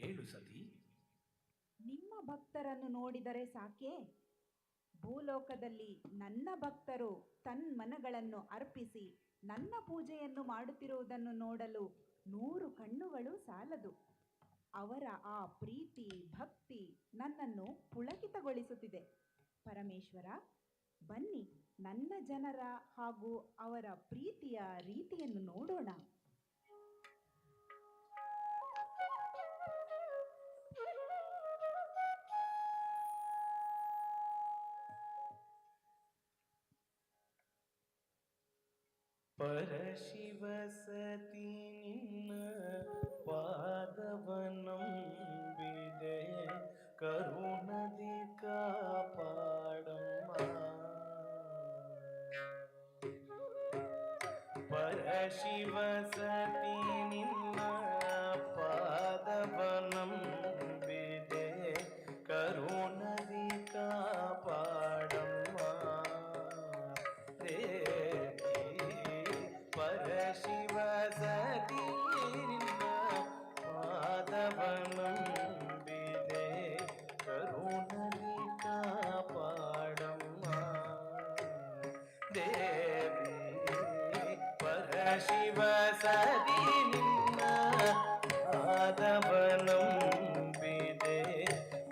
ಹೇಳು ಸತಿ. ನಿಮ್ಮ ಭಕ್ತರನ್ನು ನೋಡಿದರೆ ಸಾಕೆ? ಭೂಲೋಕದಲ್ಲಿ ನನ್ನ ಭಕ್ತರು ತನ್ಮನಗಳನ್ನು ಅರ್ಪಿಸಿ ನನ್ನ ಪೂಜೆಯನ್ನು ಮಾಡುತ್ತಿರುವುದನ್ನು ನೋಡಲು 100 ಕಣ್ಣುಗಳು ಸಾಲದು. ಅವರ ಆ ಪ್ರೀತಿ ಭಕ್ತಿ ನನ್ನನ್ನು ಪುಳಕಿತಗೊಳಿಸುತ್ತಿದೆ. ಪರಮೇಶ್ವರ, ಬನ್ನಿ ನನ್ನ ಜನರ ಹಾಗೂ ಅವರ ಪ್ರೀತಿಯ ರೀತಿಯನ್ನು ನೋಡೋಣ. ಪರಶಿವ ಸತಿ ನಿನ್ನ ಪಾದವನಂಬಿದೆ, ಕರುಣದಿ ಕಾಪಾಡಮ್ಮ. ಪರಶಿವ ಸತಿ ನಿನ್ನ ಪಾದವನಂಬಿದೆ, ಕರುಣದಿ ಕಾಪಾಡಮ್ಮ. ಪರಶಿವ ಸತಿ ನಿನ್ನ ಪಾದವನಂಬಿದೆ, ಕರುಣದಿ ಕಾಪಾಡಮ್ಮ. ದೇವಿ ಪರಶಿವ ಸತಿ ನಿನ್ನ ಪಾದವನಂಬಿದೆ,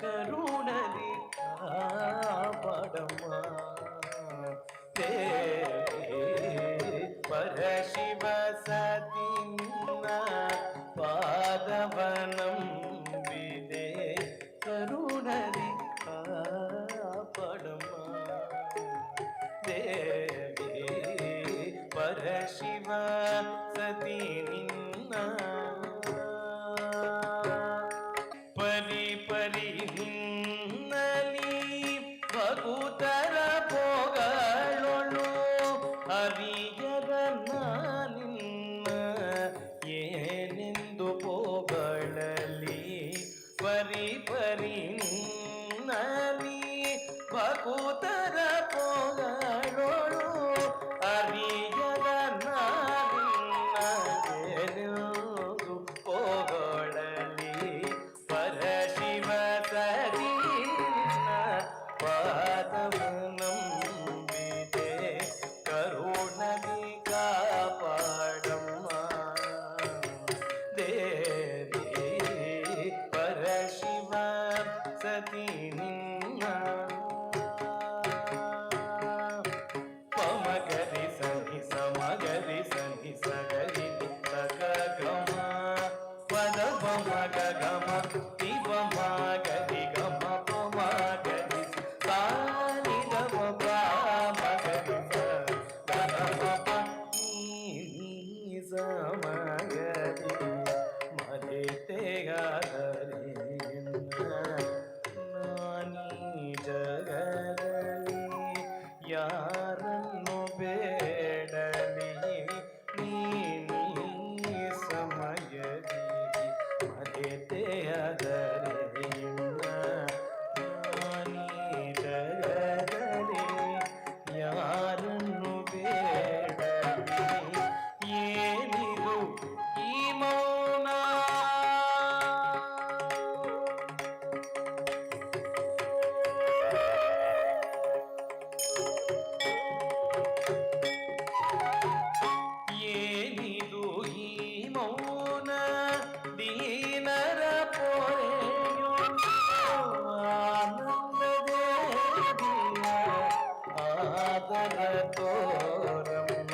ಕರುಣದಿ ಕಾಪಾಡಮ್ಮ. ಪರಶಿವ ಸತಿ ನಿನ್ನ ಪಾದವನಂಬಿದೆ, ಕರುಣದಿ ಕಾಪಾಡಮ್ಮ. ದೇವಿ ಪರಶಿವ ಸತಿ ನಿನ್ನ ಪರಿ ಪರಿ ನಿನ್ನಲಿ ಭಕುತರ ಭೋಗಳೊಳು ಹರಿಯದ ನಿನ್ನ ಏನೆಂದು ಪೋಗಳಲಿ. ಪರಿ ಪರಿ ನಿನ್ನಲಿ ಭಕುತರ ಭೋಗಳೊಳು ಹರಿಯದ ನಿನ್ನ ಏನೆಂದು ಪೋಗಳಲಿ. ಪರಶಿವ ಸತಿ ನಿನ್ನ ಪಾದವನಂಬಿದೆ, ಕರುಣದಿ ಕಾಪಾಡಮ್ಮ. ದೇವಿ ಪರಶಿವ ಸತಿ ನಿನ್ನ ಪಮಗರಿ ಸನಿ ಸಮಗರಿ ಸನಿ ಸಗರಿ ತಗ ಗಮ ಪದ ಮಗ ಗಮ ತಿವ ಮಗರಿ ಗಮ ಪಮಗರಿ ಸಾನಿ ಗಮ ಮಗರಿ ಸಮಗರಿ ಮರೆತೆಗಾದರೆ ನಾನೀ ಜಗದಲ್ಲಿ ಯಾರನ್ನು ಬೇಡಲಿ. ನೀ ಸಮಯದಿ ಮರೆತೆಯಾದರೆ ನಾನೀ ಜಗದಲ್ಲಿ ಯಾರನ್ನು ಬೇಡಲಿ. ಏನಿದು ಈ ಮೌನ? ಏನಿದು ಈ ಮೌನ? ದೀನರ ಪೊರೆಯು ಆನಂದದೇವಿಯ ಆದರ ತೋರಮ್ಮ.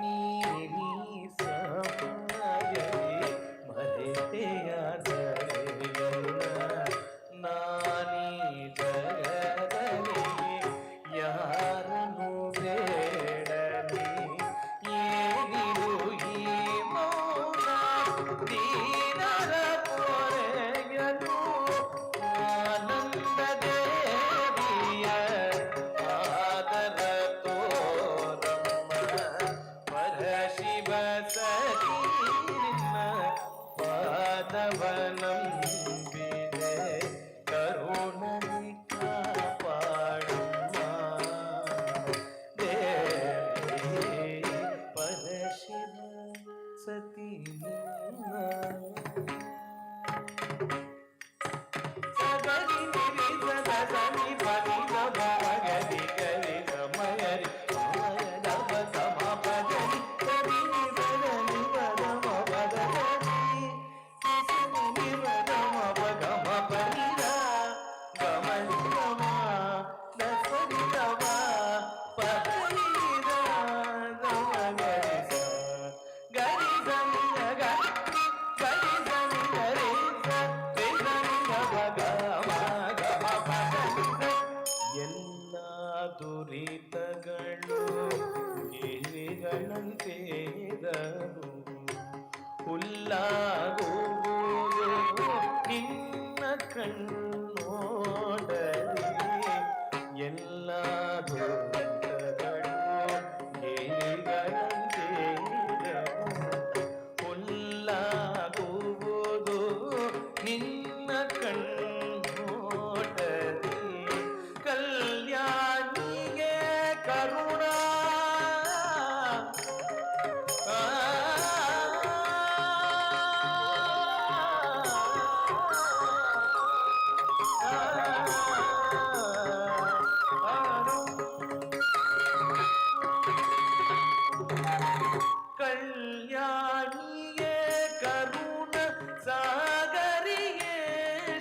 ನೀ ಸಮಯದಿ ಮರೆತೆಯಾದರೆ ನಾನೀ ಜಗದಲ್ಲಿ ಯಾರನ್ನು ಬೇಡಲಿ. ಏನಿದು ಈ ಮೌನ? ದೀನರ ಪೊರೆಯನು ಆನಂದ ದೇವಿಯ ಆದರ ತೋರಮ್ಮ. ಪರಶಿವ ಸತಿ ನಿನ್ನ ಪಾದವನಂಬಿದೆ, ಕರುಣದಿ ಕಾಪಾಡಮ್ಮ. ದೇವಿ ಪರಶಿವ ಸತಿ ನಿನ್ನ ಸಗರಿ ನಿರಿ ಸದ ಸನಿ ಪನಿ ಗ ಮಗರಿ ಗರಿ ಸಮಯರಿ ಸಮಯ ದಮ ಸಮ ಪದರಿ ಸರಿ ನಿ ಸದ ನಿ ಪದ ಮ ಪದ ಸರಿ ಸನಿ ನಿ ಪದ ಮ ಪ ಗ ಮ ಪನಿ ರ ಗ ಮ ನಿ ಗ ಮ ದ ಸರಿ ಗ ಮ ಪ ನಿ ರ ಗ ಮ ಗರಿ ಸ ಗರಿ ಸನಿ ಗ ಗರಿ ಸನಿ ಗರಿ ಸ ರಿ ಸನಿ ಗ ಮ ಗ ಮ ಗ ಮ ಪ ದ ನಿ ಸ ಎಲ್ಲ ದುರಿತಗಳು ಗಿರಿಗಳಂತೇದರು ಹುಲ್ಲಾಗುವುದು ನಿನ್ನ ಕಣ್ಣೋಡಲಿ ಎಲ್ಲ ದುರಿತಗಳು ಗಿರಿಗಳಂತೇದರು ಹುಲ್ಲಾಗುವುದು ನಿನ್ನ ಕಣ್ಣೋಡಲಿ ಕಲ್ಯಾಣಿಗೆ ಕರುಣಾ ಆ, ಕಲ್ಯಾಣಿಗೆ ಕರುಣ ಸಾಗರಿಗೆ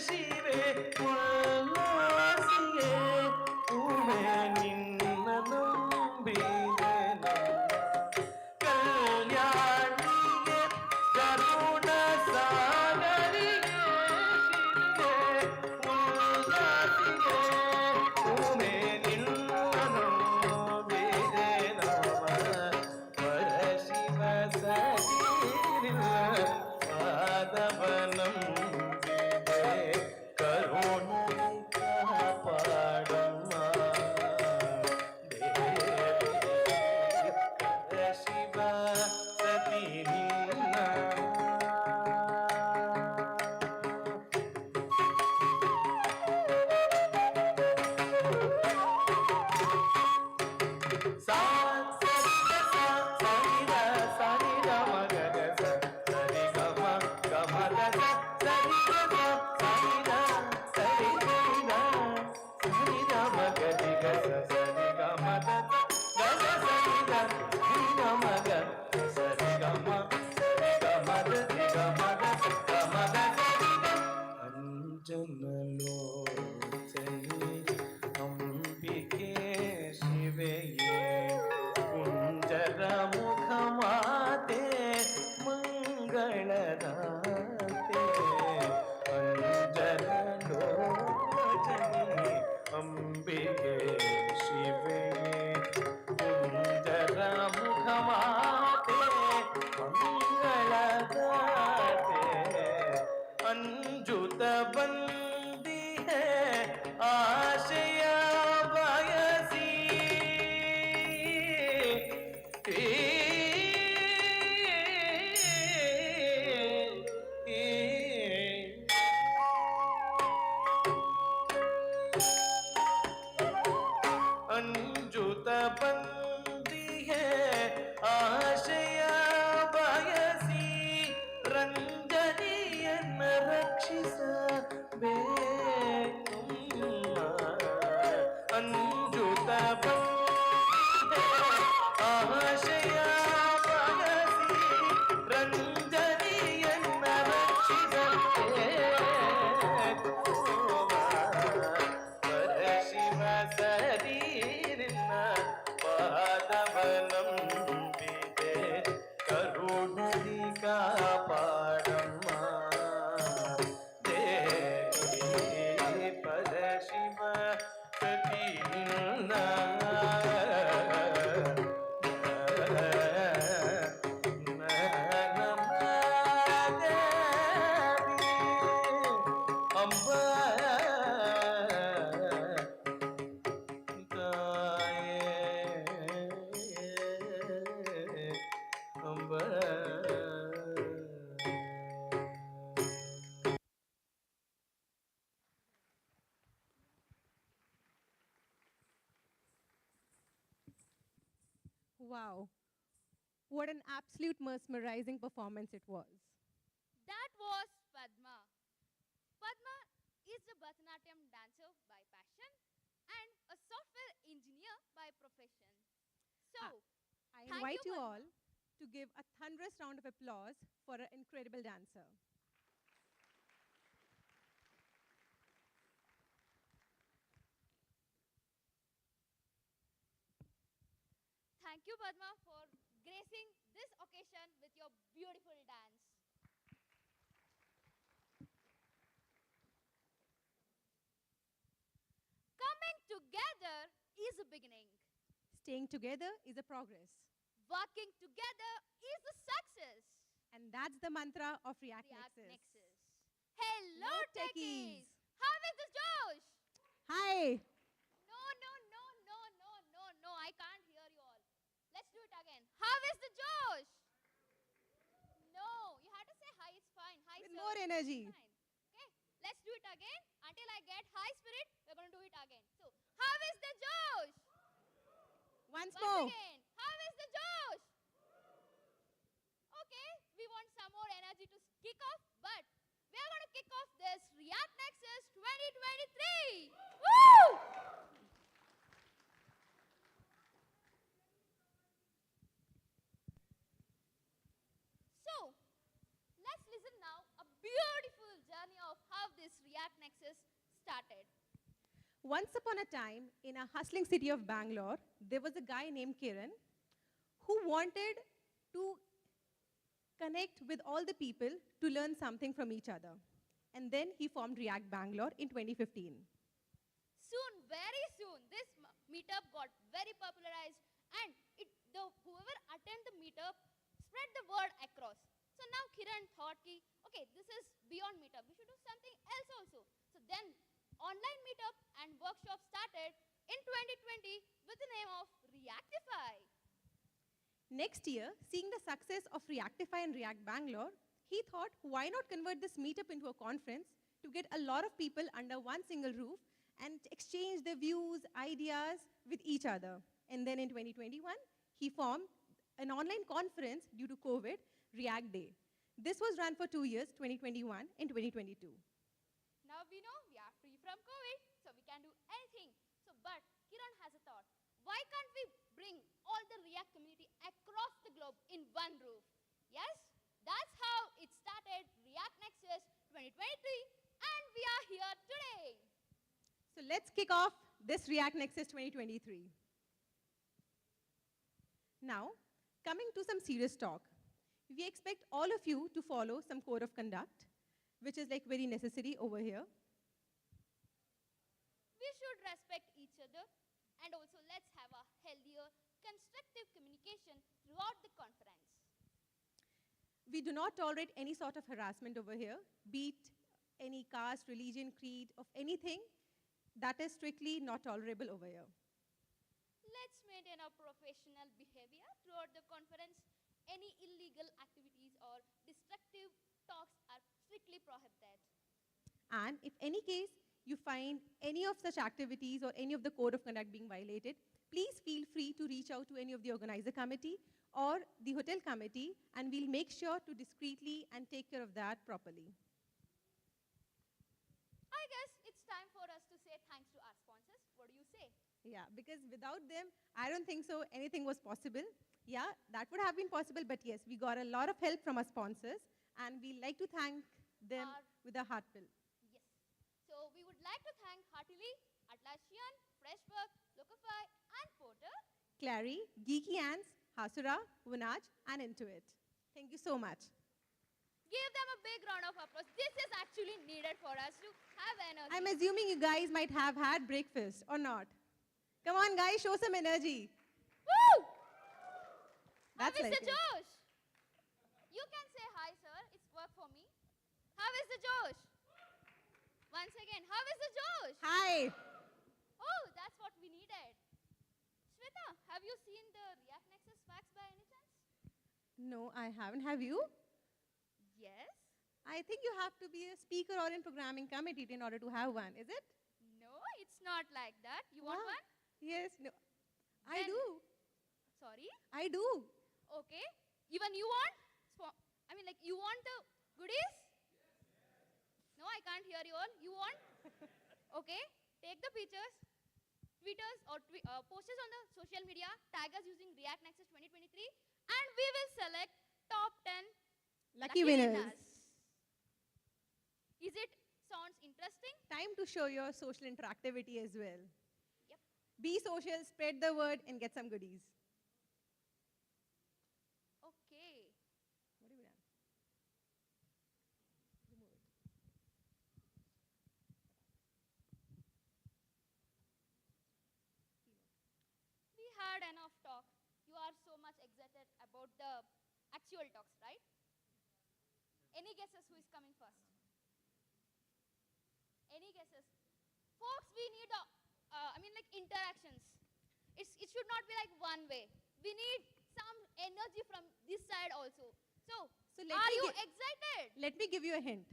ಶಿವೆ ಉಲ್ಲಾಸಿಗೆ ಉಮೆ ನಿನ್ನ ನಂಬಿದೆ ಕಲ್ಯಾಣಿಗೆ ಕರುಣ ಸಾಗರಿಗೆ ಶಿವೆ ಉಲ್ಲಾಸಿಗೆ ಉಮೆ ನಿನ್ನ ನಂಬಿದೆ ನಮ ಪರಶಿವ ಸರಿರ ಪಾದವನಂಬಿದೆ ಕರುಣೆ ಕಾಪಾಡಮ್ಮ ದೇವಿ ಶಿವ ಸತಿ ನಿನ್ನ ಸಾ ಸರಿ ಗ ಸಾ ಸರಿ ಗ ಸರಿ ಗ ಮ ಗ ಗ ಸ ಸರಿ ಗ ಮ ಗ ಮ ಗ ಸ ಸರಿ ಗ ಸ ಸರಿ ಗ ಸರಿ ಸರಿ ಗ ಸರಿ ಗ ಮ ಗ ರಿ ಗ ಸ ಸರಿ ಗ ಮ ಗ ಸ ಗ ಗ ಸರಿ ಗ ಸರಿ ಗ ಮ ಗ ಸರಿ ಗ ಮ ಸರಿ ಗ ಮ ಗ ರಿ ಗ ಮ ಗ ಸ ಗ ಮ ಗ ಸರಿ ಗ ಅಂಜನಲೋಚನೆ ಅಂಬಿಕೆ ಶಿವೆಯೇ ಕುಂಜರ ಮುಖ ಮಾತೆ ಮಂಗಳದಾತೆ ಅಂಜನಲೋಚನೆ ಅಂಬಿಕೆ ಶಿವೆಯೇ ಕುಂಜರ ಮುಖ ಮಾತೆ ಮಂಗಳದಾತೆ ಅಂಜುತ ಬಂದಿ है ಆಶಯ ಬಯಸಿ ಅಂಜುತ ಬಂದಿ है ಆಶಯ ಬಯಸಿ ರಂಜನಿಯನ್ನ ರಕ್ಷಿಸಬೇಕು ಅಂಜುತ ಬಂದೆ ಆಶಯ ಬಯಸಿ ರಂಜನಿಯನ್ನ ರಕ್ಷಿಸಬೇಕು ಪರಶಿವ ಸರೀರಿನ ಪಾದವನಂಬಿದೆ ಕರುಣರಿ ಕಾಪಾಡಮ್ಮ ದೇವಿ ಪರಶಿವ ಸತಿ ನಿನ್ನ ಅಂಬ Wow. What an absolute mesmerizing performance it was. That was Padma. is a Bharatanatyam dancer by passion and a software engineer by profession. So, I thank invite you Padma. all to give a thunderous round of applause for an incredible dancer. Thank you, Padma, for gracing this occasion with your beautiful dance. Coming together is a beginning. Staying together is a progress. Working together is a success. And that's the mantra of React, React Nexus. Nexus. Hello, Hello, techies. techies. How is the Josh? Hi. No, no, no, no, no, no, no. I can't hear you all. Let's do it again. How is the Josh? No, you have to say hi. It's fine. Hi, With sir. more energy. Fine. Okay, let's do it again. Until I get high spirit, we're going to do it again. So, how is the Josh? Once Once more. again. How is the Josh? Okay, we want some more energy to kick off, but we are going to kick off this React Nexus 2023. Woo! So, let's listen now a beautiful journey of how this React Nexus started. Once upon a time, in a hustling city of Bangalore, there was a guy named Kiran who wanted to connect with all the people to learn something from each other. And then he formed React Bangalore in 2015. Soon, very soon, this meetup got very popularized, and whoever attended the meetup spread the word across. So now Kiran thought, okay, this is beyond meetup. We should do something else also. So then online meetup and workshop started in 2020 with the name of Reactify. Next year, seeing the success of Reactify and React Bangalore, he thought, why not convert this meetup into a conference to get a lot of people under one single roof and exchange their views, ideas with each other. And then in 2021, he formed an online conference due to COVID, React Day. This was run for 2 years, 2021 and 2022. Now we know we are free from COVID, so we can do anything. But Kiran has a thought. Why can't we bring all the React community across the globe in one roof? Yes, that's how it started, React Nexus 2023, and we are here today. So let's kick off this React Nexus 2023. Now, coming to some serious talk. We expect all of you to follow some code of conduct, which is like very necessary over here. We should respect each other, and also let's have a healthier, constructive communication throughout the conference. We do not tolerate any sort of harassment over here, be it any caste, religion, creed, of anything. That is strictly not tolerable over here. Let's maintain our professional behavior throughout the conference. Any illegal activities or destructive talks are strictly prohibited. And if any case you find any of such activities or any of the code of conduct being violated, please feel free to reach out to any of the organizer committee or the hotel committee, and we'll make sure to discreetly and take care of that properly. I guess it's time for us to say thanks to our sponsors. What do you say? Yeah, because without them, I don't think so anything was possible. Yeah, that would have been possible, but yes, we got a lot of help from our sponsors, and we'd like to thank them with a heartfelt. Yes. So we would like to thank heartily Atlassian, Freshwork, Locify, and Porter. Clary, Geeky Ants, Hasura, Vunaj, and Intuit. Thank you so much. Give them a big round of applause. This is actually needed for us to have energy. I'm assuming you guys might have had breakfast or not. Come on, guys, show some energy. Woo! That's How is like the it. Josh? You can say hi, sir. It's work for me. How is the Josh? Once again, how is the Josh? Hi. Oh, that's what we needed. Shweta, have you seen the React Nexus facts by any chance? No, I haven't. Have you? Yes. I think you have to be a speaker or in programming committee in order to have one, is it? No, it's not like that. You want Wow. one? Yes. No. I Then- do. Sorry. I do. Okay. Even you want? You want the goodies? No, I can't hear you all. You want? Okay, take the pictures, tweeters or posters on the social media, tag us using React Nexus 2023, and we will select top 10 Lucky winners. Is it sounds interesting? Time to show your social interactivity as well. Yep. Be social, spread the word, and get some goodies. Okay. What have we done? Remove it. We had enough talk. You are so much excited about the actual talks, right? Any guesses who is coming first? Any guesses? Folks, we need like interactions. It should not be like one way. We need some energy from this side also. So So are you excited? let me give you a hint.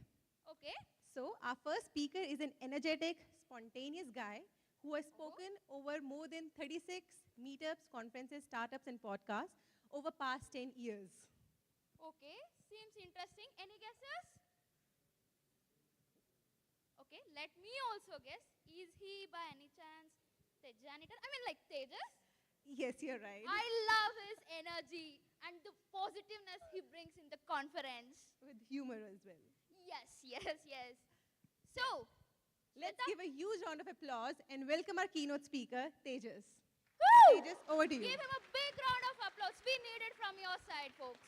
Okay. So our first speaker is an energetic, spontaneous guy who has spoken over more than 36 meetups, conferences, startups, and podcasts over past 10 years. Okay. Seems interesting. Any guesses? Okay. Let me also guess. Is he by any chance Tejanitar? I mean like Tejas? Yes, you're right. I love his energy and the positiveness he brings in the conference. With humor as well. Yes, yes, yes. So, Let's Shweta, give a huge round of applause and welcome our keynote speaker, Tejas. woo! Tejas, over to you. Give him a big round of applause. We need it from your side, folks.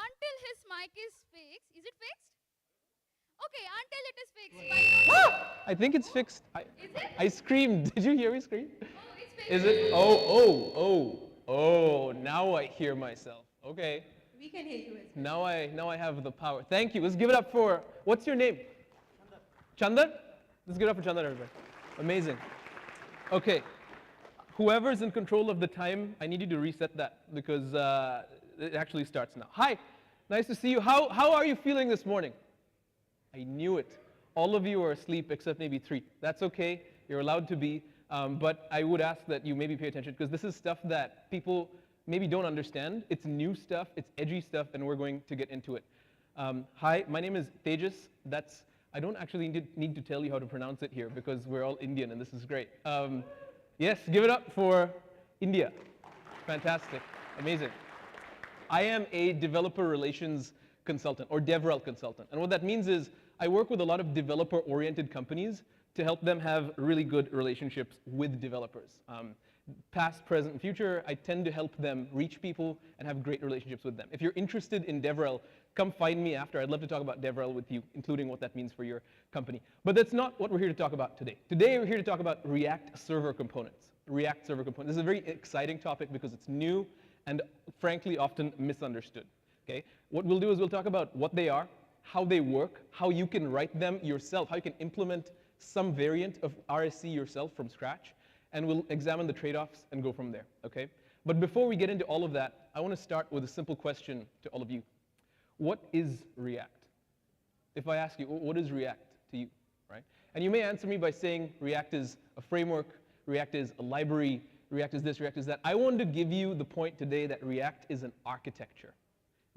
Until his mic is fixed. Is it fixed? Okay, until it is fixed. Why not? I think it's fixed. Is it? I screamed. Did you hear me scream? Oh, it's fixed. Is it? Oh, now I hear myself. Okay. We can hear you as well. Now I have the power. Thank you. Let's give it up for, what's your name? Chandan. Let's give it up for Chandan, everybody. Amazing. Okay. Whoever's in control of the time, I need you to reset that because it actually starts now. Hi. Nice to see you. How are you feeling this morning? I knew it. All of you are asleep except maybe 3. That's okay. You're allowed to be. But I would ask that you maybe pay attention because this is stuff that people maybe don't understand. It's new stuff. It's edgy stuff, and we're going to get into it. Hi, my name is Tejas. I don't actually need to tell you how to pronounce it here because we're all Indian, and this is great. Yes, give it up for India. Fantastic. Amazing. I am a developer relations consultant, or DevRel consultant. And what that means is I work with a lot of developer-oriented companies to help them have really good relationships with developers. Past, present, and future, I tend to help them reach people and have great relationships with them. If you're interested in DevRel, come find me after. I'd love to talk about DevRel with you, including what that means for your company. But that's not what we're here to talk about today. Today, we're here to talk about React Server Components. React Server Components. This is a very exciting topic because it's new and, frankly, often misunderstood. Okay? What we'll do is we'll talk about what they are, how they work, how you can write them yourself, how you can implement some variant of RSC yourself from scratch, and we'll examine the trade-offs and go from there, okay? But before we get into all of that, I want to start with a simple question to all of you. What is React? If I ask you, what is React to you, right? And you may answer me by saying React is a framework, React is a library, React is this, React is that. I want to give you the point today that React is an architecture.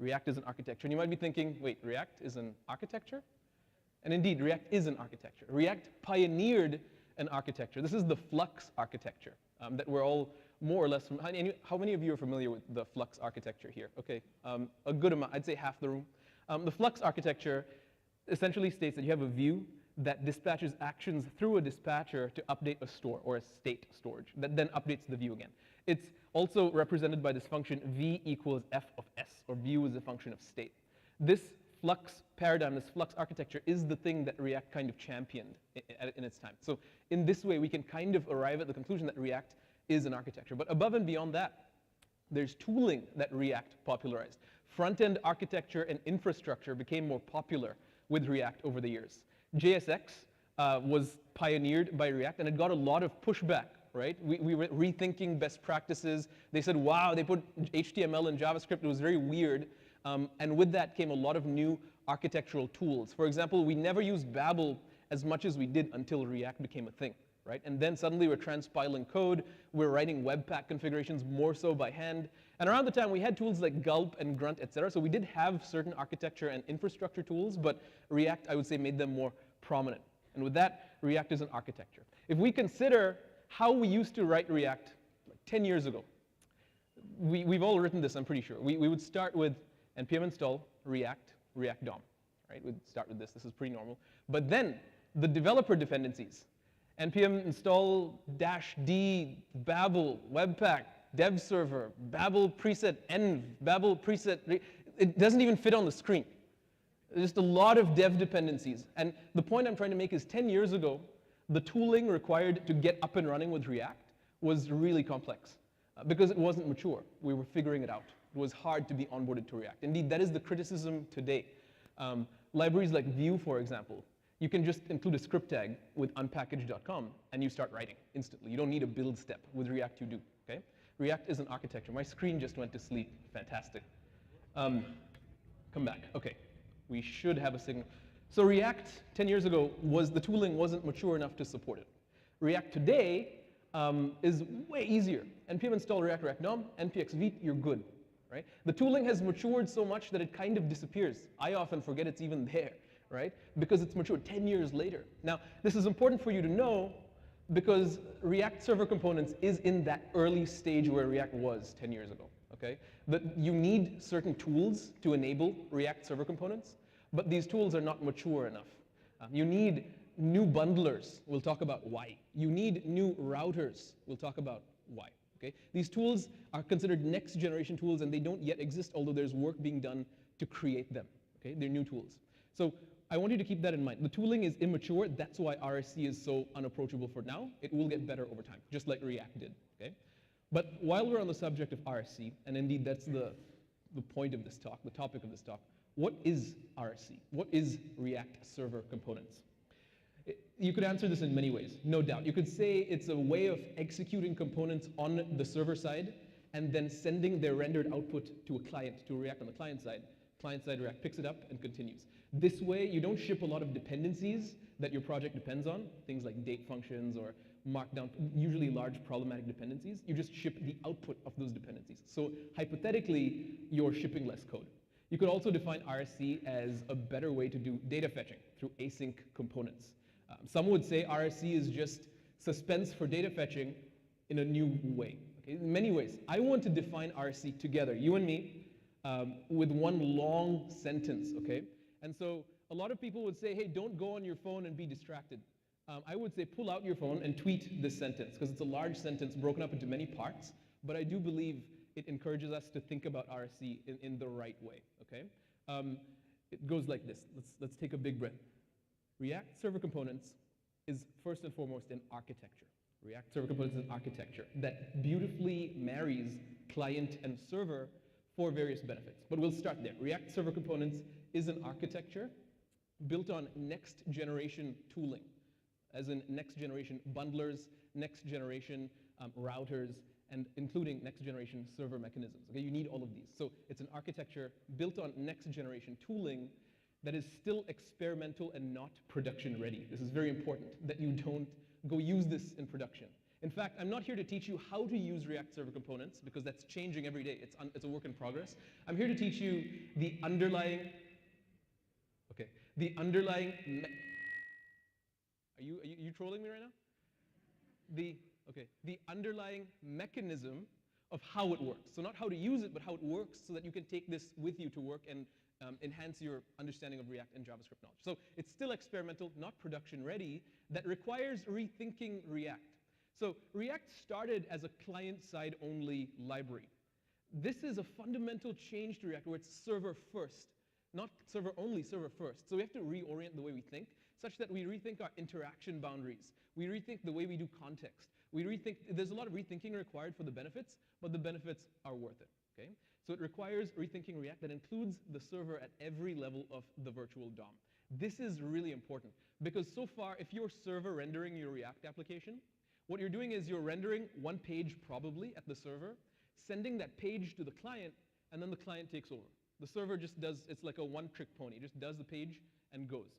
React is an architecture. And you might be thinking, wait, React is an architecture? And indeed, React is an architecture. React pioneered an architecture. This is the Flux architecture that we're all more or less how many of you are familiar with the Flux architecture here? Okay, a good amount, I'd say half the room. The Flux architecture essentially states that you have a view that dispatches actions through a dispatcher to update a store or a state storage that then updates the view again. It's also represented by this function v equals f of s, or view is a function of state. This Flux paradigm, this Flux architecture, is the thing that React kind of championed in its time. So in this way, we can kind of arrive at the conclusion that React is an architecture. But above and beyond that, there's tooling that React popularized. Front-end architecture and infrastructure became more popular with React over the years. JSX was pioneered by React, and it got a lot of pushback, right? We were rethinking best practices. They said, wow, they put HTML and JavaScript. It was very weird. And with that came a lot of new architectural tools. For example, we never used Babel as much as we did until React became a thing, right? And then suddenly we're transpiling code. We're writing Webpack configurations more so by hand. And around the time, we had tools like Gulp and Grunt, et cetera. So we did have certain architecture and infrastructure tools, but React, I would say, made them more prominent. And with that, React is an architecture. If we consider how we used to write React like 10 years ago, we've all written this, I'm pretty sure. We would start with npm install react DOM, right? We'd start with this. This is pretty normal. But then the developer dependencies, npm install -d, Babel, Webpack, dev server, Babel preset env, Babel preset, it doesn't even fit on the screen. There's just a lot of dev dependencies. And the point I'm trying to make is 10 years ago, the tooling required to get up and running with React was really complex because it wasn't mature. We were figuring it out. It was hard to be onboarded to React. Indeed, that is the criticism today. Libraries like Vue, for example, you can just include a script tag with unpackage.com and you start writing instantly. You don't need a build step. With React, you do, okay? React is an architecture. My screen just went to sleep. Fantastic. Come back. Okay. We should have a signal. So React 10 years ago, the tooling wasn't mature enough to support it. React today is way easier. npm install react DOM, npx vite, you're good, right? The tooling has matured so much that it kind of disappears. I often forget it's even there, right? Because it's matured 10 years later. Now, this is important for you to know because React Server Components is in that early stage where React was 10 years ago, okay? You need certain tools to enable React Server Components, but these tools are not mature enough. You need new bundlers. We'll talk about why. You need new routers. We'll talk about why, okay? These tools are considered next generation tools and they don't yet exist, although there's work being done to create them, okay? They're new tools. So I want you to keep that in mind. The tooling is immature. That's why RSC is so unapproachable for now. It will get better over time, just like React did, okay? But while we're on the subject of RSC, and indeed that's the point of this talk, the topic of this talk, what is RSC? What is React Server Components? You could answer this in many ways, no doubt. You could say it's a way of executing components on the server side and then sending their rendered output to a client, to React on the client side. Client-side React picks it up and continues. This way, you don't ship a lot of dependencies that your project depends on, things like date functions or markdown, usually large problematic dependencies. You just ship the output of those dependencies. So hypothetically, you're shipping less code. You could also define RSC as a better way to do data fetching through async components. Some would say RSC is just suspense for data fetching in a new way. Okay? In many ways, I want to define RSC together, you and me, with one long sentence, okay? And so a lot of people would say, hey, don't go on your phone and be distracted. I would say pull out your phone and tweet this sentence, because it's a large sentence broken up into many parts, but I do believe it encourages us to think about RSC in the right way, okay? It goes like this. Let's take a big breath. React Server Components is first and foremost an architecture. React Server Components is an architecture that beautifully marries client and server for various benefits. But we'll start there. React Server Components is an architecture built on next generation tooling, as in next generation bundlers, next generation routers, and including next generation server mechanisms. Okay, you need all of these. So it's an architecture built on next generation tooling that is still experimental and not production ready. This is very important that you don't go use this in production. In fact, I'm not here to teach you how to use React Server Components because that's changing every day. It's a work in progress. I'm here to teach you the underlying, okay, the underlying, are you trolling me right now? The underlying mechanism of how it works. So not how to use it, but how it works so that you can take this with you to work and enhance your understanding of React and JavaScript knowledge. So it's still experimental, not production ready, that requires rethinking React. So React started as a client-side only library. This is a fundamental change to React where it's server first. Not server only, server first. So we have to reorient the way we think, such that we rethink our interaction boundaries. We rethink the way we do context. We rethink, there's a lot of rethinking required for the benefits, but the benefits are worth it, okay? So it requires rethinking React that includes the server at every level of the virtual DOM. This is really important, because so far, if you're server rendering your React application, what you're doing is you're rendering one page probably at the server, sending that page to the client, and then the client takes over. The server just does, it's like a one-trick pony, just does the page and goes.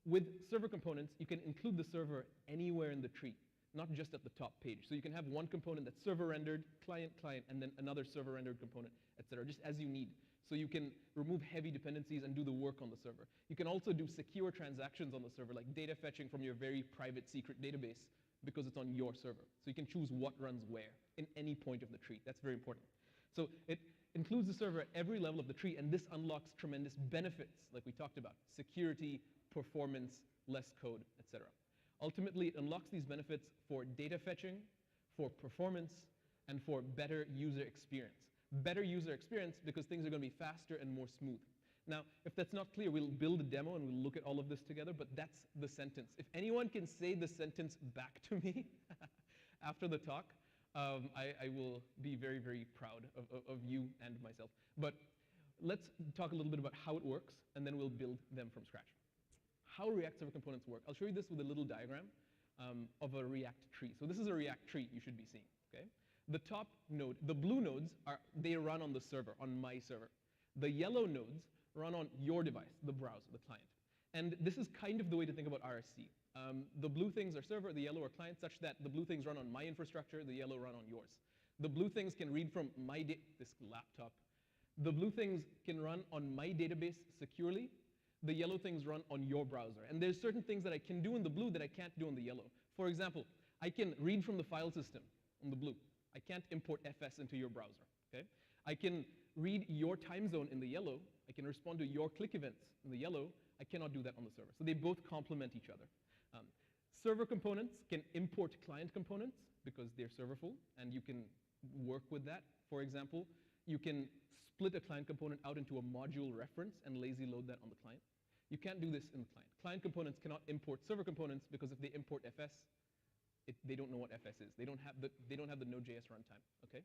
With server components, you can include the server anywhere in the tree, not just at the top page. So you can have one component that's server rendered, client, client, and then another server rendered component, et cetera, just as you need. So you can remove heavy dependencies and do the work on the server. You can also do secure transactions on the server, like data fetching from your very private secret database, because it's on your server. So you can choose what runs where in any point of the tree. That's very important. So it includes the server at every level of the tree, and this unlocks tremendous benefits, like we talked about: security, performance, less code, et cetera. Ultimately, it unlocks these benefits for data fetching, for performance, and for better user experience. Better user experience because things are going to be faster and more smooth. Now, if that's not clear, we'll build a demo and we'll look at all of this together, but that's the sentence. If anyone can say the sentence back to me after the talk, I will be very, very proud of you and myself. But let's talk a little bit about how it works, and then we'll build them from scratch. How React Server Components work. I'll show you this with a little diagram of a React tree. So this is a React tree you should be seeing, okay? The top node, the blue nodes, they run on the server, on my server. The yellow nodes run on your device, the browser, the client. And this is kind of the way to think about RSC. The blue things are server, the yellow are client, such that the blue things run on my infrastructure, the yellow run on yours. The blue things can read from this laptop. The blue things can run on my database securely. The yellow things run on your browser. And there's certain things that I can do in the blue that I can't do in the yellow. For example, I can read from the file system on the blue. I can't import FS into your browser, okay? I can read your time zone in the yellow. I can respond to your click events in the yellow. I cannot do that on the server. So they both complement each other. Server components can import client components because they're serverful, and you can work with that. For example, you can split a client component out into a module reference and lazy load that on the client. You can't do this in the client. Client components cannot import server components because if they import FS, they don't know what FS is. They don't have the Node.js runtime, okay?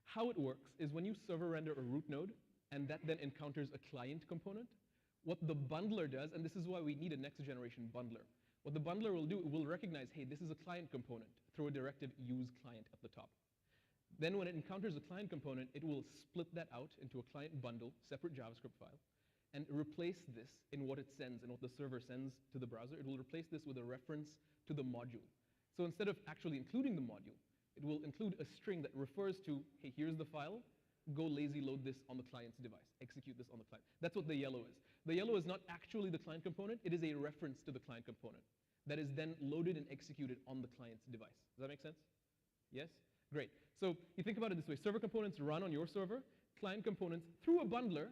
How it works is when you server render a root node, and that then encounters a client component, what the bundler does, and this is why we need a next generation bundler. What the bundler will do, it will recognize, hey, this is a client component, throw a directive use client at the top. Then when it encounters a client component, it will split that out into a client bundle, separate JavaScript file, and replace this in what it sends and what the server sends to the browser. It will replace this with a reference to the module. So instead of actually including the module, it will include a string that refers to, hey, here's the file, go lazy load this on the client's device, execute this on the client. That's what the yellow is. The yellow is not actually the client component, it is a reference to the client component that is then loaded and executed on the client's device. Does that make sense? Yes? Great. So you think about it this way. Server components run on your server. Client components, through a bundler,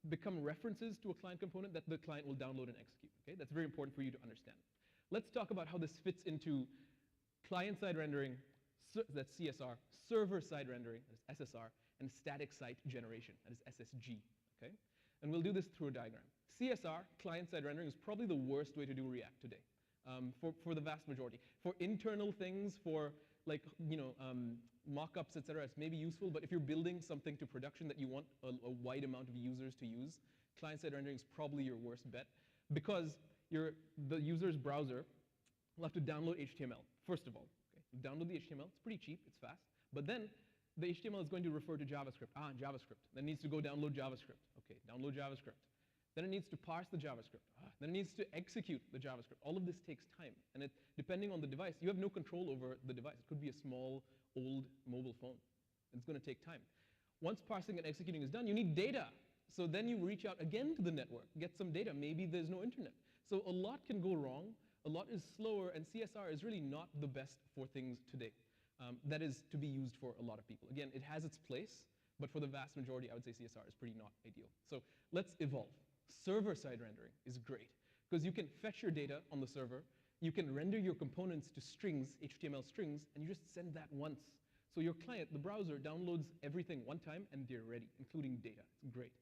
become references to a client component that the client will download and execute. Okay? That's very important for you to understand. Let's talk about how this fits into client-side rendering, that's CSR, server-side rendering, that is SSR, and static site generation, that is SSG. Okay? And we'll do this through a diagram. CSR, client-side rendering, is probably the worst way to do React today, for the vast majority. For internal things, for like mock-ups, et cetera, it's maybe useful, but if you're building something to production that you want a wide amount of users to use, client-side rendering is probably your worst bet, because the user's browser will have to download HTML, first of all. Okay? Download the HTML, it's pretty cheap, it's fast, but then the HTML is going to refer to JavaScript. JavaScript. Then it needs to go download JavaScript. Okay, download JavaScript. Then it needs to parse the JavaScript. Then it needs to execute the JavaScript. All of this takes time. And depending on the device, you have no control over the device. It could be a small, old mobile phone. It's going to take time. Once parsing and executing is done, you need data. So then you reach out again to the network, get some data. Maybe there's no internet. So a lot can go wrong. A lot is slower, and CSR is really not the best for things today. That is to be used for a lot of people. Again, it has its place, but for the vast majority, I would say CSR is pretty not ideal. So let's evolve. Server-side rendering is great, because you can fetch your data on the server, you can render your components to strings, HTML strings, and you just send that once. So your client, the browser, downloads everything one time, and they're ready, including data. It's great.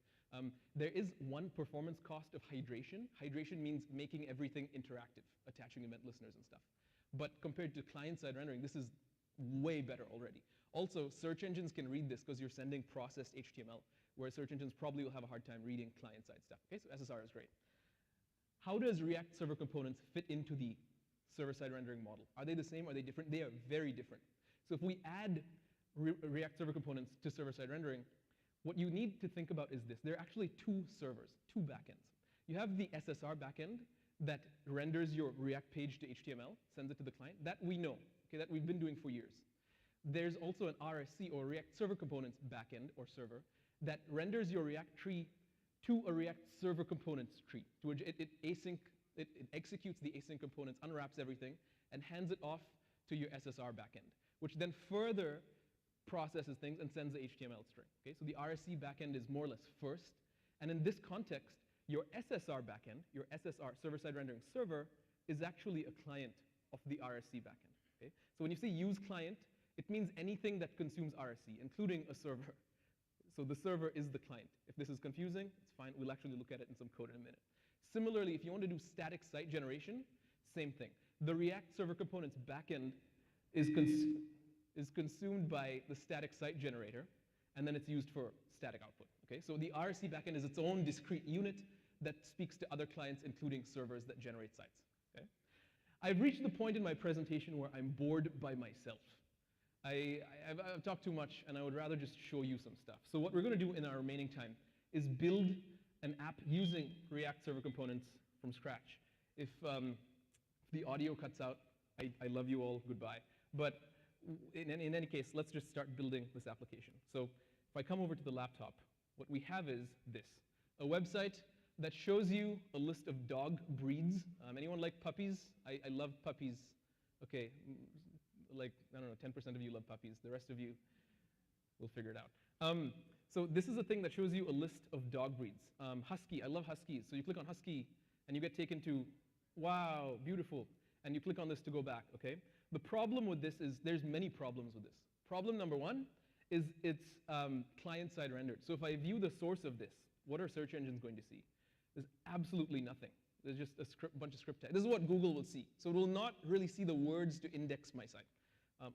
There is one performance cost of hydration. Hydration means making everything interactive, attaching event listeners and stuff. But compared to client-side rendering, this is way better already. Also, search engines can read this because you're sending processed HTML, whereas search engines probably will have a hard time reading client-side stuff. Okay, so SSR is great. How does React Server Components fit into the server-side rendering model? Are they the same? Are they different? They are very different. So if we add React Server Components to server-side rendering, what you need to think about is this. There are actually two servers, two backends. You have the SSR backend that renders your React page to HTML, sends it to the client. That we know, okay, that we've been doing for years. There's also an RSC, or React Server Components backend, or server, that renders your React tree to a React Server Components tree, to which it executes the async components, unwraps everything, and hands it off to your SSR backend, which then further processes things and sends the HTML string. Okay, so the RSC backend is more or less first, and in this context, your SSR backend, your SSR server-side rendering server, is actually a client of the RSC backend. Okay, so when you say use client, it means anything that consumes RSC, including a server. So the server is the client. If this is confusing, it's fine. We'll actually look at it in some code in a minute. Similarly, if you want to do static site generation, same thing. The React Server Components backend is consumed by the static site generator, and then it's used for static output. Okay? So the RSC backend is its own discrete unit that speaks to other clients, including servers that generate sites. Okay? I've reached the point in my presentation where I'm bored by myself. I've talked too much, and I would rather just show you some stuff. So what we're going to do in our remaining time is build an app using React Server Components from scratch. If the audio cuts out, I love you all, goodbye. But in any case, let's just start building this application. So if I come over to the laptop, what we have is this, a website that shows you a list of dog breeds. Anyone like puppies? I love puppies. Okay, like, I don't know, 10% of you love puppies. The rest of you will figure it out. So this is a thing that shows you a list of dog breeds. Husky, I love huskies. So you click on husky, and you get taken to, wow, beautiful. And you click on this to go back, okay? The problem with this is, there's many problems with this. Problem number one is it's client-side rendered. So if I view the source of this, what are search engines going to see? There's absolutely nothing. There's just a bunch of script text. This is what Google will see. So it will not really see the words to index my site.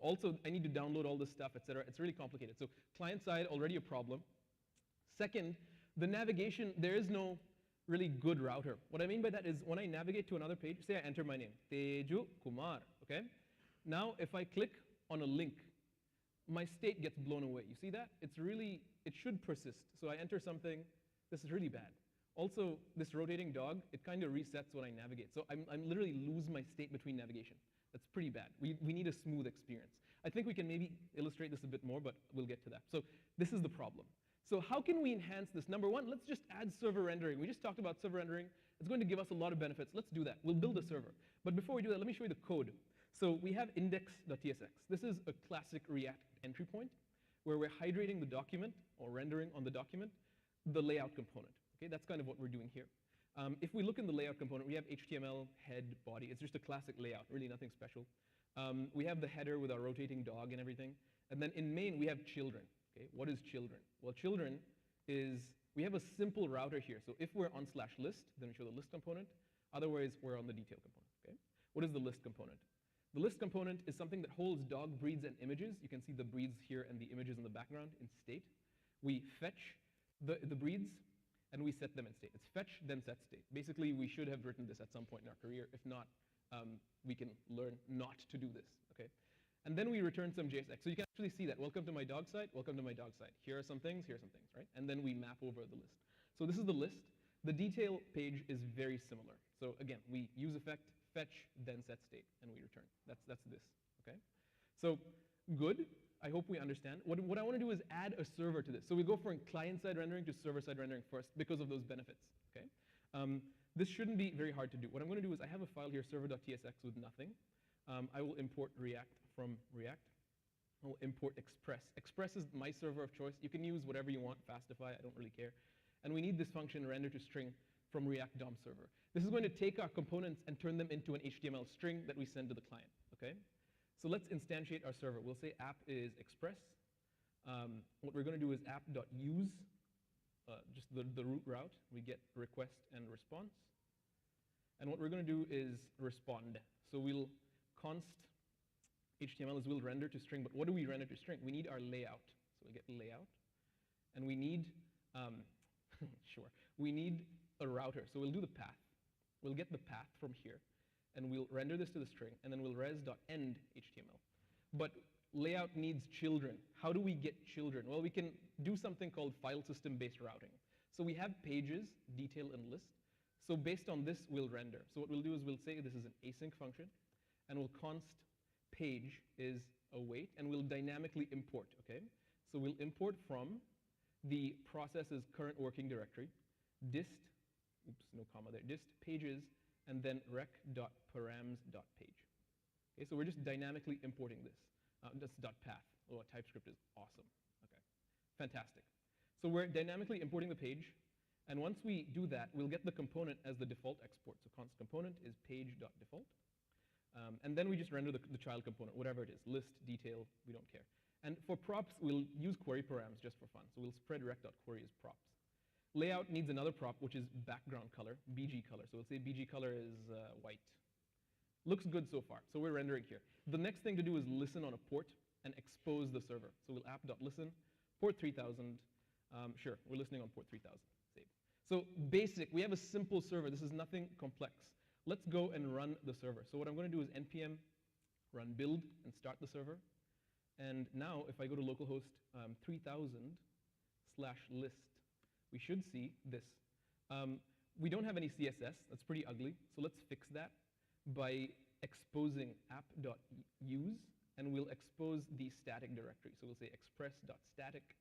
Also, I need to download all this stuff, et cetera. It's really complicated. So client-side, already a problem. Second, the navigation, there is no really good router. What I mean by that is when I navigate to another page, say I enter my name, Teju Kumar, okay? Now, if I click on a link, my state gets blown away. You see that? It's really, it should persist. So I enter something, this is really bad. Also, this rotating dog, it kind of resets when I navigate. So I'm literally lose my state between navigation. That's pretty bad. We need a smooth experience. I think we can maybe illustrate this a bit more, but we'll get to that. So this is the problem. So how can we enhance this? Number one, let's just add server rendering. We just talked about server rendering. It's going to give us a lot of benefits. Let's do that. We'll build a server. But before we do that, let me show you the code. So we have index.tsx. This is a classic React entry point where we're hydrating the document, or rendering on the document, the layout component. Okay, that's kind of what we're doing here. If we look in the layout component, we have HTML, head, body. It's just a classic layout, really nothing special. We have the header with our rotating dog and everything. And then in main, we have children. Okay, what is children? Well, children is, we have a simple router here. So if we're on /list, then we show the list component. Otherwise, we're on the detail component. Okay? What is the list component? The list component is something that holds dog breeds and images. You can see the breeds here and the images in the background in state. We fetch the breeds, and we set them in state. It's fetch, then set state. Basically, we should have written this at some point in our career. If not, we can learn not to do this, okay? And then we return some JSX. So you can actually see that. Welcome to my dog site, welcome to my dog site. Here are some things, right? And then we map over the list. So this is the list. The detail page is very similar. So again, we use effect, fetch, then set state, and we return. That's this, okay? So good. I hope we understand. What I want to do is add a server to this. So we go from client-side rendering to server-side rendering first because of those benefits, okay? This shouldn't be very hard to do. What I'm going to do is I have a file here, server.tsx with nothing. I will import React from React. I will import Express. Express is my server of choice. You can use whatever you want, Fastify, I don't really care. And we need this function, render to string, from React DOM server. This is going to take our components and turn them into an HTML string that we send to the client, okay? So let's instantiate our server. We'll say app is Express. What we're going to do is app.use just the root route. We get request and response. And what we're going to do is respond. So we'll const HTML is we'll render to string, but what do we render to string? We need our layout. So we'll get layout. And we need, sure, we need a router. So we'll do the path. We'll get the path from here, and we'll render this to the string, and then we'll res.end HTML. But layout needs children. How do we get children? Well, we can do something called file system-based routing. So we have pages, detail, and list. So based on this, we'll render. So what we'll do is we'll say this is an async function, and we'll const page is await, and we'll dynamically import, okay? So we'll import from the process's current working directory, dist, oops, no comma there, dist pages, and then rec.params.page. Okay, so we're just dynamically importing this. That's .path. Oh, TypeScript is awesome. Okay, fantastic. So we're dynamically importing the page, and once we do that, we'll get the component as the default export. So const component is page.default. And then we just render the child component, whatever it is, list, detail, we don't care. And for props, we'll use query params just for fun. So we'll spread rec.query as props. Layout needs another prop, which is background color, BG color. So we'll say BG color is white. Looks good so far, so we're rendering here. The next thing to do is listen on a port and expose the server. So we'll app.listen, port 3000. Sure, we're listening on port 3000, save. So basic, we have a simple server. This is nothing complex. Let's go and run the server. So what I'm going to do is npm run build and start the server. And now if I go to localhost 3000/list, we should see this. We don't have any CSS. That's pretty ugly. So let's fix that by exposing app.use, and we'll expose the static directory. So we'll say express.static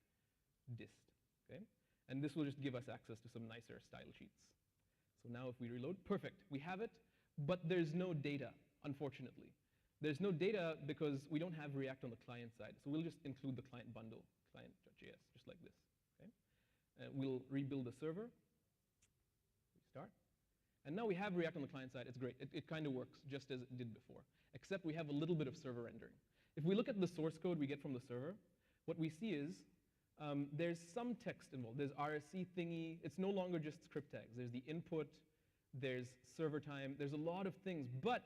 dist, okay? And this will just give us access to some nicer style sheets. So now if we reload, perfect, we have it, but there's no data, unfortunately. There's no data because we don't have React on the client side. So we'll just include the client bundle, client.js, just like this, okay? We'll rebuild the server, restart. And now we have React on the client side. It's great. It kind of works just as it did before, except we have a little bit of server rendering. If we look at the source code we get from the server, what we see is there's some text involved. There's RSC thingy. It's no longer just script tags. There's the input. There's server time. There's a lot of things. But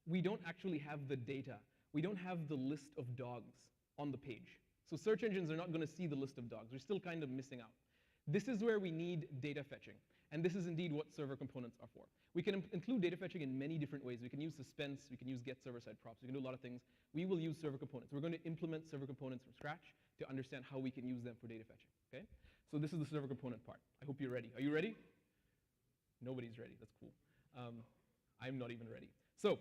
we don't actually have the data. We don't have the list of dogs on the page. So search engines are not going to see the list of dogs. We're still kind of missing out. This is where we need data fetching. And this is indeed what server components are for. We can include data fetching in many different ways. We can use suspense. We can use get server-side props. We can do a lot of things. We will use server components. We're going to implement server components from scratch to understand how we can use them for data fetching, okay? So this is the server component part. I hope you're ready. Are you ready? Nobody's ready. That's cool. I'm not even ready. So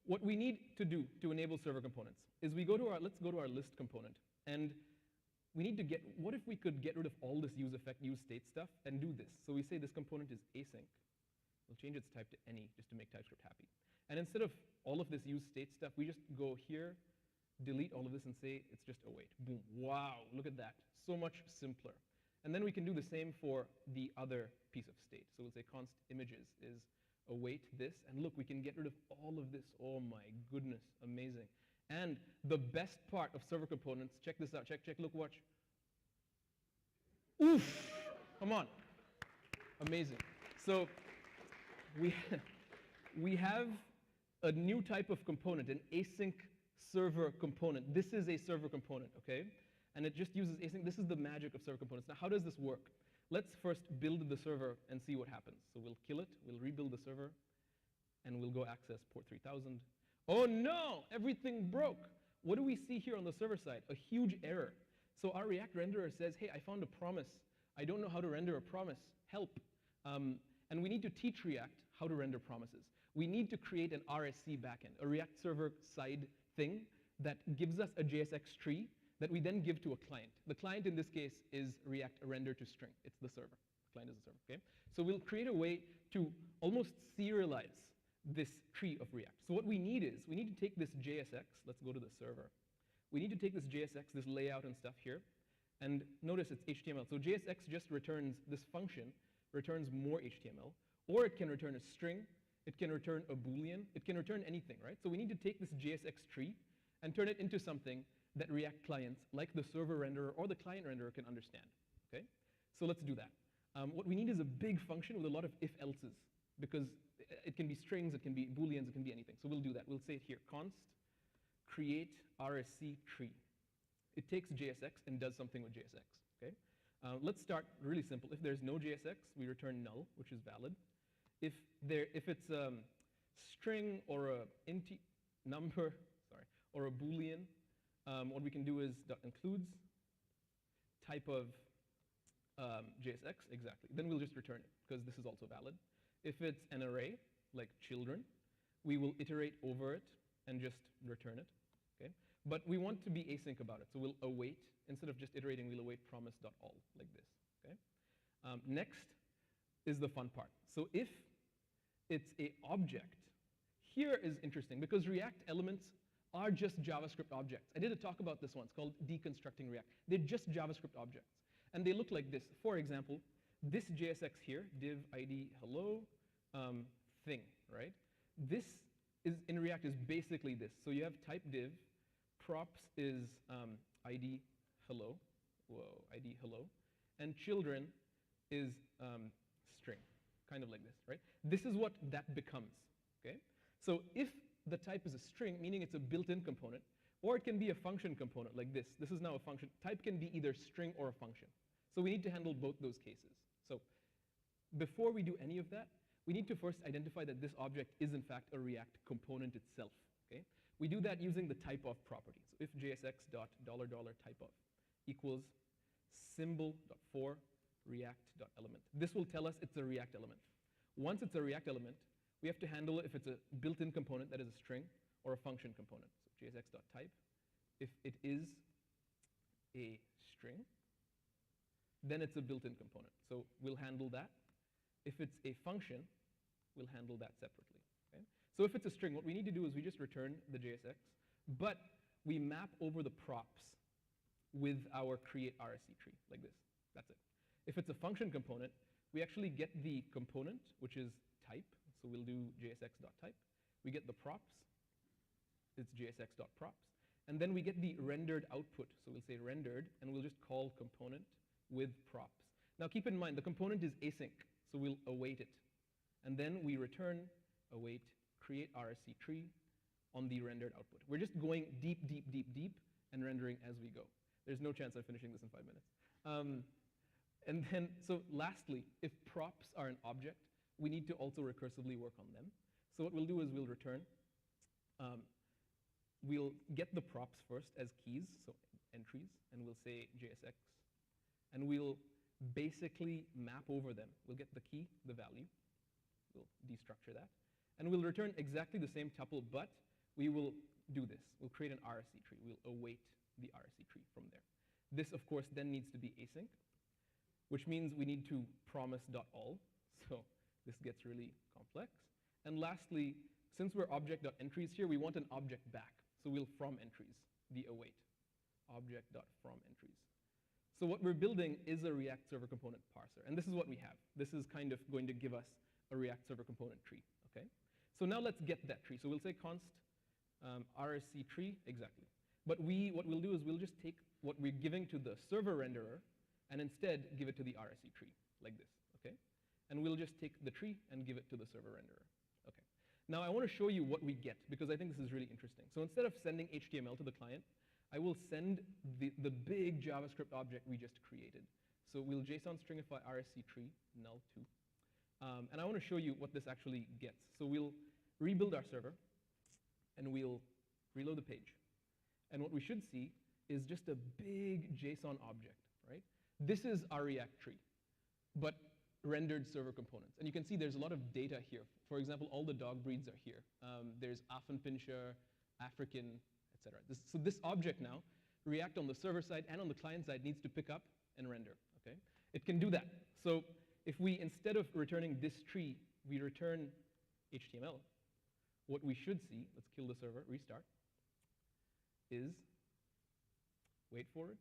what we need to do to enable server components is let's go to our list component. And we need to what if we could get rid of all this use effect, use state stuff, and do this? So we say this component is async. We'll change its type to any, just to make TypeScript happy. And instead of all of this use state stuff, we just go here, delete all of this, and say it's just await. Boom. Wow, look at that. So much simpler. And then we can do the same for the other piece of state. So we'll say const images is await this, and look, we can get rid of all of this. Oh my goodness, amazing. And the best part of server components, check this out, check, look, watch. Oof, come on, amazing. So we have a new type of component, an async server component. This is a server component, okay? And it just uses async. This is the magic of server components. Now, how does this work? Let's first build the server and see what happens. So we'll kill it, we'll rebuild the server, and we'll go access port 3000. Oh no, everything broke. What do we see here on the server side? A huge error. So our React renderer says, hey, I found a promise. I don't know how to render a promise. Help. And we need to teach React how to render promises. We need to create an RSC backend, a React server side thing that gives us a JSX tree that we then give to a client. The client in this case is React render to string. It's the server. The client is the server, okay? So we'll create a way to almost serialize this tree of React. So what we need is, we need to take this JSX, let's go to the server. We need to take this JSX, this layout and stuff here, and notice it's HTML. So JSX just returns, this function returns more HTML, or it can return a string, it can return a Boolean, it can return anything, right? So we need to take this JSX tree and turn it into something that React clients, like the server renderer or the client renderer, can understand, okay? So let's do that. What we need is a big function with a lot of if-elses, because it can be strings, it can be booleans, it can be anything. So we'll do that. We'll say it here, const create RSC tree. It takes JSX and does something with JSX, okay? Let's start really simple. If there's no JSX, we return null, which is valid. If it's a string or a number, sorry, or a boolean, what we can do is .includes type of JSX, exactly. Then we'll just return it, because this is also valid. If it's an array, like children, we will iterate over it and just return it, okay? But we want to be async about it, so we'll await. Instead of just iterating, we'll await promise.all, like this, okay? Next is the fun part. So if it's a object, here is interesting, because React elements are just JavaScript objects. I did a talk about this once called Deconstructing React. They're just JavaScript objects. And they look like this. For example, this JSX here, div ID hello thing, right? This is in React is basically this. So you have type div, props is ID hello, ID hello, and children is string, kind of like this, right? This is what that becomes, okay? So if the type is a string, meaning it's a built-in component, or it can be a function component like this. This is now a function. Type can be either string or a function. So we need to handle both those cases. So before we do any of that, we need to first identify that this object is in fact a React component itself, okay? We do that using the typeof property. So if JSX.$typeof equals symbol.for React.element. This will tell us it's a React element. Once it's a React element, we have to handle it if it's a built-in component that is a string or a function component. So JSX.type, if it is a string, then it's a built-in component. So we'll handle that. If it's a function, we'll handle that separately, okay? So if it's a string, what we need to do is we just return the JSX, but we map over the props with our create RSC tree, like this. That's it. If it's a function component, we actually get the component, which is type. So we'll do JSX.type. We get the props. It's JSX.props. And then we get the rendered output. So we'll say rendered, and we'll just call component with props. Now keep in mind, the component is async, so we'll await it. And then we return await create RSC tree on the rendered output. We're just going deep, deep, deep, deep, and rendering as we go. There's no chance of finishing this in 5 minutes. And then, so lastly, if props are an object, we need to also recursively work on them. So what we'll do is we'll return, we'll get the props first as keys, so entries, and we'll say JSX. And we'll basically map over them. We'll get the key, the value. We'll destructure that. And we'll return exactly the same tuple, but we will do this. We'll create an RSC tree. We'll await the RSC tree from there. This, of course, then needs to be async, which means we need to promise.all. So this gets really complex. And lastly, since we're object.entries here, we want an object back. So we'll from entries, the await, object.fromEntries. So what we're building is a React Server Component parser. And this is what we have. This is kind of going to give us a React Server Component tree, okay? So now let's get that tree. So we'll say const RSC tree, exactly. But what we'll do is we'll just take what we're giving to the server renderer and instead give it to the RSC tree, like this, okay? And we'll just take the tree and give it to the server renderer, okay? Now I want to show you what we get, because I think this is really interesting. So instead of sending HTML to the client, I will send the big JavaScript object we just created. So we'll JSON stringify RSC tree, null2. And I want to show you what this actually gets. So we'll rebuild our server, and we'll reload the page. And what we should see is just a big JSON object, right? This is our React tree, but rendered server components. And you can see there's a lot of data here. For example, all the dog breeds are here. There's Affenpinscher, African, etc. So this object now, React on the server side and on the client side needs to pick up and render, okay? It can do that. So if we, instead of returning this tree, we return HTML, what we should see, let's kill the server, restart, is, wait for it,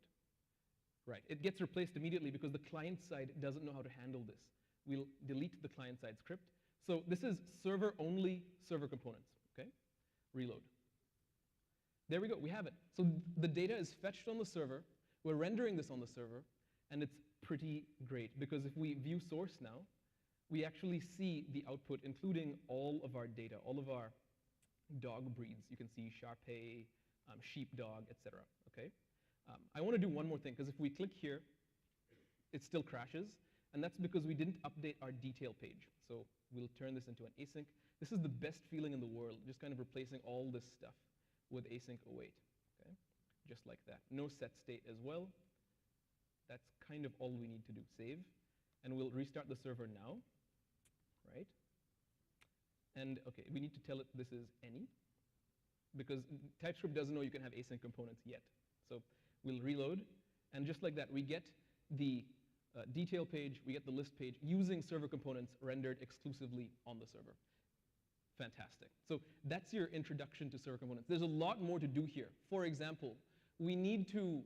right. It gets replaced immediately because the client side doesn't know how to handle this. We'll delete the client side script. So this is server-only server components, okay? Reload. There we go, we have it. So the data is fetched on the server, we're rendering this on the server, and it's pretty great, because if we view source now, we actually see the output, including all of our data, all of our dog breeds. You can see Shar-Pei, sheepdog, etc. Okay? I want to do one more thing, because if we click here, it still crashes, and that's because we didn't update our detail page. So we'll turn this into an async. This is the best feeling in the world, just kind of replacing all this stuff with async await. Okay? Just like that. No set state as well. That's kind of all we need to do. Save. And we'll restart the server now. Right? And OK, we need to tell it this is any, because TypeScript doesn't know you can have async components yet. So we'll reload, and just like that, we get the detail page, we get the list page using server components rendered exclusively on the server. Fantastic. So that's your introduction to server components. There's a lot more to do here. For example, we need to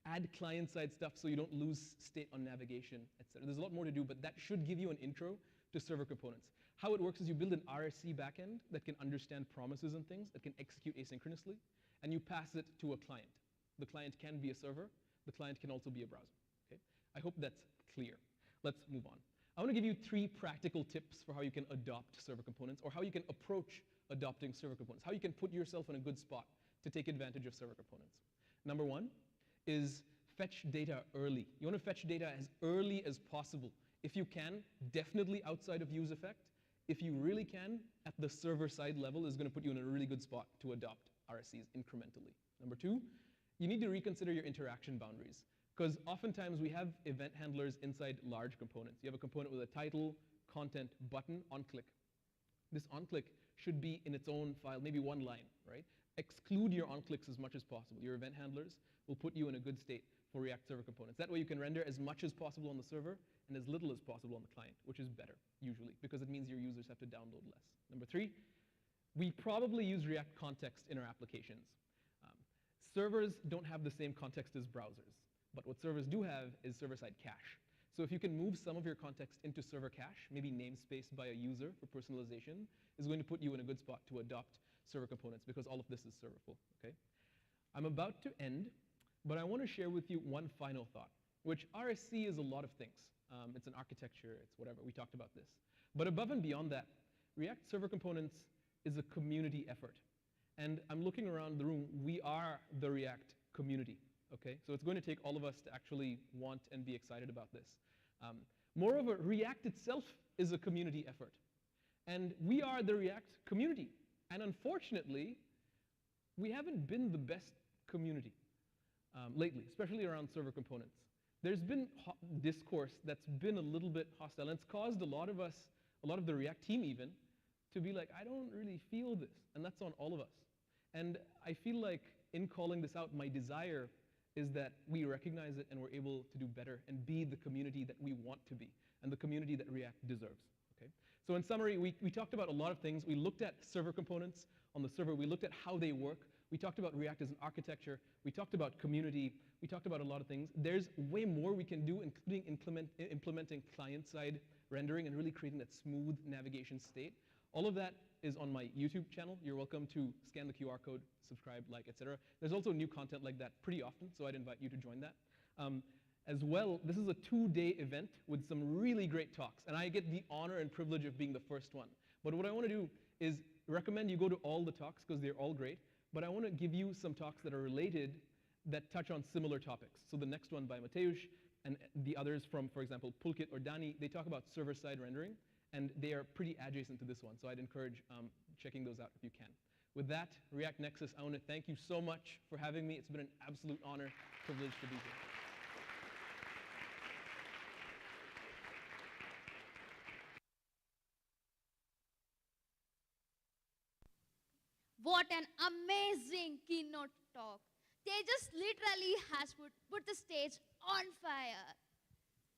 add client-side stuff so you don't lose state on navigation, et cetera. There's a lot more to do, but that should give you an intro to server components. How it works is you build an RSC backend that can understand promises and things, that can execute asynchronously, and you pass it to a client. The client can be a server. The client can also be a browser. Okay? I hope that's clear. Let's move on. I want to give you 3 practical tips for how you can adopt server components, or how you can approach adopting server components, how you can put yourself in a good spot to take advantage of server components. Number 1 is fetch data early. You want to fetch data as early as possible. If you can, definitely outside of use effect. If you really can, at the server-side level, is going to put you in a really good spot to adopt RSCs incrementally. Number 2, you need to reconsider your interaction boundaries. Because oftentimes we have event handlers inside large components. You have a component with a title, content, button, onClick. This onClick should be in its own file, maybe one line, right? Exclude your onClicks as much as possible. Your event handlers will put you in a good state for React server components. That way you can render as much as possible on the server and as little as possible on the client, which is better, usually, because it means your users have to download less. Number 3, we probably use React context in our applications. Servers don't have the same context as browsers. But what servers do have is server-side cache. So if you can move some of your context into server cache, maybe namespaced by a user for personalization, is going to put you in a good spot to adopt server components, because all of this is serverful. Okay? I'm about to end, but I want to share with you one final thought, which RSC is a lot of things. It's an architecture, it's whatever. We talked about this. But above and beyond that, React server components is a community effort. And I'm looking around the room. We are the React community. Okay? So it's going to take all of us to actually want and be excited about this. Moreover, React itself is a community effort. And we are the React community. And unfortunately, we haven't been the best community lately, especially around server components. There's been discourse that's been a little bit hostile, and it's caused a lot of us, a lot of the React team even, to be like, I don't really feel this. And that's on all of us. And I feel like in calling this out, my desire is that we recognize it and we're able to do better and be the community that we want to be and the community that React deserves. Okay? So in summary, we talked about a lot of things. We looked at server components on the server. We looked at how they work. We talked about React as an architecture. We talked about community. We talked about a lot of things. There's way more we can do, including implementing client-side rendering and really creating that smooth navigation state. All of that is on my YouTube channel. You're welcome to scan the QR code, subscribe, like, etc. There's also new content like that pretty often, so I'd invite you to join that. As well, this is a 2-day event with some really great talks, and I get the honor and privilege of being the first one. But what I want to do is recommend you go to all the talks, because they're all great, but I want to give you some talks that are related that touch on similar topics. So the next one by Mateusz, and the others from, for example, Pulkit or Dani, they talk about server-side rendering, and they are pretty adjacent to this one, so I'd encourage checking those out if you can. With that, React Nexus, I want to thank you so much for having me. It's been an absolute honor, privilege to be here. What an amazing keynote talk. They just literally has put the stage on fire.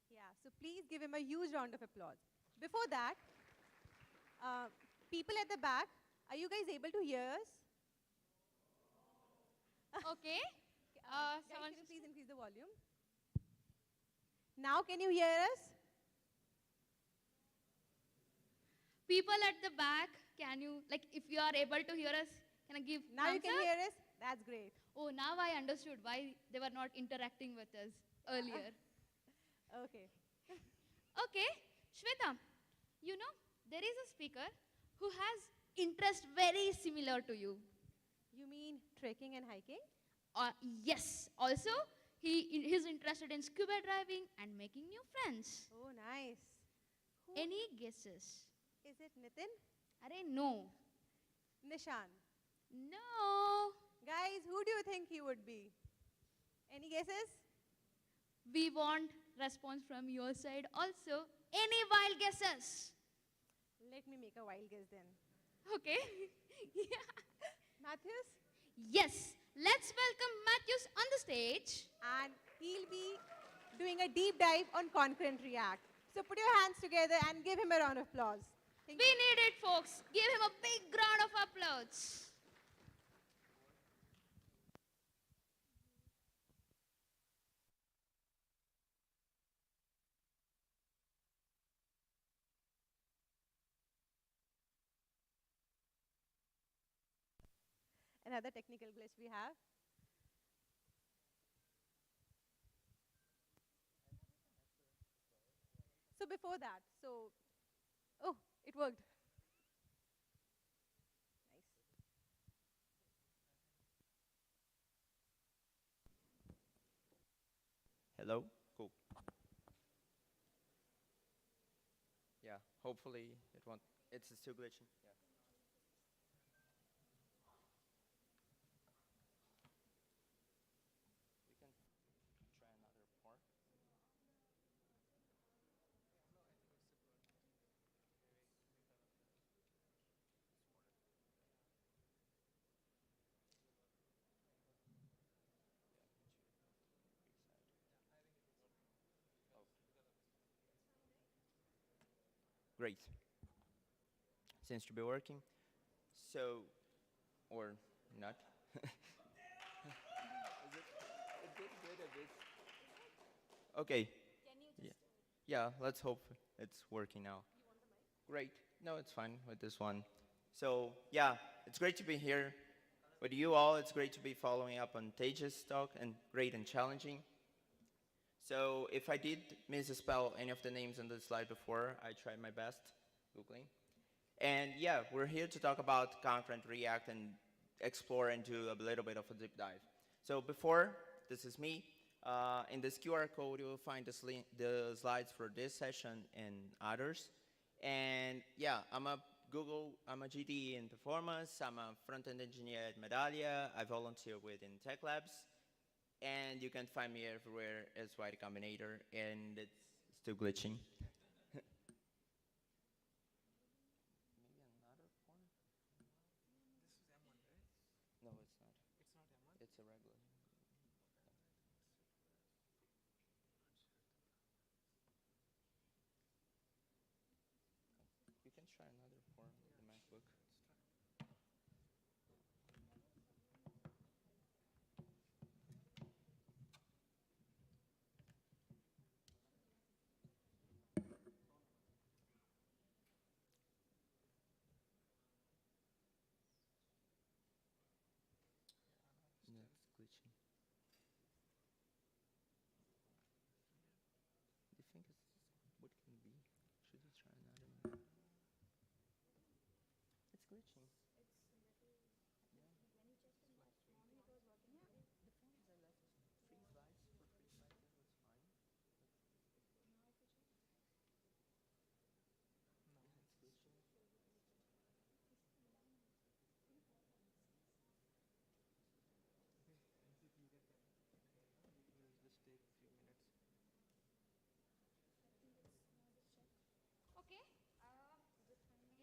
Yeah, so please give him a huge round of applause. Before that, people at the back, are you guys able to hear us? Okay. Guys, Someone can you please increase the volume? Now can you hear us? people at the back, can you, like, if you are able to hear us, can I give Now you thumbs can up? hear us? That's great. Oh, now I understood why they were not interacting with us earlier. Okay. Okay, Shweta, you know, there is a speaker who has interest very similar to you. You mean trekking and hiking? Yes, also, he's interested in scuba diving and making new friends. Oh, nice. Who Any guesses? is it? Nitin? Arey, no. Nishan? No. Guys, who do you think he would be? Any guesses? We want response from your side also. Any wild guesses? Let me make a wild guess then. Okay. Yeah. Matthews? Yes. Let's welcome Matthews on the stage. And he'll be doing a deep dive on concurrent React. So put your hands together and give him a round of applause. We need it, folks. Give him a big round of applause. Another technical glitch we have. So before that, oh, it worked. Nice. Hello? Cool. Yeah, hopefully it won't. It's still glitching. Yeah. We can try another part. Great. Seems to be working. So, or not. Is it good a bit? Okay. Yeah. Yeah, let's hope it's working now. Great. No, it's fine with this one. So, yeah, it's great to be here with you all. It's great to be following up on Tejas' talk, and great and challenging. So, if I did misspell any of the names on the slide before, I tried my best Googling. And yeah, we're here to talk about concurrent React and explore and do a little bit of a deep dive. So before, this is me. In this QR code, you will find the slides for this session and others. And yeah, I'm a GD in performance. I'm a front-end engineer at Medallia. I volunteer within Tech Labs. And you can find me everywhere as Y Combinator, and it's still glitching. No, it's not. It's a regular. You can try another form, the MacBook. Yeah, it's glitching. Do you think what can be? Should I try another one? It's glitching. Okay.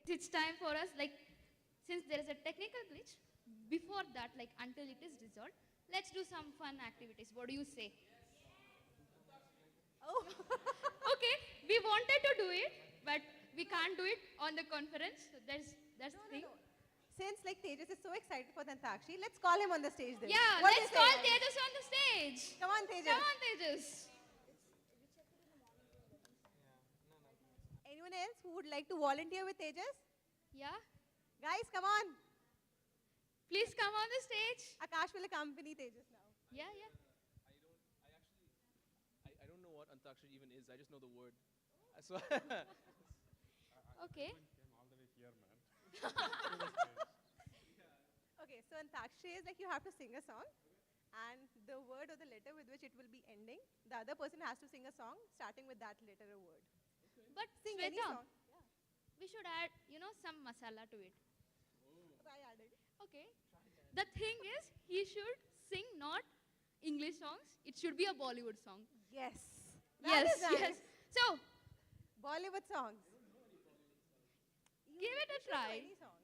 It's time for us, like, since there is a technical glitch, before that, like, until it is resolved, let's do some fun activities. What do you say? Oh, Okay, we wanted to do it, but we can't do it on the conference. So that's the thing. since like Tejas is so excited for Dantakshi, let's call him on the stage then. Yeah, What do let's you say, call guys? Tejas on the stage. Come on, Tejas. Come on, Tejas. Anyone else who would like to volunteer with Tejas? Yeah, Guys, come on. please come on the stage. Akash will accompany Tejas now. Yeah, yeah. I don't know what Antakshi Antakshari even is. I just know the word. So Okay. Okay, so Antakshari is like you have to sing a song, and the word or the letter with which it will be ending, the other person has to sing a song starting with that letter or word. But Sing any Shweta, song. we should add, some masala to it. Try adding. Okay. The thing is, he should sing not English songs. It should be a Bollywood song. Yes. Yes, That is yes. nice. So, Bollywood songs. give it a You should know try. any song.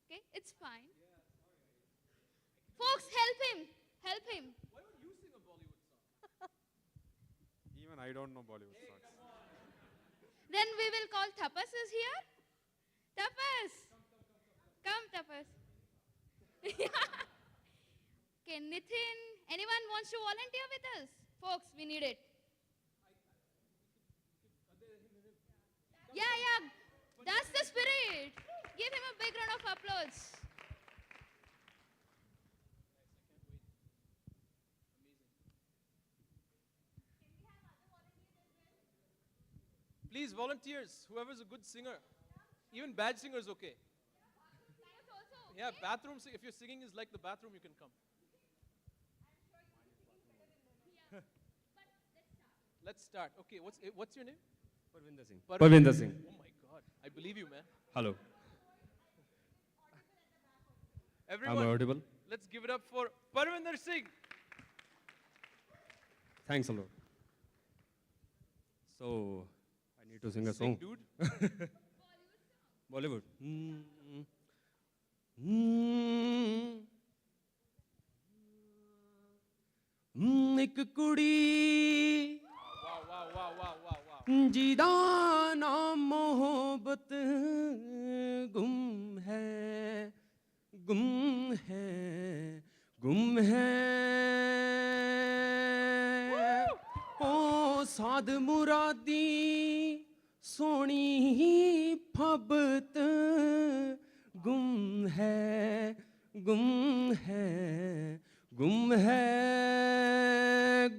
Okay, it's fine. Folks, help him. Help him. why don't you sing a Bollywood song? Even I don't know Bollywood songs. Then we will call Tapas is here. Tapas. Come, Tapas. Okay, Nithin, anyone wants to volunteer with us? Folks, we need it. Yeah, that's the spirit. Give him a big round of applause. Please, volunteers, whoever's a good singer. Even bad singer is okay. Yeah, bathroom, if your singing is like the bathroom, you can come. Let's start. Okay, what's your name? Parvinder Singh. Parvinder Singh. Oh my God, I believe you, man. Hello. Everyone, I'm audible. let's give it up for Parvinder Singh. Thanks a lot. So, I need to sing a Sing, song. dude. Bollywood. ਇੱਕ ਕੁੜੀ Wow, wow, wow, wow, wow, wow. ਜਿਹਦਾ ਨਾਮ ਮੁਹੱਬਤ ਗੁੰਮ ਹੈ ਗੁੰਮ ਹੈ ਗੁੰਮ ਹੈ ਓ ਸਾਧ ਮੁਰਾਦੀ ਸੋਹਣੀ ਫਬਤ ਗੁੰਮ ਹੈ ਗੁੰਮ ਹੈ ਗੁੰਮ ਹੈ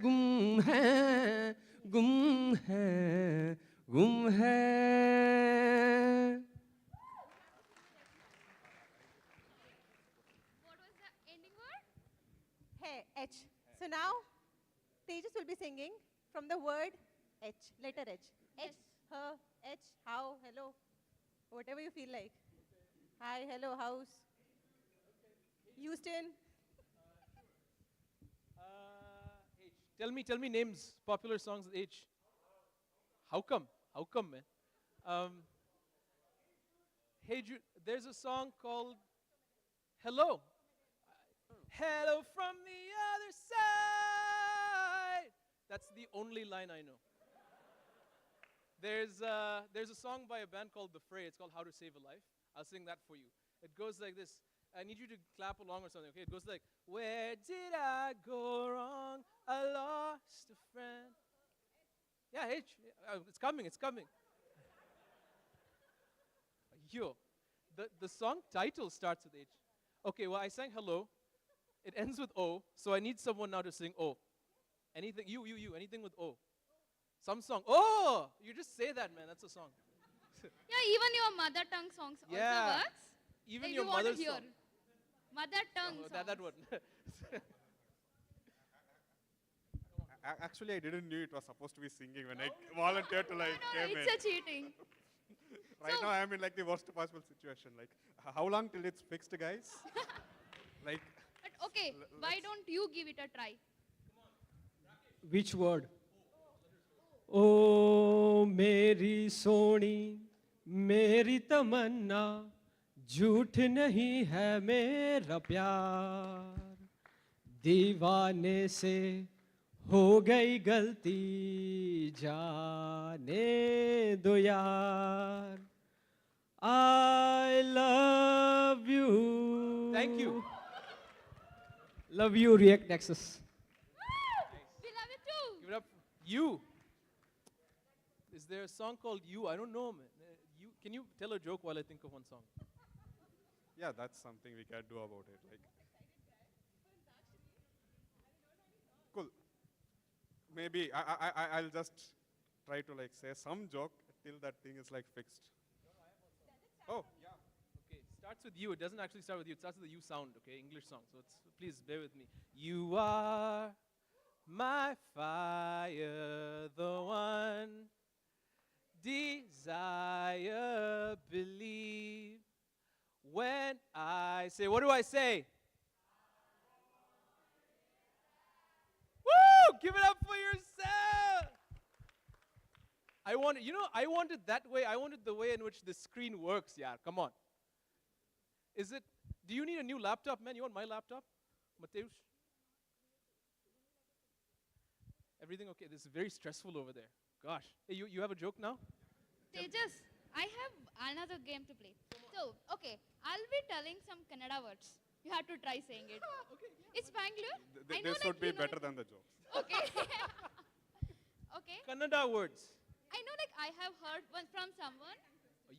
ਗੁੰਮ ਹੈ ਗੁੰਮ ਹੈ ਗੁੰਮ ਹੈ What was the ending word? Hey, H. So now, Tejas will be singing from the word H, letter H. Yes. H, her, H, how, hello, whatever you feel like. Hi, hello, house. Houston. H. Tell me names, popular songs with H. How come? How come, man? Hey Jude, there's a song called Hello. Hello from the other side. That's the only line I know. There's a song by a band called The Fray. It's called How to Save a Life. I'll sing that for you. It goes like this. I need you to clap along or something, okay? It goes like, where did I go wrong? I lost a friend. Yeah, H. It's coming, it's coming. Yo, the song title starts with H. Okay, well, I sang hello. It ends with O, so I need someone now to sing O. Anything, you, anything with O. Some song. Oh, you just say that, man. That's a song. Yeah, even your mother tongue songs Yeah. also works. Even Like your you want to mother's hear. song. Mother tongue Oh, songs. that one. Actually, I didn't knew it was supposed to be singing when I volunteered to No, came it's in. a cheating. Right now, I'm in like the worst possible situation. Like, how long till it's fixed, guys? Like, But okay, why don't you give it a try? which word? ओ मेरी सोनी मेरी तमन्ना झूठ नहीं है मेरा प्यार दीवाने से हो गई गलती जाने दो यार I love you. Thank you. Love you, React Nexus. We love it too. Give it up. You. Is there a song called You? I don't know, man. You, can you tell a joke while I think of one song? Yeah, that's something we can do about it. Like, maybe I'll just try to like say some joke till that thing is like fixed. Oh, yeah. Okay, it starts with you. It doesn't actually start with you. It starts with the you sound, okay? English song. So please bear with me. You are my fire, the one desire, believe. When I say, what do I say? Woo! Give it up for yourself! I want it that way. I want it the way in which the screen works, yeah. Come on. Do you need a new laptop, man? You want my laptop? Mateusz? Everything okay? This is very stressful over there. Gosh. Hey, you have a joke now? Tejas, I have another game to play. So, okay, I'll be telling some Kannada words. You have to try saying it. Okay, yeah. It's Bangalore. I know, This like, would be you know better it. than the jokes. Okay. Okay. Kannada words. I know, like, I have heard one from someone.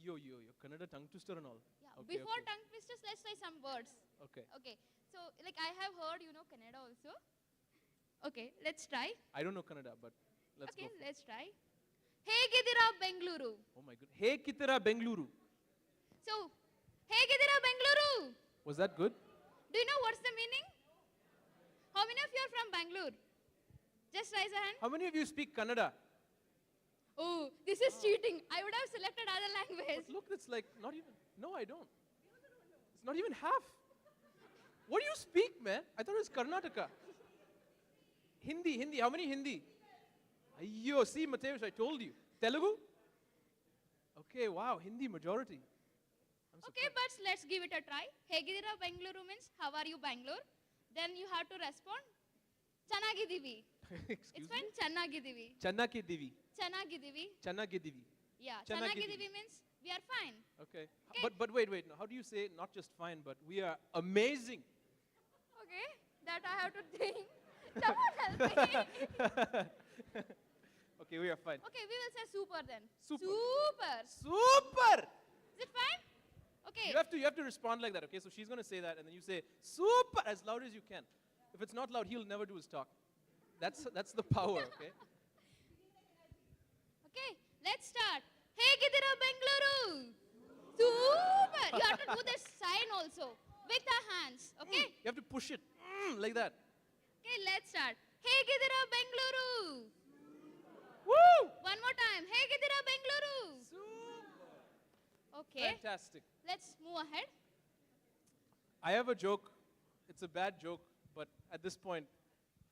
Yo, Kannada tongue twister and all. Yeah. Okay, Before okay. tongue twisters, let's try some words. Okay. Okay. So, like, I have heard, Kannada also. Okay, let's try. I don't know Kannada, but let's Okay, go. for it. let's try. Hegidira Bengaluru. Oh my goodness. Hey Kitara Bengaluru. So, Hegidira Bengaluru. Was that good? Do you know what's the meaning? How many of you are from Bangalore? Just raise a hand. How many of you speak Kannada? Oh, this is cheating. I would have selected other language. But look, it's like not even. No, I don't. It's not even half. What do you speak, man? I thought it was Karnataka. Hindi. How many Hindi? Ayyo, see, Mateusz, I told you. Telugu? Okay, wow, Hindi majority. I'm Okay, surprised. but let's give it a try. Hegidira Bengaluru means how are you Bangalore? Then you have to respond. Chanagidivi. It's Excuse fine. me? Chanagidivi. Channaki Divi. Chanagidivi. Channaki Divi. Yeah. Chanagidivi. Chanagidivi means we are fine. Okay. Okay. But wait. No, how do you say not just fine, but we are amazing? Okay. That I have to think. Someone help me. Okay, we are fine. Okay, we will say super then. Super. Super. Super! Is it fine? Okay. You have to respond like that, okay? So she's going to say that, and then you say super as loud as you can. If it's not loud, he'll never do his talk. That's the power, okay? Okay, let's start. Hegidira Bengaluru. Super. You have to do this sign also with the hands. Okay. You have to push it like that. Okay, let's start. Hegidira Bengaluru. Woo! One more time. Hegidira Bengaluru. Super! Okay. Fantastic. Let's move ahead. I have a joke. It's a bad joke, but at this point,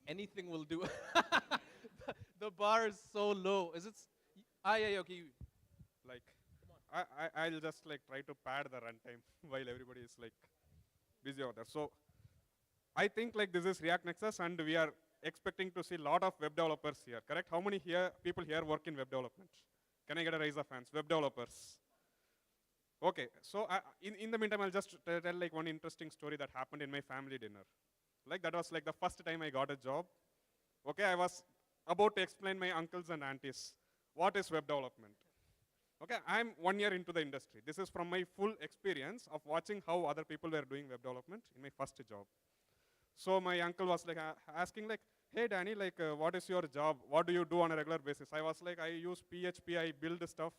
anything will do. The bar is so low. Is it? Yeah, okay. Like, I'll just like try to pad the runtime while everybody is like busy over there. So, I think like this is React Nexus, and we are expecting to see a lot of web developers here. Correct? How many people here work in web development? Can I get a raise of hands? Web developers. Okay. So in the meantime, I'll just tell like one interesting story that happened in my family dinner. Like that was like the first time I got a job. Okay, I was about to explain my uncles and aunties what is web development. Okay, I'm 1 year into the industry. This is from my full experience of watching how other people were doing web development in my first job. So my uncle was like asking like, hey Danny, like what is your job? What do you do on a regular basis? I was like, I use PHP, I build stuff.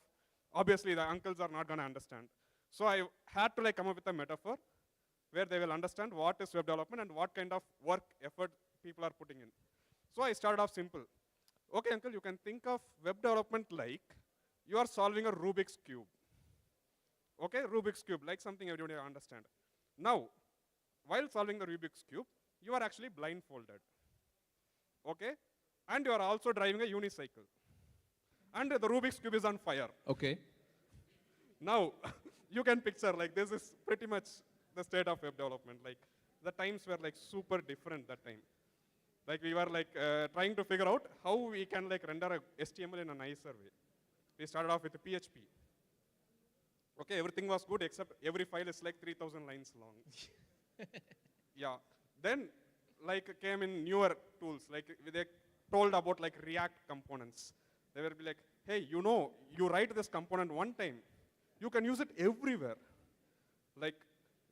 Obviously the uncles are not gonna understand. So I had to like come up with a metaphor where they will understand what is web development and what kind of work effort people are putting in. So I started off simple. Okay uncle, you can think of web development like you are solving a Rubik's Cube. Okay, Rubik's Cube, like something everybody understand. Now, while solving the Rubik's Cube, you are actually blindfolded. Okay? And you are also driving a unicycle. And the Rubik's Cube is on fire. Okay. Now, you can picture like this is pretty much the state of web development. Like the times were like super different that time. Like we were like trying to figure out how we can like render a HTML in a nicer way. We started off with a PHP. Okay, everything was good except every file is like 3,000 lines long. Yeah. Then like came in newer tools. Like they told about like React components. They will be like, hey, you know, you write this component one time, you can use it everywhere. Like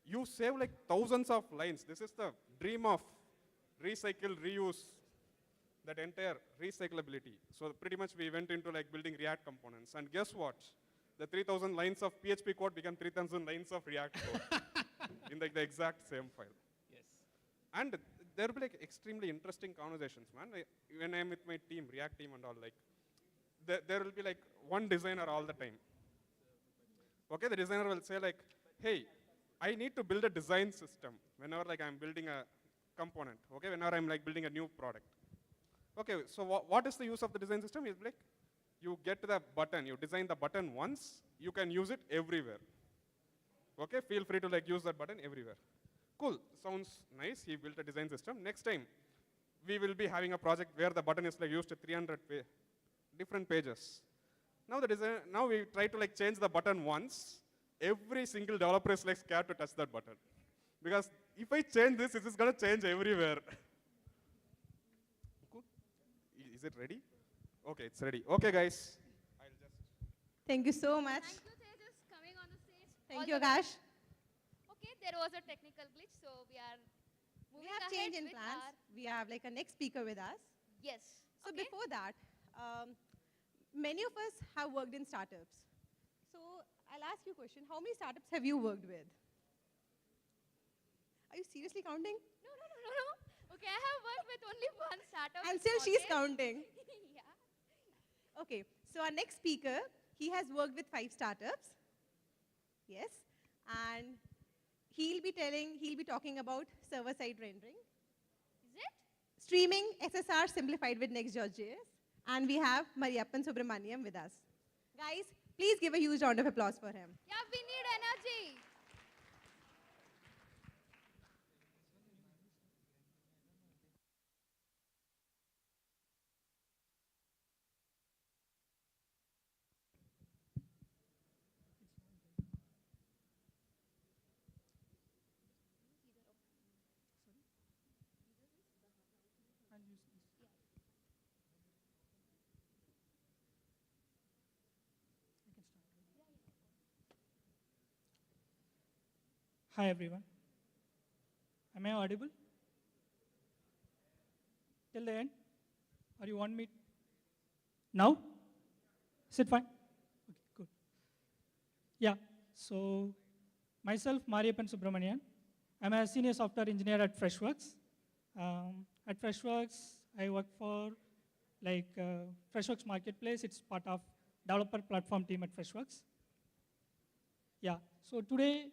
you save like thousands of lines. This is the dream of recycle, reuse. that entire recyclability. So pretty much we went into like building React components. And guess what? The 3,000 lines of PHP code became 3,000 lines of React code in the exact same file. Yes. And there will be like extremely interesting conversations, man. When I'm with my team, React team and all, like, there will be like one designer all the time. Okay, the designer will say like, hey, I need to build a design system whenever like I'm building a component, okay, whenever I'm like building a new product. Okay, so what is the use of the design system? Is like, you get the button, you design the button once, you can use it everywhere. Okay, feel free to like use that button everywhere. Cool, sounds nice, he built a design system. Next time, we will be having a project where the button is like used to 300 different pages. Now we try to like change the button once, every single developer is like scared to touch that button. Because if I change this, it is gonna change everywhere. Cool, is it ready? Okay, it's ready. Okay guys, I'll just. Thank you so much. Thank you, Tejas, coming on the stage. Thank All you, the way. Akash. Okay, there was a technical glitch, so we are We moving have ahead change in with plans. our, We have like a next speaker with us. yes. So okay. before that, many of us have worked in startups. So I'll ask you a question. How many startups have you worked with? Are you seriously counting? No. Okay, I have worked with only one startup. And in still she's Morgan. counting. Yeah. Okay, so our next speaker, he has worked with 5 startups. Yes, and he'll be talking about server-side rendering, Is it? streaming SSR simplified with Next.js, and we have Mariyappan Subramaniam with us. Guys, please give a huge round of applause for him. Yeah, we need energy. Hi everyone. Am I audible? Till the end? Or you want me? Now? Is it fine? Okay, good. Yeah, so myself, Mariyappan Subramanian. I'm a senior software engineer at Freshworks. At Freshworks, I work for like Freshworks Marketplace. It's part of developer platform team at Freshworks. Yeah, so today,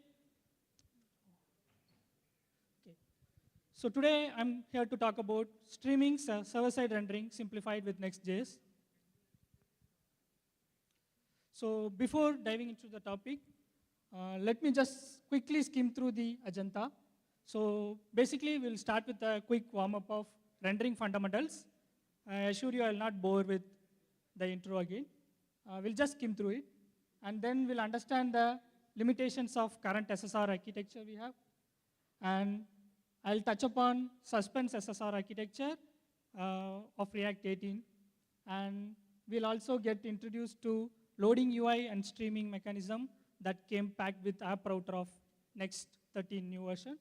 So today I'm here to talk about streaming server-side rendering simplified with Next.js. So before diving into the topic, let me just quickly skim through the agenda. So basically we'll start with a quick warm-up of rendering fundamentals. I assure you I'll not bore with the intro again. We'll just skim through it. And then we'll understand the limitations of current SSR architecture we have. And I'll touch upon suspense SSR architecture of React 18. And we'll also get introduced to loading UI and streaming mechanism that came packed with app router of Next 13 new version.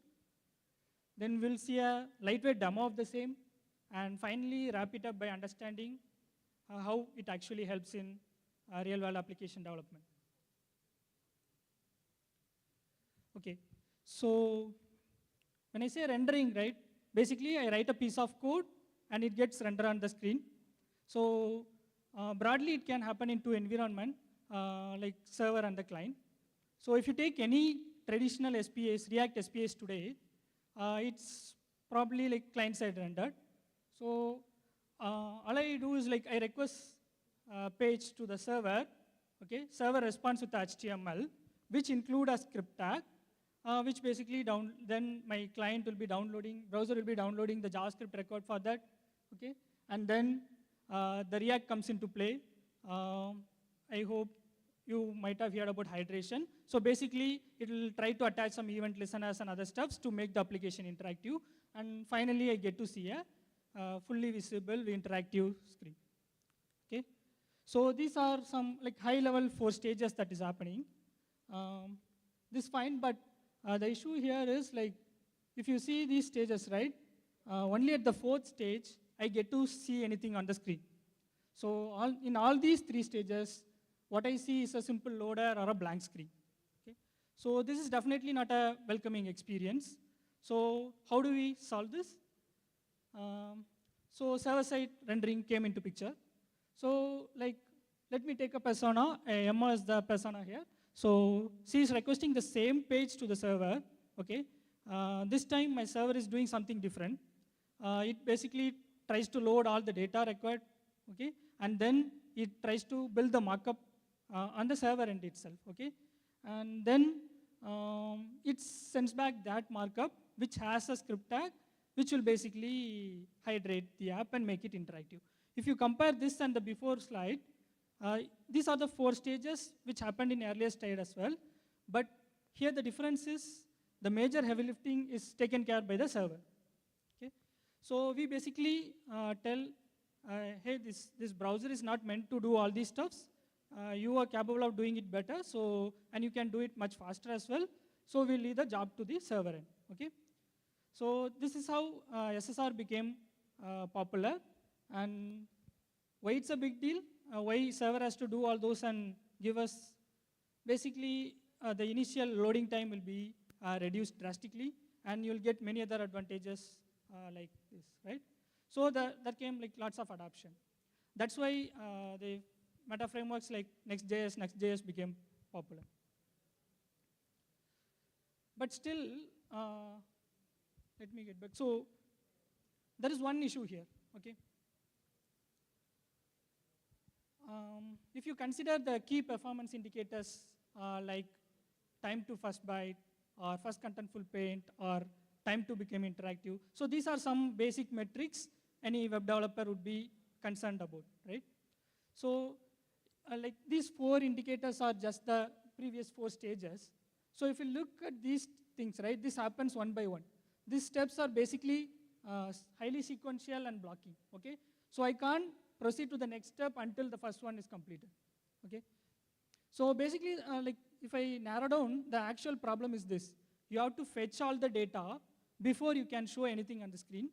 Then we'll see a lightweight demo of the same. And finally, wrap it up by understanding how it actually helps in real-world application development. Okay, so when I say rendering, right, basically I write a piece of code and it gets rendered on the screen. So broadly it can happen in 2 environments, like server and the client. So if you take any traditional SPAs, React SPAs today, it's probably like client-side rendered. So all I do is like I request a page to the server, okay? Server responds with HTML, which include a script tag, which basically then my client will be downloading, browser will be downloading the JavaScript record for that, okay? And then the React comes into play. I hope you might have heard about hydration. So basically, it will try to attach some event listeners and other stuffs to make the application interactive. And finally, I get to see a fully visible interactive screen, okay? So these are some like high-level 4 stages that is happening. This is fine, but the issue here is like, if you see these stages, right, only at the 4th stage, I get to see anything on the screen. So in all these 3 stages, what I see is a simple loader or a blank screen. Okay? So this is definitely not a welcoming experience. So how do we solve this? So server-side rendering came into picture. So like, let me take a persona. Emma is the persona here. So she is requesting the same page to the server. Okay. This time my server is doing something different. It basically tries to load all the data required. Okay. And then it tries to build the markup on the server end itself. Okay. And then it sends back that markup, which has a script tag, which will basically hydrate the app and make it interactive. If you compare this and the before slide, these are the 4 stages which happened in earlier slide as well. But here the difference is the major heavy lifting is taken care by the server. Okay? So we basically tell, hey, this browser is not meant to do all these stuffs. You are capable of doing it better, so, and you can do it much faster as well. So we'll leave the job to the server end. Okay? So this is how SSR became popular. And why it's a big deal? Why server has to do all those and give us, basically the initial loading time will be reduced drastically, and you'll get many other advantages like this, right? So there came like lots of adoption. That's why the meta frameworks like Next.js became popular. But still, let me get back. So there is one issue here, okay? If you consider the key performance indicators like time to first byte, or first contentful paint, or time to become interactive, so these are some basic metrics any web developer would be concerned about, right? So like these 4 indicators are just the previous 4 stages. So if you look at these things, right, this happens one by one. These steps are basically highly sequential and blocking, okay? So I can't proceed to the next step until the first one is completed, okay? So basically, like if I narrow down, the actual problem is this. You have to fetch all the data before you can show anything on the screen,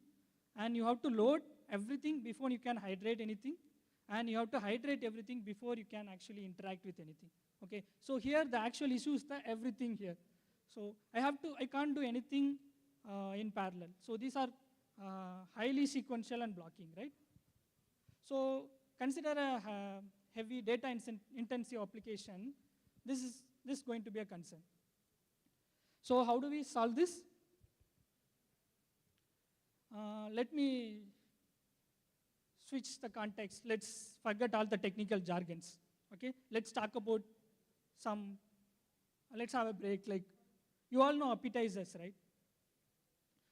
and you have to load everything before you can hydrate anything, and you have to hydrate everything before you can actually interact with anything, okay? So here, the actual issue is the everything here. So I can't do anything in parallel. So these are highly sequential and blocking, right? So consider a heavy data intensive application. This is going to be a concern. So how do we solve this? Let me switch the context. Let's forget all the technical jargons, okay? Let's talk about let's have a break. Like, you all know appetizers, right?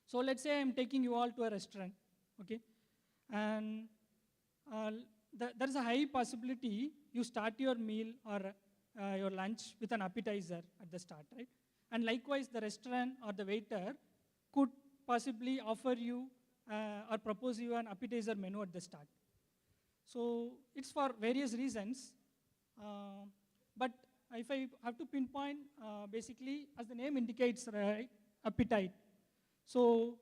So let's say I'm taking you all to a restaurant, okay? And there's a high possibility you start your meal or your lunch with an appetizer at the start, right? And likewise, the restaurant or the waiter could possibly offer you or propose you an appetizer menu at the start. So it's for various reasons. But if I have to pinpoint, basically, as the name indicates, right, appetite. So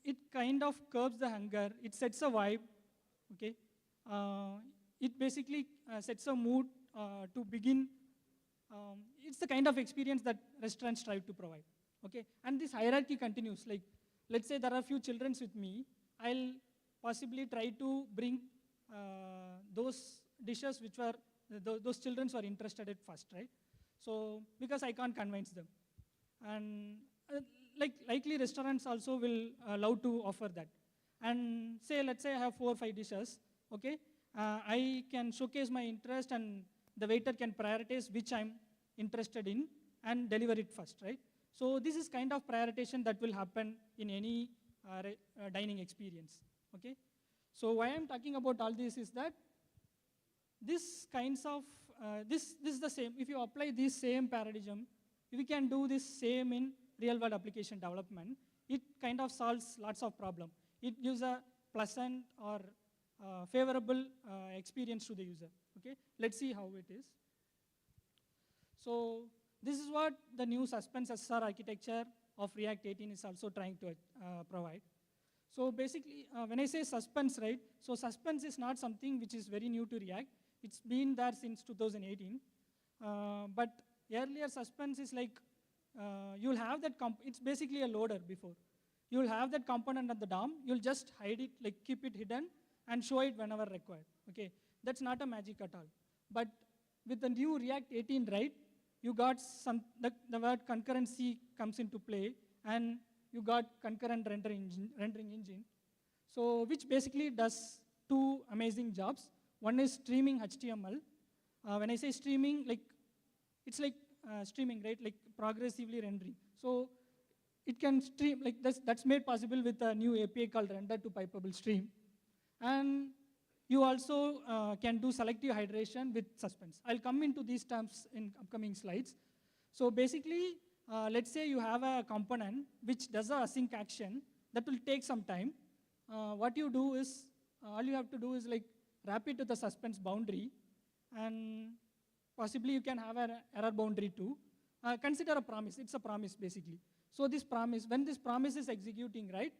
it kind of curbs the hunger. It sets a vibe, okay? It basically sets a mood to begin. It's the kind of experience that restaurants strive to provide, okay? And this hierarchy continues. Like, let's say there are a few children with me. I'll possibly try to bring those dishes which were, those children were interested at first, right? So, because I can't convince them. And likely restaurants also will love to offer that. And let's say I have 4 or 5 dishes, okay? I can showcase my interest, and the waiter can prioritize which I'm interested in and deliver it first, right? So this is kind of prioritization that will happen in any dining experience, okay? So why I'm talking about all this is that this kinds of, this is the same. If you apply this same paradigm, if we can do this same in real-world application development, it kind of solves lots of problems. It gives a pleasant or favorable experience to the user, okay? Let's see how it is. So this is what the new suspense SSR architecture of React 18 is also trying to provide. So basically, when I say suspense, right? So suspense is not something which is very new to React. It's been there since 2018. But earlier suspense is like, you'll have that, it's basically a loader before. You'll have that component at the DOM, you'll just hide it, like keep it hidden, and show it whenever required, okay? That's not a magic at all. But with the new React 18, right, you got the word concurrency comes into play, and you got concurrent rendering engine. So which basically does two amazing jobs. One is streaming HTML. When I say streaming, like it's like streaming, right? Like progressively rendering. So it can stream, like that's made possible with a new API called render to pipeable stream. And you also can do selective hydration with suspense. I'll come into these terms in upcoming slides. So basically, let's say you have a component which does a async action that will take some time. What you do is, all you have to do is like wrap it to the suspense boundary, and possibly you can have an error boundary too. Consider a promise, it's a promise basically. So this promise, when this promise is executing, right,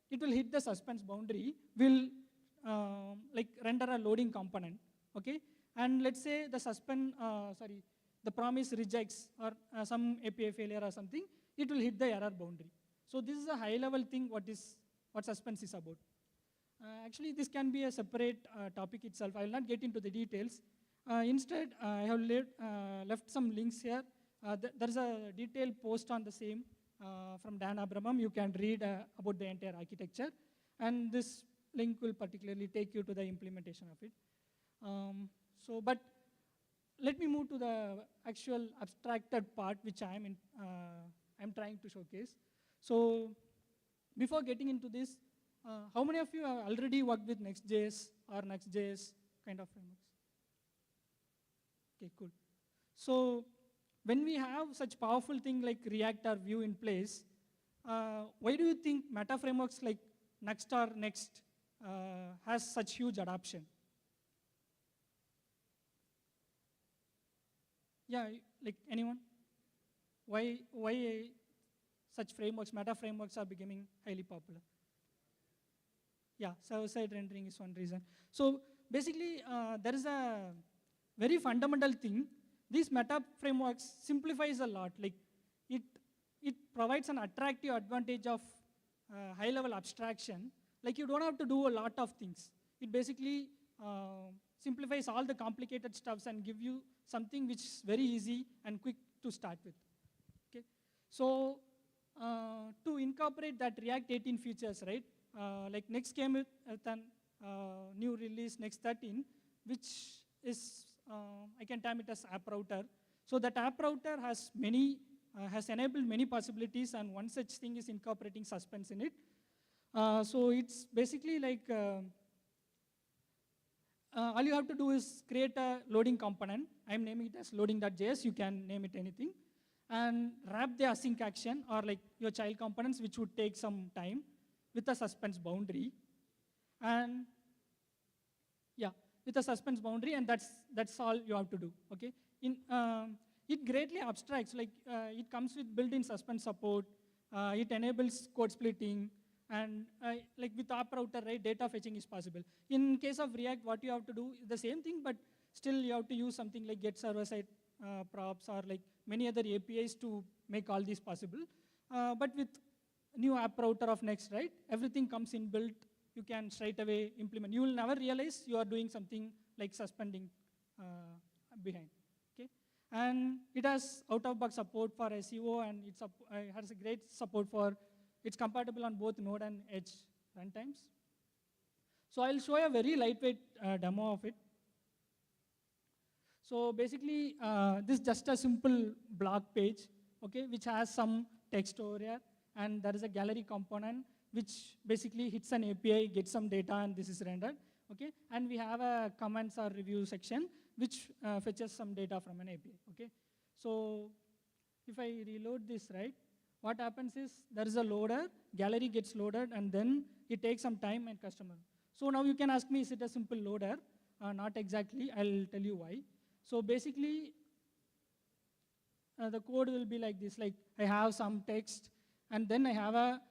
it will hit the suspense boundary, will like render a loading component, okay? And let's say the promise rejects or some API failure or something, it will hit the error boundary. So this is a high level thing what suspense is about. Actually, this can be a separate topic itself. I will not get into the details. Instead, I have left some links here. There's a detailed post on the same from Dan Abramam. You can read about the entire architecture. And this link will particularly take you to the implementation of it. But let me move to the actual abstracted part, which I'm trying to showcase. So before getting into this, how many of you have already worked with Next.js or Next.js kind of frameworks? Okay, cool. So when we have such powerful thing like React or Vue in place, why do you think meta frameworks like Next or Next has such huge adoption? Yeah, like anyone? Why such frameworks, meta frameworks are becoming highly popular? Yeah, server-side rendering is one reason. So basically, there is a very fundamental thing. These meta frameworks simplifies a lot. Like it provides an attractive advantage of high-level abstraction. Like you don't have to do a lot of things. It basically simplifies all the complicated stuffs and give you something which is very easy and quick to start with. Okay, so to incorporate that React 18 features, right? Like Next came with a new release, Next 13, which is, I can term it as app router. So that app router has enabled many possibilities, and one such thing is incorporating suspense in it. So it's basically like, all you have to do is create a loading component. I'm naming it as loading.js, you can name it anything. And wrap the async action or like your child components, which would take some time, with a suspense boundary. And yeah, with a suspense boundary, and that's all you have to do, okay? It greatly abstracts, like it comes with built-in suspense support, it enables code splitting, and like with app router, right, data fetching is possible. In case of React, what you have to do is the same thing, but still you have to use something like get server-side props or like many other APIs to make all these possible. But with new app router of Next, right, everything comes inbuilt. You can straight away implement. You will never realize you are doing something like suspending behind, okay? And it has out-of-box support for SEO, and it has a great support for, it's compatible on both Node and Edge runtimes. So I'll show a very lightweight demo of it. So basically, this is just a simple blog page, okay, which has some text over here, and there is a gallery component, which basically hits an API, gets some data, and this is rendered, okay? And we have a comments or review section, which fetches some data from an API, okay? So if I reload this, right, what happens is there is a loader, gallery gets loaded, and then it takes some time and customer. So now you can ask me, is it a simple loader? Not exactly, I'll tell you why. So basically, the code will be like this, like I have some text, and then I have a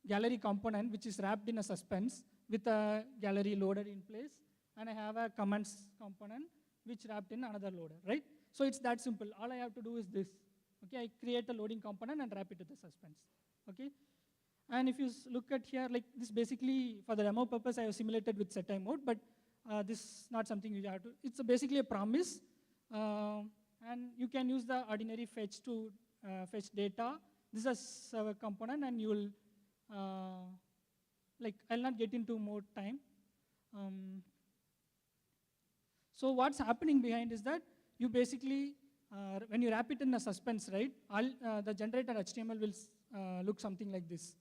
gallery component which is wrapped in a suspense with a gallery loader in place, and I have a comments component which wrapped in another loader, right? So it's that simple. All I have to do is this. Okay, I create a loading component and wrap it to the suspense. Okay, and if you look at here, like this basically for the demo purpose I have simulated with set time mode, but this is not something you have to. It's basically a promise, and you can use the ordinary fetch to fetch data. This is a server component, and you will like I'll not get into more time. So what's happening behind is that you basically, when you wrap it in a suspense, right, the generated HTML will look something like this.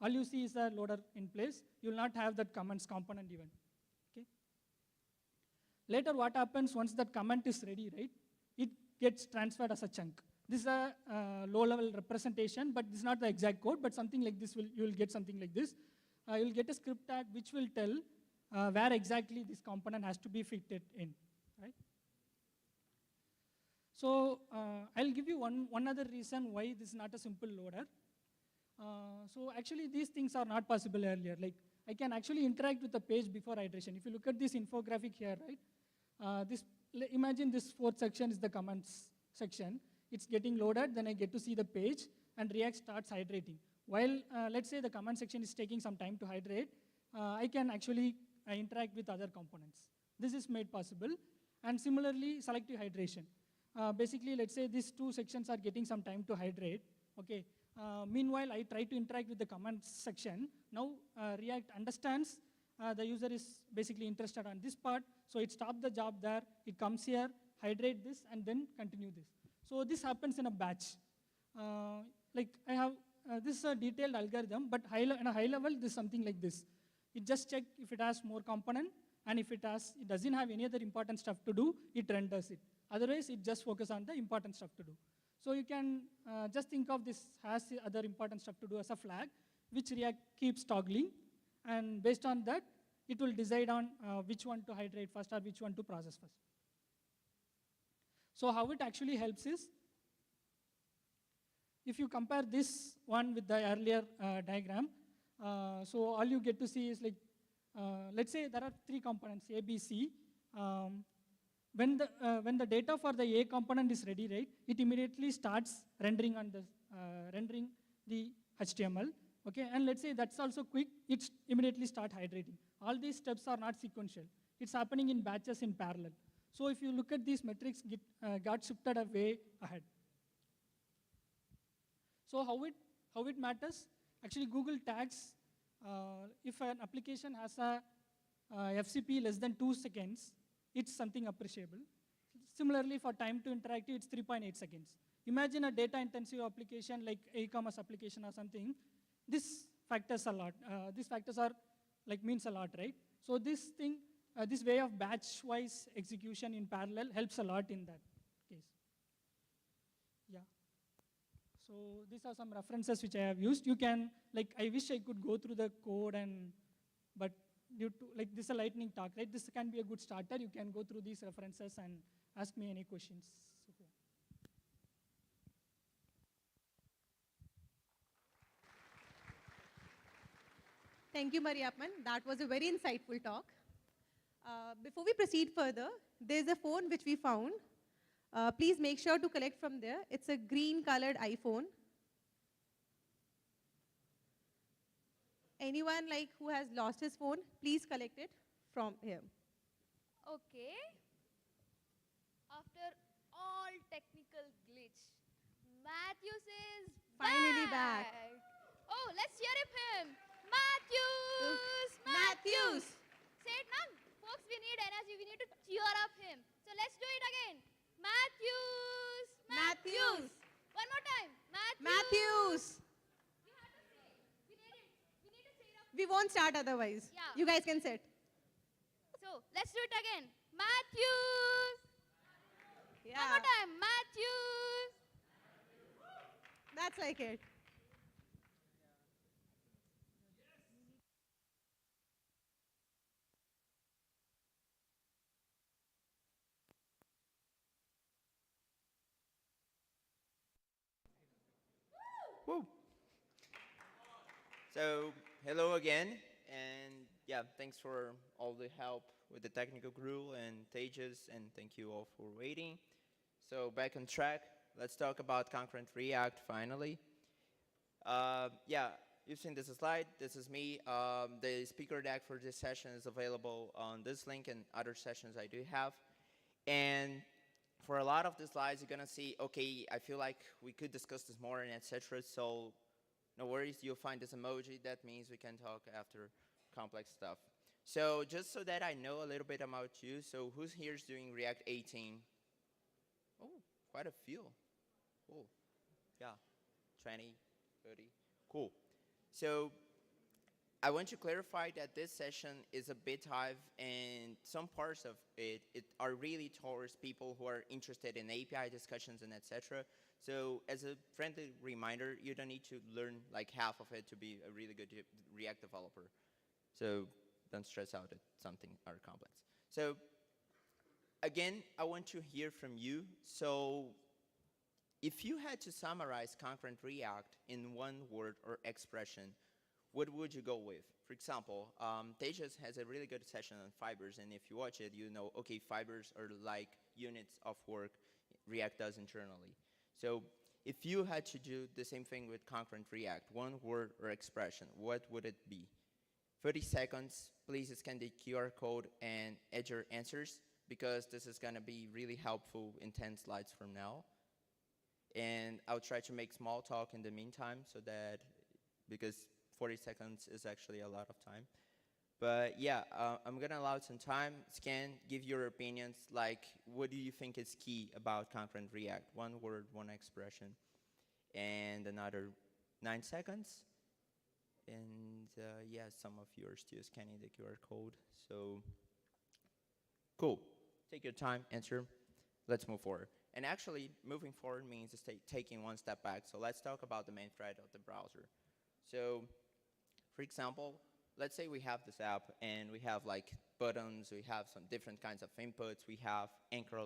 All you see is a loader in place. You will not have that comments component even. Okay. Later, what happens once that comment is ready, right? It gets transferred as a chunk. This is a low-level representation, but this is not the exact code. But something like this, you will get something like this. You will get a script tag which will tell where exactly this component has to be fitted in, right? So I'll give you one other reason why this is not a simple loader. So actually, these things are not possible earlier. Like I can actually interact with the page before iteration. If you look at this infographic here, right? Imagine this fourth section is the comments section. It's getting loaded, then I get to see the page, and React starts hydrating. While let's say the comment section is taking some time to hydrate, I can actually interact with other components. This is made possible. And similarly, selective hydration. Basically, let's say these two sections are getting some time to hydrate. Okay. Meanwhile, I try to interact with the comments section. Now, React understands the user is basically interested on this part, so it stops the job there. It comes here, hydrate this, and then continue this. So this happens in a batch. Like I have, this is a detailed algorithm, but in a high level, this is something like this. It just checks if it has more component, and if it doesn't have any other important stuff to do, it renders it. Otherwise, it just focuses on the important stuff to do. So you can just think of this has other important stuff to do as a flag, which React keeps toggling. And based on that, it will decide on which one to hydrate first or which one to process first. So how it actually helps is, if you compare this one with the earlier diagram, so all you get to see is like, let's say there are three components, A, B, C. When the data for the A component is ready, right, it immediately starts rendering on the rendering the HTML. Okay, and let's say that's also quick. It immediately start hydrating. All these steps are not sequential. It's happening in batches in parallel. So if you look at these metrics, got shifted way ahead. So how it matters? Actually, Google tags if an application has a FCP less than 2 seconds, it's something appreciable. Similarly, for time to interactive, it's 3.8 seconds. Imagine a data-intensive application like e-commerce application or something. This factors a lot. These factors are like means a lot, right? So this thing, this way of batch-wise execution in parallel helps a lot in that case. Yeah. So these are some references which I have used. You can, like, I wish I could go through the code but due to, like, this is a lightning talk, right? This can be a good starter. You can go through these references and ask me any questions. Thank you, Mariappan. That was a very insightful talk. Before we proceed further, there's a phone which we found. Please make sure to collect from there. It's a green-colored iPhone. Anyone like who has lost his phone, please collect it from here. Okay. After all technical glitch, Matthews is Finally back. Oh, let's hear him. Matthews! Matthews! Say it now. Folks, we need energy. We need to cheer up him. So let's do it again. Matthews! Matthews! One more time. Matthews! Matthews! We have to say. We need to say it up. We won't start otherwise. Yeah. You guys can sit. So let's do it again. Matthews! Yeah. One more time. Matthews! That's like it. Woo. So, hello again, and yeah, thanks for all the help with the technical crew and Tejas, and thank you all for waiting. So, back on track, let's talk about Concurrent React finally. Yeah, you've seen this slide. This is me. The speaker deck for this session is available on this link and other sessions I do have. And for a lot of the slides, you're gonna see, okay, I feel like we could discuss this more and etc. So no worries, you'll find this emoji. That means we can talk after complex stuff. So just so that I know a little bit about you, so who's here is doing React 18? Oh, quite a few. Cool. Yeah, 20, 30. Cool. So I want to clarify that this session is a bit dive, and some parts of it are really towards people who are interested in API discussions and etc. So as a friendly reminder, you don't need to learn like half of it to be a really good React developer. So don't stress out at something are complex. So again, I want to hear from you. So if you had to summarize Concurrent React in one word or expression, what would you go with? For example, Tejas has a really good session on fibers, and if you watch it, you know, okay, fibers are like units of work React does internally. So if you had to do the same thing with Concurrent React, one word or expression, what would it be? 30 seconds, please scan the QR code and add your answers, because this is gonna be really helpful in 10 slides from now. And I'll try to make small talk in the meantime, so that, because 40 seconds is actually a lot of time. But yeah, I'm gonna allow some time, scan, give your opinions, like what do you think is key about Concurrent React? One word, one expression, and another 9 seconds. And yeah, some of you are still scanning the QR code, so cool. Take your time, answer, let's move forward. And actually, moving forward means taking one step back, so let's talk about the main thread of the browser. So, for example, let's say we have this app and we have like buttons, we have some different kinds of inputs, we have anchor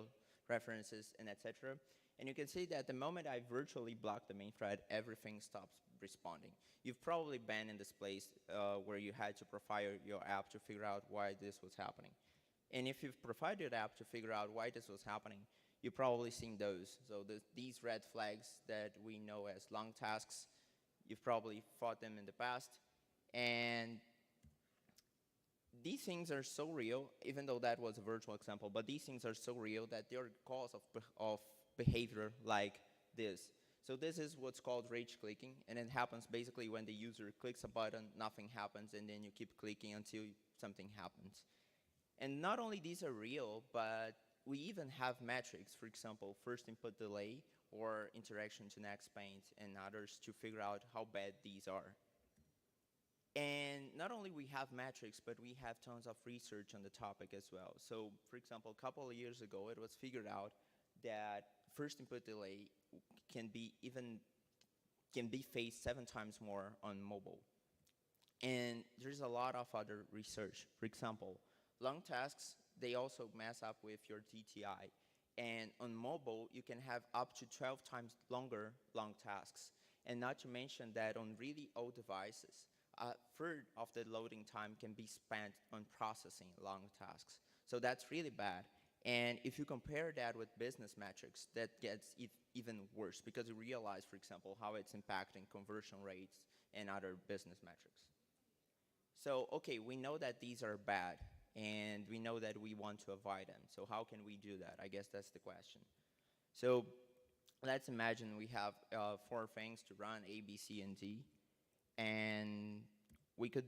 references and etc. And you can see that the moment I virtually block the main thread, everything stops responding. You've probably been in this place where you had to profile your app to figure out why this was happening. And if you've profied your app to figure out why this was happening, you've probably seen those. So these red flags that we know as long tasks, you've probably fought them in the past. And these things are so real, even though that was a virtual example, but these things are so real that they're cause of behavior like this. So this is what's called rage clicking, and it happens basically when the user clicks a button, nothing happens, and then you keep clicking until something happens. And not only these are real, but we even have metrics, for example, first input delay or interaction to next paint and others to figure out how bad these are. And not only we have metrics, but we have tons of research on the topic as well. So, for example, a couple of years ago, it was figured out that first input delay can be faced 7 times more on mobile. And there's a lot of other research. For example, long tasks, they also mess up with your TTI. And on mobile, you can have up to 12 times longer long tasks. And not to mention that on really old devices, a third of the loading time can be spent on processing long tasks. So that's really bad. And if you compare that with business metrics, that gets even worse, because you realize, for example, how it's impacting conversion rates and other business metrics. So, okay, we know that these are bad, and we know that we want to avoid them. So how can we do that? I guess that's the question. So let's imagine we have 4 things to run, A, B, C, and D. And we could,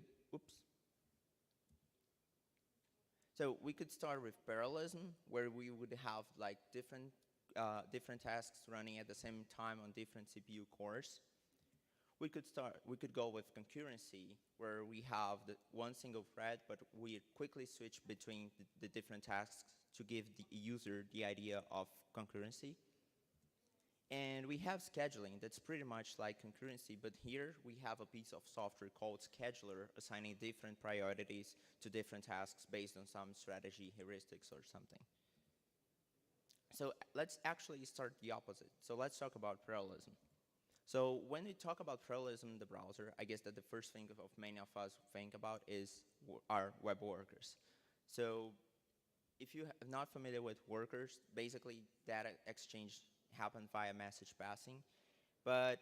So we could start with parallelism, where we would have like different tasks running at the same time on different CPU cores. We could go with concurrency, where we have one single thread, but we quickly switch between the different tasks to give the user the idea of concurrency. And we have scheduling that's pretty much like concurrency, but here we have a piece of software called scheduler assigning different priorities to different tasks based on some strategy heuristics or something. So let's actually start the opposite. So let's talk about parallelism. So when we talk about parallelism in the browser, I guess that the first thing of many of us think about is our web workers. So if you are not familiar with workers, basically data exchange happens via message passing. But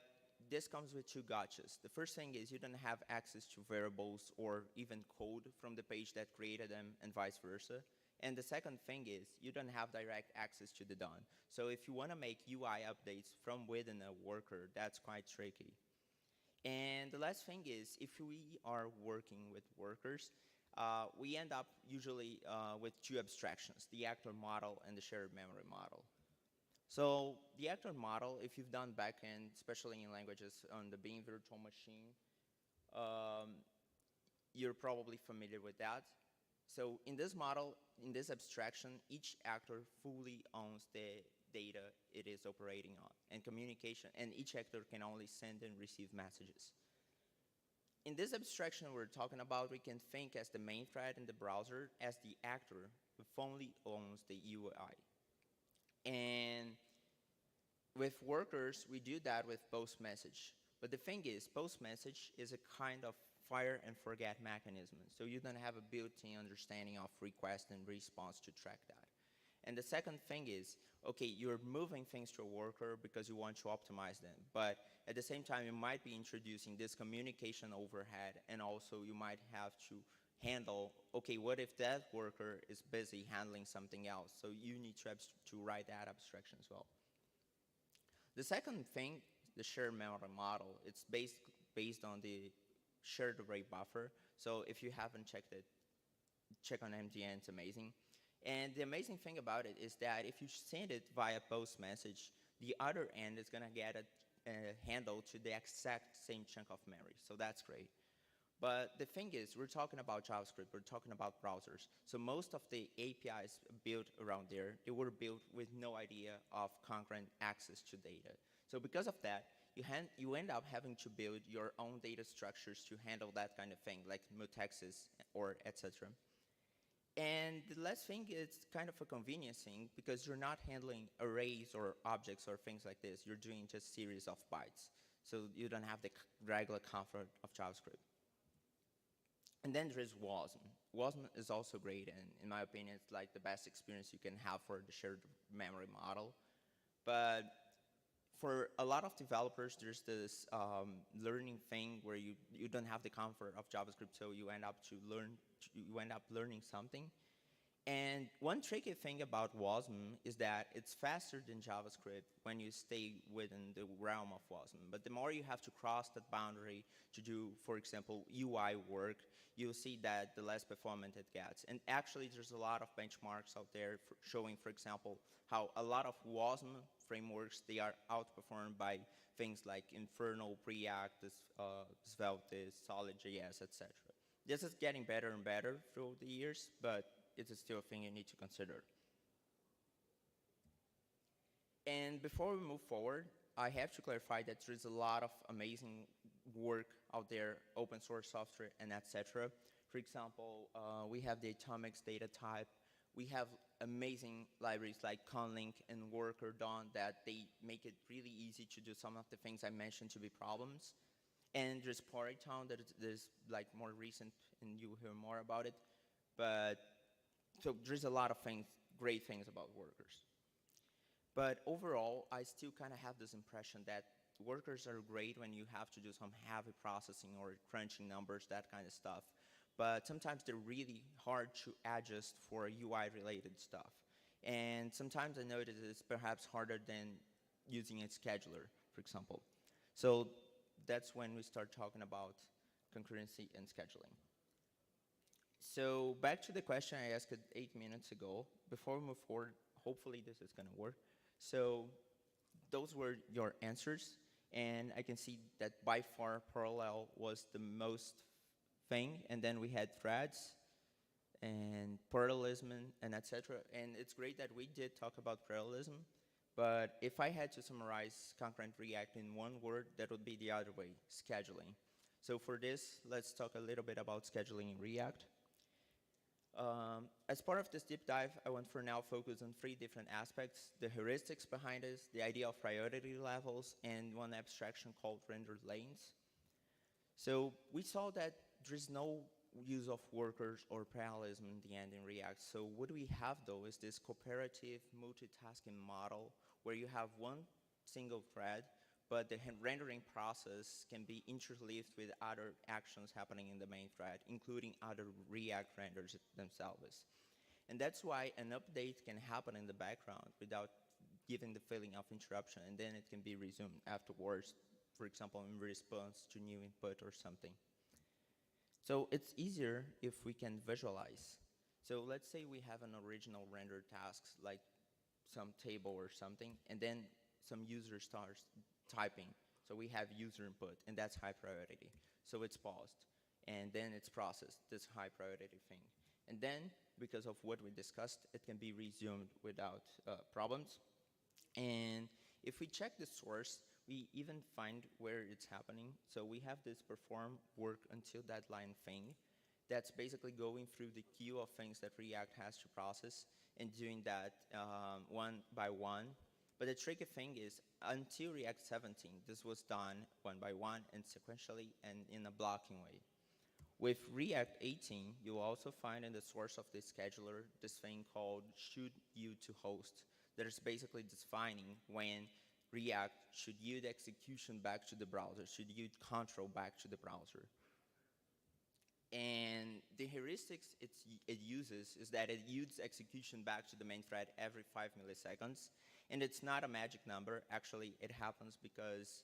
this comes with two gotchas. The first thing is you don't have access to variables or even code from the page that created them and vice versa. And the second thing is you don't have direct access to the DOM. So if you want to make UI updates from within a worker, that's quite tricky. And the last thing is if we are working with workers, we end up usually with two abstractions, the actor model and the shared memory model. So the actor model, if you've done backend, especially in languages on the Beam virtual machine, you're probably familiar with that. So in this model, in this abstraction, each actor fully owns the data it is operating on and communication, and each actor can only send and receive messages. In this abstraction we're talking about, we can think as the main thread in the browser as the actor who only owns the UI. And with workers, we do that with post message. But the thing is, post message is a kind of fire and forget mechanism. So you don't have a built-in understanding of request and response to track that. And the second thing is, okay, you're moving things to a worker because you want to optimize them. But at the same time, you might be introducing this communication overhead, and also you might have to handle, okay, what if that worker is busy handling something else? So you need to write that abstraction as well. The second thing, the shared memory model, it's based on the shared array buffer. So if you haven't checked it, check on MDN, it's amazing. And the amazing thing about it is that if you send it via post message, the other end is going to get a handle to the exact same chunk of memory. So that's great. But the thing is, we're talking about JavaScript, we're talking about browsers. So most of the APIs built around there, they were built with no idea of concurrent access to data. So because of that, you end up having to build your own data structures to handle that kind of thing, like mutexes or etc. And the last thing is kind of a convenience thing because you're not handling arrays or objects or things like this. You're doing just series of bytes. So you don't have the regular comfort of JavaScript. And then there is WASM. WASM is also great, and in my opinion, it's like the best experience you can have for the shared memory model. But for a lot of developers, there's this learning thing where you don't have the comfort of JavaScript, so you end up learning something. And one tricky thing about WASM is that it's faster than JavaScript when you stay within the realm of WASM. But the more you have to cross that boundary to do, for example, UI work, you'll see that the less performant it gets. And actually, there's a lot of benchmarks out there showing, for example, how a lot of WASM frameworks, they are outperformed by things like Inferno, Preact, Svelte, SolidJS, etc. This is getting better and better through the years, but it's still a thing you need to consider. And before we move forward, I have to clarify that there is a lot of amazing work out there, open source software and etc. For example, we have the Atomics data type. We have amazing libraries like Conlink and Workerdon that they make it really easy to do some of the things I mentioned to be problems. And there's Polytown that is like more recent, and you'll hear more about it. But so there's a lot of things, great things about workers. But overall, I still kind of have this impression that workers are great when you have to do some heavy processing or crunching numbers, that kind of stuff. But sometimes they're really hard to adjust for UI-related stuff. And sometimes I notice it's perhaps harder than using a scheduler, for example. So that's when we start talking about concurrency and scheduling. So back to the question I asked 8 minutes ago. Before we move forward, hopefully this is going to work. So those were your answers. And I can see that by far parallel was the most thing. And then we had threads and parallelism and etc. And it's great that we did talk about parallelism. But if I had to summarize concurrent React in one word, that would be the other way, scheduling. So for this, let's talk a little bit about scheduling in React. As part of this deep dive, I want for now focus on 3 different aspects: the heuristics behind this, the idea of priority levels, and one abstraction called rendered lanes. So we saw that there's no use of workers or parallelism in the end in React. So what we have though is this cooperative multitasking model where you have one single thread, but the rendering process can be interleaved with other actions happening in the main thread, including other React renders themselves. And that's why an update can happen in the background without giving the feeling of interruption, and then it can be resumed afterwards, for example, in response to new input or something. So it's easier if we can visualize. So let's say we have an original render task, like some table or something, and then some user starts typing. So we have user input, and that's high priority. So it's paused, and then it's processed, this high priority thing. And then, because of what we discussed, it can be resumed without problems. And if we check the source, we even find where it's happening. So we have this perform work until deadline thing that's basically going through the queue of things that React has to process and doing that one by one. But the tricky thing is, until React 17, this was done one by one and sequentially and in a blocking way. With React 18, you'll also find in the source of the scheduler this thing called should yield to host that is basically defining when React should yield execution back to the browser, should yield control back to the browser. And the heuristics it uses is that it yields execution back to the main thread every 5 milliseconds. And it's not a magic number. Actually, it happens because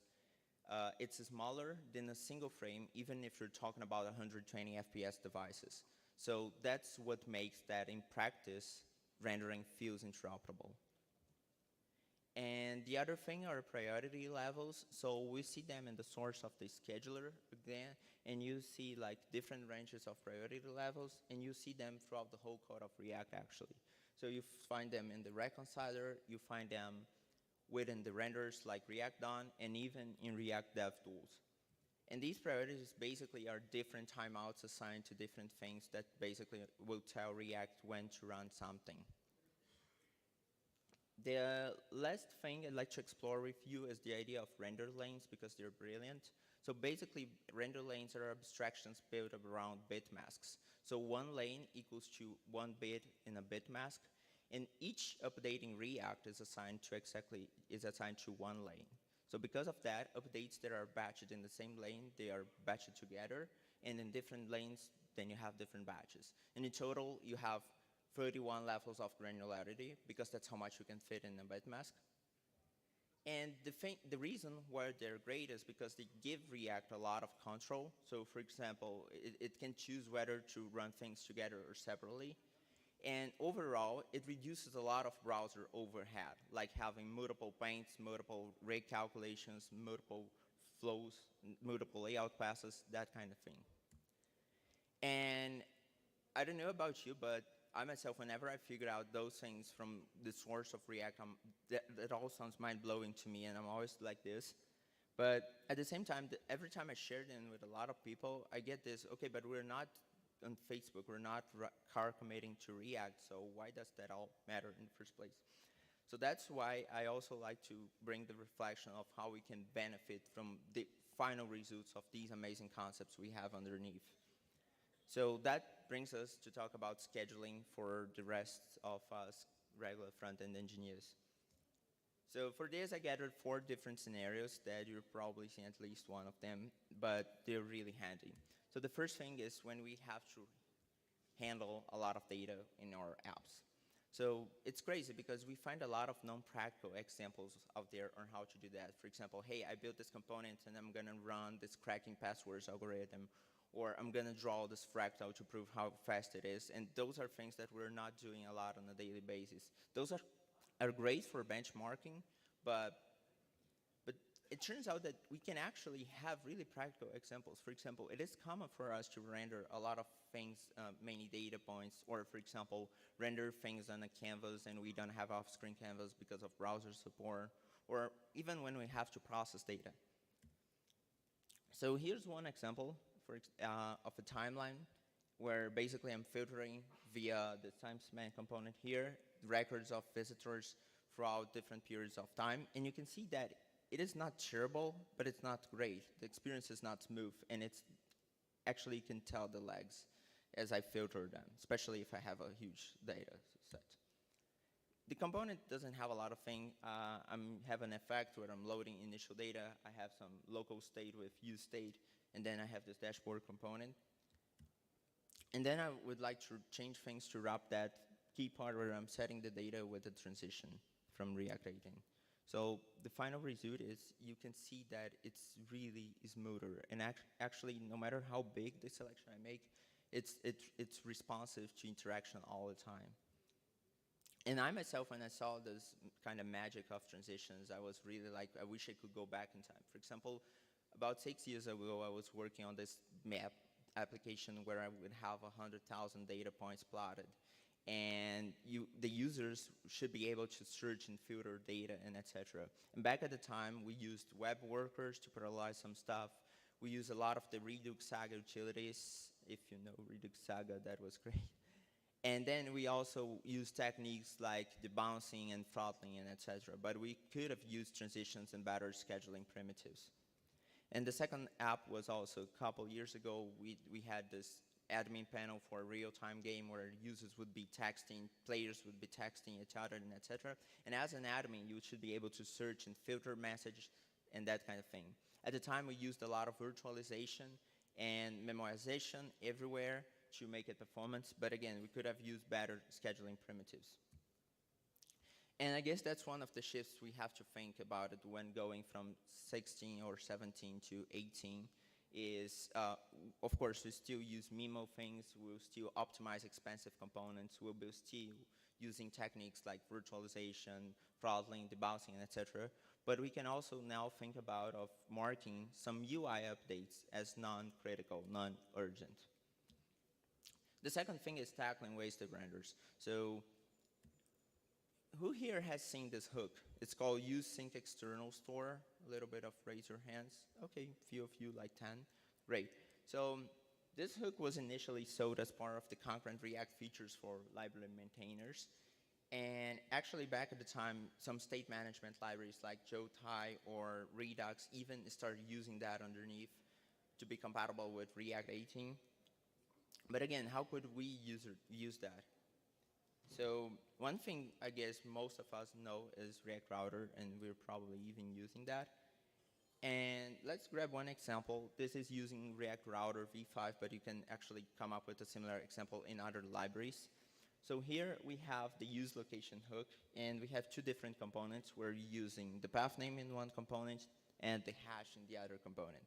it's smaller than a single frame, even if you're talking about 120 FPS devices. So that's what makes that, in practice, rendering feels interoperable. And the other thing are priority levels. So we see them in the source of the scheduler again, and you see like different ranges of priority levels, and you see them throughout the whole code of React actually. So you find them in the reconciler, you find them within the renders like React Done, and even in React DevTools. And these priorities basically are different timeouts assigned to different things that basically will tell React when to run something. The last thing I'd like to explore with you is the idea of render lanes because they're brilliant. So basically, render lanes are abstractions built around bit masks. So one lane equals to 1 bit in a bit mask, and each updating React is assigned to 1 lane. So because of that, updates that are batched in the same lane, they are batched together, and in different lanes, then you have different batches. And in total, you have 31 levels of granularity, because that's how much you can fit in a bit mask. And the reason why they're great is because they give React a lot of control. So for example, it can choose whether to run things together or separately. And overall, it reduces a lot of browser overhead, like having multiple paints, multiple rate calculations, multiple flows, multiple layout classes, that kind of thing. And I don't know about you, but I myself, whenever I figure out those things from the source of React, that all sounds mind-blowing to me, and I'm always like this. But at the same time, every time I share them with a lot of people, I get this, okay, but we're not on Facebook, we're not car committing to React, so why does that all matter in the first place? So that's why I also like to bring the reflection of how we can benefit from the final results of these amazing concepts we have underneath. So that brings us to talk about scheduling for the rest of us regular front-end engineers. So for this, I gathered 4 different scenarios that you've probably seen at least one of them, but they're really handy. So the first thing is when we have to handle a lot of data in our apps. So it's crazy because we find a lot of non-practical examples out there on how to do that. For example, hey, I built this component and I'm gonna run this cracking passwords algorithm, or I'm gonna draw this fractal to prove how fast it is. And those are things that we're not doing a lot on a daily basis. Those are great for benchmarking, but it turns out that we can actually have really practical examples. For example, it is common for us to render a lot of things, many data points, or for example, render things on a canvas and we don't have off-screen canvas because of browser support, or even when we have to process data. So here's one example of a timeline where basically I'm filtering via the time span component here, records of visitors throughout different periods of time. And you can see that it is not terrible, but it's not great. The experience is not smooth, and it's actually you can tell the lags as I filter them, especially if I have a huge data set. The component doesn't have a lot of things. I have an effect where I'm loading initial data. I have some local state with use state, and then I have this dashboard component. And then I would like to change things to wrap that key part where I'm setting the data with the transition from React 18. So the final result is you can see that it's really smoother. And actually, no matter how big the selection I make, it's responsive to interaction all the time. And I myself, when I saw this kind of magic of transitions, I was really like, I wish I could go back in time. For example, about 6 years ago, I was working on this map application where I would have 100,000 data points plotted. And the users should be able to search and filter data and etc. And back at the time, we used web workers to parallelize some stuff. We used a lot of the Redux Saga utilities. If you know Redux Saga, that was great. And then we also use techniques like debouncing and throttling and etc. But we could have used transitions and better scheduling primitives. And the second app was also a couple years ago, we had this admin panel for a real-time game where users would be texting, players would be texting each other and etc. And as an admin, you should be able to search and filter messages and that kind of thing. At the time, we used a lot of virtualization and memorization everywhere to make it performance, but again, we could have used better scheduling primitives. And I guess that's one of the shifts we have to think about it when going from 16 or 17 to 18 is, of course, we still use MIMO things, we'll still optimize expensive components, we'll be still using techniques like virtualization, throttling, debouncing, etc. But we can also now think about of marking some UI updates as non-critical, non-urgent. The second thing is tackling wasted renders. So who here has seen this hook? It's called use sync external store. A little bit of raise your hands. Okay, few of you, like 10. Great. So this hook was initially sold as part of the concurrent React features for library maintainers. And actually back at the time, some state management libraries like Jotai or Redux even started using that underneath to be compatible with React 18. But again, how could we use that? So one thing I guess most of us know is React Router, and we're probably even using that. And let's grab one example. This is using React Router v5, but you can actually come up with a similar example in other libraries. So here we have the use location hook, and we have two different components. We're using the path name in one component and the hash in the other component.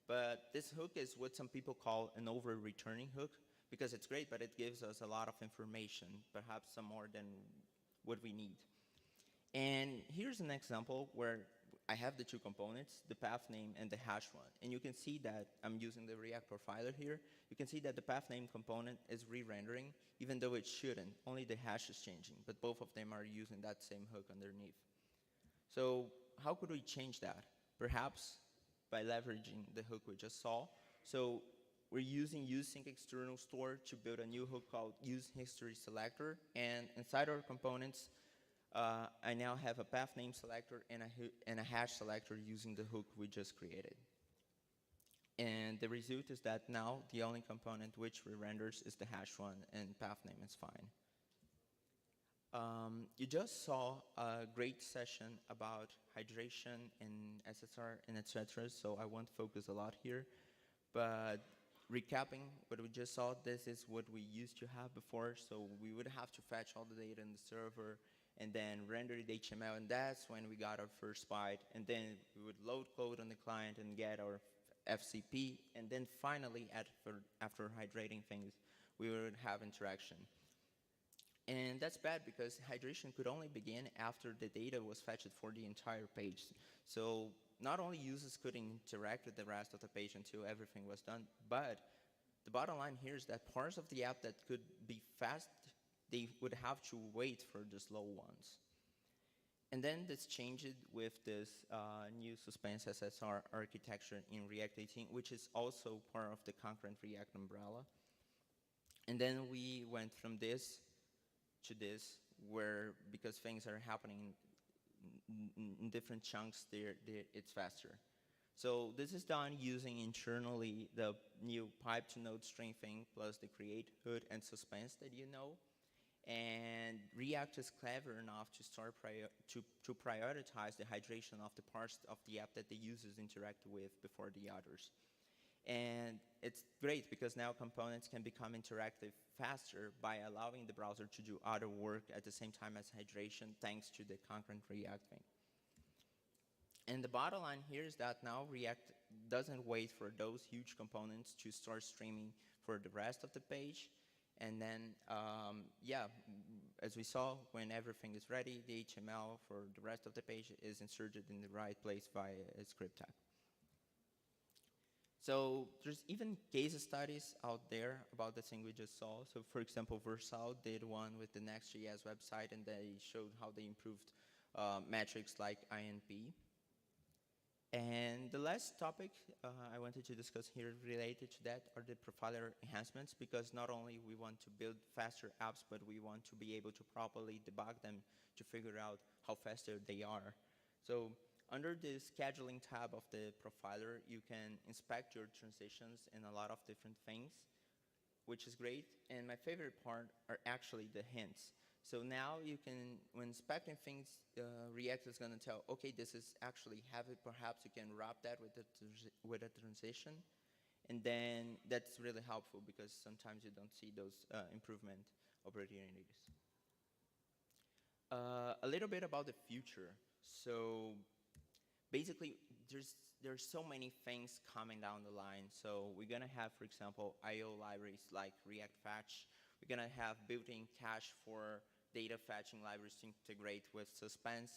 But this hook is what some people call an over-returning hook, because it's great, but it gives us a lot of information, perhaps some more than what we need. And here's an example where I have the two components, the path name and the hash one. And you can see that I'm using the React profiler here. You can see that the path name component is re-rendering, even though it shouldn't. Only the hash is changing, but both of them are using that same hook underneath. So how could we change that? Perhaps by leveraging the hook we just saw. So we're using useSync external store to build a new hook called useHistorySelector. And inside our components, I now have a path name selector and a hash selector using the hook we just created. And the result is that now the only component which re-renders is the hash one, and path name is fine. You just saw a great session about hydration and SSR and etc. So I won't focus a lot here. But recapping what we just saw, this is what we used to have before. So we would have to fetch all the data in the server and then render the HTML, and that's when we got our first byte. And then we would load code on the client and get our FCP. And then finally, after hydrating things, we would have interaction. And that's bad because hydration could only begin after the data was fetched for the entire page. So not only users could interact with the rest of the page until everything was done, but the bottom line here is that parts of the app that could be fast, they would have to wait for the slow ones. And then this changed with this new suspense SSR architecture in React 18, which is also part of the concurrent React umbrella. And then we went from this to this, where because things are happening in different chunks, it's faster. So this is done using internally the new pipe to node string thing plus the create, hood, and suspense that you know. And React is clever enough to start to prioritize the hydration of the parts of the app that the users interact with before the others. And it's great because now components can become interactive faster by allowing the browser to do other work at the same time as hydration, thanks to the concurrent React thing. And the bottom line here is that now React doesn't wait for those huge components to start streaming for the rest of the page. And then, yeah, as we saw, when everything is ready, the HTML for the rest of the page is inserted in the right place via a script tag. So there's even case studies out there about the thing we just saw. So for example, Versal did one with the Next.js website, and they showed how they improved metrics like INP. And the last topic I wanted to discuss here related to that are the profiler enhancements, because not only we want to build faster apps, but we want to be able to properly debug them to figure out how faster they are. So under the scheduling tab of the profiler, you can inspect your transitions and a lot of different things, which is great. And my favorite part are actually the hints. So now you can, when inspecting things, React is going to tell, okay, this is actually heavy. Perhaps you can wrap that with a transition. And then that's really helpful because sometimes you don't see those improvement opportunities. A little bit about the future. So basically, there's so many things coming down the line. So we're going to have, for example, I/O libraries like React Fetch. We're going to have built-in cache for data fetching libraries to integrate with Suspense.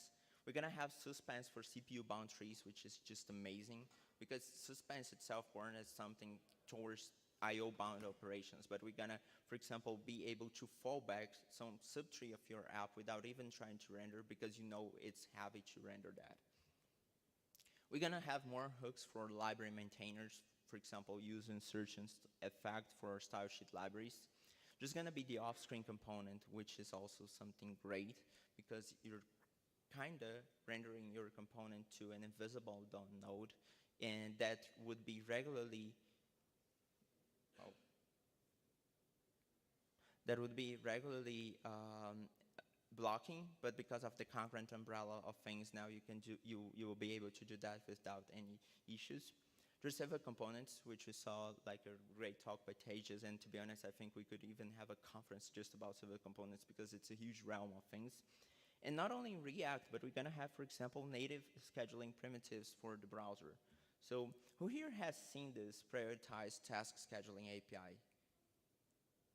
We're going to have Suspense for CPU-bound trees, which is just amazing, because Suspense itself born as something towards I/O-bound operations. But we're going to, for example, be able to fall back some subtree of your app without even trying to render, because you know it's heavy to render that. We're going to have more hooks for library maintainers, for example, use insertion effect for style sheet libraries. There's going to be the off-screen component, which is also something great, because you're kind of rendering your component to an invisible DOM node, and that would be regularly blocking, but because of the concurrent umbrella of things, now you will be able to do that without any issues. There's several components, which we saw like a great talk by Tejas, and to be honest, I think we could even have a conference just about several components because it's a huge realm of things. And not only in React, but we're going to have, for example, native scheduling primitives for the browser. So who here has seen this prioritized task scheduling API?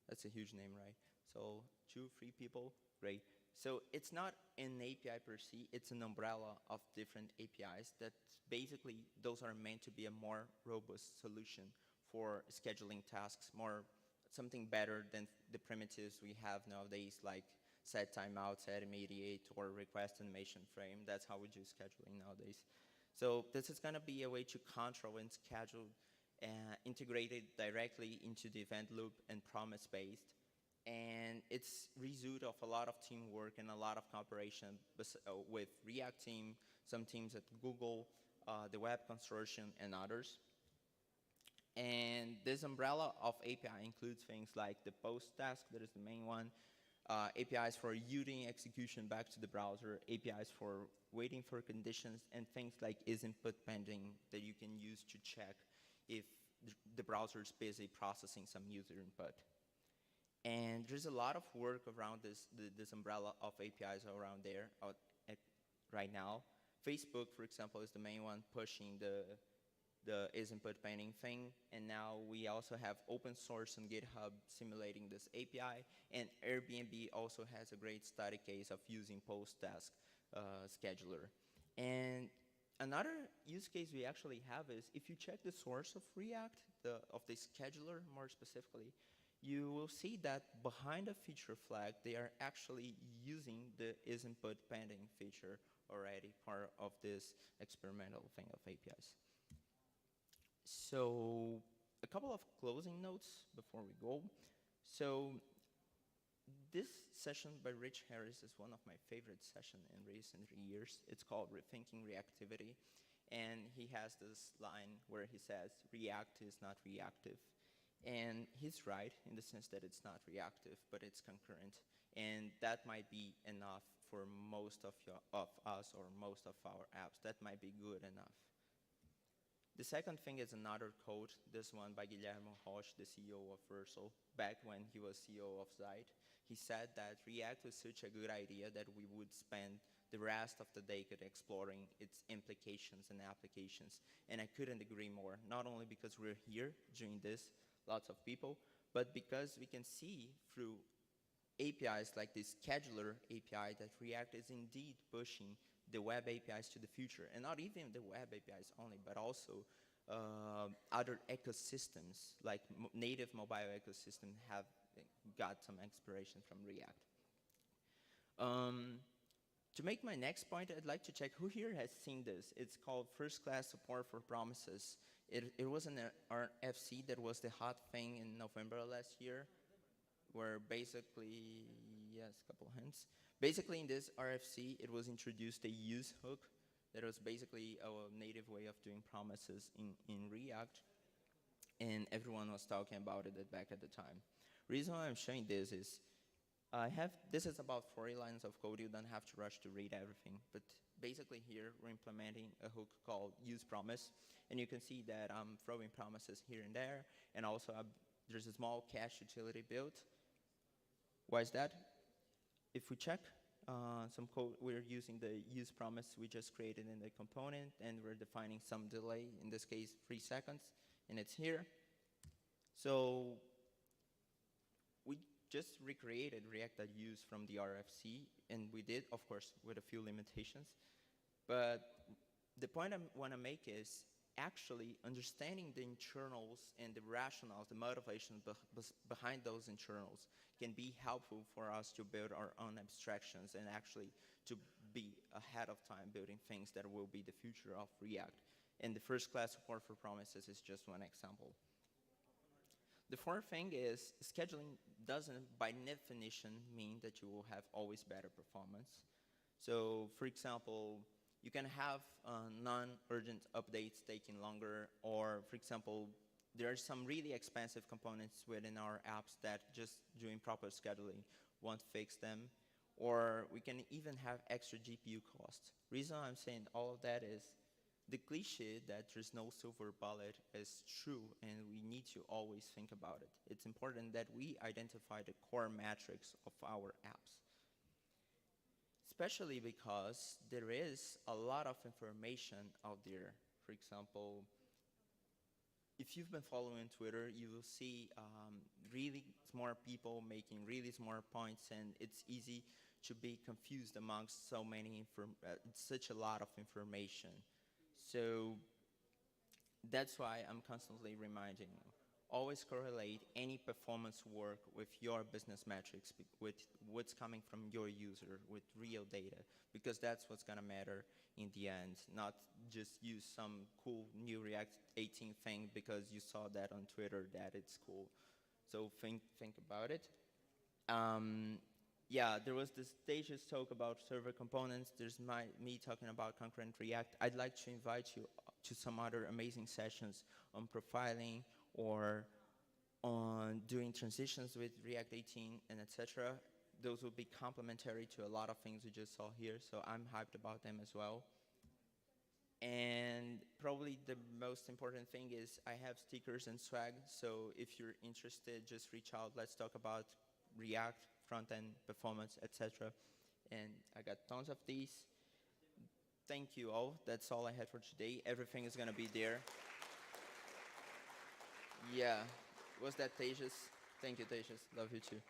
That's a huge name, right? So 2, 3 people, great. So it's not an API per se, it's an umbrella of different APIs that basically those are meant to be a more robust solution for scheduling tasks, something better than the primitives we have nowadays, like set timeout, set immediate, or request animation frame. That's how we do scheduling nowadays. So this is going to be a way to control and schedule integrated directly into the event loop and promise-based. And it's result of a lot of teamwork and a lot of cooperation with React team, some teams at Google, the Web Consortium, and others. And this umbrella of API includes things like the post task, that is the main one, APIs for routing execution back to the browser, APIs for waiting for conditions, and things like isInput pending that you can use to check if the browser is busy processing some user input. And there's a lot of work around this umbrella of APIs around there right now. Facebook, for example, is the main one pushing the isInput pending thing. And now we also have open source on GitHub simulating this API. And Airbnb also has a great study case of using post-task scheduler. And another use case we actually have is if you check the source of React, of the scheduler more specifically, you will see that behind a feature flag, they are actually using the isInput pending feature already, part of this experimental thing of APIs. So a couple of closing notes before we go. So this session by Rich Harris is one of my favorite sessions in recent years. It's called Rethinking Reactivity. And he has this line where he says, React is not reactive. And he's right in the sense that it's not reactive, but it's concurrent. And that might be enough for most of us or most of our apps. That might be good enough. The second thing is another quote, this one by Guillermo Roche, the CEO of Versal, back when he was CEO of Zeit. He said that React was such a good idea that we would spend the rest of the decade exploring its implications and applications. And I couldn't agree more, not only because we're here doing this, lots of people, but because we can see through APIs like this scheduler API that React is indeed pushing the web APIs to the future, and not even the web APIs only, but also other ecosystems, like native mobile ecosystem have got some inspiration from React. To make my next point, I'd like to check who here has seen this. It's called first-class support for promises. It was an RFC that was the hot thing in November last year, where basically, yes, a couple hints. Basically, in this RFC, it was introduced a use hook that was basically a native way of doing promises in React, and everyone was talking about it back at the time. Reason why I'm showing this is, this is about 40 lines of code. You don't have to rush to read everything, but basically here, we're implementing a hook called use promise, and you can see that I'm throwing promises here and there, and also there's a small cache utility built. Why is that? If we check some code, we're using the use promise we just created in the component, and we're defining some delay, in this case 3 seconds, and it's here. So we just recreated React.use from the RFC, and we did, of course, with a few limitations. But the point I want to make is actually understanding the internals and the rationales, the motivation behind those internals can be helpful for us to build our own abstractions and actually to be ahead of time building things that will be the future of React. And the first class support for promises is just one example. The fourth thing is scheduling doesn't by definition mean that you will have always better performance. So for example, you can have non-urgent updates taking longer, or for example, there are some really expensive components within our apps that just doing proper scheduling won't fix them, or we can even have extra GPU costs. Reason I'm saying all of that is the cliche that there's no silver bullet is true, and we need to always think about it. It's important that we identify the core metrics of our apps, especially because there is a lot of information out there. For example, if you've been following Twitter, you will see really smart people making really smart points, and it's easy to be confused amongst so many, such a lot of information. So that's why I'm constantly reminding you, always correlate any performance work with your business metrics, with what's coming from your user, with real data, because that's what's gonna matter in the end, not just use some cool new React 18 thing because you saw that on Twitter that it's cool. So think about it. Yeah, there was this Tejas talk about server components. There's me talking about concurrent React. I'd like to invite you to some other amazing sessions on profiling or on doing transitions with React 18 and etc. Those will be complementary to a lot of things we just saw here, so I'm hyped about them as well. And probably the most important thing is I have stickers and swag, so if you're interested, just reach out. Let's talk about React, front-end performance, etc. And I got tons of these. Thank you all. That's all I had for today. Everything is gonna be there. Yeah, was that Tejas? Thank you, Tejas. Love you too.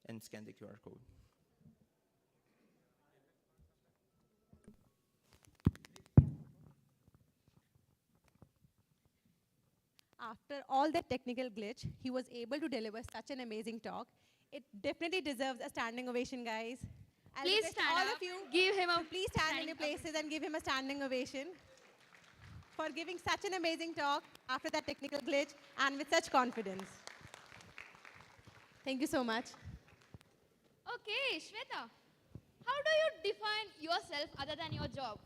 And scan the QR code. After all that technical glitch, he was able to deliver such an amazing talk. It definitely deserves a standing ovation, guys. I'll Please request stand all up. of you Give him a to please stand in standing your places and give him a standing ovation. for giving such an amazing talk after that technical glitch and with such confidence. Thank you so much. Okay, Shweta, how do you define yourself other than your job?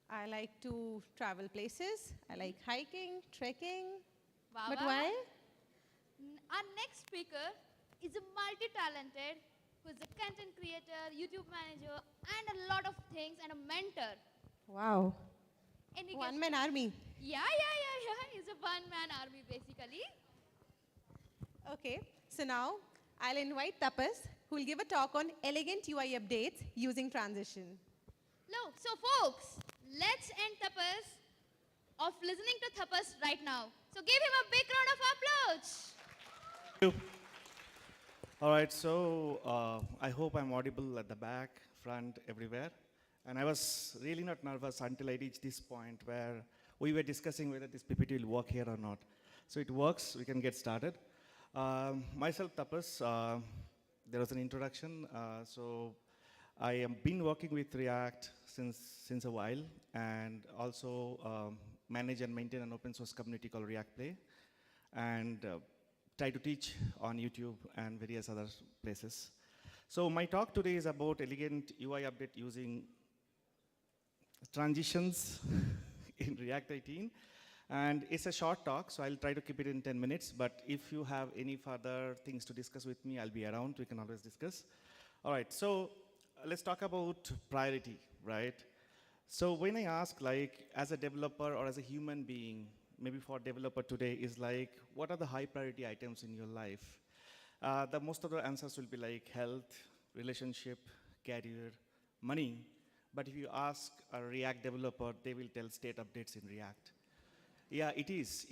I like to travel places. I like hiking, trekking. Wow, But wow. why? Our next speaker is a multi-talented, who is a content creator, YouTube manager, and a lot of things, and a mentor. Wow. Any guess? One-man army. Yeah. He's a one-man army, basically. Okay, so now I'll invite Tapas, who will give a talk on elegant UI updates using transition. Look, so folks, let's end Tapas of listening to Tapas right now. So give him a big round of applause. All right, so I hope I'm audible at the back, front, everywhere. And I was really not nervous until I reached this point where we were discussing whether this PPT will work here or not. So it works, we can get started. Myself, Tapas, there was an introduction. So I have been working with React since a while, and also manage and maintain an open source community called React Play, and try to teach on YouTube and various other places. So my talk today is about elegant UI update using transitions in React 18. And it's a short talk, so I'll try to keep it in 10 minutes. But if you have any further things to discuss with me, I'll be around. We can always discuss. All right, so let's talk about priority, right? So when I ask, like, as a developer or as a human being, maybe for developer today, is like, what are the high priority items in your life? Most of the answers will be like health, relationship, career, money. But if you ask a React developer, they will tell state updates in React. Yeah, it is.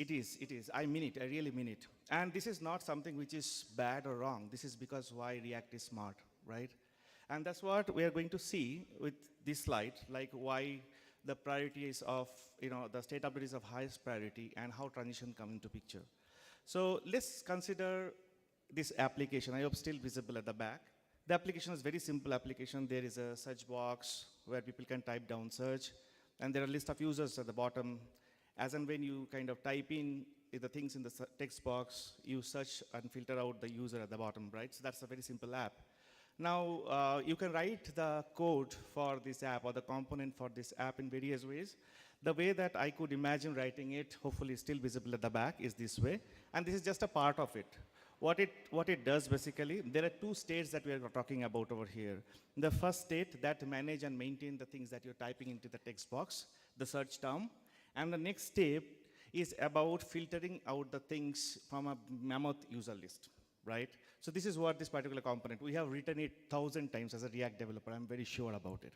I mean it, I really mean it. And this is not something which is bad or wrong. This is because why React is smart, right? And that's what we are going to see with this slide, like why the priority is of, the state update is of highest priority and how transition come into picture. So let's consider this application. I hope still visible at the back. The application is very simple application. There is a search box where people can type down search, and there are a list of users at the bottom. As and when you kind of type in the things in the text box, you search and filter out the user at the bottom, right? So that's a very simple app. Now, you can write the code for this app or the component for this app in various ways. The way that I could imagine writing it, hopefully still visible at the back, is this way. And this is just a part of it. What it does basically, there are two states that we are talking about over here. The first state that manage and maintain the things that you're typing into the text box, the search term. And the next step is about filtering out the things from a mammoth user list, right? So this is what this particular component, we have written it 1,000 times as a React developer, I'm very sure about it.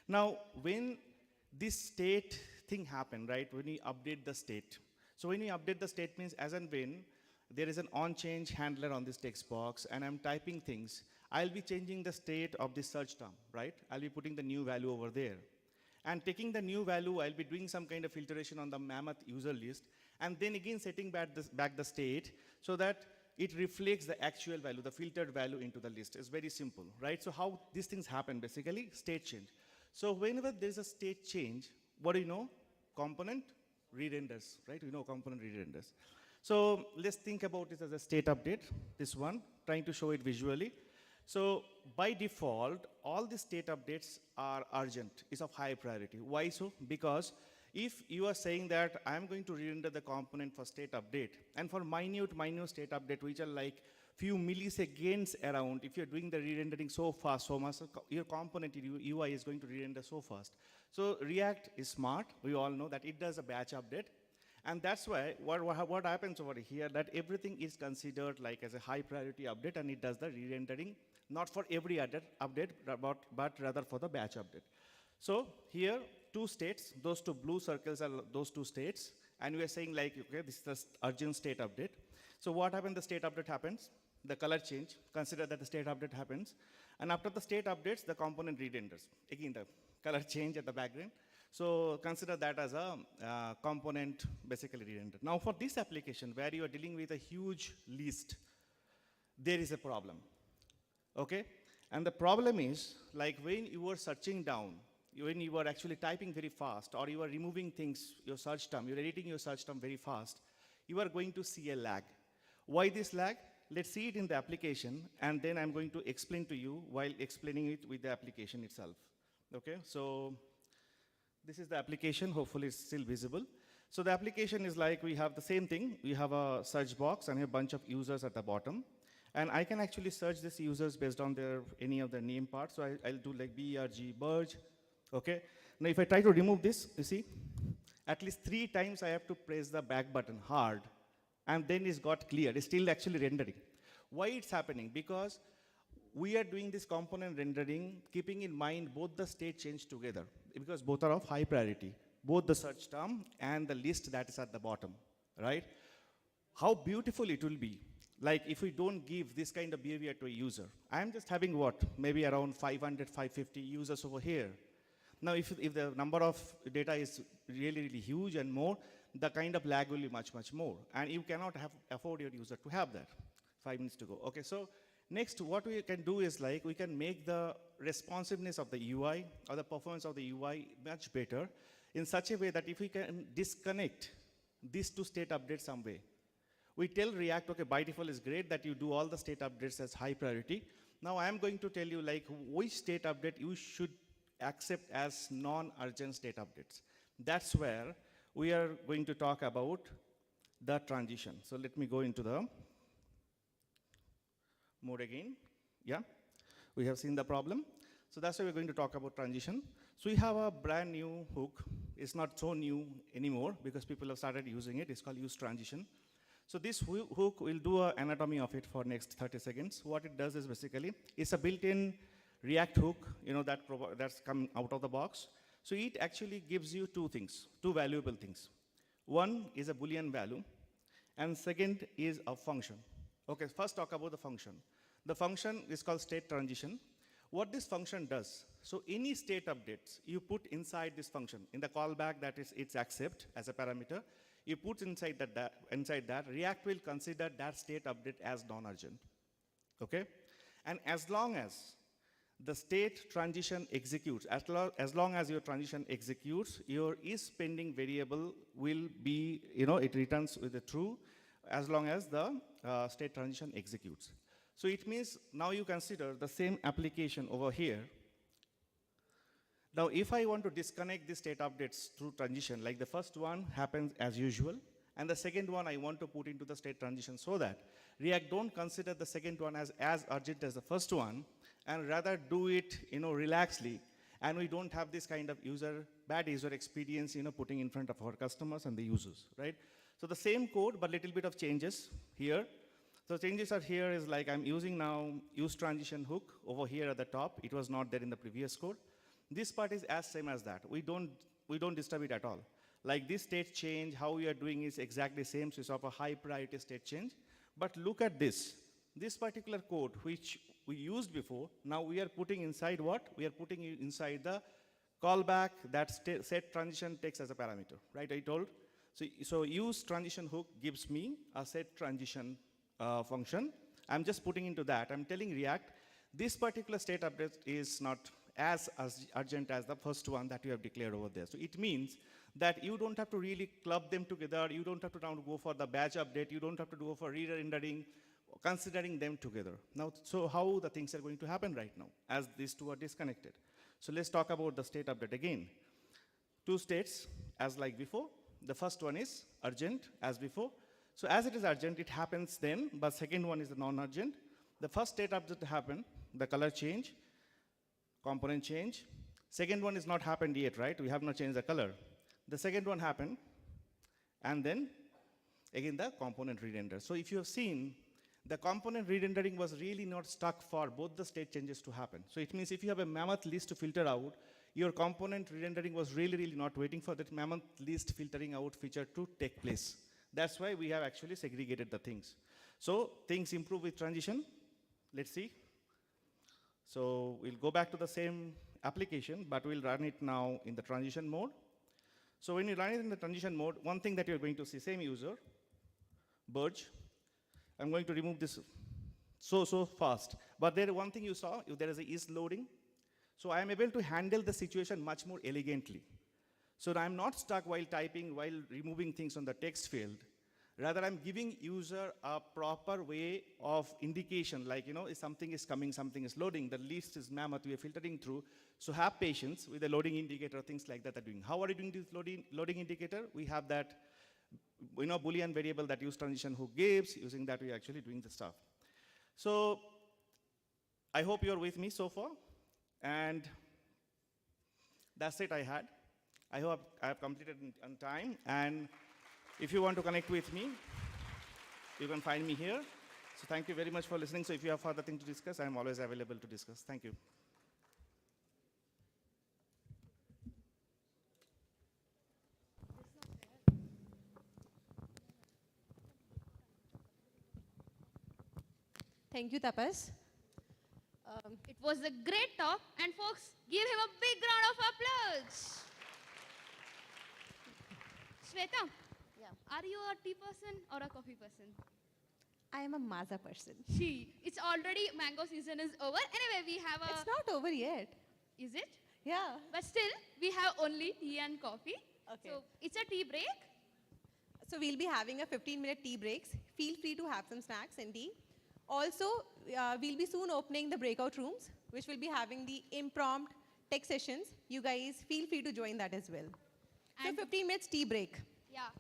Now, when this state thing happened, right, when you update the state. So when you update the state means as and when there is an on-change handler on this text box and I'm typing things, I'll be changing the state of this search term, right? I'll be putting the new value over there. And taking the new value, I'll be doing some kind of filtration on the mammoth user list, and then again setting back the state so that it reflects the actual value, the filtered value into the list. It's very simple, right? So how these things happen, basically, state change. So whenever there's a state change, what do you know? Component re-renders, right? We know component re-renders. So let's think about it as a state update, this one, trying to show it visually. So by default, all the state updates are urgent, is of high priority. Why so? Because if you are saying that I'm going to re-render the component for state update, and for minute state update, which are like few milliseconds around, if you're doing the re-rendering so fast, so much, your component UI is going to re-render so fast. So React is smart. We all know that it does a batch update. And that's why what happens over here, that everything is considered like as a high priority update, and it does the re-rendering, not for every update, but rather for the batch update. So here, two states, those two blue circles are those two states, and we are saying like, okay, this is the urgent state update. So what happens, the state update happens, the color change, consider that the state update happens, and after the state updates, the component re-renders. Again, the color change at the background. So consider that as a component basically re-rendered. Now for this application where you are dealing with a huge list, there is a problem, okay? And the problem is, like when you are searching down, when you are actually typing very fast, or you are removing things, your search term, you're editing your search term very fast, you are going to see a lag. Why this lag? Let's see it in the application, and then I'm going to explain to you while explaining it with the application itself. Okay, so this is the application. Hopefully it's still visible. So the application is like, we have the same thing. We have a search box and a bunch of users at the bottom. And I can actually search these users based on any of their name parts. So I'll do like BRG, Burge. Okay. Now if I try to remove this, you see, at least 3 times I have to press the back button hard, and then it's got clear. It's still actually rendering. Why it's happening? Because we are doing this component rendering, keeping in mind both the state change together, because both are of high priority, both the search term and the list that is at the bottom, right? How beautiful it will be, like if we don't give this kind of behavior to a user. I'm just having what, maybe around 500, 550 users over here. Now, if the number of data is really, really huge and more, the kind of lag will be much, much more. And you cannot afford your user to have that. 5 minutes to go. Okay, so next, what we can do is like, we can make the responsiveness of the UI or the performance of the UI much better in such a way that if we can disconnect these 2 state updates some way. We tell React, okay, by default is great that you do all the state updates as high priority. Now I am going to tell you like which state update you should accept as non-urgent state updates. That's where we are going to talk about the transition. So let me go into the mode again. Yeah, we have seen the problem. So that's why we're going to talk about transition. So we have a brand new hook. It's not so new anymore because people have started using it. It's called use transition. So this hook, will do an anatomy of it for next 30 seconds. What it does is basically, it's a built-in React hook, you know, that's come out of the box. So it actually gives you 2 things, 2 valuable things. One is a Boolean value, and second is a function. Okay, first talk about the function. The function is called state transition. What this function does, so any state updates you put inside this function, in the callback that is its accept as a parameter, you put inside that, React will consider that state update as non-urgent. Okay? And as long as the state transition executes, as long as your transition executes, your is pending variable will be, you know, it returns with a true as long as the state transition executes. So it means now you consider the same application over here. Now, if I want to disconnect the state updates through transition, like the first one happens as usual, and the second one I want to put into the state transition so that React don't consider the second one as urgent as the first one, and rather do it, you know, relaxedly, and we don't have this kind of bad user experience, you know, putting in front of our customers and the users, right? So the same code, but little bit of changes here. So changes are here is like I'm using now use transition hook over here at the top. It was not there in the previous code. This part is as same as that. We don't disturb it at all. Like this state change, how we are doing is exactly same, so it's of a high priority state change. But look at this. This particular code, which we used before, now we are putting inside what? We are putting it inside the callback that set transition takes as a parameter, right? I told. So use transition hook gives me a set transition function. I'm just putting into that. I'm telling React, this particular state update is not as urgent as the first one that you have declared over there. So it means that you don't have to really club them together. You don't have to now go for the batch update. You don't have to go for re-rendering, considering them together. Now, so how the things are going to happen right now as these 2 are disconnected. So let's talk about the state update again. 2 states as like before. The first one is urgent as before. So as it is urgent, it happens then, but second one is the non-urgent. The first state update to happen, the color change, component change. Second one is not happened yet, right? We have not changed the color. The second one happened, and then again the component re-render. So if you have seen, the component re-rendering was really not stuck for both the state changes to happen. So it means if you have a mammoth list to filter out, your component re-rendering was really, really not waiting for that mammoth list filtering out feature to take place. That's why we have actually segregated the things. So things improve with transition. Let's see. So we'll go back to the same application, but we'll run it now in the transition mode. So when you run it in the transition mode, one thing that you're going to see, same user, Burge. I'm going to remove this so fast. But there one thing you saw, there is a is loading. So I am able to handle the situation much more elegantly. So that I'm not stuck while typing, while removing things on the text field. Rather, I'm giving user a proper way of indication, like, if something is coming, something is loading, the list is mammoth, we are filtering through. So have patience with the loading indicator, things like that are doing. How are you doing this loading indicator? We have that, Boolean variable that use transition who gives, using that we're actually doing the stuff. So I hope you're with me so far. And that's it I had. I hope I have completed on time. And if you want to connect with me, you can find me here. So thank you very much for listening. So if you have further things to discuss, I'm always available to discuss. Thank you. Thank you, Tapas. It was a great talk, and folks, give him a big round of applause. Shweta, Yeah. are you a tea person or a coffee person? I am a Maza person. It's already mango season is over. Anyway, we have a. It's not over yet. Is it? Yeah. But still, we have only tea and coffee. Okay. So it's a tea break. So we'll be having a 15-minute tea breaks. Feel free to have some snacks and tea. Also, we'll be soon opening the breakout rooms, which will be having the impromptu tech sessions. You guys feel free to join that as well. So And 15 minutes tea break. yeah.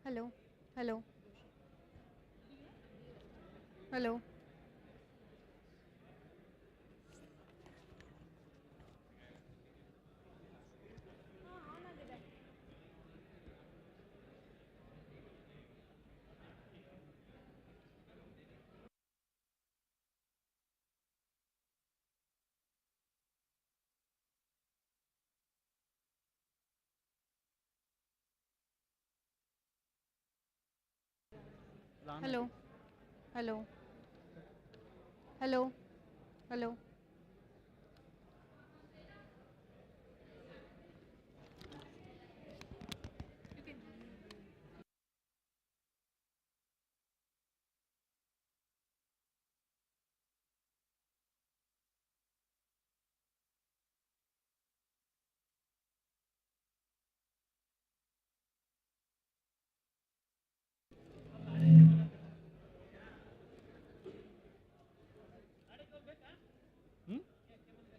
Hello. Hello. Hello. Hello. Hello. Hello. Hello.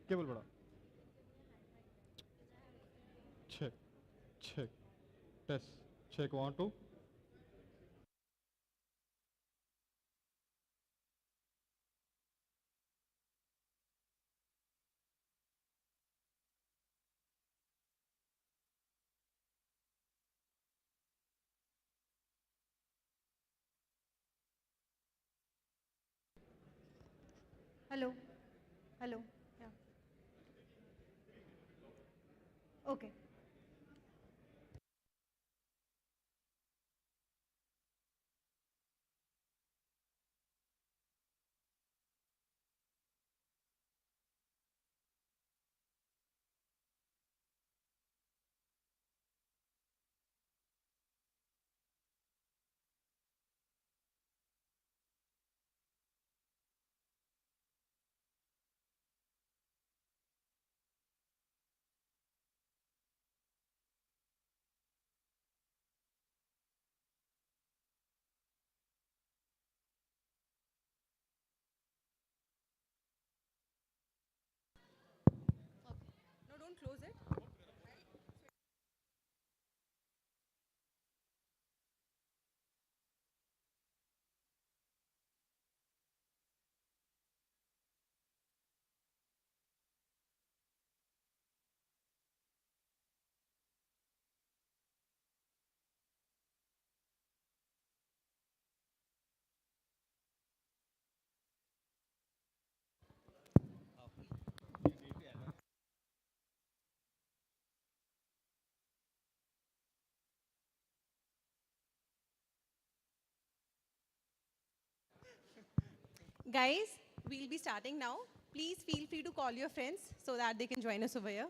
Cable बड़ा check check test check 1 2 Hello. Hello. Yeah. Okay. No, don't close it. Guys, we'll be starting now. Please feel free to call your friends so that they can join us over here.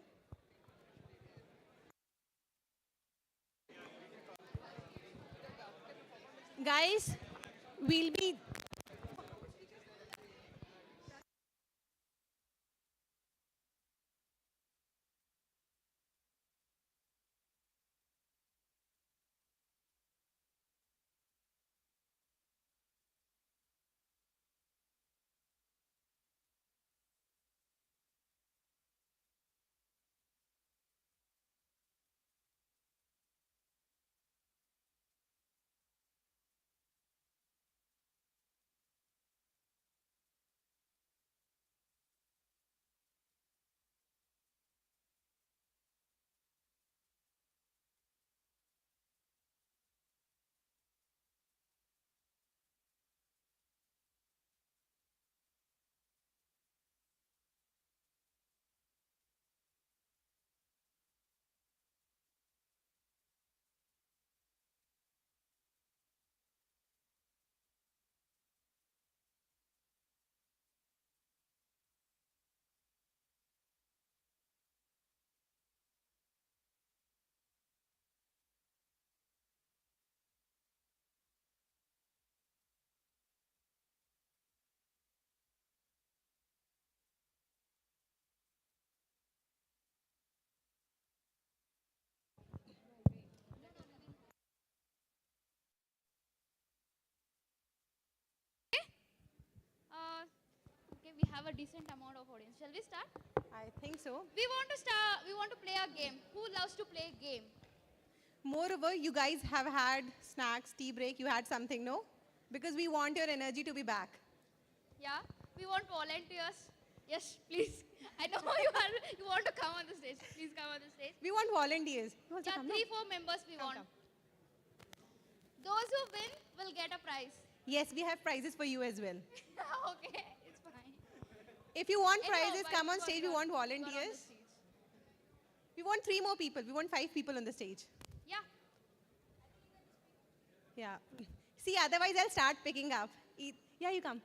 Guys, we'll be Okay, we have a decent amount of audience. Shall we start? I think so. We want to start. We want to play a game. Who loves to play a game? Moreover, you guys have had snacks, tea break, you had something, no? Because we want your energy to be back. Yeah, we want volunteers. Yes, please. I know you want to come on the stage. Please come on the stage. We want volunteers. You also Yeah, come, no? 3-4 members we want. Come. Those who win will get a prize. Yes, we have prizes for you as well. Okay, it's fine. If you want Anyhow, prizes, but come on you are- stage. you We are- want you are on the volunteers. stage. We want 3 more people. We want 5 people on the stage. Yeah. Yeah. See, otherwise I'll start picking up. Yeah, you come.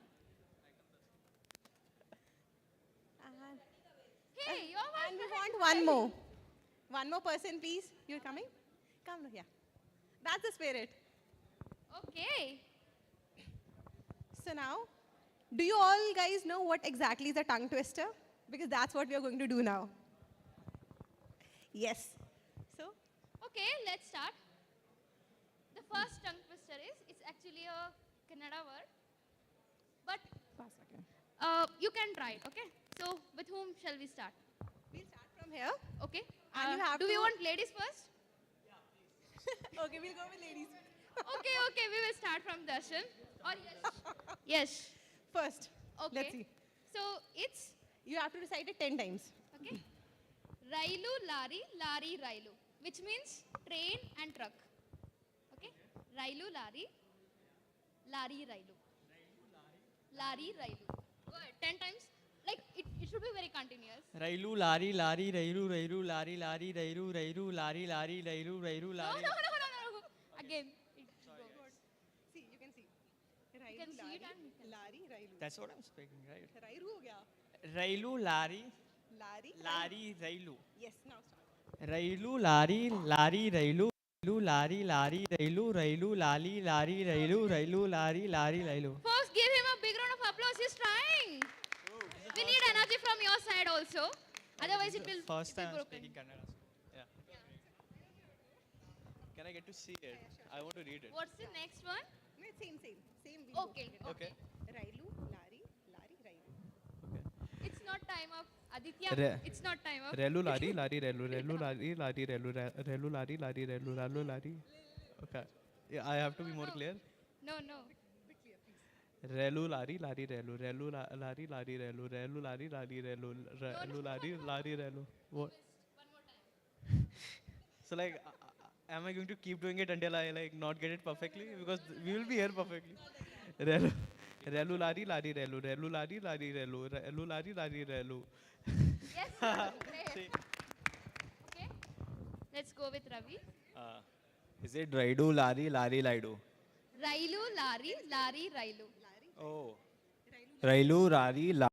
Hey, you're my And we friend. want one more. One more person, please. You're coming? Come here. That's the spirit. Okay. So now, do you all guys know what exactly is a tongue twister? Because that's what we are going to do now. Yes. So, Okay, let's start. The first tongue twister it's actually a Kannada word. But you can try it, okay? So, with whom shall we start? we'll start from here. Okay. And you have do we to- want ladies first? Okay, we'll go with ladies. Okay, we will start from Darshan. Or yes. First. Okay. Let's see. So, it's, You have to recite it 10 times. okay. Railu, lari, lari, railu. Which means train and truck. Okay. Railu, lari, lari, railu. Lari, railu. Go ahead, 10 times. Like, it should be very continuous. Railu, lari, lari, rairu, rairu, lari, lari, rairu, rairu, lari, lari, rairu, rairu, No. lari. Again. It should go. See, you can see. You can see it and you can Lari, Railu. That's what I'm speaking, right? Rairu ho gaya. Railu, lari, Lari. lari, railu. Yes, now start. Railu, lari, lari, railu. Railu, lari, lari, railu, railu, lali, lari, railu, railu, lari, lari, railu. Folks, give him a big round of applause. He's trying. We need energy from your side also. Otherwise, it will First it will time I'm broken. speaking Kannada. Yeah. Can I get to see it? I want to read it. What's the next one? No, it's same. Same video. Okay. Okay. Railu, Lari, Lari, Railu. It's not time up. Aditya, Re- it's not time up. Relu lari lari relu relu lari lari relu relu lari lari relu relu lari. Okay. Yeah, I have to be more clear. No. Relu lari lari relu relu lari lari relu relu lari lari relu relu lari lari relu. What? One more time. So like, am I going to keep doing it until I like not get it perfectly? Because we will be here perfectly. Relu relu lari lari relu relu lari lari relu relu lari lari relu. Yes. Great. Okay. Let's go with Ravi. Is it Raidu, Lari, Lari, Laidu? Railu, lari, lari, railu. Oh. Railu, Lari, Lari.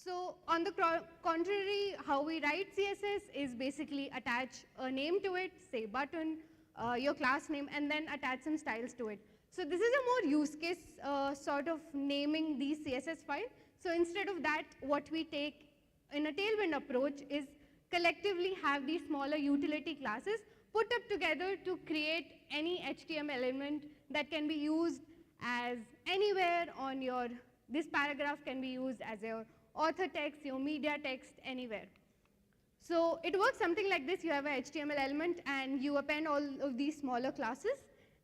So on the contrary, how we write CSS is basically attach a name to it, say button, your class name, and then attach some styles to it. So this is a more use case sort of naming these CSS files. So instead of that, what we take in a Tailwind approach is collectively have these smaller utility classes put up together to create any HTML element that can be used as anywhere on your, this paragraph can be used as your author text, your media text, anywhere. So it works something like this. You have an HTML element and you append all of these smaller classes,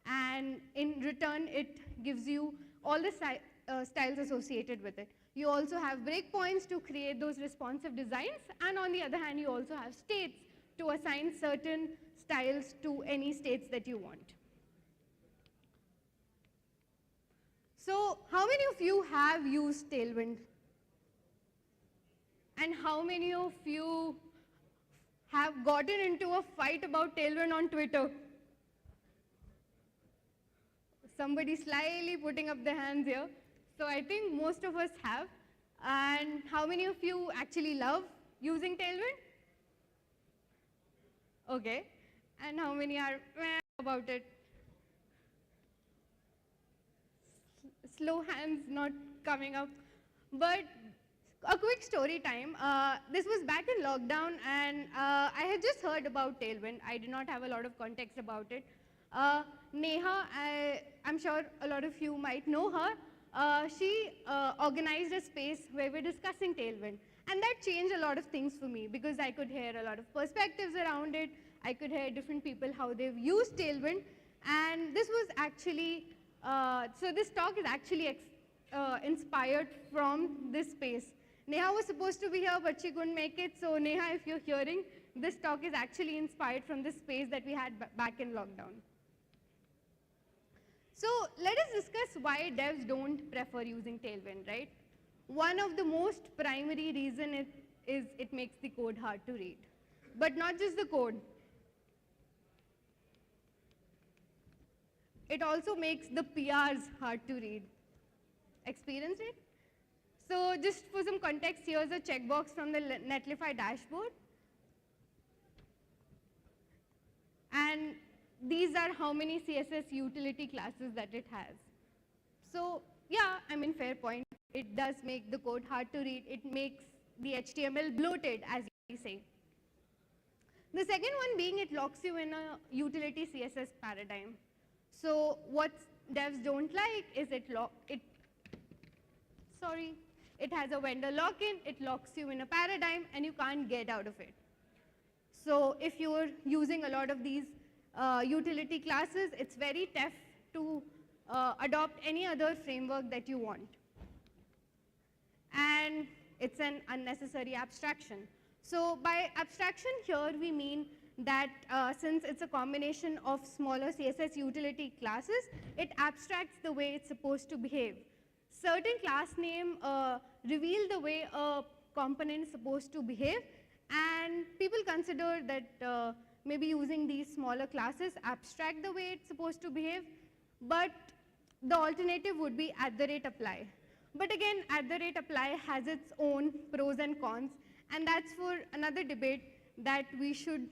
and in return it gives you all the styles associated with it. You also have breakpoints to create those responsive designs, and on the other hand you also have states to assign certain styles to any states that you want. So how many of you have used Tailwind? And how many of you have gotten into a fight about Tailwind on Twitter? Somebody slyly putting up their hands here. So I think most of us have. And how many of you actually love using Tailwind? Okay. And how many are meh about it? Slow hands not coming up. But a quick story time. This was back in lockdown, and I had just heard about Tailwind. I did not have a lot of context about it. Neha, I'm sure a lot of you might know her. She organized a space where we're discussing Tailwind. And that changed a lot of things for me because I could hear a lot of perspectives around it. I could hear different people how they've used Tailwind. And this was actually, so this talk is actually inspired from this space. Neha was supposed to be here, but she couldn't make it. So Neha, if you're hearing, this talk is actually inspired from this space that we had back in lockdown. So let us discuss why devs don't prefer using Tailwind, right? One of the most primary reason is it makes the code hard to read. But not just the code. It also makes the PRs hard to read. Experienced it? So just for some context, here's a checkbox from the Netlify dashboard. And these are how many CSS utility classes that it has. So yeah, I mean, fair point. It does make the code hard to read. It makes the HTML bloated, as we say. The second one being it locks you in a utility CSS paradigm. So what devs don't like is it has a vendor lock-in, it locks you in a paradigm, and you can't get out of it. So if you're using a lot of these utility classes, it's very tough to adopt any other framework that you want. And it's an unnecessary abstraction. So by abstraction here, we mean that since it's a combination of smaller CSS utility classes, it abstracts the way it's supposed to behave. Certain class name reveal the way a component is supposed to behave, and people consider that maybe using these smaller classes abstract the way it's supposed to behave, but the alternative would be @apply. But again, @apply has its own pros and cons, and that's for another debate that we should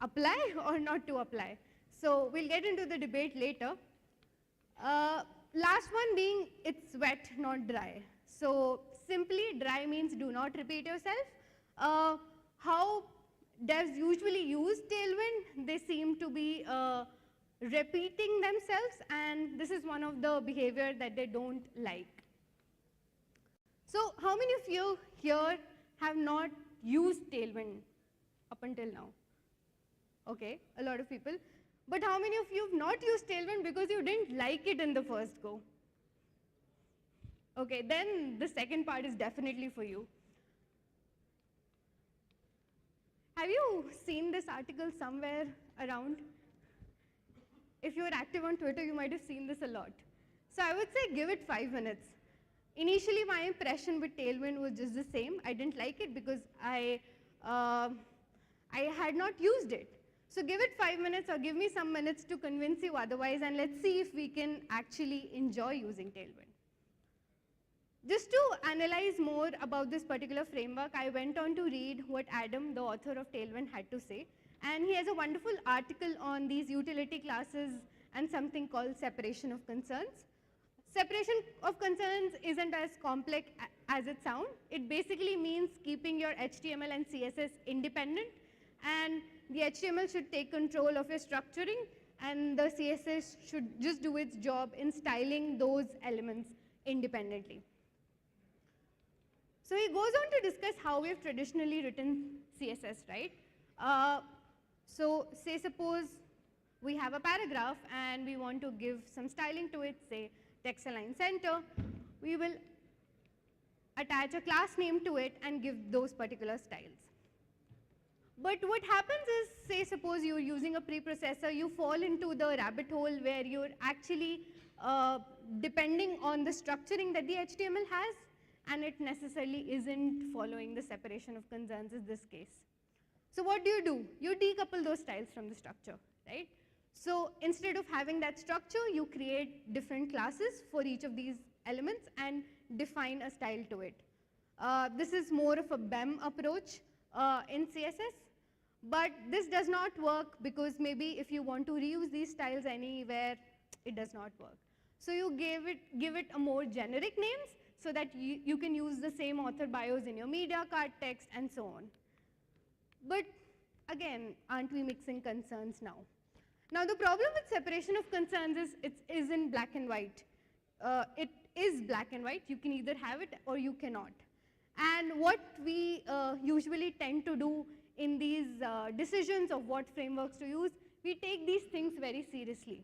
apply or not to apply. So we'll get into the debate later. Last one being it's wet, not dry. So simply dry means do not repeat yourself. How devs usually use Tailwind, they seem to be repeating themselves, and this is one of the behavior that they don't like. So how many of you here have not used Tailwind up until now? Okay, a lot of people. But how many of you have not used Tailwind because you didn't like it in the first go? Okay, then the second part is definitely for you. Have you seen this article somewhere around? If you're active on Twitter, you might have seen this a lot. So I would say give it 5 minutes. Initially, my impression with Tailwind was just the same. I didn't like it because I had not used it. So give it 5 minutes or give me some minutes to convince you otherwise, and let's see if we can actually enjoy using Tailwind. Just to analyze more about this particular framework, I went on to read what Adam, the author of Tailwind, had to say. And he has a wonderful article on these utility classes and something called separation of concerns. Separation of concerns isn't as complex as it sounds. It basically means keeping your HTML and CSS independent, and the HTML should take control of your structuring, and the CSS should just do its job in styling those elements independently. So he goes on to discuss how we've traditionally written CSS, right? So say suppose we have a paragraph and we want to give some styling to it, say text align center. We will attach a class name to it and give those particular styles. But what happens is, say suppose you're using a preprocessor, you fall into the rabbit hole where you're actually depending on the structuring that the HTML has, and it necessarily isn't following the separation of concerns in this case. So what do? You decouple those styles from the structure, right? So instead of having that structure, you create different classes for each of these elements and define a style to it. This is more of a BEM approach in CSS, but this does not work because maybe if you want to reuse these styles anywhere, it does not work. So you give it a more generic names so that you can use the same author bios in your media card text and so on. But again, aren't we mixing concerns now? Now the problem with separation of concerns is it isn't black and white. It is black and white. You can either have it or you cannot. And what we usually tend to do in these decisions of what frameworks to use, we take these things very seriously.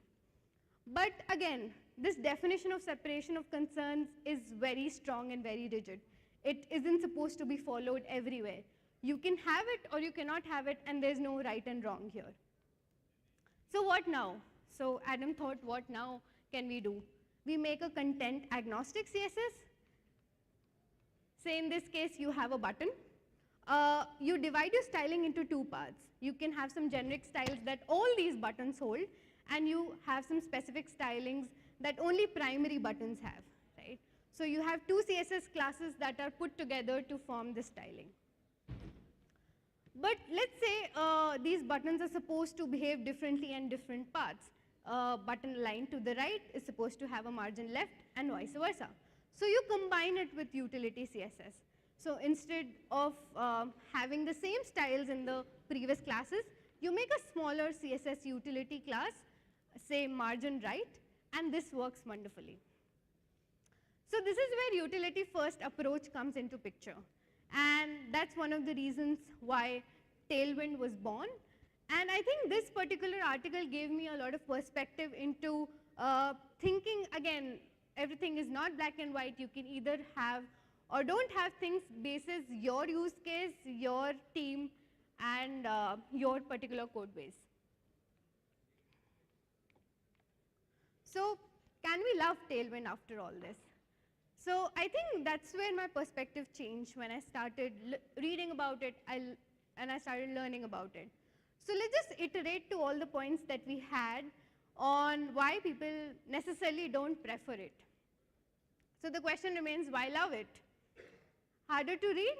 But again, this definition of separation of concerns is very strong and very rigid. It isn't supposed to be followed everywhere. You can have it or you cannot have it, and there's no right and wrong here. So what now? So Adam thought, what now can we do? We make a content agnostic CSS. Say in this case, you have a button. You divide your styling into two parts. You can have some generic styles that all these buttons hold, and you have some specific stylings that only primary buttons have, right? So you have two CSS classes that are put together to form this styling. But let's say these buttons are supposed to behave differently in different parts. Button aligned to the right is supposed to have a margin left and vice versa. So you combine it with utility CSS. So instead of having the same styles in the previous classes, you make a smaller CSS utility class, say margin right, and this works wonderfully. So this is where utility first approach comes into picture. And that's one of the reasons why Tailwind was born. And I think this particular article gave me a lot of perspective into thinking, again, everything is not black and white. You can either have or don't have things basis your use case, your team, and your particular code base. So can we love Tailwind after all this? So I think that's where my perspective changed when I started reading about it and I started learning about it. So let's just iterate to all the points that we had on why people necessarily don't prefer it. So the question remains, why love it? Harder to read?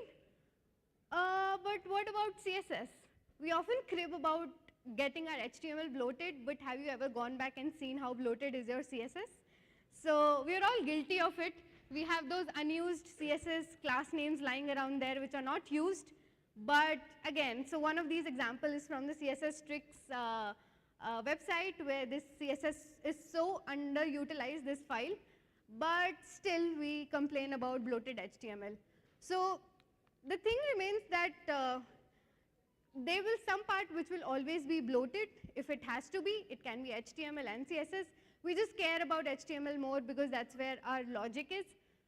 But what about CSS? We often crib about getting our HTML bloated, but have you ever gone back and seen how bloated is your CSS? So we're all guilty of it. We have those unused CSS class names lying around there which are not used. But again, so one of these examples is from the CSS Tricks website, where this CSS is so underutilized, this file, but still we complain about bloated HTML. So the thing remains that there will some part which will always be bloated. If it has to be, it can be HTML and CSS. We just care about HTML more because that's where our logic is,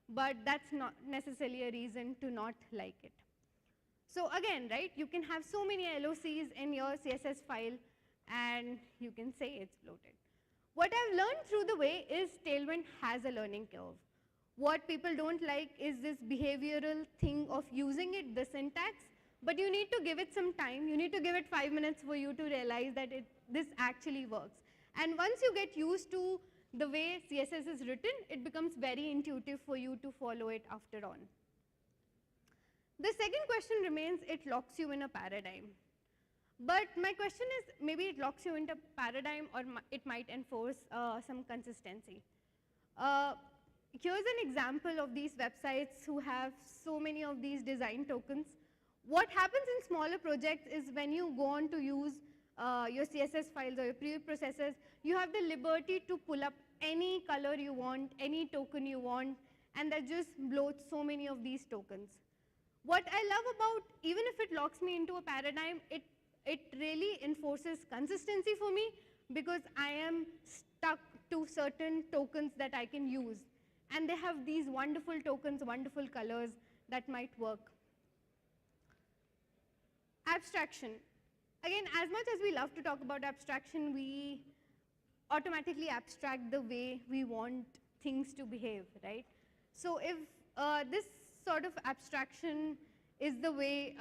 but that's not necessarily a reason to not like it. So again, right, you can have so many LOCs in your CSS file and you can say it's bloated. What I've learned through the way is Tailwind has a learning curve. What people don't like is this behavioral thing of using it, the syntax, but you need to give it some time. You need to give it 5 minutes for you to realize that this actually works. And once you get used to the way CSS is written, it becomes very intuitive for you to follow it after on. The second question remains, it locks you in a paradigm. But my question is, maybe it locks you into a paradigm, or it might enforce some consistency. Here's an example of these websites who have so many of these design tokens. What happens in smaller projects is when you go on to use your CSS files or your preprocessors, you have the liberty to pull up any color you want, any token you want, and that just bloats so many of these tokens. What I love about, even if it locks me into a paradigm, it really enforces consistency for me, because I am stuck to certain tokens that I can use. And they have these wonderful tokens, wonderful colors that might work. Abstraction. Again, as much as we love to talk about abstraction, we automatically abstract the way we want things to behave, right? So if this sort of abstraction is the way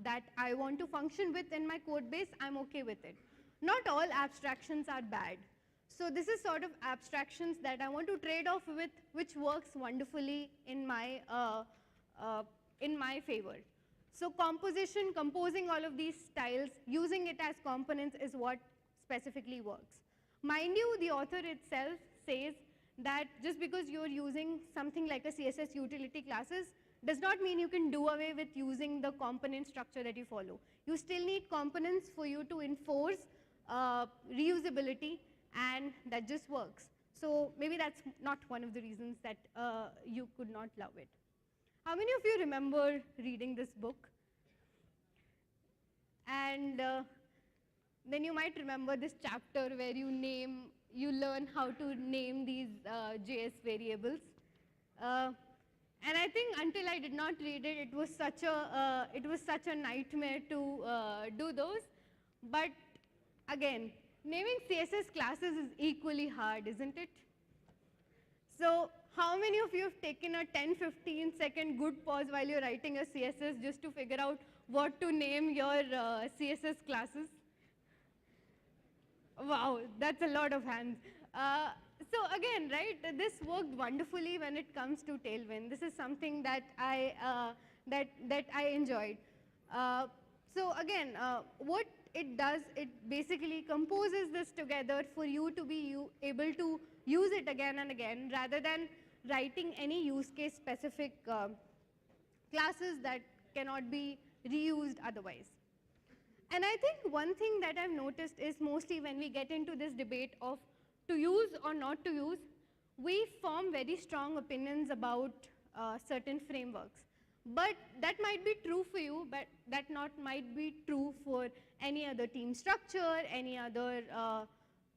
that I want to function with in my code base, I'm okay with it. Not all abstractions are bad. So this is sort of abstractions that I want to trade off with, which works wonderfully in my favor. So composition, composing all of these styles, using it as components is what specifically works. Mind you, the author itself says that just because you're using something like a CSS utility classes does not mean you can do away with using the component structure that you follow. You still need components for you to enforce reusability, and that just works. So maybe that's not one of the reasons that you could not love it. How many of you remember reading this book? And then you might remember this chapter where you learn how to name these JS variables. And I think until I did not read it, it was such a nightmare to do those. But again, naming CSS classes is equally hard, isn't it? So how many of you have taken a 10-15 second good pause while you're writing a CSS just to figure out what to name your CSS classes? Wow, that's a lot of hands. So again, right, this worked wonderfully when it comes to Tailwind. This is something that I enjoyed. So again, what it does, it basically composes this together for you to be able to use it again and again, rather than writing any use case specific classes that cannot be reused otherwise. And I think one thing that I've noticed is mostly when we get into this debate of to use or not to use, we form very strong opinions about certain frameworks. But that might be true for you, but that might be true for any other team structure, any other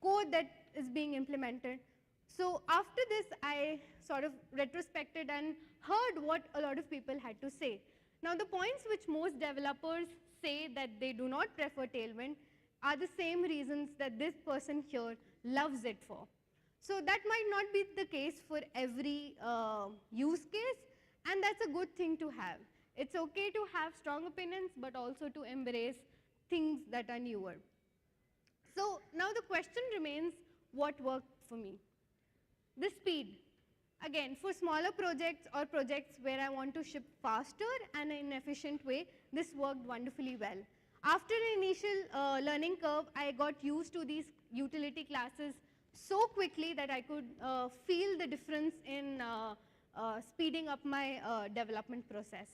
code that is being implemented. So after this, I sort of retrospected and heard what a lot of people had to say. Now the points which most developers say that they do not prefer Tailwind are the same reasons that this person here loves it for. So that might not be the case for every use case, and that's a good thing to have. It's okay to have strong opinions, but also to embrace things that are newer. So now the question remains, what worked for me? The speed. Again, for smaller projects or projects where I want to ship faster and in an efficient way, this worked wonderfully well. After an initial learning curve, I got used to these utility classes so quickly that I could feel the difference in speeding up my development process.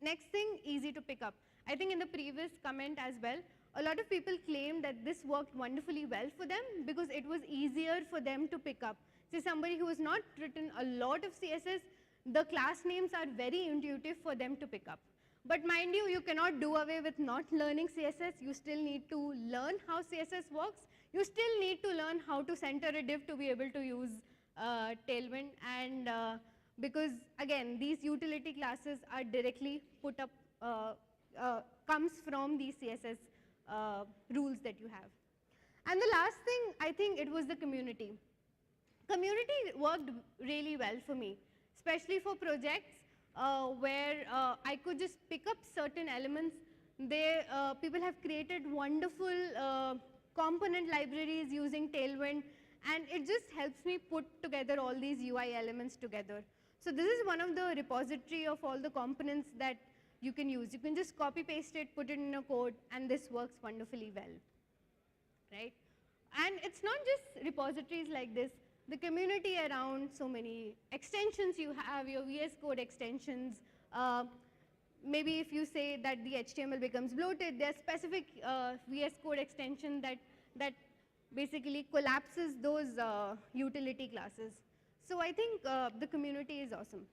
Next thing, easy to pick up. I think in the previous comment as well, a lot of people claim that this worked wonderfully well for them because it was easier for them to pick up. See, somebody who has not written a lot of CSS, the class names are very intuitive for them to pick up. But mind you, you cannot do away with not learning CSS. You still need to learn how CSS works. You still need to learn how to center a div to be able to use Tailwind. And because, again, these utility classes are directly put up, comes from these CSS rules that you have. And the last thing, I think it was the community. Community worked really well for me, especially for projects where I could just pick up certain elements. People have created wonderful component libraries using Tailwind, And it just helps me put together all these UI elements together. So this is one of the repository of all the components that you can use. You can just copy paste it, put it in a code, and this works wonderfully well, right? And it's not just repositories like this. The community around, so many extensions you have, your VS Code extensions. Maybe if you say that the HTML becomes bloated, there's specific VS Code extension that basically collapses those utility classes. So I think the community is awesome.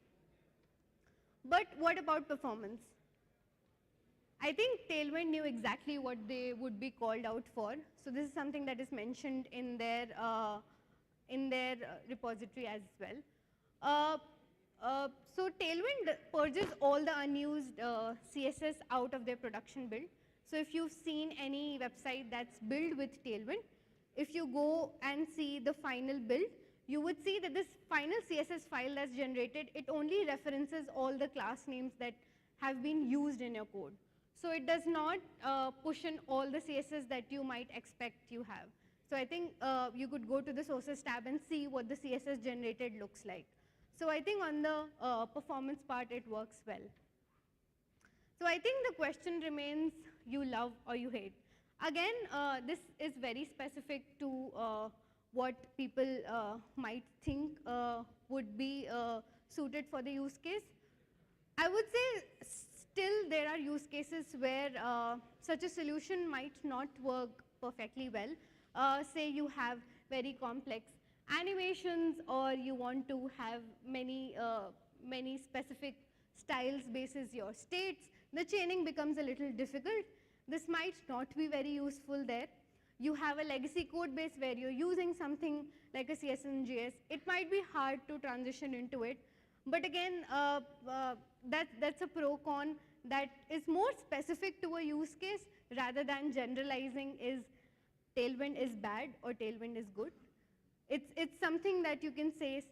But what about performance? I think Tailwind knew exactly what they would be called out for. So this is something that is mentioned in their repository as well. So Tailwind purges all the unused CSS out of their production build. So if you've seen any website that's built with Tailwind, if you go and see the final build, you would see that this final CSS file that's generated, it only references all the class names that have been used in your code. So it does not push in all the CSS that you might expect you have. So I think you could go to the sources tab and see what the CSS generated looks like. So I think on the performance part, it works well. So I think the question remains, you love or you hate. Again, this is very specific to what people might think would be suited for the use case. I would say still there are use cases where such a solution might not work perfectly well. Say you have very complex animations, or you want to have many specific styles basis your states. The chaining becomes a little difficult. This might not be very useful there. You have a legacy code base where you're using something like a CSS and JS. It might be hard to transition into it. But again, that's a pro-con that is more specific to a use case rather than generalizing is Tailwind is bad or Tailwind is good. It's something that you can say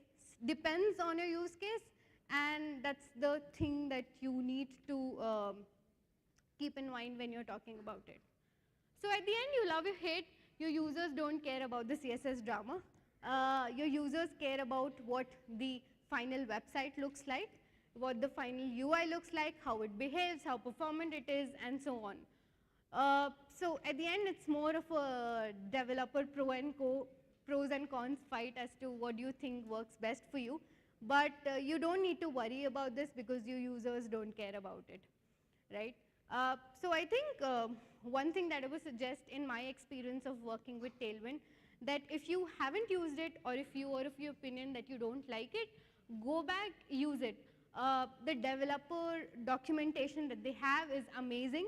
depends on your use case, and that's the thing that you need to keep in mind when you're talking about it. So at the end, you love or hate, your users don't care about the CSS drama. Your users care about what the final website looks like, what the final UI looks like, how it behaves, how performant it is, and so on. So at the end, it's more of a developer pros and cons fight as to what do you think works best for you. But you don't need to worry about this because your users don't care about it, right? So I think one thing that I would suggest in my experience of working with Tailwind, that if you haven't used it, or if you are of your opinion that you don't like it, go back, use it. The developer documentation that they have is amazing.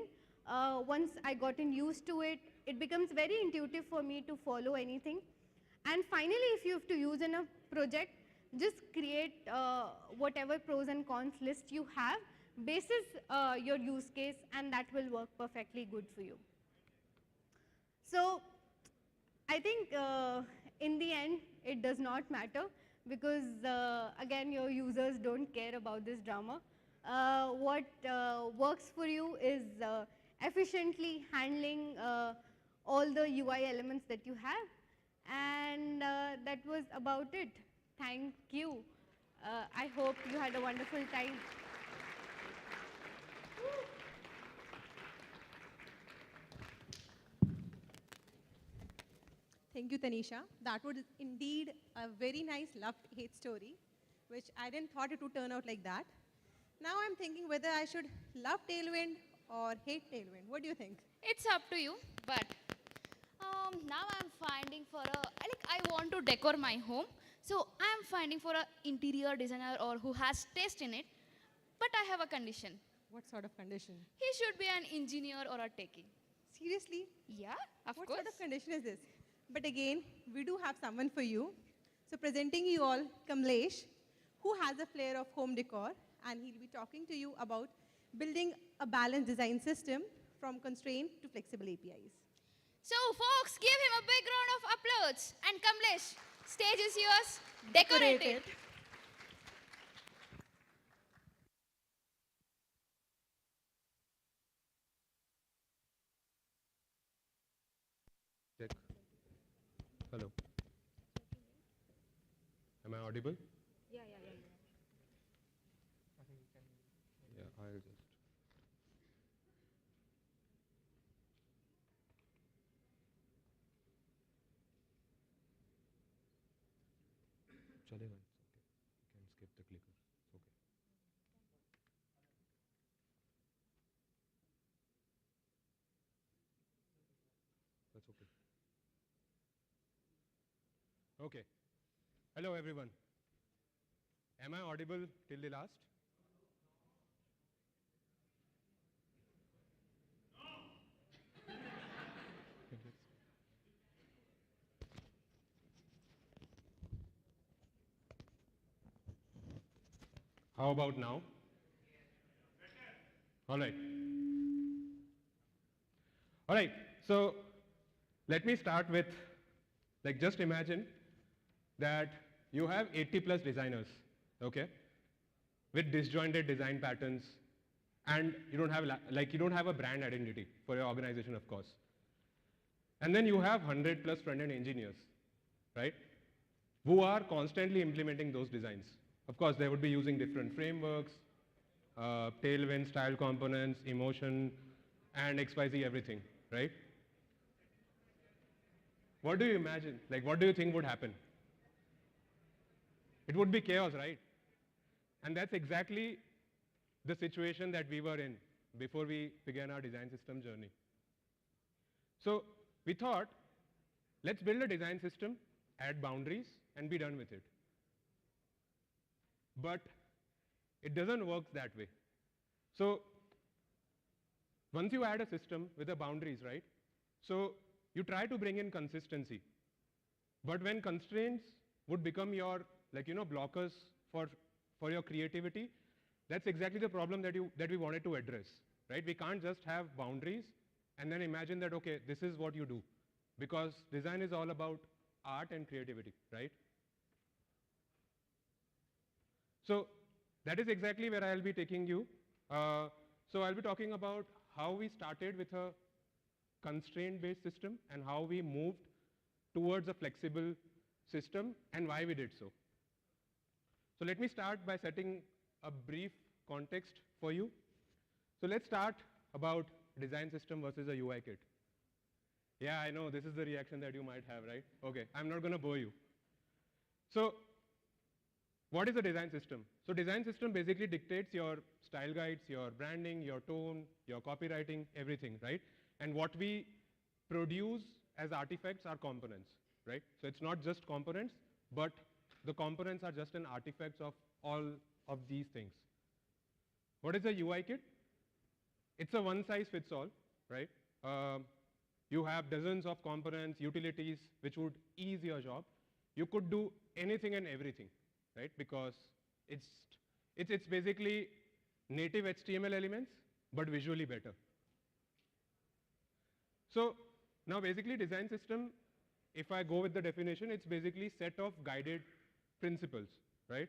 Once I gotten used to it, it becomes very intuitive for me to follow anything. And finally, if you have to use in a project, just create whatever pros and cons list you have, basis your use case, and that will work perfectly good for you. So I think in the end, it does not matter because, again, your users don't care about this drama. What works for you is efficiently handling all the UI elements that you have. And that was about it. Thank you. I hope you had a wonderful time. Thank you, Tanisha. That was indeed a very nice love-hate story, which I didn't thought it would turn out like that. Now I'm thinking whether I should love Tailwind or hate Tailwind. What do you think? It's up to you, but now I'm finding for I want to decor my home. So I'm finding for an interior designer or who has taste in it, but I have a condition. What sort of condition? He should be an engineer or a techie. Seriously? Yeah, of What course. sort of condition is this? But again, we do have someone for you. So presenting you all, Kamlesh, who has a flair of home decor, and he'll be talking to you about building a balanced design system from constraint to flexible APIs. So folks, give him a big round of applause. And Kamlesh, stage is yours. Decorate it. Check. Hello. audible? Yeah. Yeah, I'll just. चलेगा, it's okay. You can skip the clicker. It's okay. That's okay. Okay. Hello, everyone. Am I audible till the last? How about now? All right. All right. So let me start with, like, just imagine that you have 80 plus designers, okay, with disjointed design patterns, and you don't have you don't have a brand identity for your organization, of course. And then you have 100 plus front-end engineers, right, who are constantly implementing those designs. Of course, they would be using different frameworks, Tailwind style components, emotion, and XYZ everything, right? What do you imagine? Like, what do you think would happen? It would be chaos, right? And that's exactly the situation that we were in before we began our design system journey. So we thought, let's build a design system, add boundaries, and be done with it. But it doesn't work that way. So once you add a system with the boundaries, right? So you try to bring in consistency. But when constraints would become your, blockers for your creativity, that's exactly the problem that we wanted to address, right? We can't just have boundaries and then imagine that, okay, this is what you do. Because design is all about art and creativity, right? So that is exactly where I'll be taking you. So I'll be talking about how we started with a constraint-based system and how we moved towards a flexible system and why we did so. So let me start by setting a brief context for you. So let's start about design system versus a UI kit. Yeah, I know, this is the reaction that you might have, right? Okay, I'm not going to bore you. So what is a design system? So design system basically dictates your style guides, your branding, your tone, your copywriting, everything, right? And what we produce as artifacts are components, right? So it's not just components, but the components are just an artifacts of all of these things. What is a UI kit? It's a one-size-fits-all, right? You have dozens of components, utilities, which would ease your job. You could do anything and everything, right? Because it's basically native HTML elements, but visually better. So now basically design system, if I go with the definition, it's basically set of guided principles, right?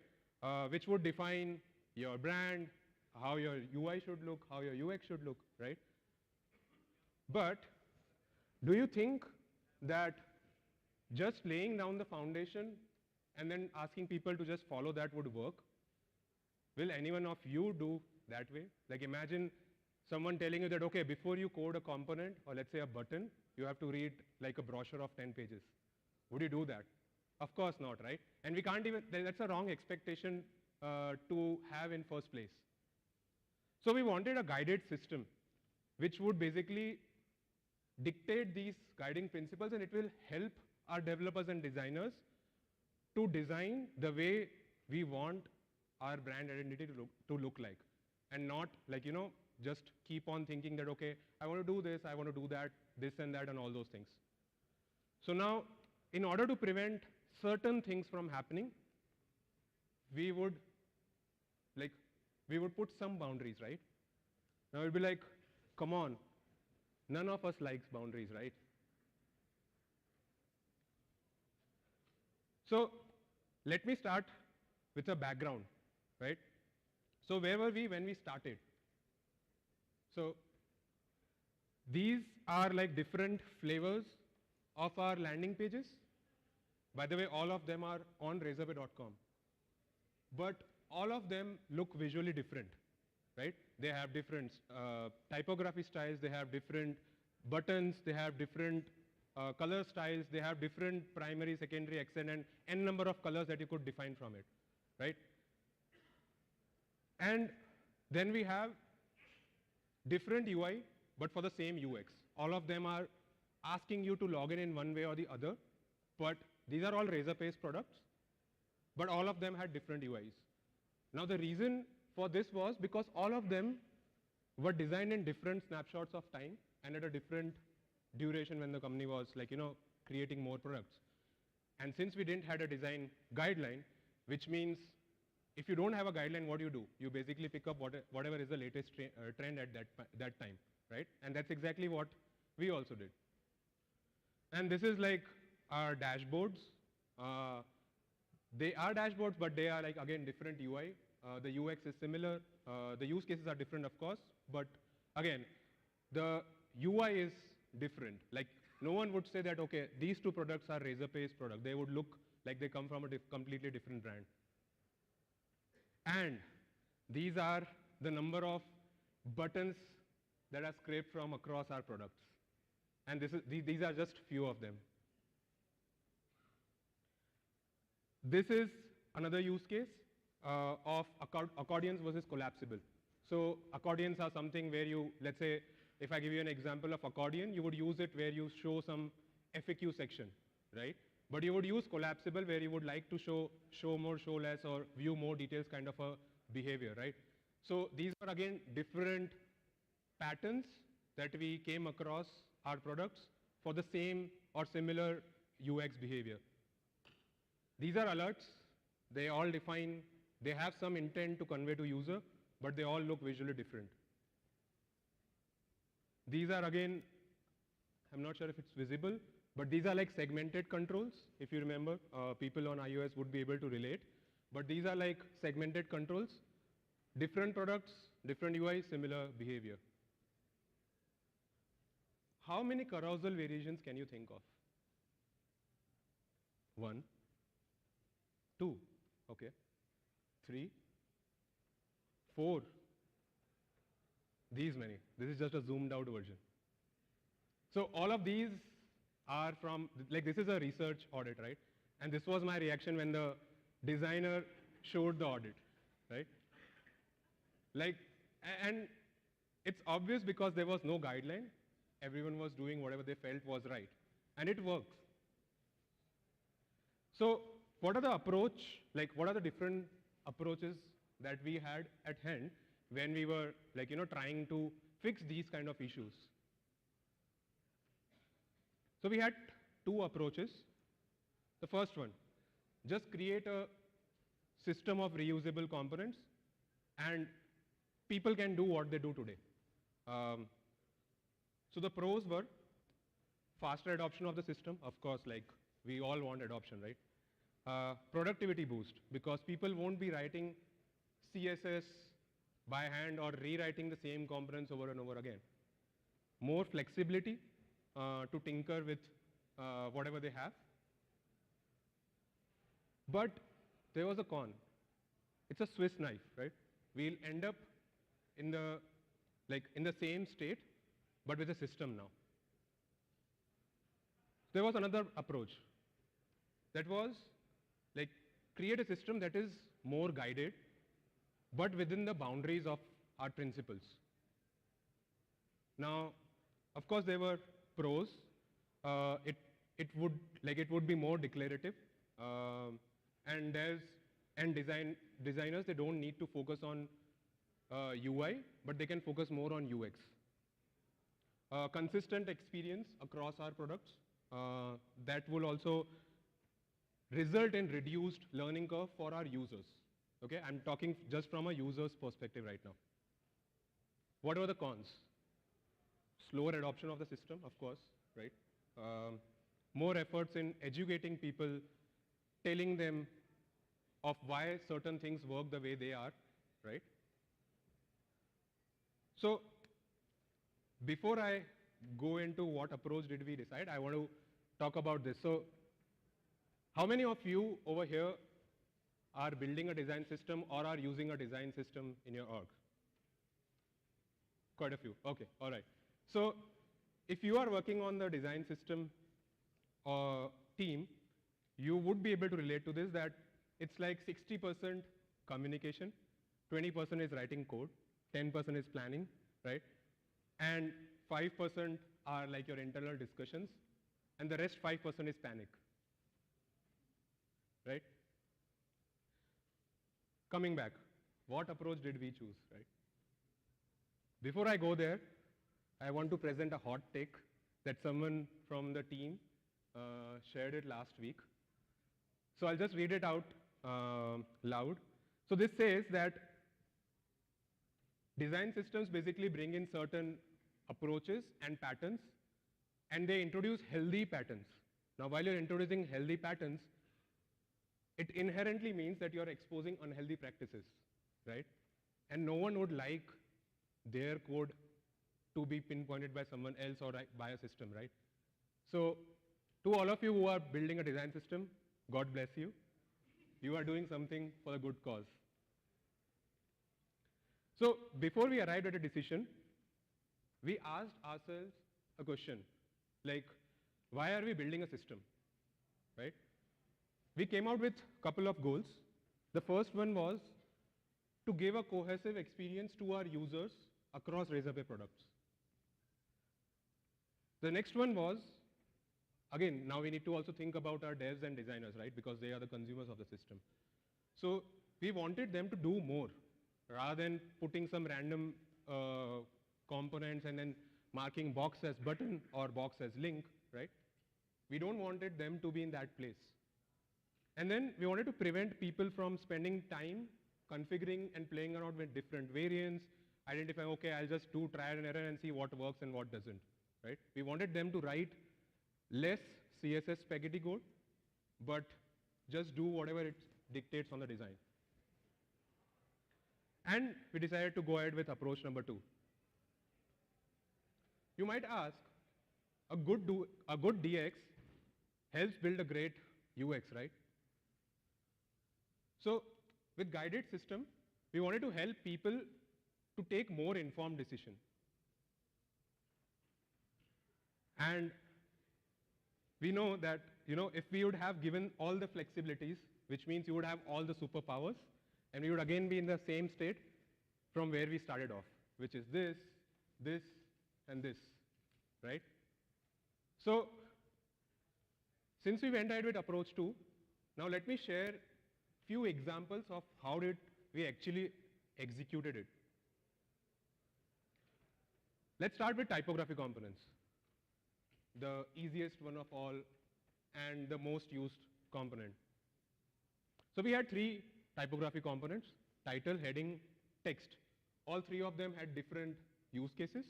Which would define your brand, how your UI should look, how your UX should look, right? But do you think that just laying down the foundation and then asking people to just follow that would work? Will anyone of you do that way? Like imagine someone telling you that, okay, before you code a component, or let's say a button, you have to read like a brochure of 10 pages. Would you do that? Of course not, right? And we can't even, that's a wrong expectation to have in first place. So we wanted a guided system, which would basically dictate these guiding principles, and it will help our developers and designers to design the way we want our brand identity to look like, and not like, just keep on thinking that, okay, I want to do this, I want to do that, this and that, and all those things. So now, in order to prevent certain things from happening, we would put some boundaries, right? Now it'll be like, come on, none of us likes boundaries, right? So let me start with a background, right? So where were we when we started? So these are like different flavors of our landing pages. By the way, all of them are on razorpay.com. but all of them look visually different, right? They have different typography styles, they have different buttons, they have different color styles, they have different primary, secondary, accent, and n number of colors that you could define from it, right? And then we have different UI, but for the same UX. All of them are asking you to log in one way or the other, but these are all razor-based products, but all of them had different UIs. Now the reason for this was because all of them were designed in different snapshots of time and at a different duration when the company was creating more products. And since we didn't have a design guideline, which means if you don't have a guideline, what do? You basically pick up whatever is the latest trend at that time, right? And that's exactly what we also did. And this is like our dashboards. They are dashboards, but they are again, different UI. The UX is similar. The use cases are different, of course. But again, the UI is different. Like no one would say that, okay, these two products are razor-based products. They would look like they come from a completely different brand. And these are the number of buttons that are scraped from across our products. And these are just few of them. This is another use case of accordions versus collapsible. So accordions are something where you, let's say, if I give you an example of accordion, you would use it where you show some FAQ section, right? But you would use collapsible where you would like to show more, show less, or view more details kind of a behavior, right? So these are again different patterns that we came across our products for the same or similar UX behavior. These are alerts. They all define, they have some intent to convey to user, but they all look visually different. These are again, I'm not sure if it's visible, but these are like segmented controls. If you remember, people on iOS would be able to relate. But these are like segmented controls, different products, different UI, similar behavior. How many carousel variations can you think of? 1, 2, okay, 3, 4. These many. This is just a zoomed out version. So all of these are from, like this is a research audit, right? And this was my reaction when the designer showed the audit, right? Like, and it's obvious because there was no guideline. Everyone was doing whatever they felt was right. And it works. So what are the approach, like what are the different approaches that we had at hand when we were trying to fix these kind of issues? So we had two approaches. The first one, just create a system of reusable components and people can do what they do today. So the pros were faster adoption of the system. Of course, like we all want adoption, right? Productivity boost, because people won't be writing CSS by hand or rewriting the same components over and over again. More flexibility to tinker with whatever they have. But there was a con. It's a Swiss knife, right? We'll end up in the same state, but with a system now. There was another approach. That was like create a system that is more guided, but within the boundaries of our principles. Now, of course, there were pros. It would be more declarative, and designers, they don't need to focus on UI, but they can focus more on UX. Consistent experience across our products, that will also result in reduced learning curve for our users. Okay, I'm talking just from a user's perspective right now. What were the cons? Slower adoption of the system, of course, right? More efforts in educating people, telling them of why certain things work the way they are, right? So before I go into what approach did we decide, I want to talk about this. So how many of you over here are building a design system or are using a design system in your org? Quite a few. Okay, all right. So if you are working on the design system team, you would be able to relate to this, that it's like 60% communication, 20% is writing code, 10% is planning, right? And 5% are like your internal discussions, and the rest 5% is panic, right? Coming back, what approach did we choose, right? Before I go there, I want to present a hot take that someone from the team shared it last week. So I'll just read it out loud. So this says that design systems basically bring in certain approaches and patterns, and they introduce healthy patterns. Now, while you're introducing healthy patterns, it inherently means that you're exposing unhealthy practices, right? And no one would like their code to be pinpointed by someone else or by a system, right? So to all of you who are building a design system, God bless you. You are doing something for a good cause. So before we arrived at a decision, we asked ourselves a question, like, why are we building a system, right? We came out with a couple of goals. The first one was to give a cohesive experience to our users across Razorpay products. The next one was, again, now we need to also think about our devs and designers, right? Because they are the consumers of the system. So we wanted them to do more rather than putting some random components and then marking box as button or box as link, right? We don't wanted them to be in that place. And then we wanted to prevent people from spending time configuring and playing around with different variants, identifying, okay, I'll just do trial and error and see what works and what doesn't, right? We wanted them to write less CSS spaghetti code, but just do whatever it dictates on the design. And we decided to go ahead with approach number 2. You might ask, a good DX helps build a great UX, right? So with guided system, we wanted to help people to take more informed decision. And we know that, if we would have given all the flexibilities, which means you would have all the superpowers, and we would again be in the same state from where we started off, which is this, this, and this, right? So since we went ahead with approach 2, now let me share few examples of how did we actually executed it. Let's start with typography components, the easiest one of all and the most used component. So we had 3 typography components: title, heading, text. All 3 of them had different use cases.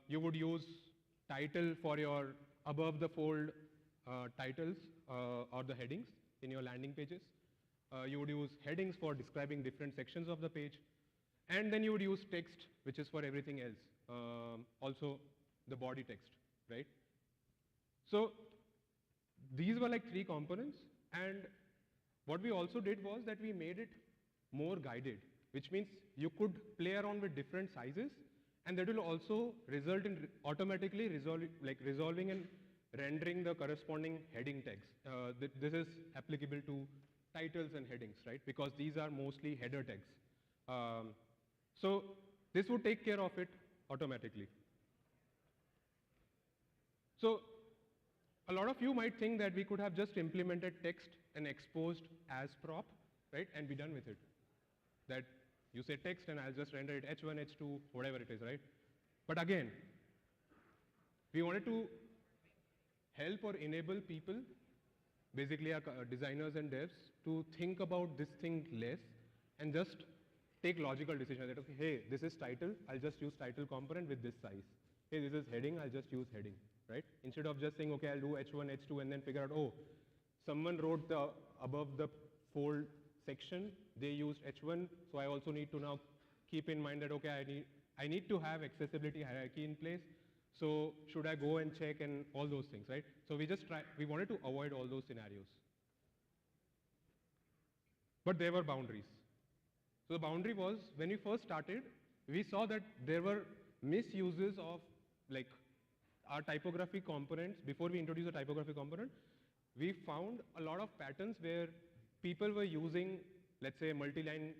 You would use title for your above the fold titles or the headings in your landing pages. You would use headings for describing different sections of the page. And then you would use text, which is for everything else. Also the body text, right? So these were like 3 components. And what we also did was that we made it more guided, which means you could play around with different sizes, and that will also result in automatically resolving and rendering the corresponding heading tags. This is applicable to titles and headings, right? Because these are mostly header tags. So this would take care of it automatically. So a lot of you might think that we could have just implemented text and exposed as prop, right? And be done with it. That you say text and I'll just render it H1, H2, whatever it is, right? But again, we wanted to help or enable people, basically our designers and devs, to think about this thing less and just take logical decisions that, okay, hey, this is title, I'll just use title component with this size. Hey, this is heading, I'll just use heading, right? Instead of just saying, okay, I'll do H1, H2, and then figure out, oh, someone wrote the above the fold section, they used H1, so I also need to now keep in mind that, okay, I need to have accessibility hierarchy in place, so should I go and check and all those things, right? So we wanted to avoid all those scenarios. but there were boundaries. So the boundary was, when we first started, we saw that there were misuses of like our typography components. Before we introduced a typography component, we found a lot of patterns where people were using, let's say, multi-line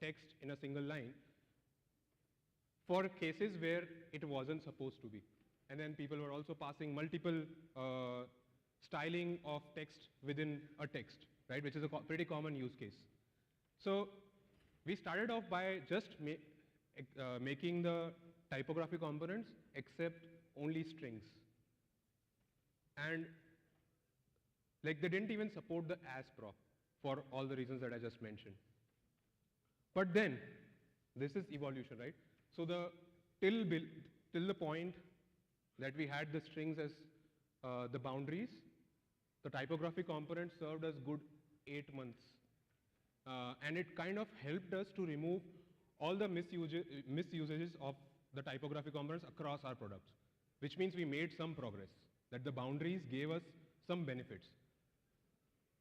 text in a single line for cases where it wasn't supposed to be. And then people were also passing multiple styling of text within a text, right, which is a pretty common use case. So we started off by just making the typography components accept only strings. And like they didn't even support the as prop for all the reasons that I just mentioned. But then, this is evolution, right? So till the point that we had the strings as the boundaries, the typography component served us good 8 months. And it kind of helped us to remove all the misusages of the typography components across our products, which means we made some progress, that the boundaries gave us some benefits.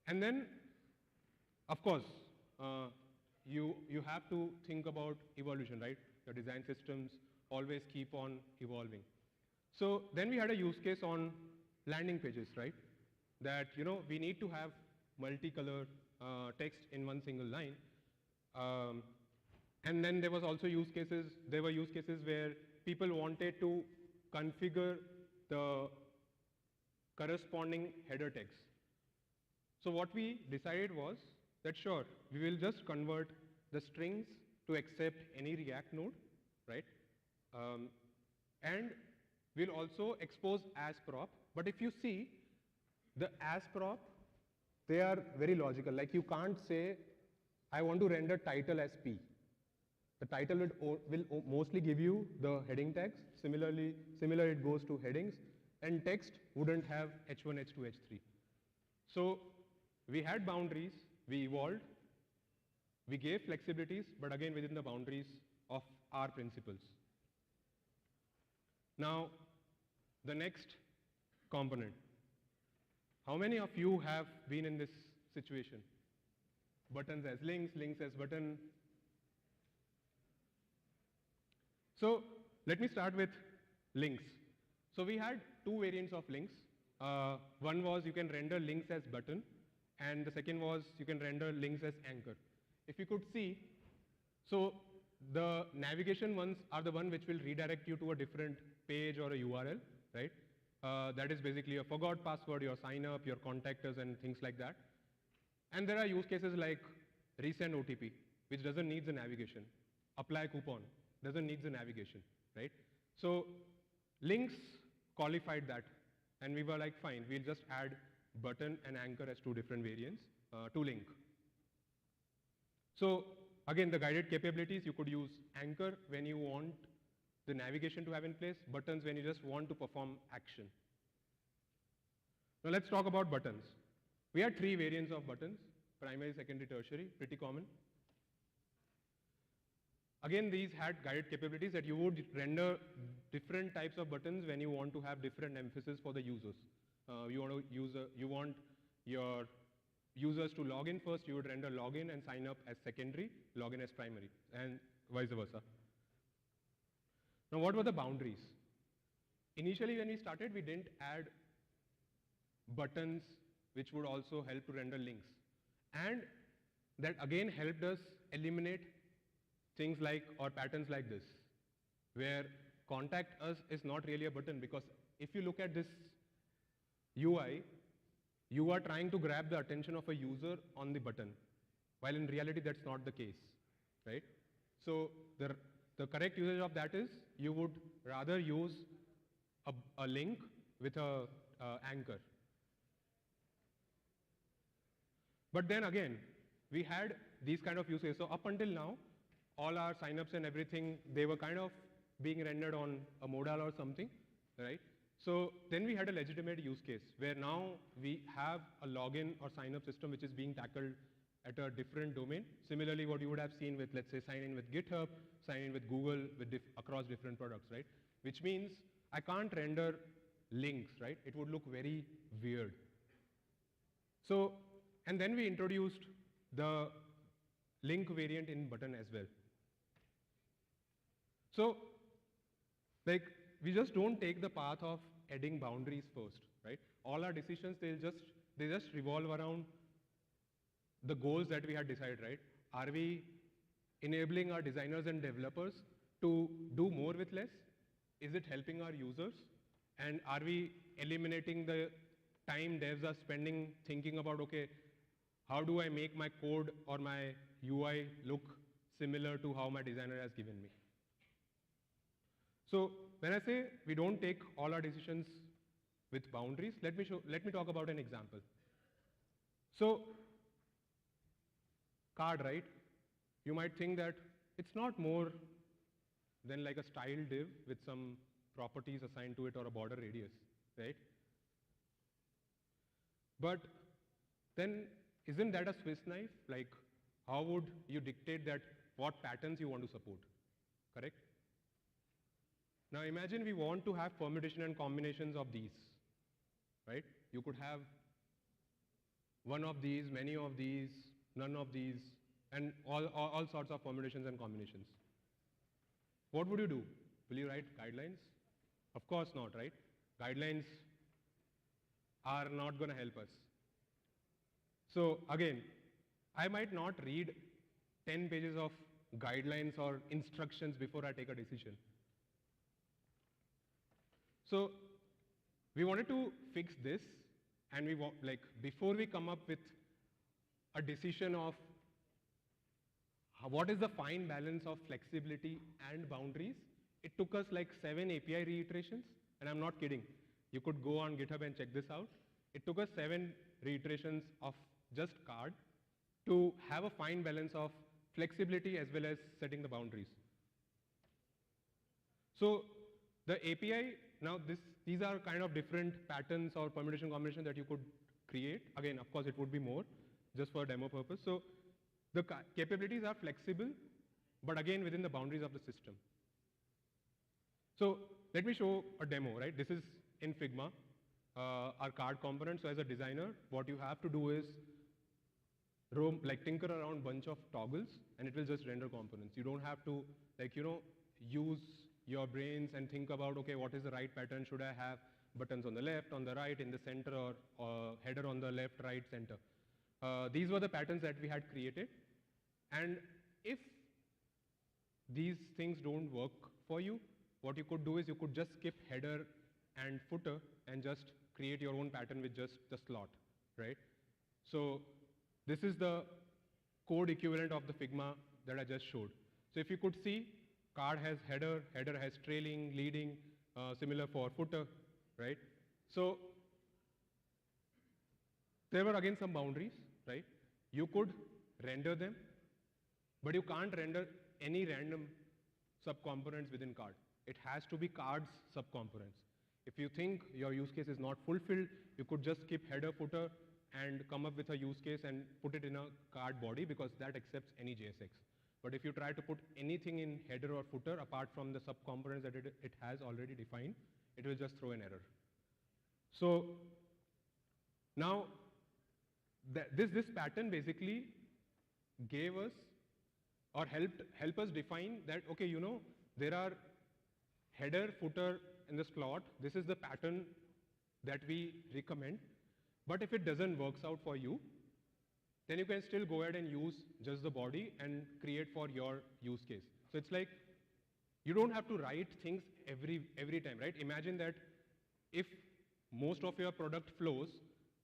And then, of course, you have to think about evolution, right? Your design systems always keep on evolving. So then we had a use case on landing pages, right? That, you know, we need to have multicolor text in one single line. And then there were use cases where people wanted to configure the corresponding header text. So what we decided was that sure, we will just convert the strings to accept any React node, right? And we'll also expose as prop. But if you see, the as prop, they are very logical. Like you can't say, I want to render title as P. The title will mostly give you the heading tags. Similar it goes to headings. And text wouldn't have H1, H2, H3. So we had boundaries, we evolved, we gave flexibilities, but again within the boundaries of our principles. Now, the next component. How many of you have been in this situation? Buttons as links, links as button. So let me start with links. So we had two variants of links. One was you can render links as button, and the second was you can render links as anchor. If you could see, so the navigation ones are the one which will redirect you to a different page or a URL, right? That is basically your forgot password, your sign up, your contact us, and things like that. And there are use cases like resend OTP, which doesn't need the navigation. Apply coupon, doesn't need the navigation, right? So links qualified that, and we were like, fine, we'll just add button and anchor as two different variants to link. So again, the guided capabilities, you could use anchor when you want the navigation to have in place, buttons when you just want to perform action. Now let's talk about buttons. We had three variants of buttons, primary, secondary, tertiary, pretty common. Again, these had guided capabilities that you would render different types of buttons when you want to have different emphasis for the users. You want your users to log in first, you would render login and sign up as secondary, login as primary, and vice versa. Now, what were the boundaries? Initially, when we started, we didn't add buttons which would also help to render links. And that again helped us eliminate things like, or patterns like this, where contact us is not really a button, because if you look at this UI, you are trying to grab the attention of a user on the button, while in reality that's not the case, right? So the correct usage of that is you would rather use a link with a anchor. But then again, we had these kind of use cases. So up until now, all our signups and everything, they were kind of being rendered on a modal or something, right? So then we had a legitimate use case where now we have a login or sign up system which is being tackled at a different domain. Similarly, what you would have seen with, let's say, sign in with GitHub, sign in with Google, with across different products, right? Which means I can't render links, right? It would look very weird. So, and then we introduced the link variant in button as well. So, like, we just don't take the path of adding boundaries first, right? All our decisions, they just revolve around the goals that we had decided, right? Are we enabling our designers and developers to do more with less? Is it helping our users? And are we eliminating the time devs are spending thinking about, okay, how do I make my code or my UI look similar to how my designer has given me? So when I say we don't take all our decisions with boundaries, let me talk about an example. So card, right? You might think that it's not more than like a style div with some properties assigned to it or a border radius, right? But then isn't that a Swiss knife? Like, how would you dictate that what patterns you want to support, correct? Now imagine we want to have permutation and combinations of these, right? You could have one of these, many of these, none of these, and all sorts of permutations and combinations. What would you do? Will you write guidelines? Of course not, right? Guidelines are not going to help us. So again, I might not read 10 pages of guidelines or instructions before I take a decision. So we wanted to fix this, and before we come up with a decision of what is the fine balance of flexibility and boundaries, it took us like 7 API reiterations, and I'm not kidding. You could go on GitHub and check this out. It took us 7 reiterations of just card to have a fine balance of flexibility as well as setting the boundaries. So the API, now these are kind of different patterns or permutation combinations that you could create. Again, of course, it would be more just for demo purpose. So the capabilities are flexible, but again, within the boundaries of the system. So let me show a demo, right? This is in Figma, our card component. So as a designer, what you have to do is tinker around bunch of toggles, and it will just render components. You don't have to, use your brains and think about, okay, what is the right pattern? Should I have buttons on the left, on the right, in the center, or header on the left, right, center? These were the patterns that we had created. And if these things don't work for you, what you could do is you could just skip header and footer and just create your own pattern with just the slot, right? So this is the code equivalent of the Figma that I just showed. So if you could see, card has header has trailing, leading, similar for footer, right? So there were again some boundaries, right? You could render them, but you can't render any random subcomponents within card. It has to be card's subcomponents. If you think your use case is not fulfilled, you could just skip header, footer, and come up with a use case and put it in a card body, because that accepts any JSX. But if you try to put anything in header or footer apart from the subcomponents that it has already defined, it will just throw an error. So now this pattern basically gave us or help us define that, okay, there are header, footer in the slot. This is the pattern that we recommend. But if it doesn't work out for you, then you can still go ahead and use just the body and create for your use case. So it's like you don't have to write things every time, right? Imagine that if most of your product flows,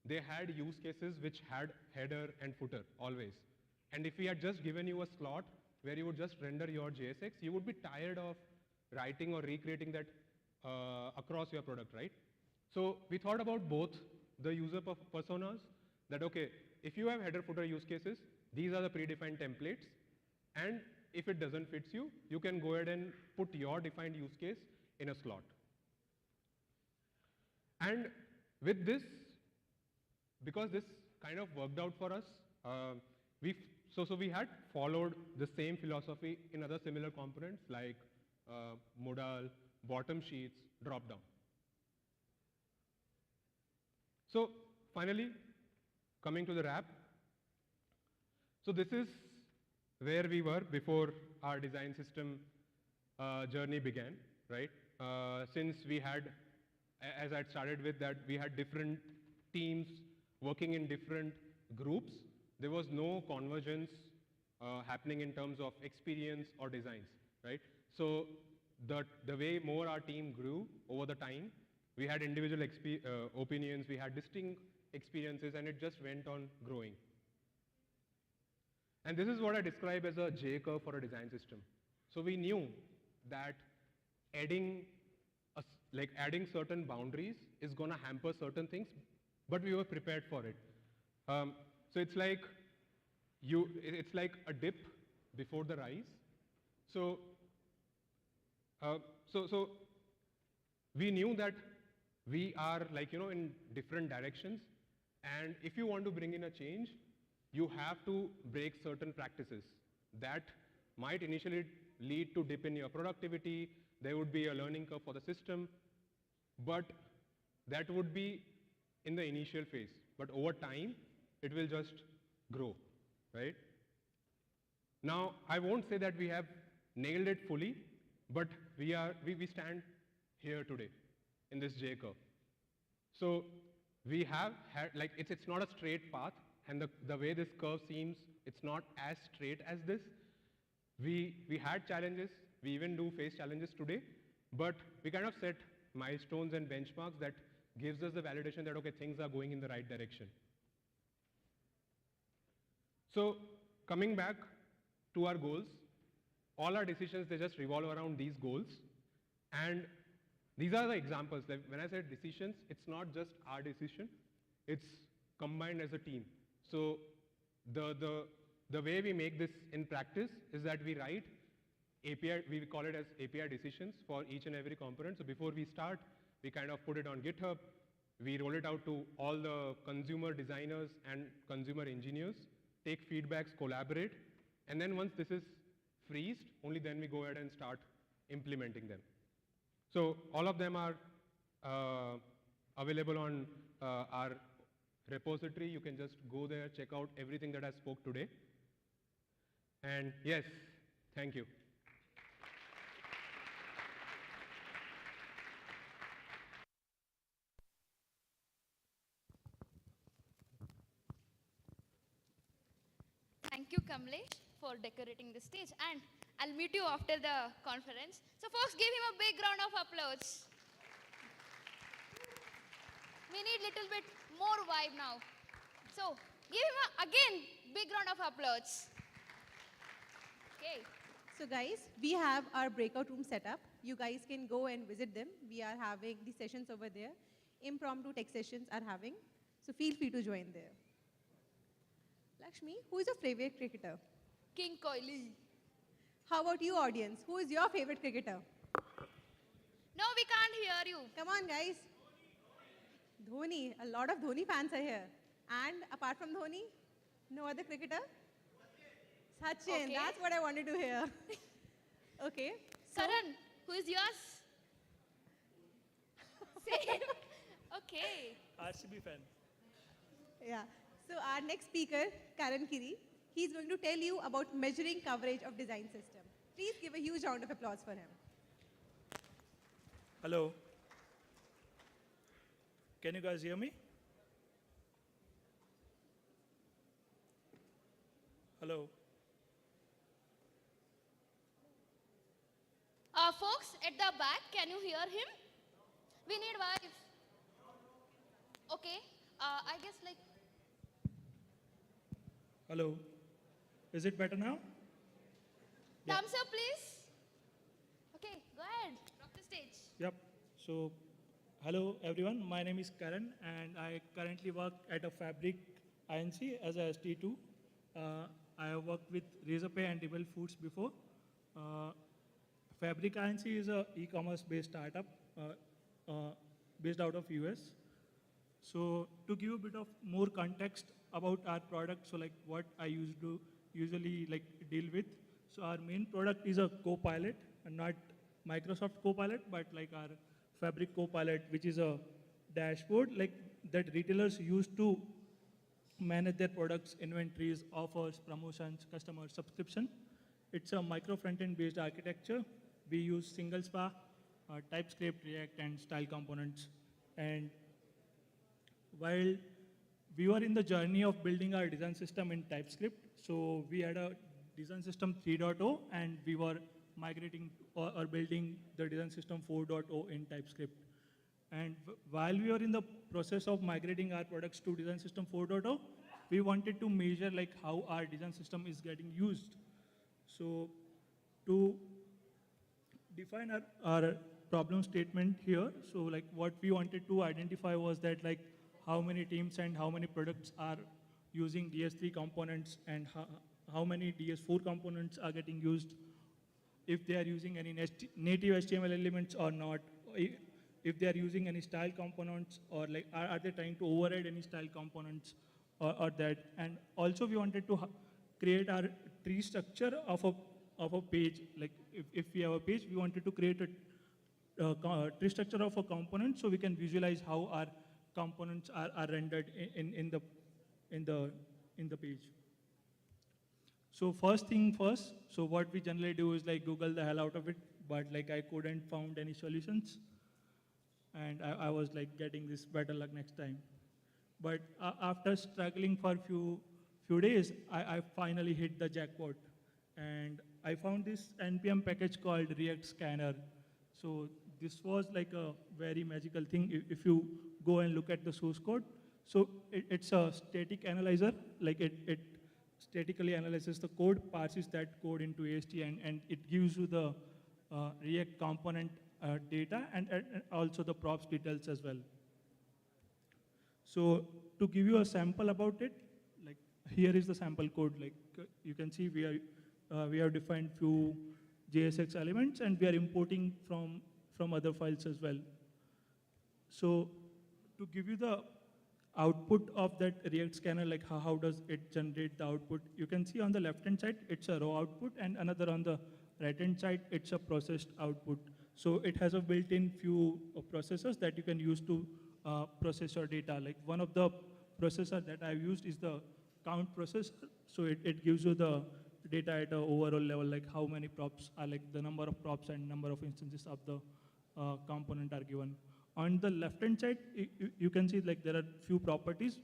they had use cases which had header and footer always. And if we had just given you a slot where you would just render your JSX, you would be tired of writing or recreating that across your product, right? So we thought about both the user personas, that okay, if you have header footer use cases, these are the predefined templates, and if it doesn't fit you, you can go ahead and put your defined use case in a slot. And with this, because this kind of worked out for us, so we had followed the same philosophy in other similar components like modal, bottom sheets, drop down. So finally, coming to the wrap. So this is where we were before our design system journey began, right? Since we had, as I started with that, we had different teams working in different groups. There was no convergence happening in terms of experience or designs, right? So the way more our team grew over the time, we had individual opinions, we had distinct experiences, and it just went on growing. And this is what I describe as a J curve for a design system. So we knew that adding certain boundaries is going to hamper certain things, but we were prepared for it. So it's like a dip before the rise. So we knew that we are in different directions, and if you want to bring in a change, you have to break certain practices that might initially lead to dip in your productivity. There would be a learning curve for the system, but that would be in the initial phase. But over time, it will just grow, right? Now, I won't say that we have nailed it fully, but we stand here today in this J curve. So we have had, it's not a straight path, and the way this curve seems, it's not as straight as this. We had challenges, we even do face challenges today, but we kind of set milestones and benchmarks that gives us the validation that, okay, things are going in the right direction. So coming back to our goals, all our decisions, they just revolve around these goals. And these are the examples. Like when I said decisions, it's not just our decision, it's combined as a team. So the way we make this in practice is that we write API, we call it as API decisions for each and every component. So before we start, we kind of put it on GitHub. We roll it out to all the consumer designers and consumer engineers, take feedbacks, collaborate. And then once this is freezed, only then we go ahead and start implementing them. So all of them are available on our repository. You can just go there, check out everything that I spoke today. And yes, thank you. Thank you, Kamlesh, for decorating the stage. And I'll meet you after the conference. So folks, give him a big round of applause. We need little bit more vibe now. So give him again big round of applause. Okay. So guys, we have our breakout room set up. You guys can go and visit them. We are having the sessions over there. Impromptu tech sessions are having. So feel free to join there. Lakshmi, who is your favorite cricketer? King Kohli. How about you, audience? Who is your favorite cricketer? No, we can't hear you. Come on, guys. Dhoni. A lot of Dhoni fans are here. And apart from Dhoni, no other cricketer? Sachin. Okay. That's what I wanted to hear. Okay. So Karan, who is yours? Same. Okay. RCB fan. yeah. So our next speaker, Karan Kiri, he's going to tell you about measuring coverage of design system. Please give a huge round of applause for him. Hello. Can you guys hear me? Hello. Folks at the back, can you hear him? We need vibes. Okay. I guess like. Hello. Is it better now? Thumbs up, please. Okay, go ahead. Rock the stage. Yep. So, hello everyone. My name is Karan, and I currently work at a Fabric INC as a ST2. I have worked with Razorpay and Rebel Foods before. Fabric INC is a e-commerce based startup based out of US. So to give a bit of more context about our product, so like what I usually like deal with. So our main product is a Copilot, and not Microsoft Copilot, but like our Fabric Copilot, which is a dashboard like that retailers use to manage their products, inventories, offers, promotions, customer subscription. It's a micro front-end based architecture. We use single SPA, TypeScript, React, and style components. And while we were in the journey of building our design system in TypeScript, so we had a design system 3.0, and we were migrating or building the design system 4.0 in TypeScript. And while we were in the process of migrating our products to design system 4.0, we wanted to measure like how our design system is getting used. So to define our problem statement here, so like what we wanted to identify was that like how many teams and how many products are using DS3 components, and how many DS4 components are getting used, if they are using any native HTML elements or not, if they are using any style components, or like are they trying to override any style components or that. And also we wanted to create our tree structure of a page. Like if we have a page, we wanted to create a tree structure of a component so we can visualize how our components are rendered in the page. So first thing first, so what we generally do is like Google the hell out of it, but like I couldn't found any solutions. And I was like getting this better luck next time. But after struggling for few days, I finally hit the jackpot. And I found this NPM package called React Scanner. So this was like a very magical thing if you go and look at the source code. So it's a static analyzer, like it statically analyzes the code, parses that code into AST, and it gives you the React component data and also the props details as well. So to give you a sample about it, like here is the sample code. Like you can see we have defined few JSX elements, and we are importing from other files as well. So to give you the output of that React scanner, like how does it generate the output, you can see on the left-hand side, it's a raw output, and another on the right-hand side, it's a processed output. So it has a built-in few processors that you can use to process your data. Like one of the processor that I've used is the count processor. So it gives you the data at an overall level, like how many props are, like the number of props and number of instances of the component are given. On the left-hand side, you can see like there are few properties.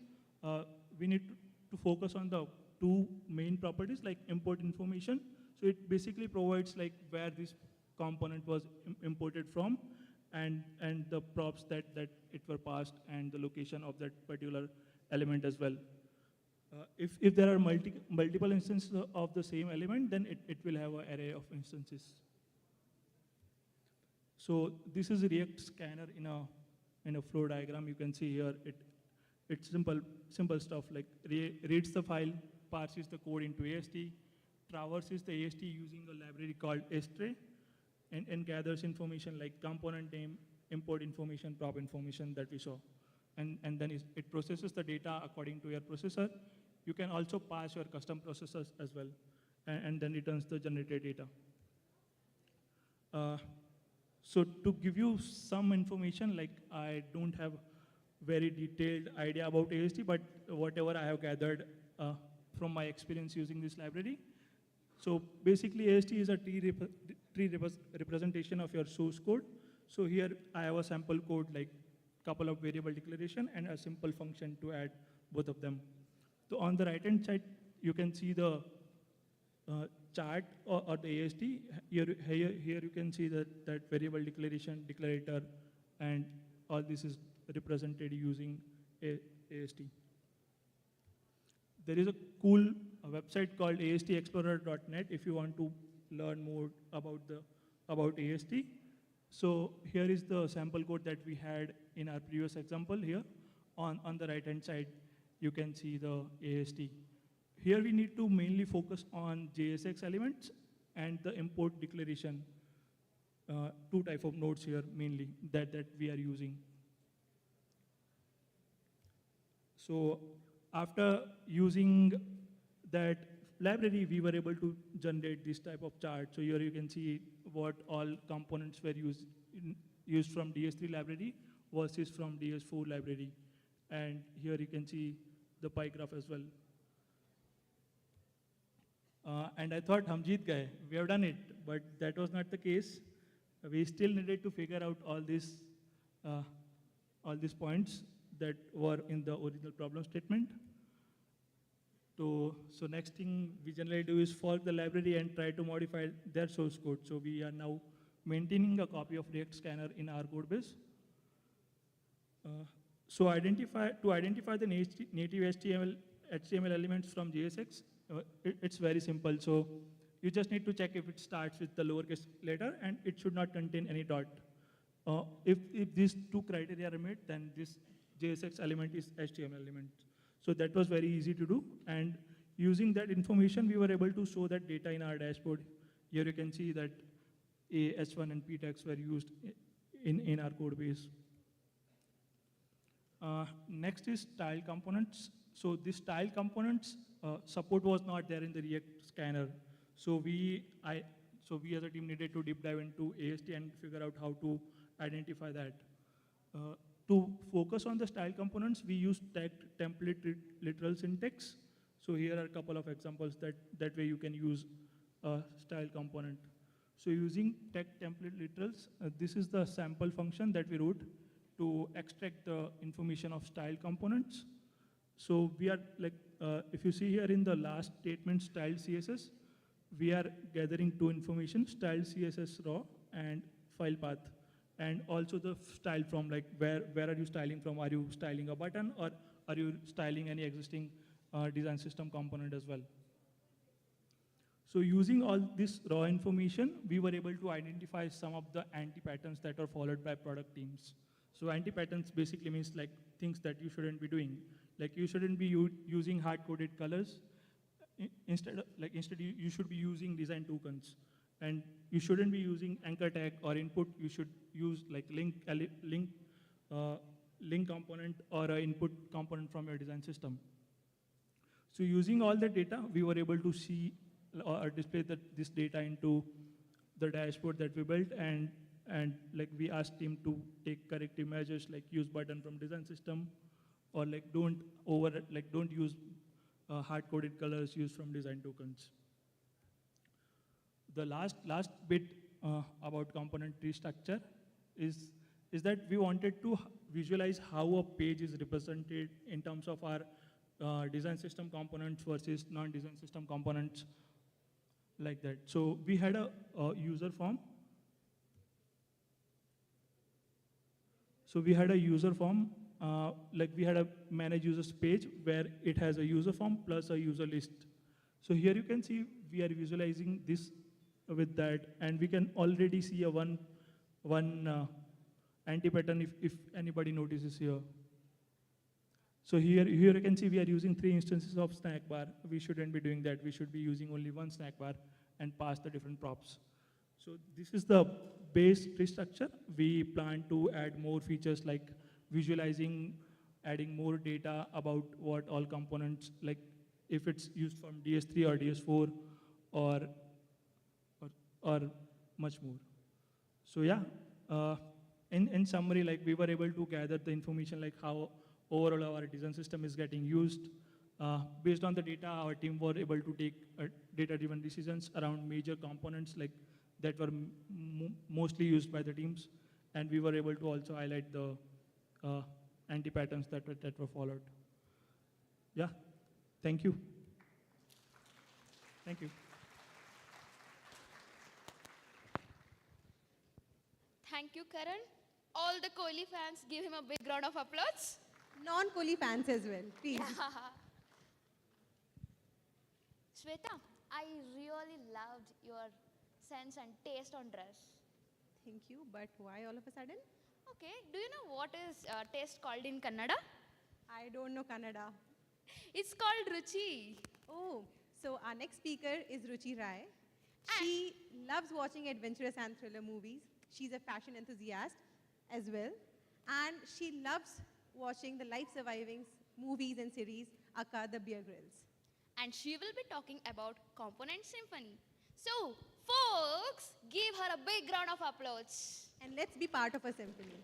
We need to focus on the two main properties, like import information. So it basically provides like where this component was imported from, and the props that it were passed, and the location of that particular element as well. If there are multiple instances of the same element, then it will have an array of instances. So this is a React scanner in a flow diagram. You can see here it's simple stuff, like reads the file, parses the code into AST, traverses the AST using a library called stray, and gathers information like component name, import information, prop information that we saw. And then it processes the data according to your processor. You can also pass your custom processors as well, and then returns the generated data. So to give you some information, like I don't have very detailed idea about AST, but whatever I have gathered from my experience using this library. So basically AST is a tree representation of your source code. So here I have a sample code, like couple of variable declaration and a simple function to add both of them. So on the right-hand side, you can see the chart or the AST. Here you can see that variable declaration, declarator, and all this is represented using AST. There is a cool website called astexplorer.net if you want to learn more about AST. So here is the sample code that we had in our previous example here. On the right-hand side, you can see the AST. Here we need to mainly focus on JSX elements and the import declaration. Two type of nodes here mainly that we are using. So after using that library, we were able to generate this type of chart. So here you can see what all components were used from DS3 library versus from DS4 library. And here you can see the pie graph as well. And I thought, Hamjeet guy, we have done it, but that was not the case. We still needed to figure out all these points that were in the original problem statement. So next thing we generally do is fork the library and try to modify their source code. So we are now maintaining a copy of React Scanner in our code base. To identify the native HTML elements from JSX, it's very simple. So you just need to check if it starts with the lowercase letter and it should not contain any dot. If these two criteria are met, then this JSX element is HTML element. So that was very easy to do. And using that information, we were able to show that data in our dashboard. Here you can see that A, H1, and P tags were used in our code base. Next is style components. So this style components support was not there in the React scanner. So we as a team needed to deep dive into AST and figure out how to identify that. To focus on the style components, we use tagged template literal syntax. So here are a couple of examples that way you can use a style component. So using tagged template literals, this is the sample function that we wrote to extract the information of style components. So we are like, if you see here in the last statement, style CSS, we are gathering two information, style CSS raw and file path. And also the style from, like where are you styling from? Are you styling a button or are you styling any existing design system component as well? So using all this raw information, we were able to identify some of the anti-patterns that are followed by product teams. So anti-patterns basically means like things that you shouldn't be doing. Like you shouldn't be using hard-coded colors. Instead you should be using design tokens. And you shouldn't be using anchor tag or input. You should use like link component or an input component from your design system. So using all the data, we were able to see or display this data into the dashboard that we built, and like we asked him to take corrective measures like use button from design system, or like don't use hard-coded colors used from design tokens. The last bit about component tree structure is that we wanted to visualize how a page is represented in terms of our design system components versus non-design system components, like that. So we had a user form. So we had a user form, like we had a manage users page where it has a user form plus a user list. So here you can see we are visualizing this with that, and we can already see a one anti-pattern if anybody notices here. So here you can see we are using 3 instances of snack bar. We shouldn't be doing that. We should be using only one snack bar and pass the different props. So this is the base tree structure. We plan to add more features like visualizing, adding more data about what all components, like if it's used from DS3 or DS4 or much more. So yeah, in summary, like we were able to gather the information like how overall our design system is getting used. Based on the data, our team were able to take data-driven decisions around major components like that were mostly used by the teams, and we were able to also highlight the anti-patterns that were followed. Yeah, thank you. Thank you. Thank you, Karan. All the Kohli fans, give him a big round of applause. Non-Kohli fans as well, please. Shweta, I really loved your sense and taste on dress. Thank you, but why all of a sudden? Okay, do you know what is taste called in Kannada? I don't know Kannada. It's called Ruchi. Oh, so our next speaker is Ruchi Rai. She loves watching adventurous and thriller movies. She's a fashion enthusiast as well. And she loves watching the life-surviving movies and series, aka the Bear Grylls. And she will be talking about component symphony. So, folks, give her a big round of applause. And let's be part of a symphony.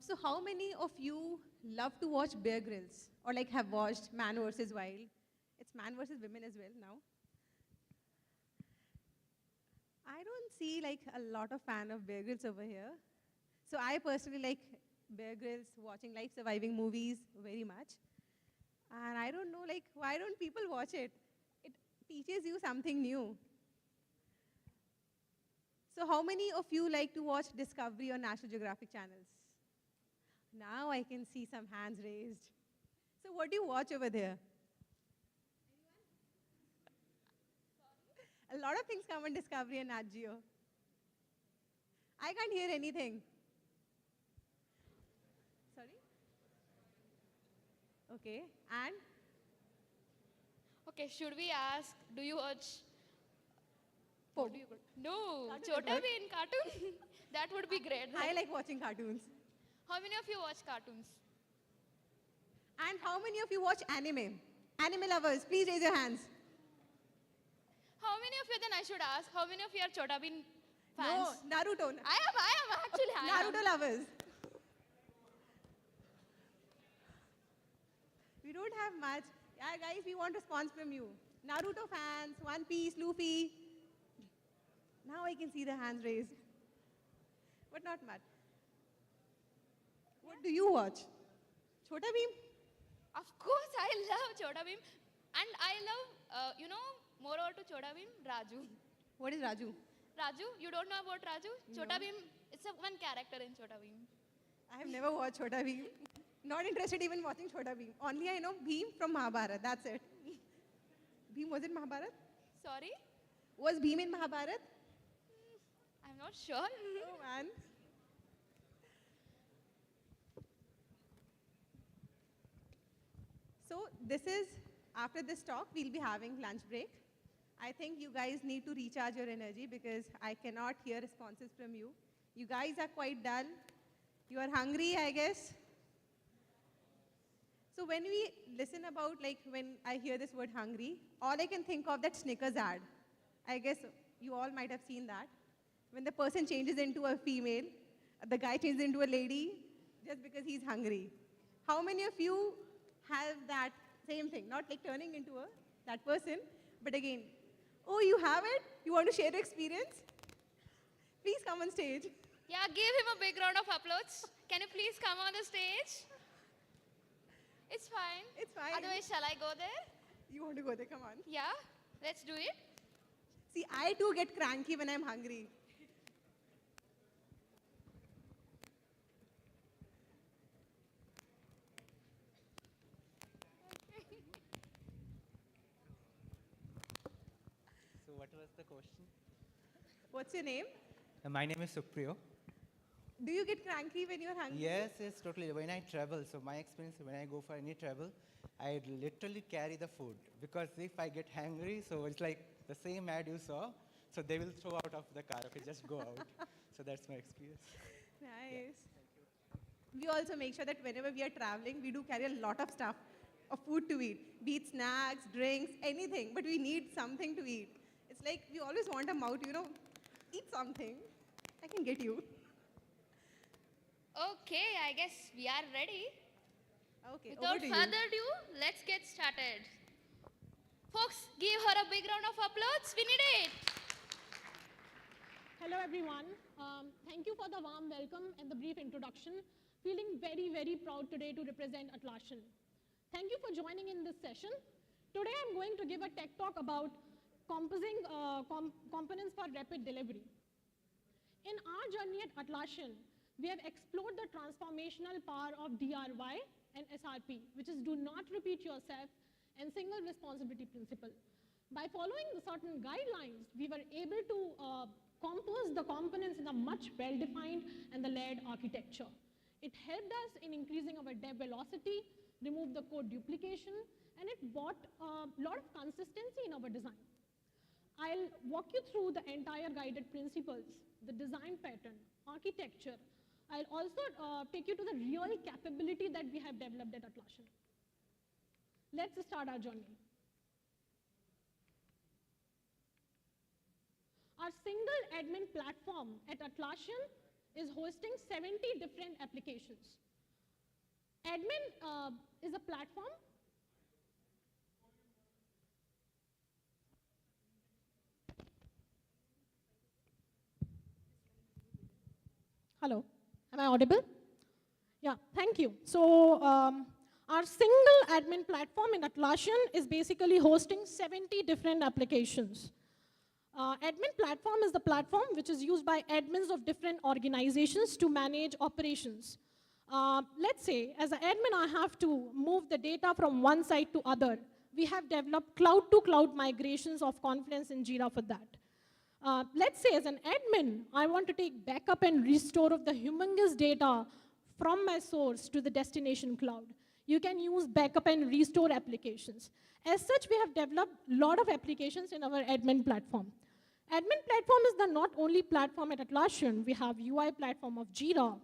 So how many of you love to watch Bear Grylls or like have watched Man vs. Wild? It's Man vs. Women as well now. I don't see like a lot of fan of Bear Grylls over here. So I personally like Bear Grylls watching life surviving movies very much. And I don't know like why don't people watch it? It teaches you something new. So how many of you like to watch Discovery or National Geographic channels? Now I can see some hands raised. So what do you watch over there? A lot of things come on Discovery and Nat Geo. I can't hear anything. Sorry? Okay, and? Okay, should we ask, do you watch? What do you No, Cartoon Chota Network? Bheem cartoon. That would be great. I right? like watching cartoons. How many of you watch cartoons? And how many of you watch anime? Anime lovers, please raise your hands. How many of you then I should ask? How many of you are Chota Bheem fans? No, Naruto. I am actually. I am. Naruto lovers. We don't have much. Yeah, guys, we want response from you. Naruto fans, One Piece, Luffy. Now I can see the hands raised. But not much. What do you watch? Chota Bheem? Of course, I love Chota Bheem. And I love, more over to Chota Bheem, Raju. What is Raju? Raju, you don't know about Raju? No. Chota Bheem, it's one character in Chota Bheem. I have never watched Chota Bheem. Not interested even watching Chota Bheem. Only I know Bheem from Mahabharata, that's it. Bheem was in Mahabharata? Sorry? Was Bheem in Mahabharata? I'm not sure. Oh man. So this is, after this talk, we'll be having lunch break. I think you guys need to recharge your energy because I cannot hear responses from you. You guys are quite dull. You are hungry, I guess. So when we listen about, like, when I hear this word hungry, all I can think of that Snickers ad. I guess you all might have seen that. When the person changes into a female, the guy changes into a lady just because he's hungry. How many of you have that same thing? Not like turning into that person, but again, oh, you have it? You want to share your experience? Please come on stage. Yeah, give him a big round of applause. Can you please come on the stage? It's fine. It's fine. Otherwise, shall I go there? You want to go there? Come on. Yeah, let's do it. See, I too get cranky when I'm hungry. So what was the question? What's your name? My name is Supriyo. Do you get cranky when you're hungry? Yes, totally. When I travel, so my experience when I go for any travel, I literally carry the food because if I get hungry, so it's like the same ad you saw, so they will throw out of the car. Okay, just go out. So that's my experience. Nice. We also make sure that whenever we are traveling, we do carry a lot of stuff of food to eat, be it snacks, drinks, anything, but we need something to eat. It's like we always want a mouth, eat something. I can get you. Okay, I guess we are ready. Okay, Without over to you. further ado, let's get started. Folks, give her a big round of applause. We need it. Hello, everyone. Thank you for the warm welcome and the brief introduction. Feeling very, very proud today to represent Atlassian. Thank you for joining in this session. Today, I'm going to give a tech talk about composing components for rapid delivery. In our journey at Atlassian, we have explored the transformational power of DRY and SRP, which is do not repeat yourself and single responsibility principle. By following the certain guidelines, we were able to compose the components in a much well-defined and the layered architecture. It helped us in increasing our dev velocity, remove the code duplication, and it brought a lot of consistency in our design. I'll walk you through the entire guided principles, the design pattern, architecture. I'll also take you to the real capability that we have developed at Atlassian. Let's start our journey. Our single admin platform at Atlassian is hosting 70 different applications. Admin is a platform. Hello, am I audible? Yeah, thank you. So our single admin platform in Atlassian is basically hosting 70 different applications. Admin platform is the platform which is used by admins of different organizations to manage operations. Let's say, as an admin, I have to move the data from one site to other. We have developed cloud-to-cloud migrations of Confluence and Jira for that. Let's say, as an admin, I want to take backup and restore of the humongous data from my source to the destination cloud. You can use backup and restore applications. As such, we have developed a lot of applications in our admin platform. Admin platform is the not only platform at Atlassian. We have UI platform of Jira,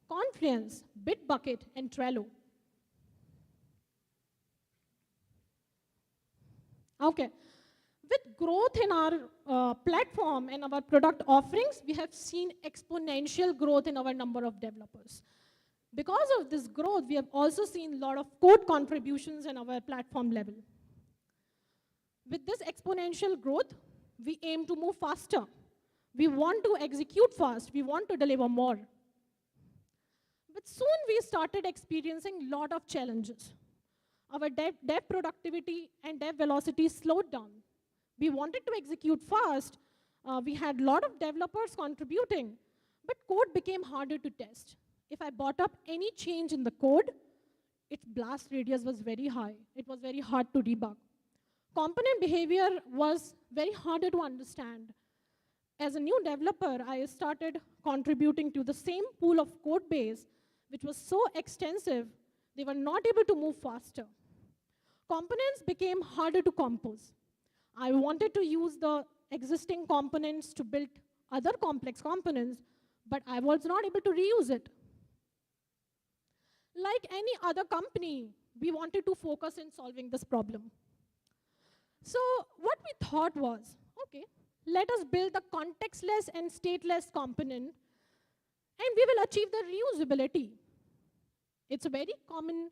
Confluence, Bitbucket, and Trello. Okay. With growth in our platform and our product offerings, we have seen exponential growth in our number of developers. Because of this growth, we have also seen a lot of code contributions in our platform level. With this exponential growth, we aim to move faster. We want to execute fast. We want to deliver more. But soon we started experiencing a lot of challenges. Our dev productivity and dev velocity slowed down. We wanted to execute fast. We had a lot of developers contributing, but code became harder to test. If I brought up any change in the code, its blast radius was very high. It was very hard to debug. Component behavior was very harder to understand. As a new developer, I started contributing to the same pool of code base, which was so extensive, they were not able to move faster. Components became harder to compose. I wanted to use the existing components to build other complex components, but I was not able to reuse it. Like any other company, we wanted to focus in solving this problem. So what we thought was, okay, let us build a contextless and stateless component, and we will achieve the reusability. It's a very common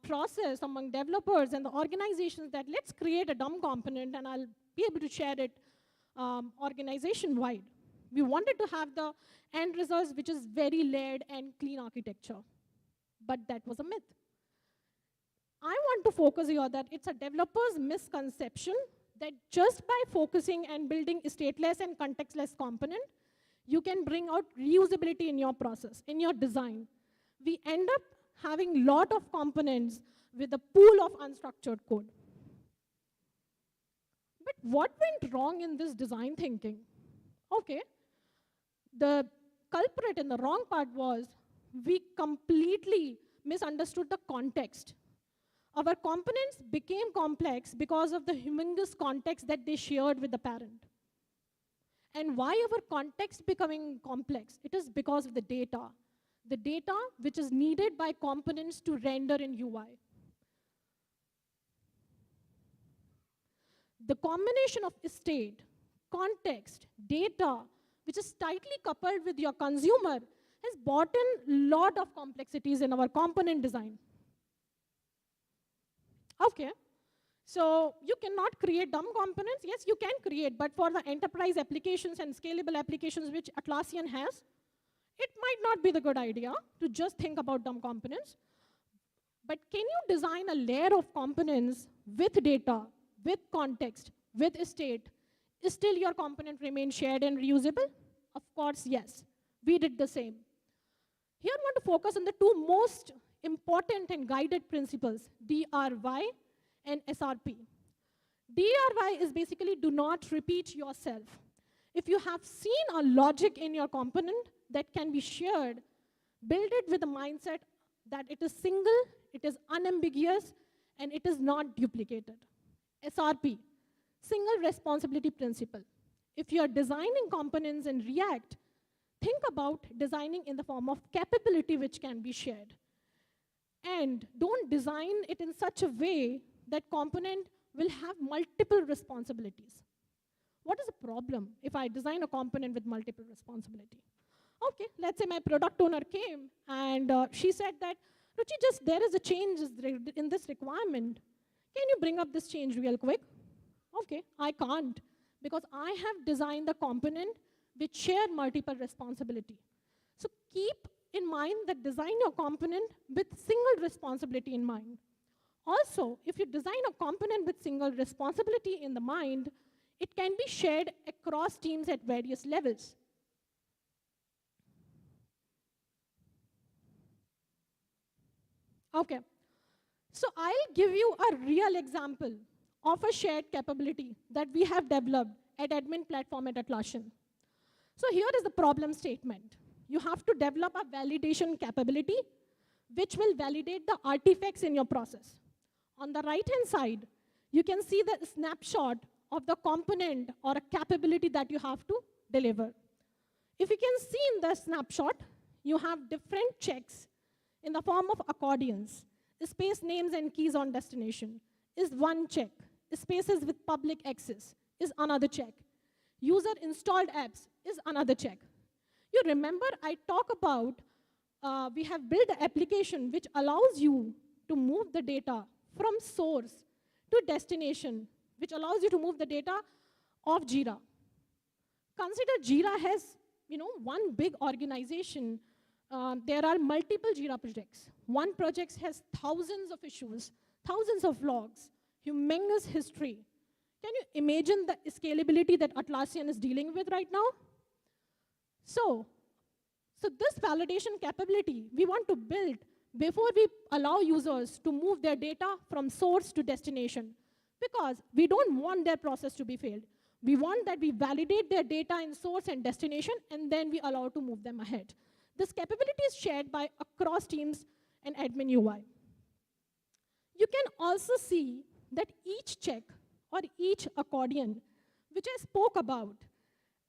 process among developers and the organizations that let's create a dumb component and I'll be able to share it organization-wide. We wanted to have the end results which is very layered and clean architecture. But that was a myth. I want to focus here that it's a developer's misconception that just by focusing and building a stateless and contextless component, you can bring out reusability in your process, in your design. We end up having a lot of components with a pool of unstructured code. But what went wrong in this design thinking? Okay, the culprit in the wrong part was we completely misunderstood the context. Our components became complex because of the humongous context that they shared with the parent. And why our context becoming complex? It is because of the data which is needed by components to render in UI. The combination of state, context, data, which is tightly coupled with your consumer, has brought in a lot of complexities in our component design. Okay, so you cannot create dumb components. Yes, you can create, but for the enterprise applications and scalable applications which Atlassian has, it might not be the good idea to just think about dumb components. But can you design a layer of components with data, with context, with state? Still your component remains shared and reusable? Of course, yes. We did the same. Here I want to focus on the two most important and guided principles, DRY and SRP. DRY is basically do not repeat yourself. If you have seen a logic in your component that can be shared, build it with a mindset that it is single, it is unambiguous, and it is not duplicated. SRP, single responsibility principle. If you are designing components in React, think about designing in the form of capability which can be shared. And don't design it in such a way that component will have multiple responsibilities. What is the problem if I design a component with multiple responsibility? Okay, let's say my product owner came and she said that, Ruchi, just there is a change in this requirement. Can you bring up this change real quick? Okay, I can't because I have designed the component which share multiple responsibility. So keep in mind that design your component with single responsibility in mind. Also, if you design a component with single responsibility in the mind, it can be shared across teams at various levels. Okay, so I'll give you a real example of a shared capability that we have developed at admin platform at Atlassian. So here is the problem statement. You have to develop a validation capability which will validate the artifacts in your process. On the right-hand side, you can see the snapshot of the component or a capability that you have to deliver. If you can see in the snapshot, you have different checks in the form of accordions. Space names and keys on destination is one check. Spaces with public access is another check. User installed apps is another check. You remember I talked about we have built an application which allows you to move the data from source to destination, which allows you to move the data of Jira. Consider Jira has, one big organization. There are multiple Jira projects. One project has thousands of issues, thousands of logs, humongous history. Can you imagine the scalability that Atlassian is dealing with right now? So this validation capability we want to build before we allow users to move their data from source to destination, because we don't want their process to be failed. We want that we validate their data in source and destination, and then we allow to move them ahead. This capability is shared by across teams and admin UI. You can also see that each check or each accordion, which I spoke about,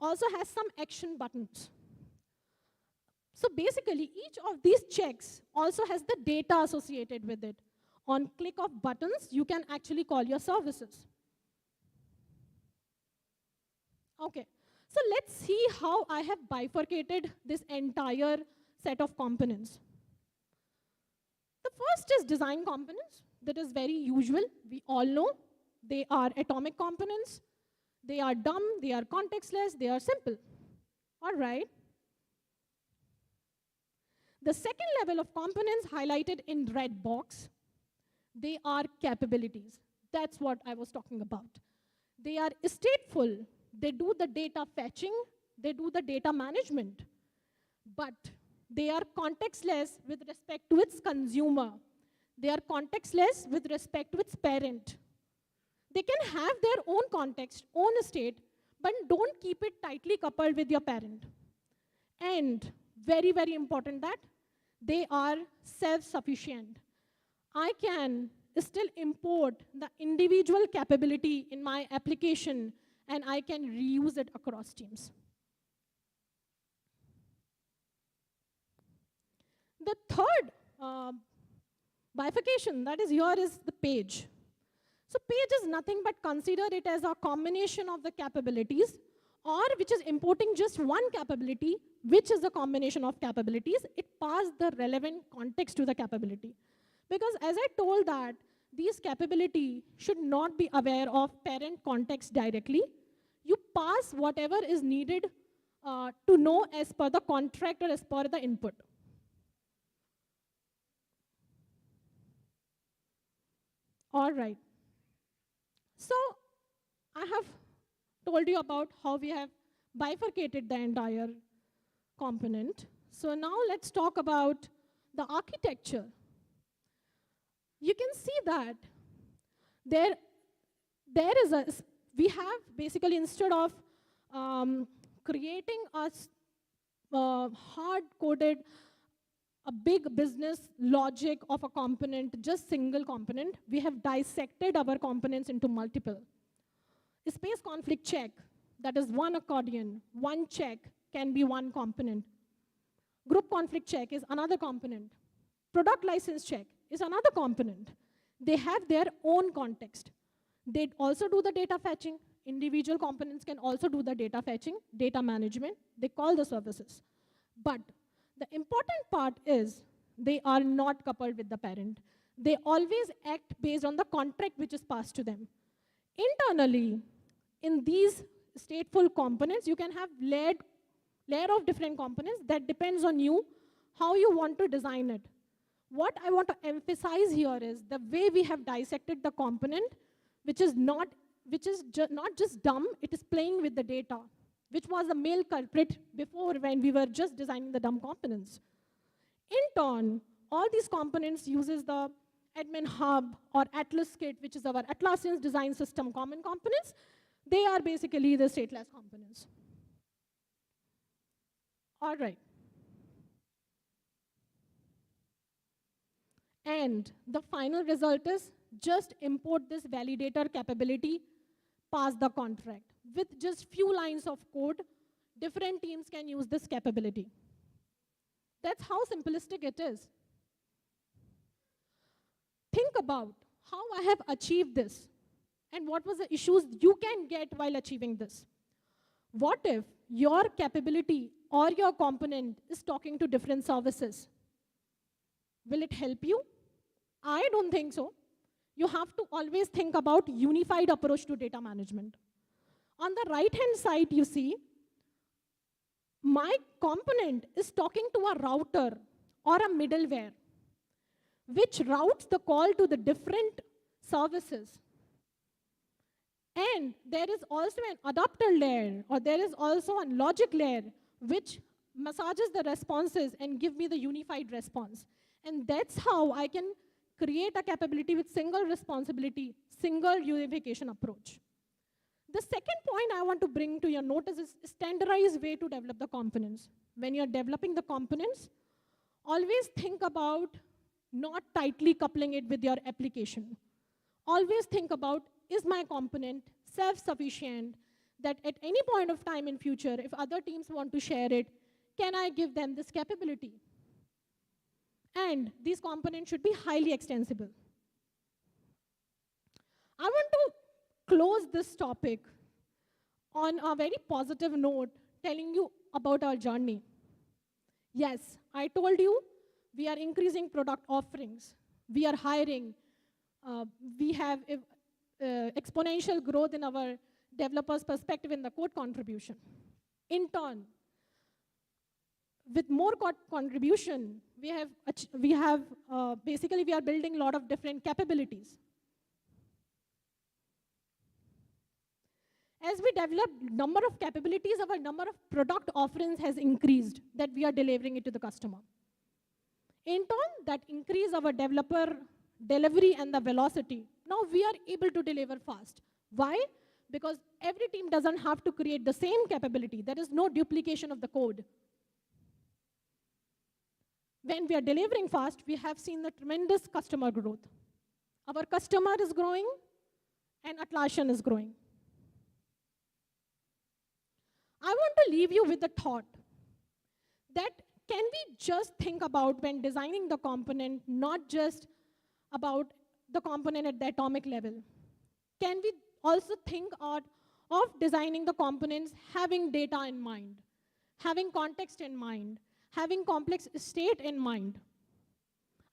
also has some action buttons. So basically, each of these checks also has the data associated with it. On click of buttons, you can actually call your services. Okay, so let's see how I have bifurcated this entire set of components. The first is design components. That is very usual. We all know they are atomic components. They are dumb, they are contextless, they are simple. All right. The second level of components highlighted in red box, they are capabilities. That's what I was talking about. They are stateful. They do the data fetching. They do the data management. But they are contextless with respect to its consumer. They are contextless with respect to its parent. They can have their own context, own state, but don't keep it tightly coupled with your parent. And very, very important that they are self-sufficient. I can still import the individual capability in my application, and I can reuse it across teams. The third bifurcation that is here is the page. So page is nothing but consider it as a combination of the capabilities, or which is importing just one capability, which is a combination of capabilities. It passes the relevant context to the capability. Because as I told that, these capability should not be aware of parent context directly. You pass whatever is needed to know as per the contract or as per the input. All right. So I have told you about how we have bifurcated the entire component. So now let's talk about the architecture. You can see that there is we have basically, instead of creating a hard-coded, a big business logic of a component, just single component, we have dissected our components into multiple. Space conflict check, that is one accordion, one check can be one component. Group conflict check is another component. Product license check is another component. They have their own context. They also do the data fetching. Individual components can also do the data fetching, data management. They call the services. But the important part is they are not coupled with the parent. They always act based on the contract which is passed to them. Internally, in these stateful components, you can have layer of different components that depends on you, how you want to design it. What I want to emphasize here is the way we have dissected the component, which is not just dumb, it is playing with the data, which was the male culprit before when we were just designing the dumb components. In turn, all these components uses the admin hub or Atlas kit, which is our Atlassian's design system common components. They are basically the stateless components. All right. And the final result is just import this validator capability, pass the contract. With just few lines of code, different teams can use this capability. That's how simplistic it is. Think about how I have achieved this and what was the issues you can get while achieving this. What if your capability or your component is talking to different services? Will it help you? I don't think so. You have to always think about unified approach to data management. On the right-hand side, you see, my component is talking to a router or a middleware, which routes the call to the different services. And there is also an adapter layer, or there is also a logic layer, which massages the responses and give me the unified response. And that's how I can create a capability with single responsibility, single unification approach. The second point I want to bring to your notice is standardized way to develop the components. When you're developing the components, always think about not tightly coupling it with your application. Always think about, is my component self-sufficient, that at any point of time in future, if other teams want to share it, can I give them this capability? And these components should be highly extensible. I want to close this topic on a very positive note, telling you about our journey. Yes, I told you we are increasing product offerings. We are hiring. We have exponential growth in our developers' perspective in the code contribution. In turn, with more code contribution, we are building a lot of different capabilities. As we develop number of capabilities, our number of product offerings has increased that we are delivering it to the customer. In turn, that increase our developer delivery and the velocity. Now we are able to deliver fast. Why? Because every team doesn't have to create the same capability. There is no duplication of the code. When we are delivering fast, we have seen the tremendous customer growth. Our customer is growing, and Atlassian is growing. I want to leave you with the thought that can we just think about when designing the component, not just about the component at the atomic level? Can we also think of designing the components having data in mind, having context in mind, having complex state in mind?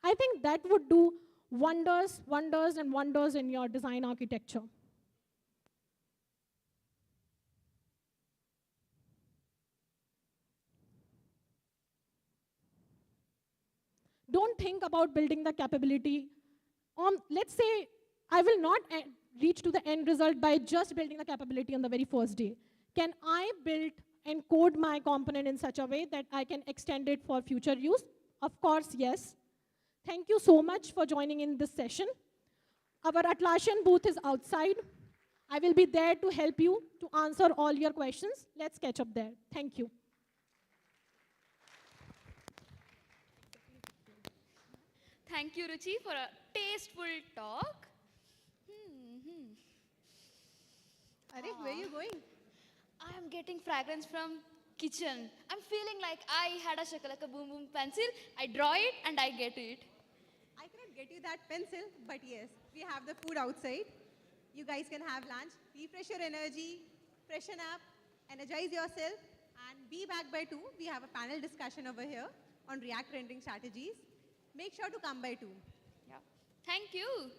I think that would do wonders, wonders, and wonders in your design architecture. Don't think about building the capability. Let's say I will not reach to the end result by just building the capability on the very first day. Can I build and code my component in such a way that I can extend it for future use? Of course, yes. Thank you so much for joining in this session. Our Atlassian booth is outside. I will be there to help you to answer all your questions. Let's catch up there. Thank you. Thank you, Ruchi, for a tasteful talk. Where are you going? I'm getting fragrance from kitchen. I'm feeling like I had a shakalaka boom boom pencil. I draw it and I get it. I cannot get you that pencil, but yes, we have the food outside. You guys can have lunch, refresh your energy, freshen up, energize yourself, And be back by 2. We have a panel discussion over here on React rendering strategies. Make sure to come by 2. Yeah. Thank you.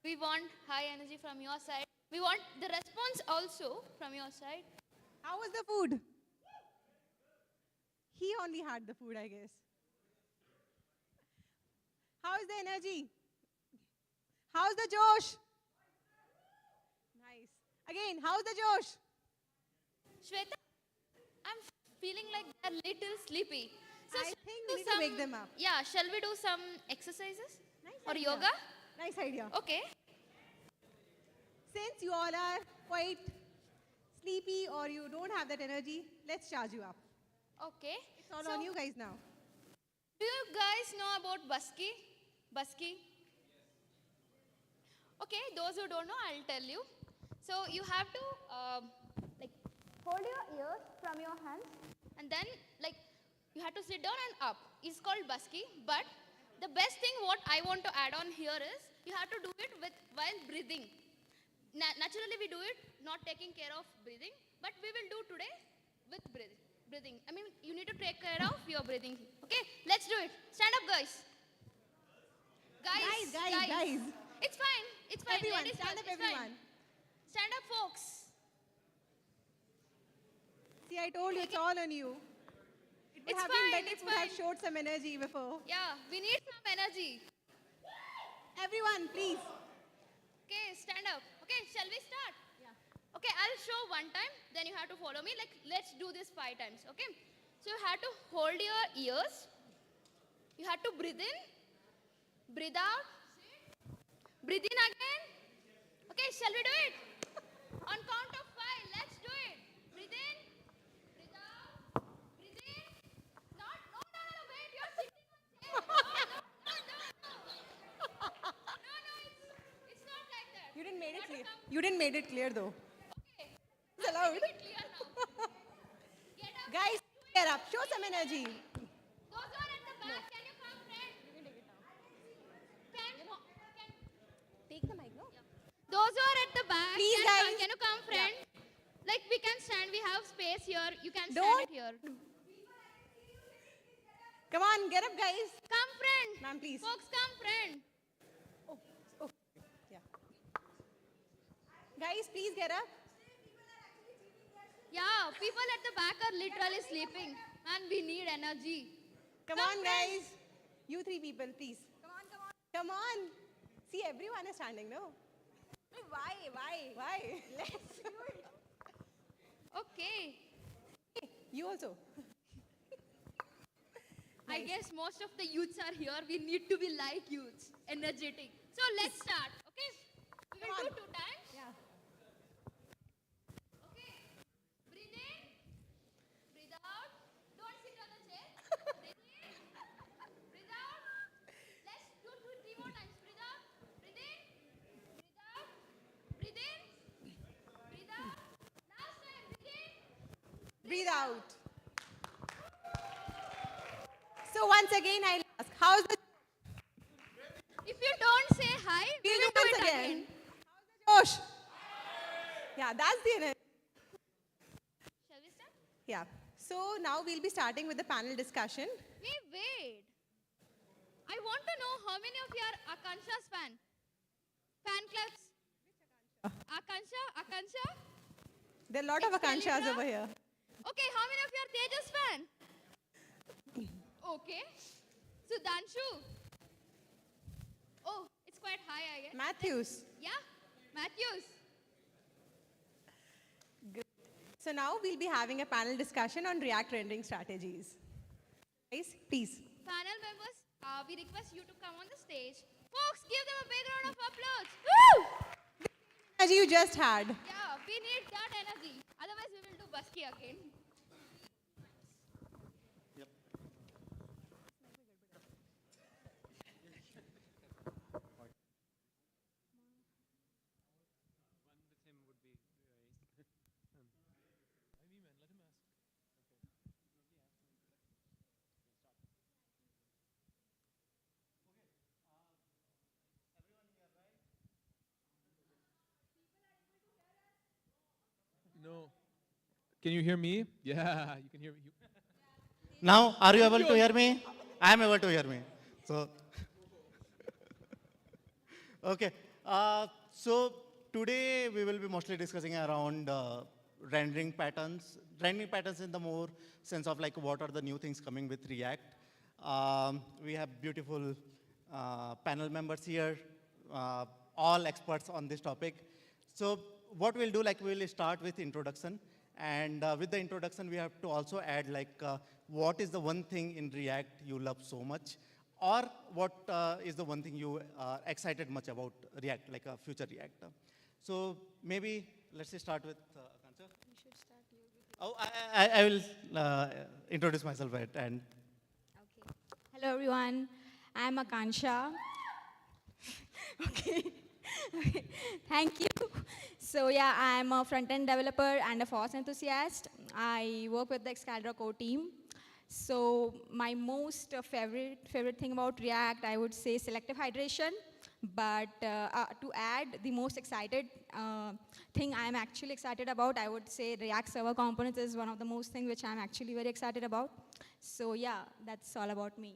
We want high energy from your side. We want the response also from your side. How was the food? He only had the food, I guess. How is the energy? How's the Josh? Nice. Again, how's the Josh? Shweta, I'm feeling like they're little sleepy. So I shall think do we need to wake them up. Yeah, shall we do some exercises? Nice Or idea. yoga? Nice idea. Okay. Since you all are quite sleepy or you don't have that energy, let's charge you up. Okay. It's all on you guys now. Do you guys know about busky? Busky? Okay, those who don't know, I'll tell you. So you have to like hold your ears from your hands and then like you have to sit down and up. It's called busky, but the best thing what I want to add on here is you have to do it while breathing. Naturally we do it not taking care of breathing, but we will do today with breathing. I mean, you need to take care of your breathing. Okay, let's do it. Stand up, guys. Guys. It's fine. It's fine. Everyone, Ladies stand first, up, it's fine. everyone. Stand up, folks. See, I told you it's all on you. It would It's have been fine, better it's if you had fine. showed some energy before. Yeah, we need some energy. Everyone, please. Okay, stand up. Okay, shall we start? Yeah. Okay, I'll show one time, then you have to follow me. Like, let's do this 5 times, okay? So you have to hold your ears. You have to breathe in, breathe out, breathe in again. Okay, shall we do it? On count of 5, let's do it. Breathe in, breathe out, breathe in. No, wait, you're sitting on chair. No, it's not like that. You didn't make it clear. You didn't make it clear though. Okay. It's allowed. Make it clear now. Get up. Guys, get up. Show some energy. Those who are at the back, can you come, friend? Take the mic, no? Those who are at the back, Please, guys. can you come, friend? Like we can stand, we have space here. You can stand Don't- it here. Come on, get up, guys. Come, friend. Ma'am, please. Folks, come, friend. Oh, yeah. Guys, please get up. Yeah, people at the back are literally sleeping, and we need energy. Come on, guys. You 3 people, please. Come on. See, everyone is standing, no? Why? Let's do it. Okay. You also. I guess most of the youths are here. We need to be like youths, energetic. So let's start, okay? We will do 2 times. Yeah. Okay. Breathe in. Breathe out. Don't sit on the chair. Breathe in. Breathe out. Let's do 3 more times. Breathe out. Breathe in. Breathe out. Breathe in. Breathe out. Last time. Breathe in. Breathe out. So once again, I'll ask, how's the If you don't say hi, we We'll will do do once it again. again. Josh? Yeah, that's the energy. Shall we start? Yeah. So now we'll be starting with the panel discussion. Wait. I want to know how many of you are Akansha's fan? Fan clubs? Akansha? There are a lot of Akanshas over here. Okay, how many of you are Tejas fan? Okay. Sudhanshu? Oh, it's quite high, I guess. Matthews. Yeah? Matthews? Good. So now we'll be having a panel discussion on React rendering strategies. Guys, please. Panel members, we request you to come on the stage. Folks, give them a big round of applause. Woo! Energy you just had. Yeah, we need that energy. Otherwise, we will do busky again. No. Can you hear me? Yeah, you can hear me. Now, are you able to hear me? I am able to hear me. So, okay. So today we will be mostly discussing around rendering patterns. Rendering patterns in the more sense of like what are the new things coming with React. We have beautiful panel members here, all experts on this topic. So what we'll do, like we'll start with introduction. And with the introduction, we have to also add like what is the one thing in React you love so much, or what is the one thing you are excited much about React, like a future React. So maybe let's start with Akansha. You should start you. Oh, I will introduce myself at and. Hello everyone, I'm Akansha. Okay. Thank you. So yeah, I'm a front-end developer and a FOSS enthusiast. I work with the Excalibur core team. So my most favorite thing about React, I would say selective hydration. But to add the most excited thing I'm actually excited about, I would say React Server Components is one of the most things which I'm actually very excited about. So yeah, that's all about me.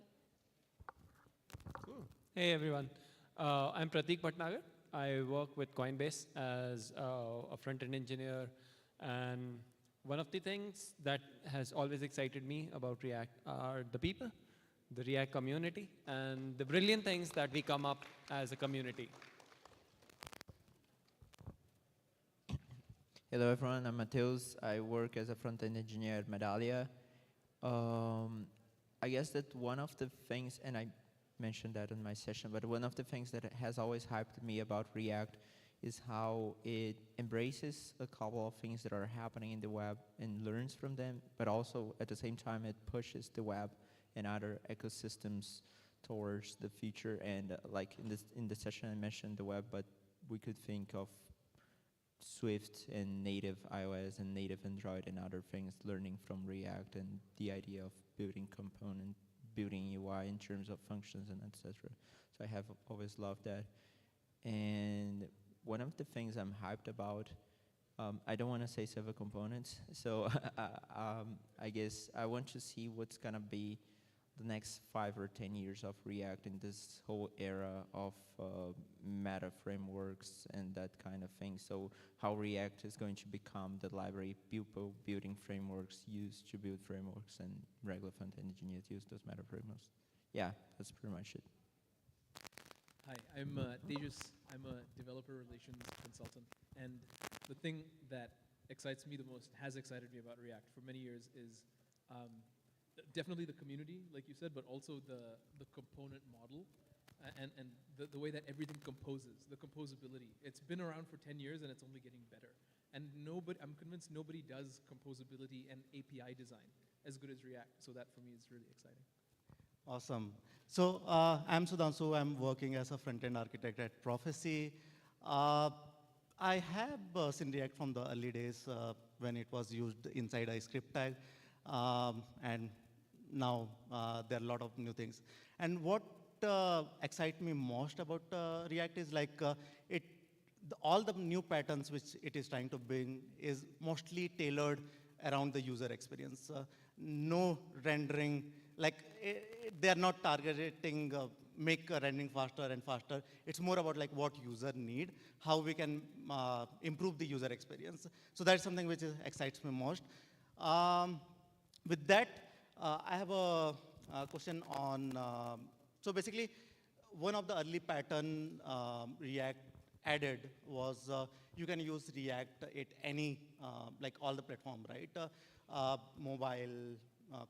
Hey everyone, I'm Pratik Bhatnagar. I work with Coinbase as a front-end engineer, and one of the things that has always excited me about React are the people, the React community, and the brilliant things that we come up as a community. Hello everyone, I'm Mateus. I work as a front-end engineer at Medallia. I guess that one of the things, and I mentioned that in my session, but one of the things that has always hyped me about React is how it embraces a couple of things that are happening in the web and learns from them, but also at the same time it pushes the web and other ecosystems towards the future. And like in the session I mentioned the web, but we could think of Swift and native iOS and native Android and other things learning from React, and the idea of building component, building UI in terms of functions and etc. So I have always loved that. And one of the things I'm hyped about, I don't want to say server components, so I guess I want to see what's going to be the next 5 or 10 years of React in this whole era of meta frameworks and that kind of thing. So how React is going to become the library people building frameworks use to build frameworks, and regular front-end engineers use those meta frameworks. Yeah, that's pretty much it. Hi, I'm Tejas. I'm a developer relations consultant. And the thing that excites me the most, has excited me about React for many years, is definitely the community, like you said, but also the component model and the way that everything composes, the composability. It's been around for 10 years and it's only getting better. And I'm convinced nobody does composability and API design as good as React. So that for me is really exciting. Awesome. So I'm Sudhanshu. I'm working as a front-end architect at Prophecy. I have seen React from the early days when it was used inside a script tag. And now there are a lot of new things. And what excites me most about React is like all the new patterns which it is trying to bring is mostly tailored around the user experience. No rendering, like they are not targeting make rendering faster and faster. It's more about like what user need, how we can improve the user experience. So that's something which excites me most. With that, I have a question on, so basically, one of the early pattern React added was you can use React at any, like all the platform, right? Mobile,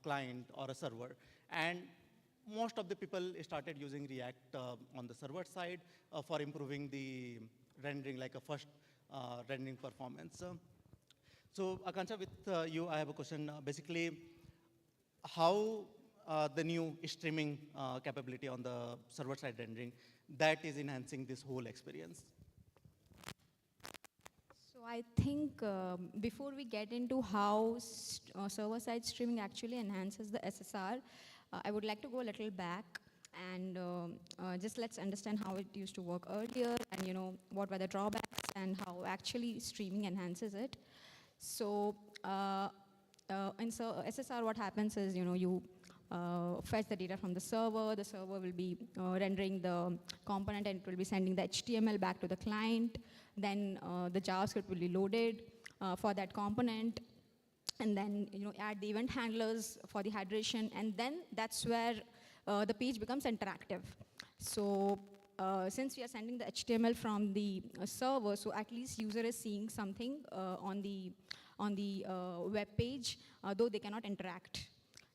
client, or a server. And most of the people started using React on the server side for improving the rendering, like a first rendering performance. So Akansha, with you, I have a question. Basically, how the new streaming capability on the server-side rendering, that is enhancing this whole experience? So I think before we get into how server-side streaming actually enhances the SSR, I would like to go a little back and just let's understand how it used to work earlier, and what were the drawbacks and how actually streaming enhances it. So in SSR, what happens is you fetch the data from the server. The server will be rendering the component and it will be sending the HTML back to the client. Then the JavaScript will be loaded for that component. And then add the event handlers for the hydration. And then that's where the page becomes interactive. So since we are sending the HTML from the server, so at least user is seeing something on the web page, though they cannot interact.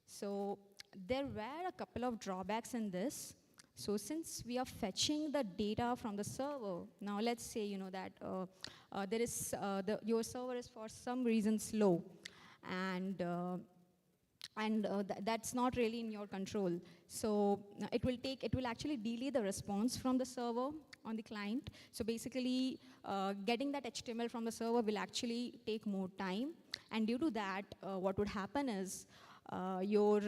So there were a couple of drawbacks in this. So since we are fetching the data from the server, now let's say that there is your server is for some reason slow, and that's not really in your control. So it will actually delay the response from the server on the client. So basically, getting that HTML from the server will actually take more time. And due to that, what would happen is your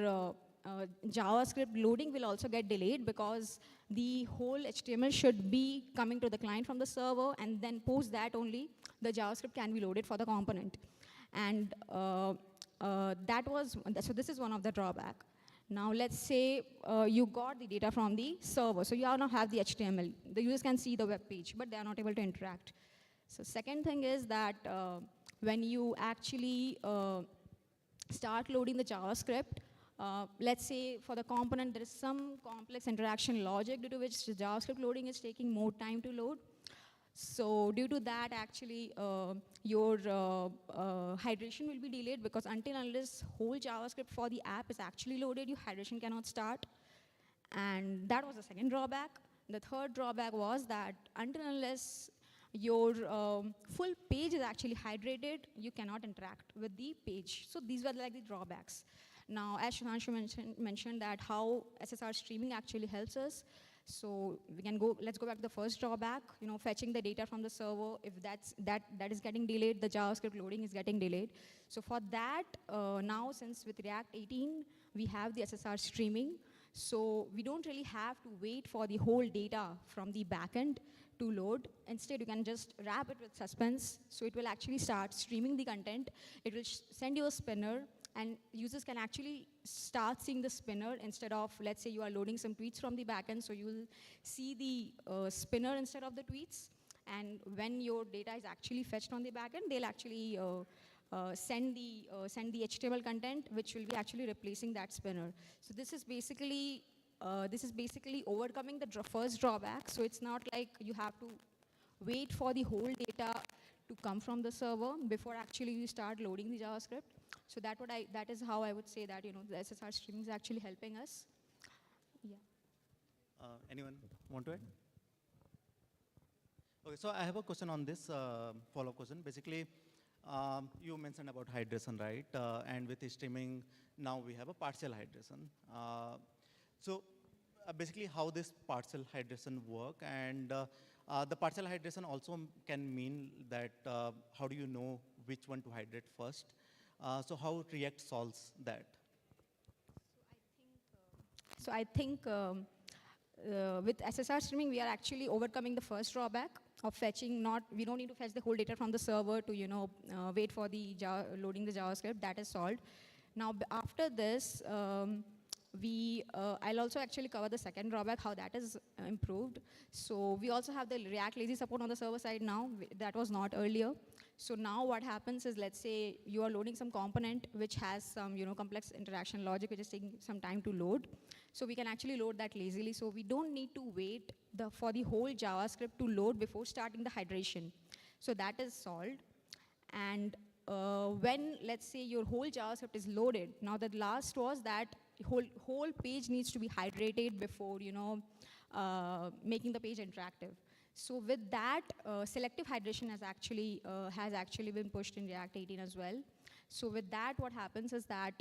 JavaScript loading will also get delayed, because the whole HTML should be coming to the client from the server, and then post that only the JavaScript can be loaded for the component. And so this is one of the drawback. Now let's say you got the data from the server, so you now have the HTML. The users can see the web page, but they are not able to interact. So second thing is that when you actually start loading the JavaScript, let's say for the component there is some complex interaction logic due to which the JavaScript loading is taking more time to load. So due to that, actually, your hydration will be delayed, because unless whole JavaScript for the app is actually loaded, your hydration cannot start. And that was the second drawback. The third drawback was that unless your full page is actually hydrated, you cannot interact with the page. So these were like the drawbacks. Now, as Shubhanshu mentioned that how SSR streaming actually helps us. So let's go back to the first drawback, fetching the data from the server. If that is getting delayed, the JavaScript loading is getting delayed. So for that, now since with React 18, we have the SSR streaming. So we don't really have to wait for the whole data from the backend to load. Instead, you can just wrap it with suspense. So it will actually start streaming the content. It will send you a spinner, and users can actually start seeing the spinner instead of, let's say you are loading some tweets from the backend, so you will see the spinner instead of the tweets. And when your data is actually fetched on the backend, they'll actually send the HTML content, which will be actually replacing that spinner. So this is basically overcoming the first drawback. So it's not like you have to wait for the whole data to come from the server before actually you start loading the JavaScript. So that is how I would say that the SSR streaming is actually helping us. Yeah. Anyone want to add? Okay, so I have a question on this, follow-up question. Basically, you mentioned about hydration, right? And with streaming, now we have a partial hydration. So basically, how this partial hydration work, and the partial hydration also can mean that how do you know which one to hydrate first? So how React solves that? So I think with SSR streaming, we are actually overcoming the first drawback of fetching. We don't need to fetch the whole data from the server to wait for the loading the JavaScript. That is solved. Now after this, I'll also actually cover the second drawback, how that is improved. So we also have the React lazy support on the server side now. That was not earlier. So now what happens is, let's say you are loading some component which has some complex interaction logic which is taking some time to load. So we can actually load that lazily. So we don't need to wait for the whole JavaScript to load before starting the hydration. So that is solved. And when, let's say, your whole JavaScript is loaded, now the last was that whole page needs to be hydrated before making the page interactive. So with that, selective hydration has actually been pushed in React 18 as well. So with that, what happens is that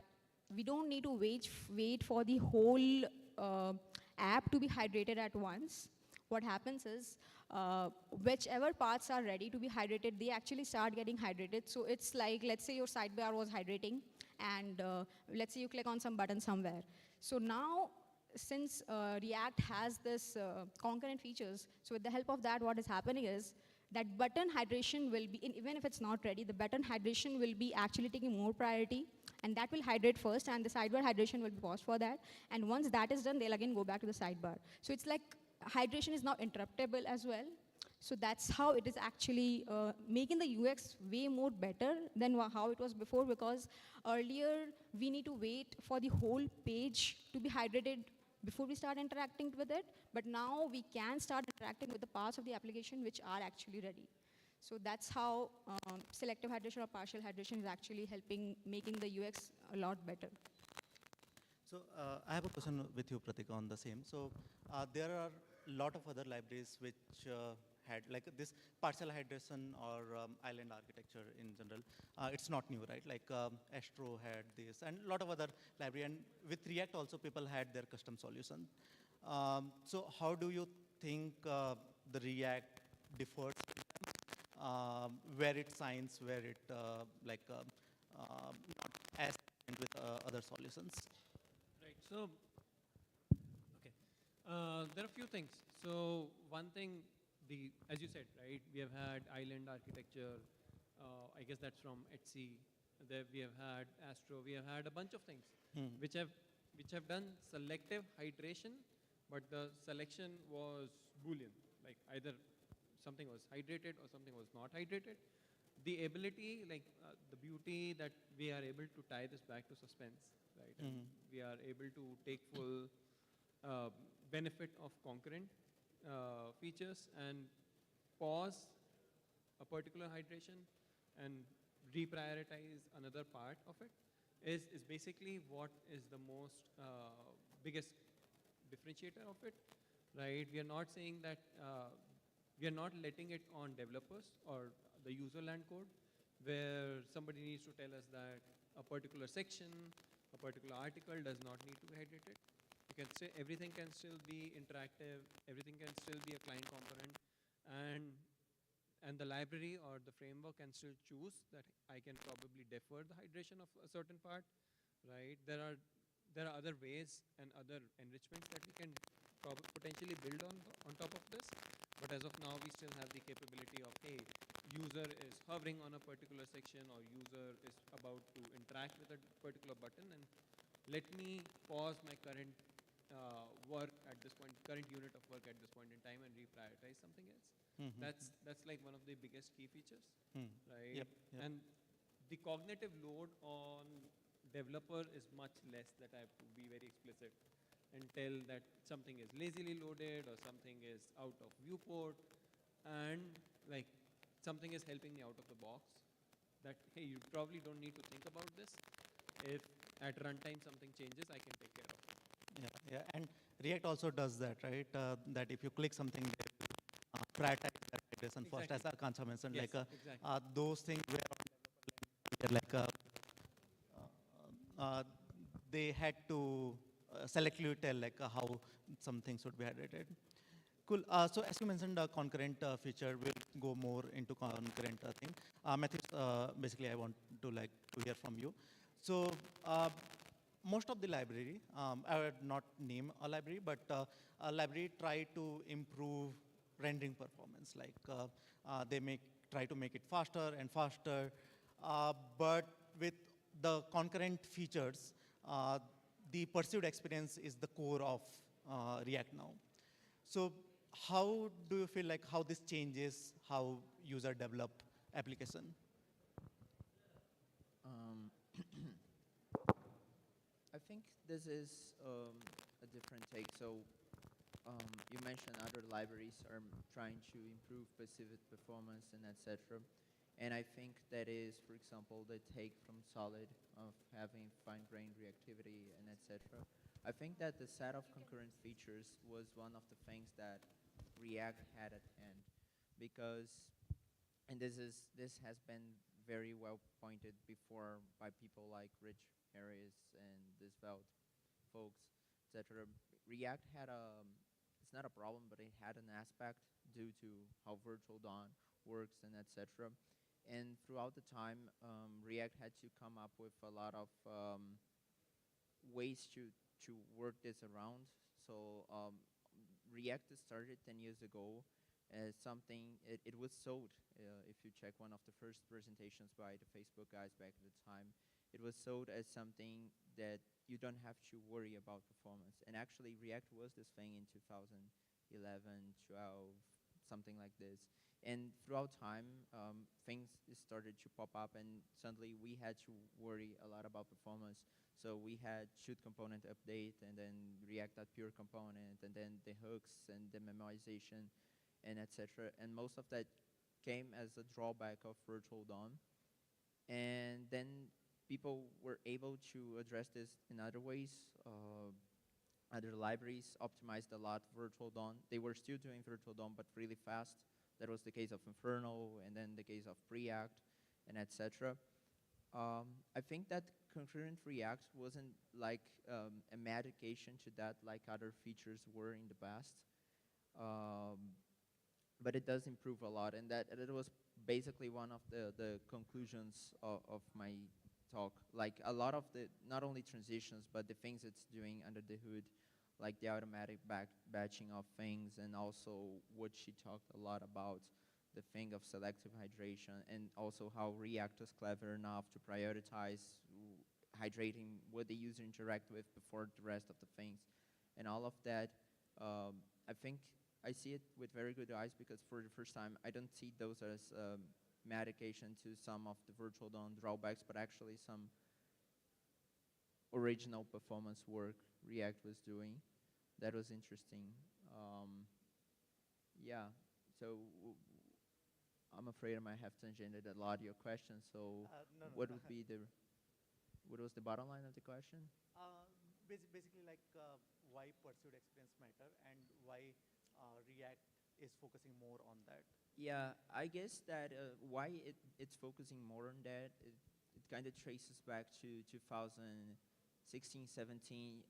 we don't need to wait for the whole app to be hydrated at once. What happens is, whichever parts are ready to be hydrated, they actually start getting hydrated. So it's like, let's say your sidebar was hydrating, and let's say you click on some button somewhere. So now, since React has this concurrent features, so with the help of that, what is happening is, that button hydration will be, even if it's not ready, the button hydration will be actually taking more priority, and that will hydrate first, and the sidebar hydration will be paused for that. And once that is done, they'll again go back to the sidebar. So it's like hydration is now interruptible as well. So that's how it is actually making the UX way more better than how it was before, because earlier we need to wait for the whole page to be hydrated before we start interacting with it, but now we can start interacting with the parts of the application which are actually ready. So that's how selective hydration or partial hydration is actually helping making the UX a lot better. So I have a question with you, Pratik, on the same. So there are a lot of other libraries which had like this partial hydration or island architecture in general. It's not new, right? Like Astro had this and a lot of other library. And with React also, people had their custom solution. So how do you think the React differs where it shines, where it not as with other solutions? Right. So, okay. There are a few things. So one thing, as you said, right, we have had island architecture. I guess that's from Etsy. There we have had Astro. We have had a bunch of things which have done selective hydration, but the selection was Boolean. Like either something was hydrated or something was not hydrated. The ability, like the beauty that we are able to tie this back to suspense, right? And we are able to take full benefit of concurrent features and pause a particular hydration and reprioritize another part of it is basically what is the most biggest differentiator of it, right? We are not saying that we are not letting it on developers or the user land code where somebody needs to tell us that a particular section, a particular article does not need to be hydrated. You can say everything can still be interactive, everything can still be a client component, and the library or the framework can still choose that I can probably defer the hydration of a certain part, right? There are other ways and other enrichments that we can potentially build on top of this. But as of now, we still have the capability of, hey, user is hovering on a particular section or user is about to interact with a particular button, and let me pause my current work at this point, current unit of work at this point in time and reprioritize something else. That's like one of the biggest key features, right? Yep. And the cognitive load on developer is much less, that I have to be very explicit and tell that something is lazily loaded or something is out of viewport, and like something is helping me out of the box, that hey, you probably don't need to think about this. If at runtime something changes, I can take care of it. Yeah, and React also does that, right? That if you click something, they will prioritize that hydration first, as Akansha mentioned. Yes, like exactly. those things were like they had to selectively tell like how something should be hydrated. Cool. So as you mentioned, concurrent feature, we'll go more into concurrent thing. Matthew, basically, I want to hear from you. So most of the library, I would not name a library, but a library try to improve rendering performance. Like they try to make it faster and faster, but with the concurrent features, the perceived experience is the core of React now. So how do you feel like how this changes how user develop application? I think this is a different take. So you mentioned other libraries are trying to improve specific performance and etc. And I think that is, for example, the take from Solid of having fine-grained reactivity and etc. I think that the set of concurrent features was one of the things that React had at end, because, and this has been very well pointed before by people like Rich Harris and this Veld folks, etc. React had it's not a problem, but it had an aspect due to how Virtual DOM works and etc. And throughout the time, React had to come up with a lot of ways to work this around. So React started 10 years ago as something, it was sold, if you check one of the first presentations by the Facebook guys back at the time, it was sold as something that you don't have to worry about performance. And actually, React was this thing in 2011, 12, something like this. And throughout time, things started to pop up, and suddenly we had to worry a lot about performance. So we had shoot component update, and then React.pure component, and then the hooks, and the memoization, and etc. And most of that came as a drawback of Virtual DOM. And then people were able to address this in other ways. Other libraries optimized a lot Virtual DOM. They were still doing Virtual DOM, but really fast. That was the case of Inferno, and then the case of Preact, and etc. I think that concurrent React wasn't like a medication to that like other features were in the past. But it does improve a lot, and that it was basically one of the conclusions of my talk. Like a lot of the, not only transitions, but the things it's doing under the hood, like the automatic batching of things, and also what she talked a lot about, the thing of selective hydration, and also how React is clever enough to prioritize hydrating what the user interact with before the rest of the things. And all of that, I think I see it with very good eyes, because for the first time, I don't see those as medication to some of the Virtual DOM drawbacks, but actually some original performance work React was doing. That was interesting. Yeah, so I'm afraid I might have tangented a lot of your questions. So No, what would be the, what was the bottom line of the question? Basically, like why pursued experience matter, and why React is focusing more on that. Yeah, I guess that why it's focusing more on that, it kind of traces back to 2016, 17.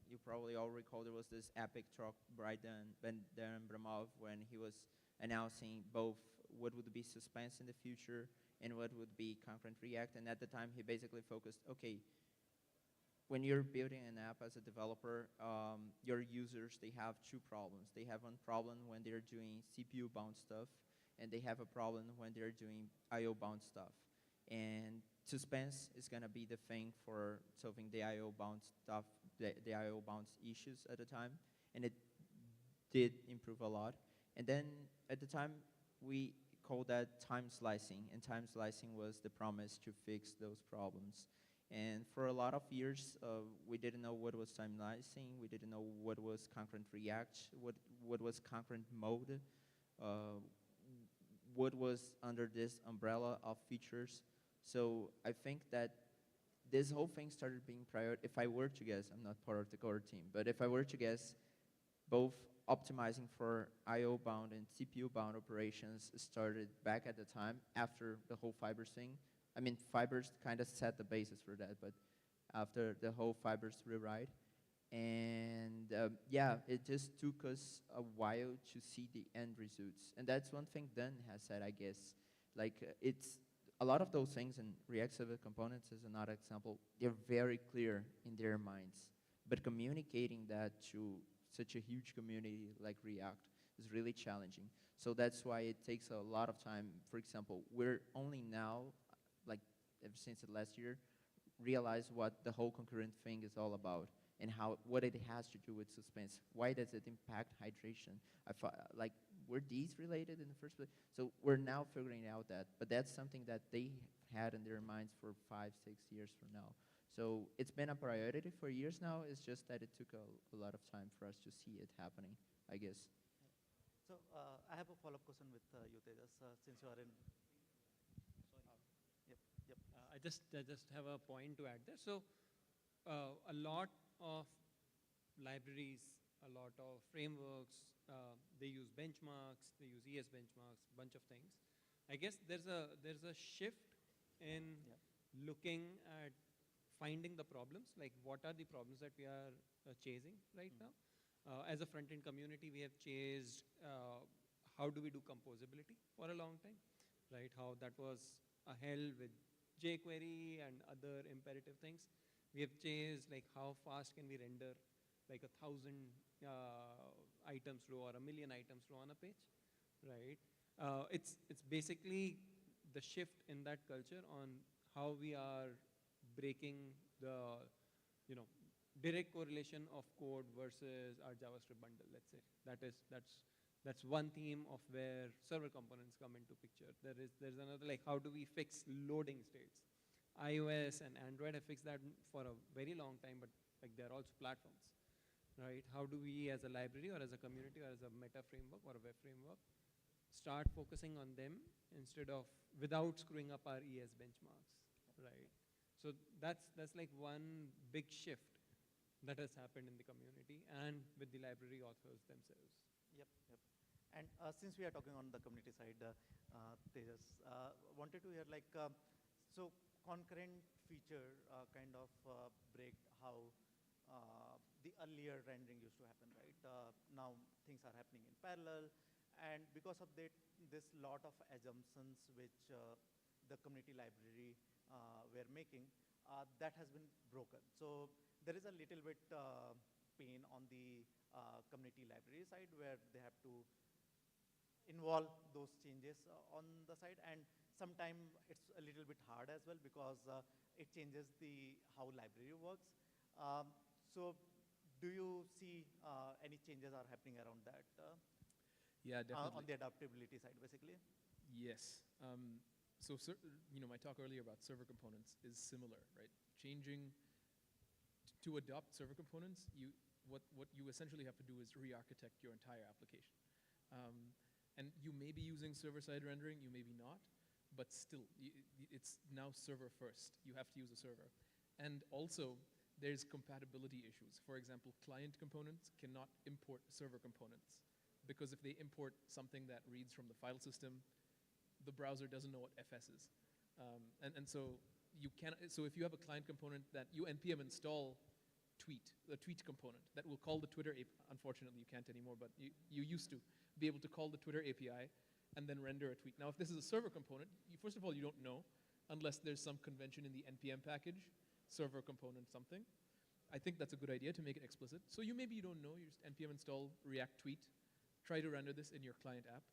You probably all recall there was this epic talk by Dan Bramov when he was announcing both what would be suspense in the future and what would be concurrent React. And at the time, he basically focused, okay, when you're building an app as a developer, your users, they have two problems. They have one problem when they're doing CPU-bound stuff, and they have a problem when they're doing I/O-bound stuff. And suspense is going to be the thing for solving the I/O-bound stuff, the I/O-bound issues at the time. And it did improve a lot. And then at the time, we called that time slicing. And time slicing was the promise to fix those problems. And for a lot of years, we didn't know what was time slicing. We didn't know what was concurrent React, what was concurrent mode, what was under this umbrella of features. So I think that this whole thing started being if I were to guess, I'm not part of the core team, but if I were to guess, both optimizing for I/O-bound and CPU-bound operations started back at the time after the whole Fibers thing. I mean, Fibers kind of set the basis for that, but after the whole Fibers rewrite. And yeah, it just took us a while to see the end results. And that's one thing Dan has said, I guess. Like, it's a lot of those things, in React Server Components is another example, they're very clear in their minds. But communicating that to such a huge community like React is really challenging. So that's why it takes a lot of time. For example, we're only now, like ever since last year, realize what the whole concurrent thing is all about, and what it has to do with suspense. Why does it impact hydration? Like, were these related in the first place? So we're now figuring out that, but that's something that they had in their minds for 5, 6 years from now. So it's been a priority for years now. It's just that it took a lot of time for us to see it happening, I guess. So I have a follow-up question with you, Tejas, since you are in. Yep. I just have a point to add there. So a lot of libraries, a lot of frameworks, they use benchmarks, they use ES benchmarks, bunch of things. I guess there's a shift in looking at finding the problems, like what are the problems that we are chasing right now. As a front-end community, we have chased how do we do composability for a long time, right? How that was a hell with jQuery and other imperative things. We have chased like how fast can we render like 1,000 items row or 1,000,000 items row on a page. right? It's basically the shift in that culture on how we are breaking the, you know, direct correlation of code versus our JavaScript bundle, let's say. That's one theme of where server components come into picture. There's another, like, how do we fix loading states? iOS and Android have fixed that for a very long time, but like they're also platforms, right? How do we as a library or as a community or as a meta framework or a web framework start focusing on them instead of, without screwing up our ES benchmarks, right? So that's like one big shift that has happened in the community and with the library authors themselves. Yep, yep. And since we are talking on the community side, Tejas, wanted to hear like, so concurrent feature kind of break how the earlier rendering used to happen, right? Now things are happening in parallel, and because of that, this lot of assumptions which the community library were making, that has been broken. So there is a little bit pain on the community library side where they have to involve those changes on the side, and sometimes it's a little bit hard as well because it changes the how library works. So do you see any changes are happening around that? Yeah, definitely. On the adaptability side, basically? Yes. So, you know, my talk earlier about server components is similar, right? Changing to adopt server components, what you essentially have to do is re-architect your entire application. And you may be using server-side rendering, you may be not, but still, it's now server first. You have to use a server. And also, there's compatibility issues. For example, client components cannot import server components because if they import something that reads from the file system, the browser doesn't know what FS is. And so you can, so if you have a client component that you npm install tweet, the tweet component that will call the Twitter API, unfortunately you can't anymore, but you used to be able to call the Twitter API and then render a tweet. Now if this is a server component, first of all you don't know unless there's some convention in the npm package, server component something. I think that's a good idea to make it explicit. So maybe you don't know, you just npm install React tweet, try to render this in your client app,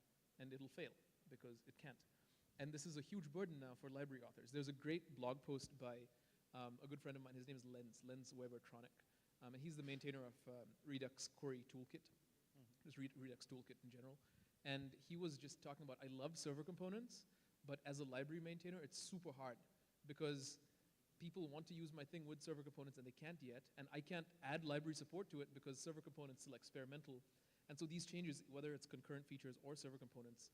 and it'll fail because it can't. And this is a huge burden now for library authors. There's a great blog post by a good friend of mine, his name is Lenz Weber-Tronic, and he's the maintainer of Redux Query Toolkit, just Redux Toolkit in general. And he was just talking about, I love server components, but as a library maintainer, it's super hard because people want to use my thing with server components and they can't yet, and I can't add library support to it because server components are experimental. And so these changes, whether it's concurrent features or server components,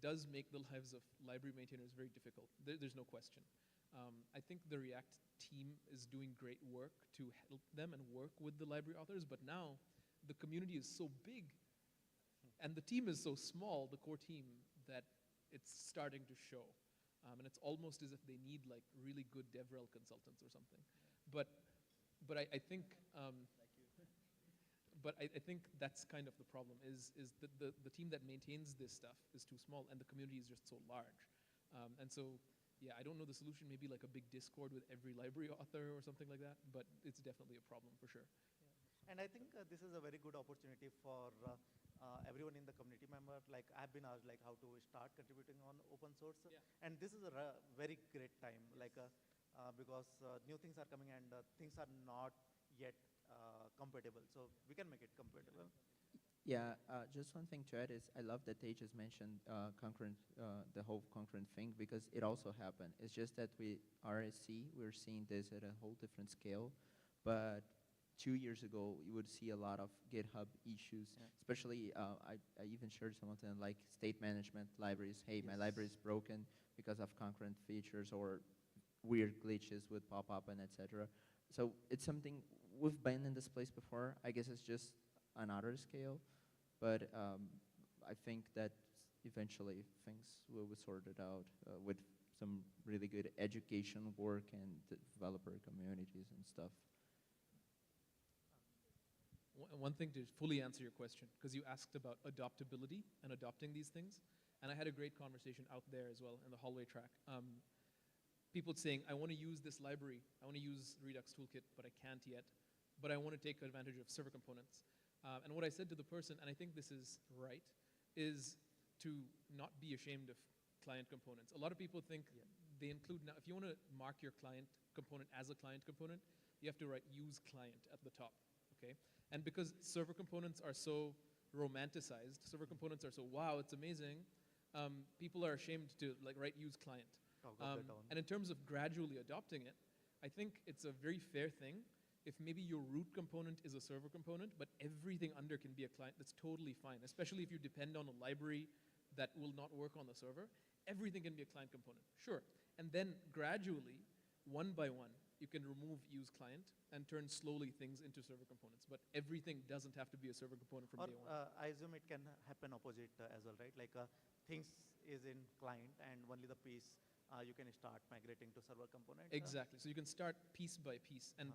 does make the lives of library maintainers very difficult. There's no question. I think the React team is doing great work to help them and work with the library authors, but now the community is so big and the team is so small, the core team, that it's starting to show. And it's almost as if they need like really good DevRel consultants or something. But I think, but I think that's kind of the problem, is that the team that maintains this stuff is too small and the community is just so large. And so, yeah, I don't know the solution, maybe like a big Discord with every library author or something like that, but it's definitely a problem for sure. Yeah. And I think this is a very good opportunity for everyone in the community member. Like I've been asked like how to start contributing on open source. Yeah. And this is a very great time, like because new things are coming and things are not yet compatible. So we can make it compatible. Yeah, just one thing to add is I love that they just mentioned concurrent, the whole concurrent thing, because it also happened. It's just that we RSC, we're seeing this at a whole different scale. But 2 years ago, you would see a lot of GitHub issues, especially I even shared some of them like state management libraries. Hey, my library is broken because of concurrent features or weird glitches with pop-up and etc. So it's something we've been in this place before. I guess it's just another scale, but I think that eventually things will be sorted out with some really good education work and developer communities and stuff. One thing to fully answer your question, because you asked about adoptability and adopting these things, and I had a great conversation out there as well in the hallway track. People saying, I want to use this library, I want to use Redux Toolkit, but I can't yet, but I want to take advantage of server components. And what I said to the person, and I think this is right, is to not be ashamed of client components. A lot of people think they include, now if you want to mark your client component as a client component, you have to write use client at the top, okay? And because server components are so romanticized, server components are so, wow, it's amazing, people are ashamed to like write use client. And in terms of gradually adopting it, I think it's a very fair thing if maybe your root component is a server component, but everything under can be a client. That's totally fine, especially if you depend on a library that will not work on the server. Everything can be a client component, sure. And then gradually, one by one, you can remove use client and turn slowly things into server components. But everything doesn't have to be a server component from Or day one. I assume it can happen opposite as well, right? Like things is in client and only the piece you can start migrating to server component. Exactly. So you can start piece by piece. And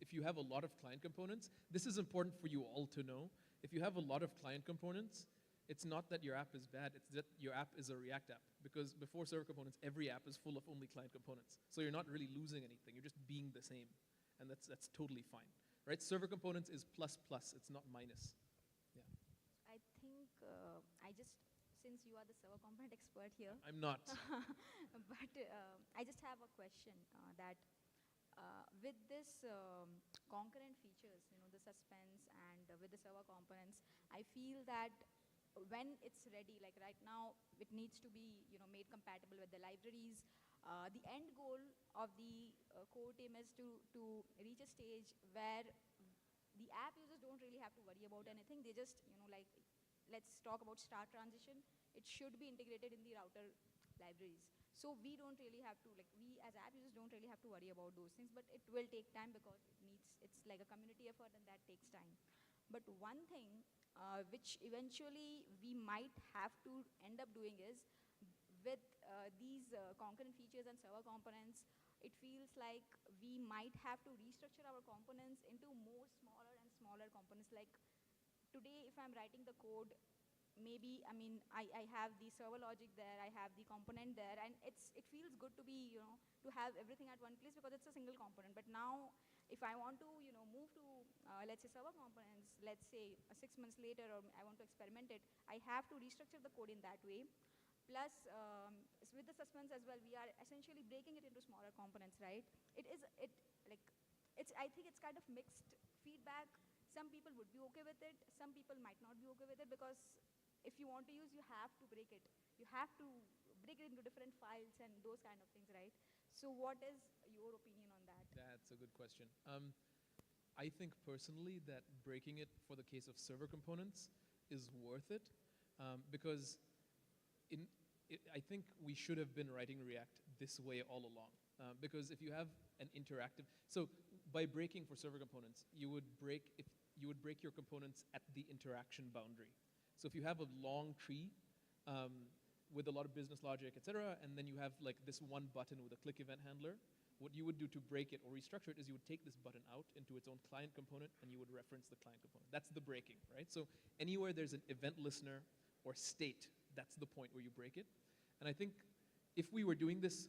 if you have a lot of client components, this is important for you all to know. If you have a lot of client components, it's not that your app is bad, it's that your app is a React app. Because before server components, every app is full of only client components. So you're not really losing anything, you're just being the same. And that's totally fine. Right? Server components is plus plus, it's not minus. Yeah. I think since you are the server component expert here. I'm not. But I just have a question that with this concurrent features, the suspense and with the server components, I feel that when it's ready, like right now, it needs to be made compatible with the libraries. The end goal of the core team is to reach a stage where the app users don't really have to worry about anything. They just, like, let's talk about start transition. It should be integrated in the router libraries. So we don't really have to, like, we as app users don't really have to worry about those things, but it will take time because it's like a community effort and that takes time. But one thing which eventually we might have to end up doing is with these concurrent features and server components, it feels like we might have to restructure our components into more smaller and smaller components. Like today, if I'm writing the code, maybe, I have the server logic there, I have the component there, and it feels good to be, to have everything at one place because it's a single component. But now, if I want to, move to, let's say, server components, let's say 6 months later, or I want to experiment it, I have to restructure the code in that way. Plus, with the suspense as well, we are essentially breaking it into smaller components, right? I think it's kind of mixed feedback. Some people would be okay with it, some people might not be okay with it, because if you want to use, you have to break it. You have to break it into different files and those kind of things, right? So what is your opinion on that? That's a good question. I think personally that breaking it for the case of server components is worth it, because I think we should have been writing React this way all along. Because if you have an interactive, so by breaking for server components, you would break your components at the interaction boundary. So if you have a long tree with a lot of business logic, etc., and then you have like this one button with a click event handler, what you would do to break it or restructure it is you would take this button out into its own client component and you would reference the client component. That's the breaking, right? So anywhere there's an event listener or state, that's the point where you break it. And I think if we were doing this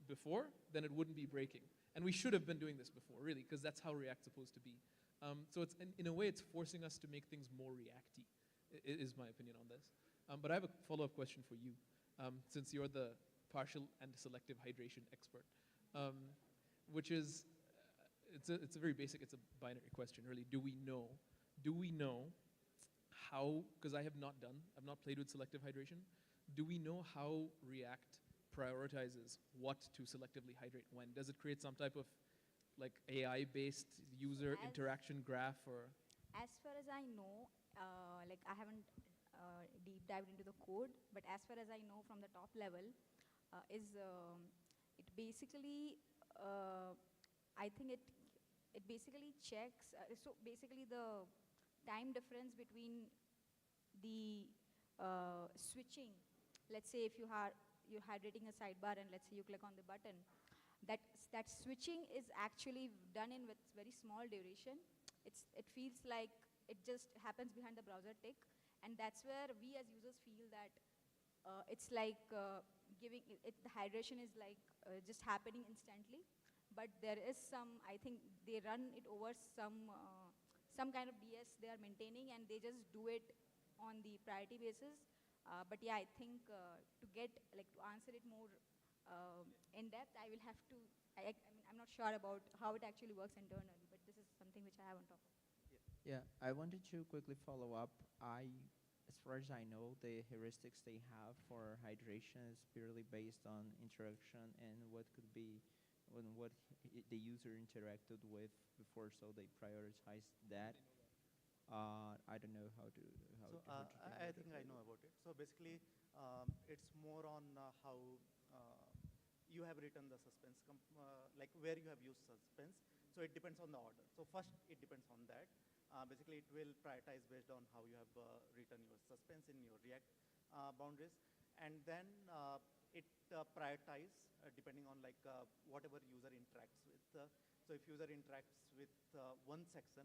before, then it wouldn't be breaking. And we should have been doing this before, really, because that's how React's supposed to be. So it's in a way, it's forcing us to make things more Reacty, is my opinion on this. But I have a follow-up question for you, since you're the partial and selective hydration expert, which is, it's a very basic, it's a binary question, really. Do we know how, because I've not played with selective hydration, do we know how React prioritizes what to selectively hydrate when? Does it create some type of like AI-based user interaction graph or? As far as I know, like I haven't deep dived into the code, but as far as I know from the top level, it basically, I think it basically checks, so basically the time difference between the switching, let's say if you're hydrating a sidebar and let's say you click on the button, that switching is actually done in with very small duration. It feels like it just happens behind the browser tick, and that's where we as users feel that it's like the hydration is like just happening instantly. But there is some, I think they run it over some kind of DS they are maintaining, and they just do it on the priority basis. But yeah, I think to get, like, to answer it more in depth, I will have to, I mean, I'm not sure about how it actually works internally, but this is something which I have on top of. Yeah, I wanted to quickly follow up. As far as I know, the heuristics they have for hydration is purely based on interaction and what could be, what the user interacted with before, so they prioritize that. I don't know how to. So I think I know about it. So basically, it's more on how you have written the suspense, like where you have used suspense. So it depends on the order. So first, it depends on that. Basically, it will prioritize based on how you have written your suspense in your React boundaries, and then it prioritize depending on like whatever user interacts with. So if user interacts with one section,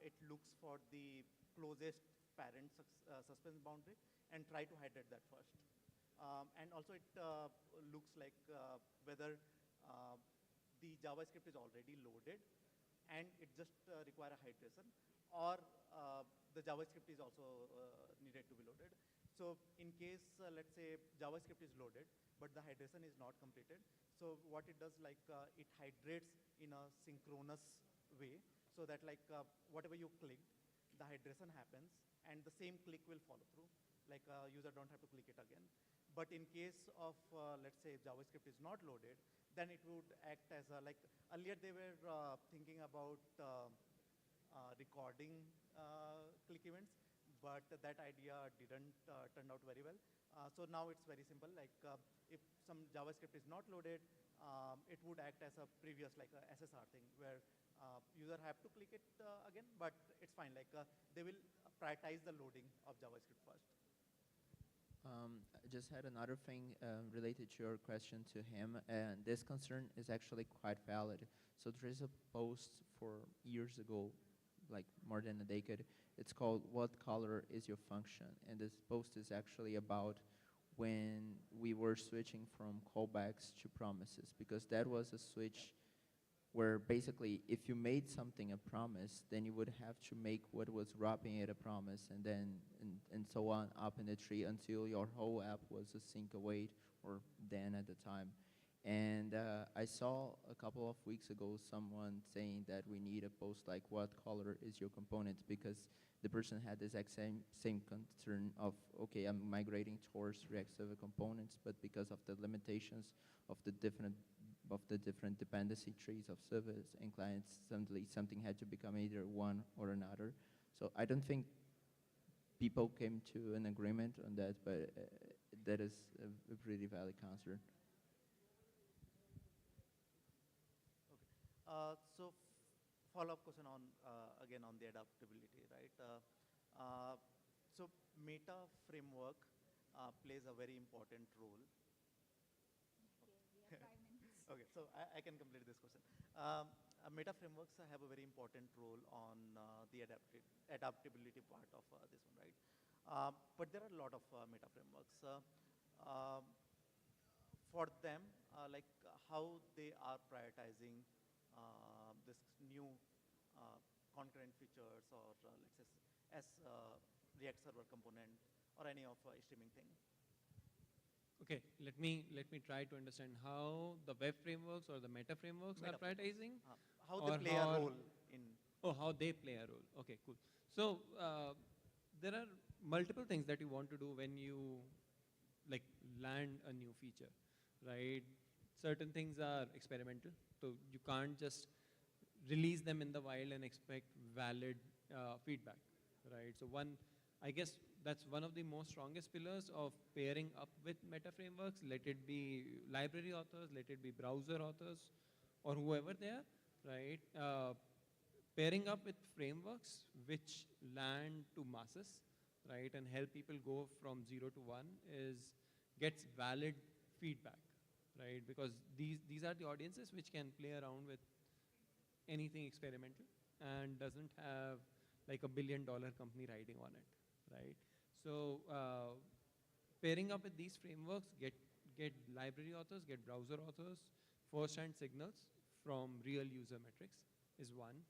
it looks for the closest parent suspense boundary and try to hydrate that first. And also it looks like whether the JavaScript is already loaded and it just require a hydration, or the JavaScript is also needed to be loaded. So in case, let's say JavaScript is loaded, but the hydration is not completed. So what it does, like it hydrates in a synchronous way, so that like whatever you clicked, the hydration happens, and the same click will follow through. Like user don't have to click it again. But in case of, let's say JavaScript is not loaded, then it would act as a, like earlier they were thinking about recording click events, but that idea didn't turn out very well. So now it's very simple. Like if some JavaScript is not loaded, it would act as a previous, like a SSR thing, where user have to click it again, but it's fine. Like they will prioritize the loading of JavaScript first. I just had another thing related to your question to him, and this concern is actually quite valid. So there is a post for years ago, like more than a decade. It's called "What Color is Your Function?" And this post is actually about when we were switching from callbacks to promises, because that was a switch where basically if you made something a promise, then you would have to make what was wrapping it a promise, and then and so on up in the tree until your whole app was a sync await, or then at the time. And I saw a couple of weeks ago someone saying that we need a post like "What color is your component?" because the person had this exact same concern of, okay, I'm migrating towards React Server components, but because of the limitations of the different dependency trees of servers and clients, suddenly something had to become either one or another. So I don't think people came to an agreement on that, but that is a pretty valid concern. So follow-up question on, again, on the adaptability, right? So Meta framework plays a very important role. Okay, we have 5 minutes. Okay, so I can complete this question. Meta frameworks have a very important role on the adaptability part of this one, right? But there are a lot of meta frameworks. For them, like how they are prioritizing this new concurrent features, or let's say as React Server component or any of streaming thing. Okay, let me try to understand how the web frameworks or the meta frameworks are prioritizing. How they play a role in. Oh, how they play a role. Okay, cool. So there are multiple things that you want to do when you like land a new feature, right? Certain things are experimental, so you can't just release them in the wild and expect valid feedback, right? So I guess that's one of the most strongest pillars of pairing up with meta frameworks. Let it be library authors, let it be browser authors, or whoever they are, right? Pairing up with frameworks which land to masses, right, and help people go from 0 to 1 gets valid feedback, right? Because these are the audiences which can play around with anything experimental and doesn't have like $1 billion company riding on it, right? So pairing up with these frameworks, get library authors, get browser authors, first-hand signals from real user metrics is one.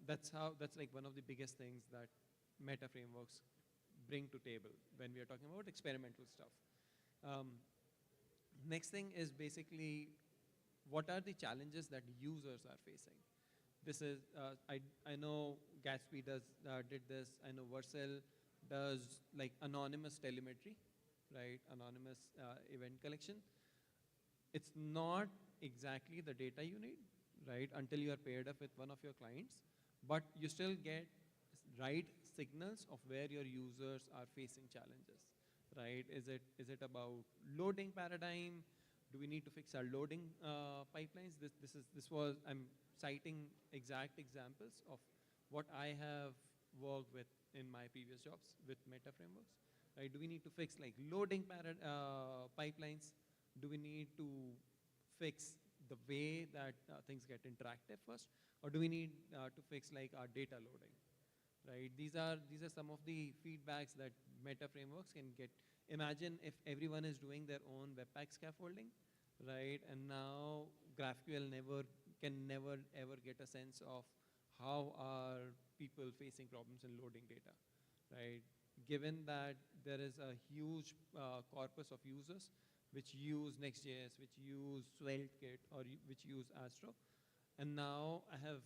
That's like one of the biggest things that meta frameworks bring to table when we are talking about experimental stuff. Next thing is basically what are the challenges that users are facing. This is, I know Gatsby did this, I know Vercel does like anonymous telemetry, right? Anonymous event collection. It's not exactly the data you need, right? Until you are paired up with one of your clients, but you still get right signals of where your users are facing challenges, right? Is it about loading paradigm? Do we need to fix our loading pipelines? I'm citing exact examples of what I have worked with in my previous jobs with meta frameworks, right? Do we need to fix like loading pipelines? Do we need to fix the way that things get interactive first? Or do we need to fix like our data loading, right? These are some of the feedbacks that meta frameworks can get. Imagine if everyone is doing their own Webpack scaffolding, right? And now GraphQL can never ever get a sense of how are people facing problems in loading data, right? Given that there is a huge corpus of users which use Next.js, which use SvelteKit, or which use Astro, and now I have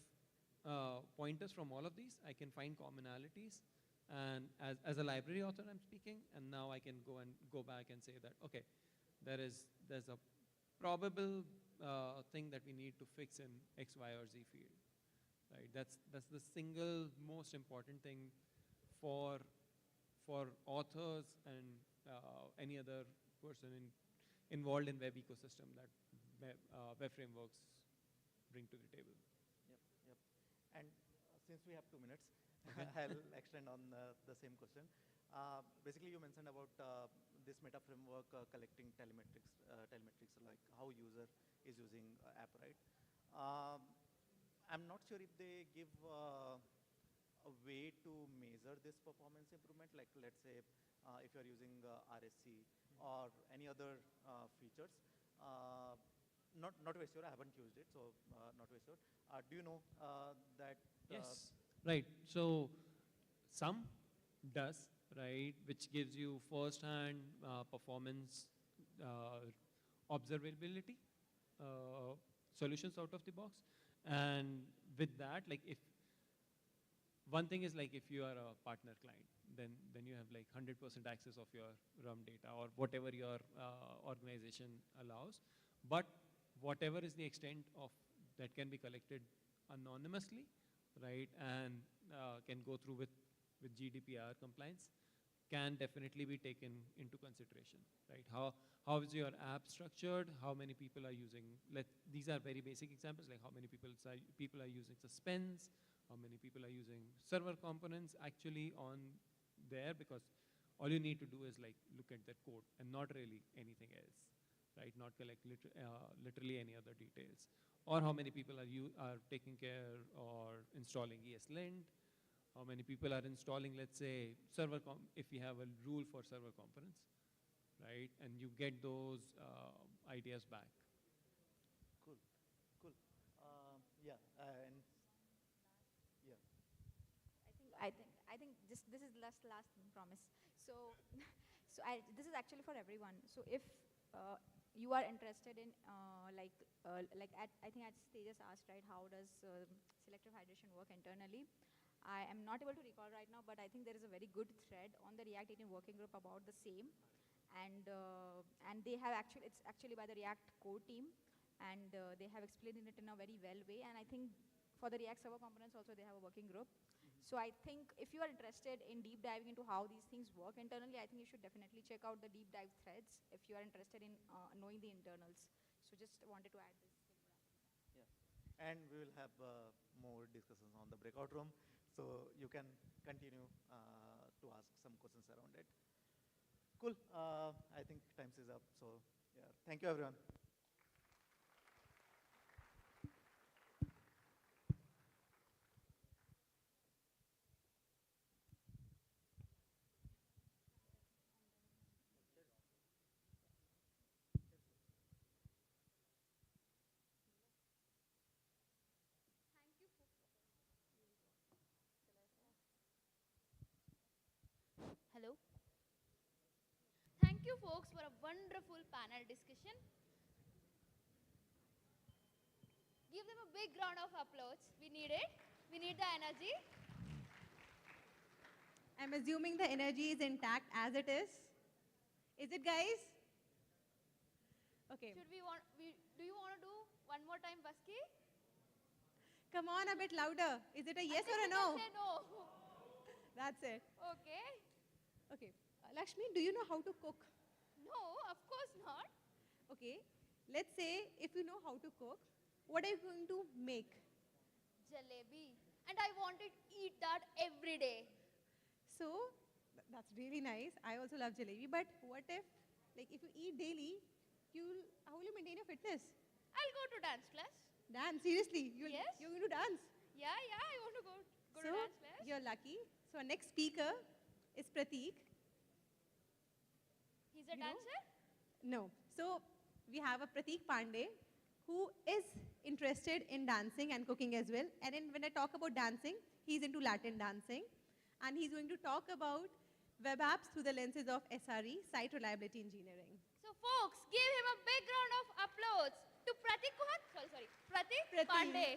pointers from all of these. I can find commonalities, and as a library author I'm speaking, and now I can go back and say that, okay, there's a probable thing that we need to fix in X, Y, or Z field, right? That's the single most important thing for authors and any other person involved in web ecosystem that web frameworks bring to the table. Yep. And since we have 2 minutes, Okay. I'll extend on the same question. Basically, you mentioned about this meta framework collecting telemetrics, like how user is using app, right? I'm not sure if they give a way to measure this performance improvement, like let's say if you're using RSC or any other features. Not very sure, I haven't used it, so not very sure. Do you know that? Yes, right. So some does, right, which gives you first-hand performance observability solutions out of the box. And with that, like if one thing is like if you are a partner client, then you have like 100% access of your RUM data or whatever your organization allows. But whatever is the extent of that can be collected anonymously, right, and can go through with GDPR compliance, can definitely be taken into consideration, right? How is your app structured? How many people are using? These are very basic examples, like how many people are using suspense, how many people are using server components actually on there, because all you need to do is like look at their code and not really anything else, right? Not collect literally any other details. Or how many people are taking care or installing ESLint, how many people are installing, let's say, if we have a rule for server components, right? And you get those ideas back. Cool. Yeah, and yeah. I think this is last promise. So, this is actually for everyone. So if you are interested in I think as Tejas asked, right, how does selective hydration work internally? I am not able to recall right now, but I think there is a very good thread on the React 18 working group about the same, and they have it's actually by the React core team, and they have explained it in a very well way. And I think for the React server components also they have a working group. So I think if you are interested in deep diving into how these things work internally, I think you should definitely check out the deep dive threads if you are interested in knowing the internals. So just wanted to add this. Yeah, and we will have more discussions on the breakout room, so you can continue to ask some questions around it. Cool. I think time is up. So yeah, thank you everyone. Hello. you folks for a wonderful panel discussion. Give them a big round of applause. We need it. We need the energy. I'm assuming the energy is intact as it is. Is it, guys? Okay. Do you want to do one more time, Baski? Come on, a bit louder. Is it a yes or a You no? can say no. That's it. Okay. Okay. Lakshmi, do you know how to cook? No, of course not. Okay. Let's say if you know how to cook, what are you going to make? Jalebi. And I want to eat that every day. So, that's really nice. I also love jalebi. But what if, like, if you eat daily, how will you maintain your fitness? I'll go to dance class. Dance? Seriously? Yes. You're going to dance? Yeah, I want to go So, to dance class. you're lucky. So, our next speaker is Prateek. He's a dancer? No. So, we have a Prateek Pandey who is interested in dancing and cooking as well. And when I talk about dancing, he's into Latin dancing. And he's going to talk about web apps through the lenses of SRE, Site Reliability Engineering. So folks, give him a big round of applause to Prateek Kumar. Prateek Pandey.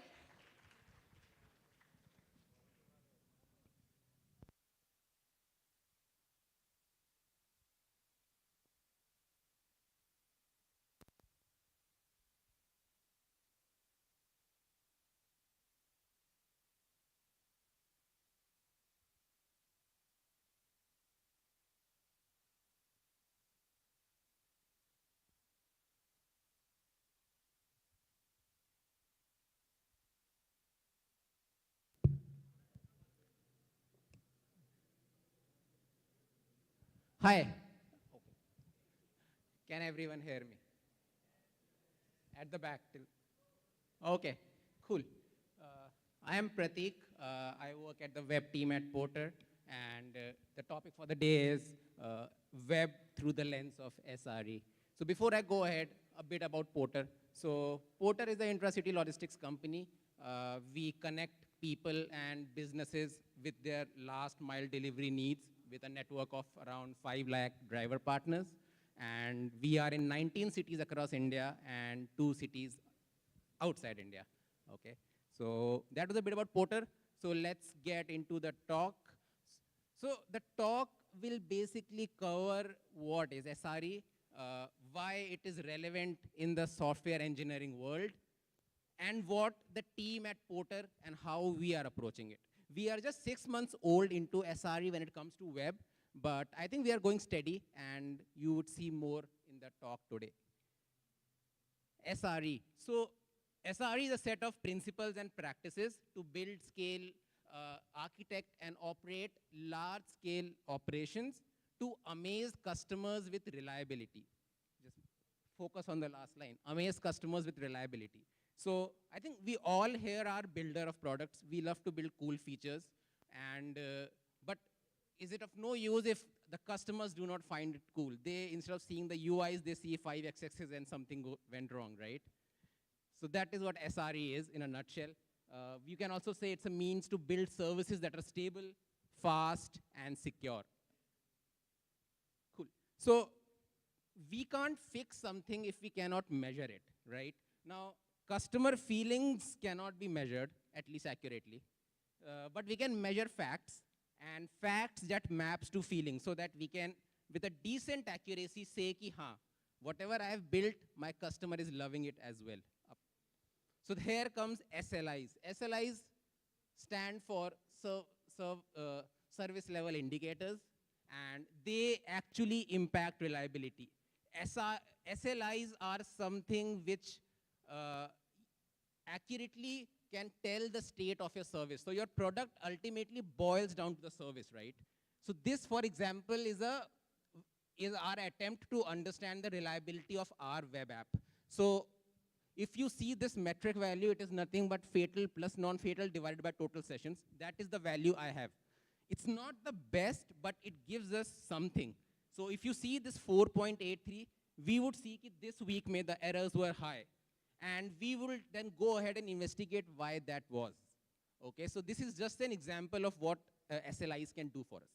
Hi. Can everyone hear me? At the back till. Okay, cool. I am Prateek. I work at the web team at Porter, and the topic for the day is web through the lens of SRE. So before I go ahead, a bit about Porter. So Porter is an intracity logistics company. We connect people and businesses with their last mile delivery needs with a network of around 5 lakh driver partners. And we are in 19 cities across India and 2 cities outside India. Okay, so that was a bit about Porter. So let's get into the talk. So the talk will basically cover what is SRE, why it is relevant in the software engineering world, and what the team at Porter and how we are approaching it. We are just 6 months old into SRE when it comes to web, but I think we are going steady, and you would see more in the talk today. SRE. So SRE is a set of principles and practices to build, scale, architect, and operate large-scale operations to amaze customers with reliability. Just focus on the last line, amaze customers with reliability. So I think we all here are builder of products. We love to build cool features, and but is it of no use if the customers do not find it cool? They, instead of seeing the UIs, they see 5 XXs and something went wrong, right? So that is what SRE is in a nutshell. You can also say it's a means to build services that are stable, fast, and secure. Cool. So we can't fix something if we cannot measure it, right? Now, customer feelings cannot be measured, at least accurately. But we can measure facts, and facts that maps to feelings, so that we can, with a decent accuracy, say ki, haan, whatever I have built, my customer is loving it as well. So here comes SLIs. SLIs stand for service level indicators, and they actually impact reliability. SLIs are something which accurately can tell the state of your service. So your product ultimately boils down to the service, right? So this, for example, is our attempt to understand the reliability of our web app. So if you see this metric value, it is nothing but fatal plus non-fatal divided by total sessions. That is the value I have. It's not the best, but it gives us something. So if you see this 4.83, we would see that this week the errors were high. And we will then go ahead and investigate why that was. Okay, so this is just an example of what SLIs can do for us.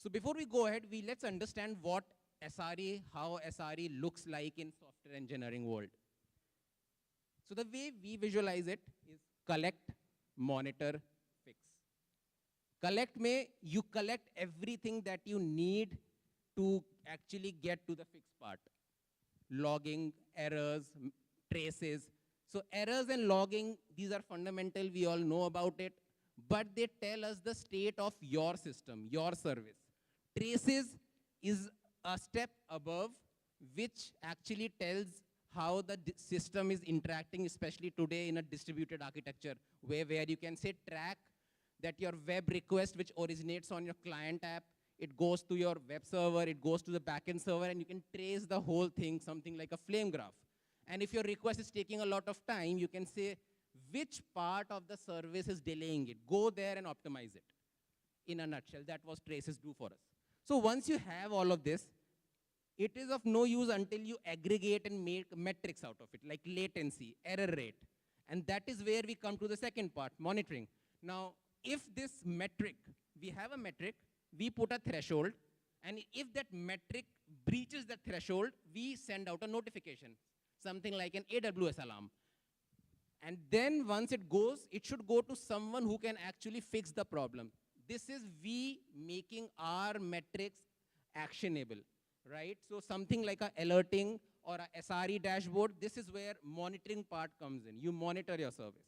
So before we go ahead, let's understand what SRE, how SRE looks like in software engineering world. So the way we visualize it is collect, monitor, fix. Collect may you collect everything that you need to actually get to the fix part. Logging, errors, traces. So errors and logging, these are fundamental, we all know about it, but they tell us the state of your system, your service. Traces is a step above, which actually tells how the system is interacting, especially today in a distributed architecture, where you can say track that your web request, which originates on your client app, it goes to your web server, it goes to the backend server, and you can trace the whole thing, something like a flame graph. And if your request is taking a lot of time, you can say which part of the service is delaying it. Go there and optimize it. In a nutshell, that was traces do for us. So once you have all of this, it is of no use until you aggregate and make metrics out of it, like latency, error rate. And that is where we come to the second part, monitoring. Now, if this metric, we have a metric, we put a threshold, and if that metric breaches the threshold, we send out a notification, something like an AWS alarm. And then once it goes, it should go to someone who can actually fix the problem. This is we making our metrics actionable, right? So something like a alerting or a SRE dashboard, this is where monitoring part comes in. You monitor your service.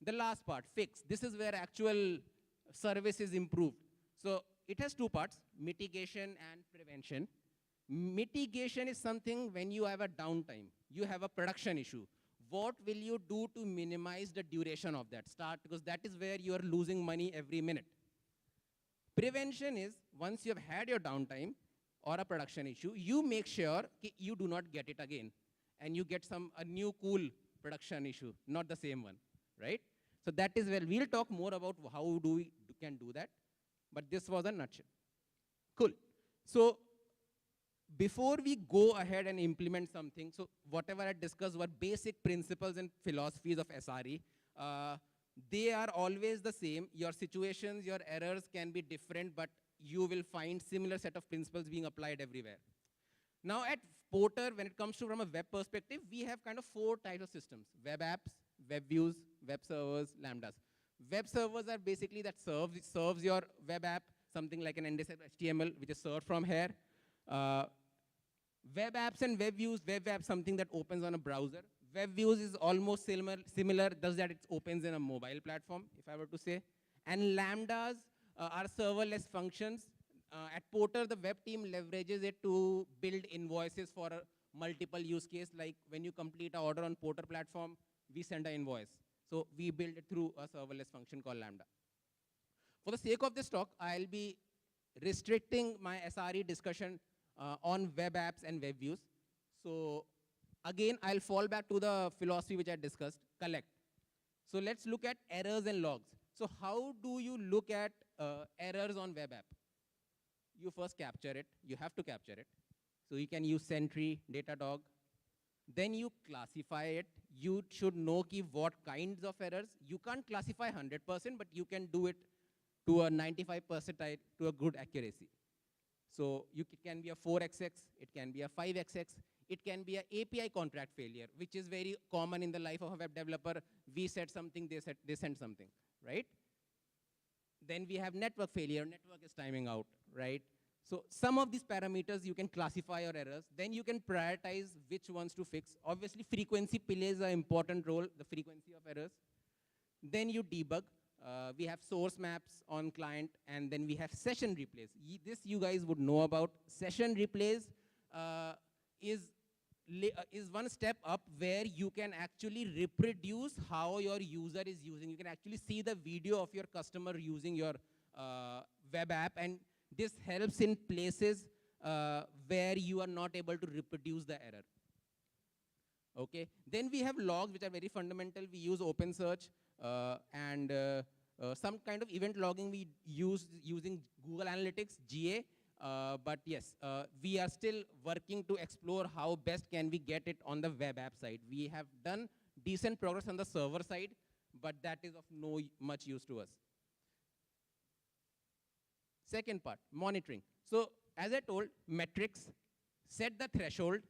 The last part, fix. This is where actual service is improved. So it has two parts, mitigation and prevention. Mitigation is something when you have a downtime, you have a production issue. What will you do to minimize the duration of that start? Because that is where you are losing money every minute. Prevention is once you have had your downtime or a production issue, you make sure you do not get it again. And you get a new cool production issue, not the same one, right? So that is where we'll talk more about how we can do that. But this was a nutshell. Cool. So before we go ahead and implement something, so whatever I discussed were basic principles and philosophies of SRE. They are always the same. Your situations, your errors can be different, but you will find similar set of principles being applied everywhere. Now at Porter, when it comes to from a web perspective, we have kind of 4 types of systems: web apps, web views, web servers, lambdas. Web servers are basically that serves your web app, something like an index HTML, which is served from here. Web apps and web views, web app something that opens on a browser. Web views is almost similar, does that it opens in a mobile platform, if I were to say. And lambdas are serverless functions. At Porter, the web team leverages it to build invoices for a multiple use case, like when you complete an order on Porter platform, we send an invoice. So we build it through a serverless function called Lambda. For the sake of this talk, I'll be restricting my SRE discussion on web apps and web views. So again, I'll fall back to the philosophy which I discussed, collect. So let's look at errors and logs. So how do you look at errors on web app? You first capture it. You have to capture it. So you can use Sentry, Datadog. Then you classify it. You should know what kinds of errors. You can't classify 100%, but you can do it to a 95% to a good accuracy. So it can be a 4xx, it can be a 5xx, it can be an API contract failure, which is very common in the life of a web developer. We said something, they sent something, right? Then we have network failure, network is timing out, right? So some of these parameters you can classify your errors. Then you can prioritize which ones to fix. Obviously, frequency plays an important role, the frequency of errors. Then you debug. We have source maps on client, and then we have session replays. This you guys would know about. Session replays is one step up where you can actually reproduce how your user is using. You can actually see the video of your customer using your web app, and this helps in places where you are not able to reproduce the error. Okay. Then we have logs, which are very fundamental. We use OpenSearch and some kind of event logging we use using Google Analytics, GA. But yes, we are still working to explore how best can we get it on the web app side. We have done decent progress on the server side, but that is of no much use to us. Second part, monitoring. So as I told, metrics, set the threshold.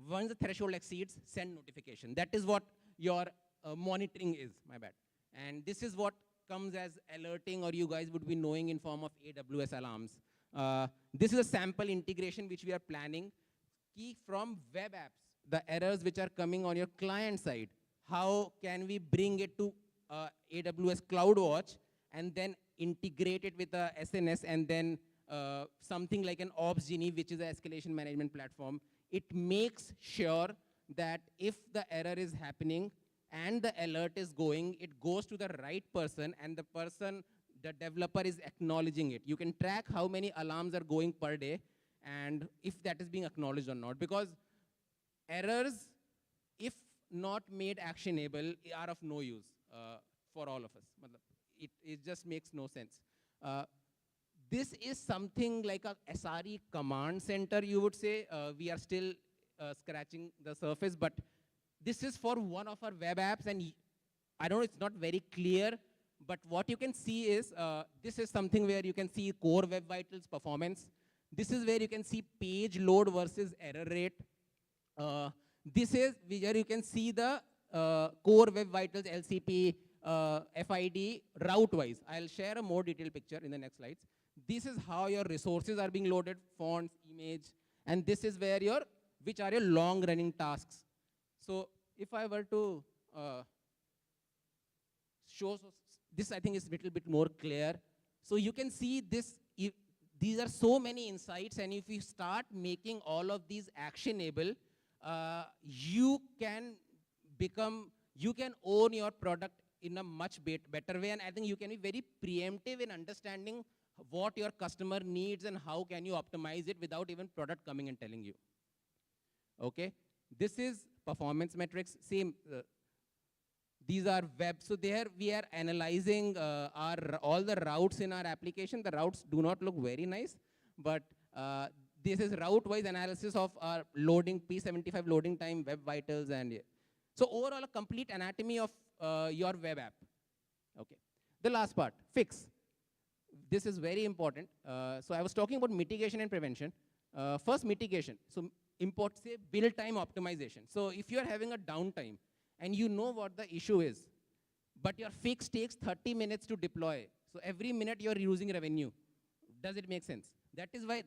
Once the threshold exceeds, send notification. That is what your monitoring is, my bad. And this is what comes as alerting, or you guys would be knowing in form of AWS alarms. This is a sample integration which we are planning. Key from web apps, the errors which are coming on your client side, how can we bring it to AWS CloudWatch and then integrate it with a SNS and then something like an Ops Genie, which is an escalation management platform. It makes sure that if the error is happening and the alert is going, it goes to the right person, and the person, the developer, is acknowledging it. You can track how many alarms are going per day and if that is being acknowledged or not. Because errors, if not made actionable, are of no use for all of us. It just makes no sense. This is something like a SRE command center, you would say. We are still scratching the surface, but this is for one of our web apps, and I don't know, it's not very clear, but what you can see is, this is something where you can see core web vitals performance. This is where you can see page load versus error rate. This is where you can see the core web vitals, LCP, FID, route-wise. I'll share a more detailed picture in the next slides. This is how your resources are being loaded, fonts, image, and this is where which are your long-running tasks. So if I were to show, this I think is a little bit more clear. So you can see this, these are so many insights, and if you start making all of these actionable, you can own your product in a much better way, and I think you can be very preemptive in understanding what your customer needs and how can you optimize it without even product coming and telling you. Okay, this is performance metrics, same. These are web, so there we are analyzing all the routes in our application. The routes do not look very nice, but this is route-wise analysis of our loading, P75 loading time, web vitals, and so overall a complete anatomy of your web app. Okay, the last part, fix. This is very important. So I was talking about mitigation and prevention. First, mitigation. So import, say, build time optimization. So if you're having a downtime and you know what the issue is, but your fix takes 30 minutes to deploy, so every minute you're losing revenue. Does it make sense? That is why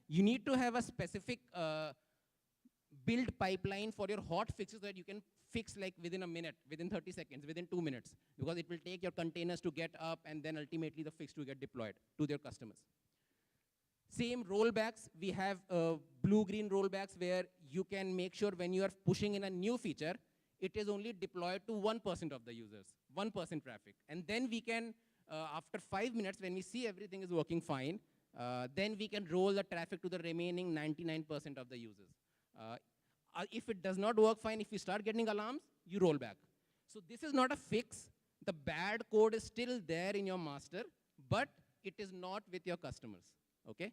you need to have a specific build pipeline for your hot fixes that you can fix like within a minute, within 30 seconds, within 2 minutes, because it will take your containers to get up and then ultimately the fix to get deployed to their customers. Same rollbacks, we have blue-green rollbacks where you can make sure when you are pushing in a new feature, it is only deployed to 1% of the users, 1% traffic. And then we can, after 5 minutes, when we see everything is working fine, then we can roll the traffic to the remaining 99% of the users. If it does not work fine, if you start getting alarms, you roll back. So this is not a fix. The bad code is still there in your master, but it is not with your customers, okay?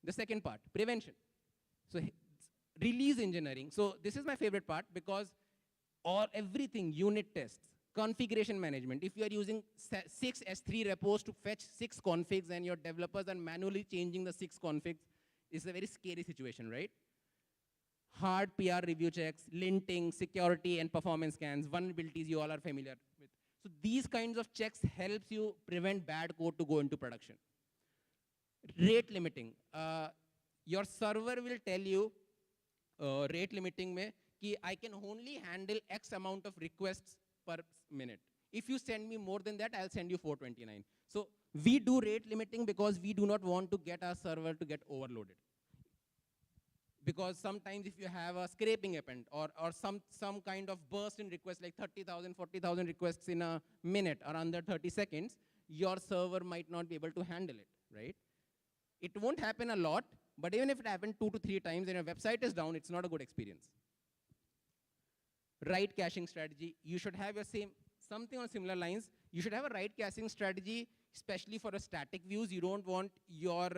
The second part, prevention. So release engineering. So this is my favorite part because everything, unit tests, configuration management. If you are using 6 S3 repos to fetch 6 configs and your developers are manually changing the 6 configs, it's a very scary situation, right? Hard PR review checks, linting, security, and performance scans, vulnerabilities you all are familiar with. So these kinds of checks helps you prevent bad code to go into production. Rate limiting. Your server will tell you, rate limiting mein, ki I can only handle X amount of requests per minute. If you send me more than that, I'll send you 429. So we do rate limiting because we do not want to get our server to get overloaded. Because sometimes if you have a scraping event or some kind of burst in requests like 30,000, 40,000 requests in a minute or under 30 seconds, your server might not be able to handle it, right? It won't happen a lot, but even if it happened 2 to 3 times and your website is down, it's not a good experience. Right caching strategy. You should have something on similar lines. You should have a right caching strategy, especially for a static views. You don't want your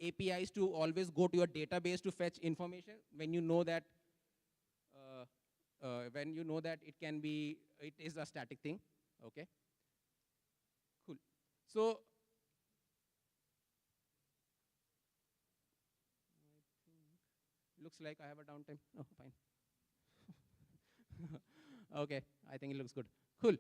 APIs to always go to your database to fetch information when you know that it is a static thing. Okay. Cool. So looks like I have a downtime. Oh, fine. Okay, I think it looks good. Cool.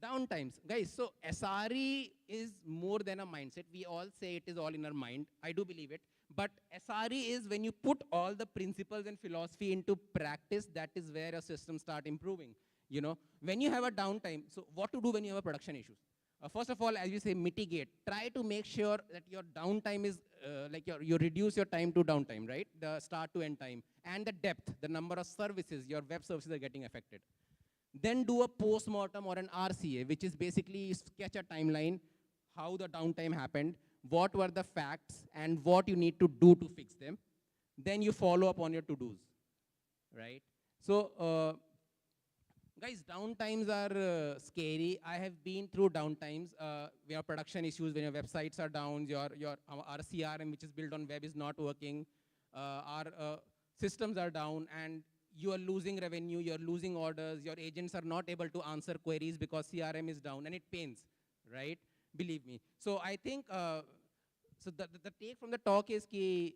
Downtimes. Guys, so SRE is more than a mindset. We all say it is all in our mind. I do believe it. But SRE is when you put all the principles and philosophy into practice, that is where your systems start improving. You know, when you have a downtime, so what to do when you have a production issues? First of all, as you say, mitigate. Try to make sure that your downtime is, you reduce your time to downtime, right? The start to end time. And the depth, the number of services, your web services are getting affected. Then do a post-mortem or an RCA, which is basically sketch a timeline, how the downtime happened, what were the facts, and what you need to do to fix them. Then you follow up on your to-dos, right? So, guys, downtimes are scary. I have been through downtimes. We have production issues when your websites are down, our CRM, which is built on web, is not working. Our systems are down, and you are losing revenue, you're losing orders, your agents are not able to answer queries because CRM is down, and it pains, right? Believe me. So I think, so the take from the talk is ki,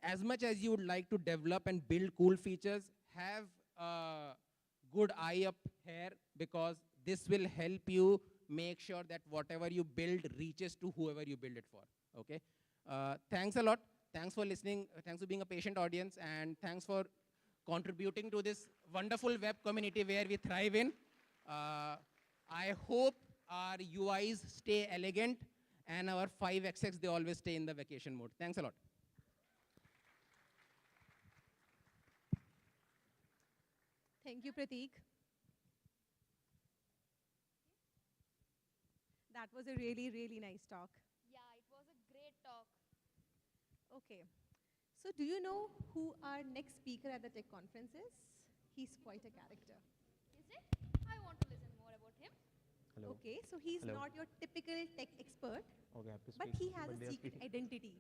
as much as you would like to develop and build cool features, have a good eye up here, because this will help you make sure that whatever you build reaches to whoever you build it for, okay? Thanks a lot. Thanks for listening. Thanks for being a patient audience, and thanks for contributing to this wonderful web community where we thrive in. I hope our UIs stay elegant, and our 5XX, they always stay in the vacation mode. Thanks a lot. Thank you, Prateek. That was a really, really nice talk. Yeah, it was a great talk. Okay. So do you know who our next speaker at the tech conference is? He's quite a character. Is it? I want to listen more about him. Hello. Okay, so he's Hello. not your typical tech expert, Okay, I have to but speak, he has but a they are secret speaking. identity,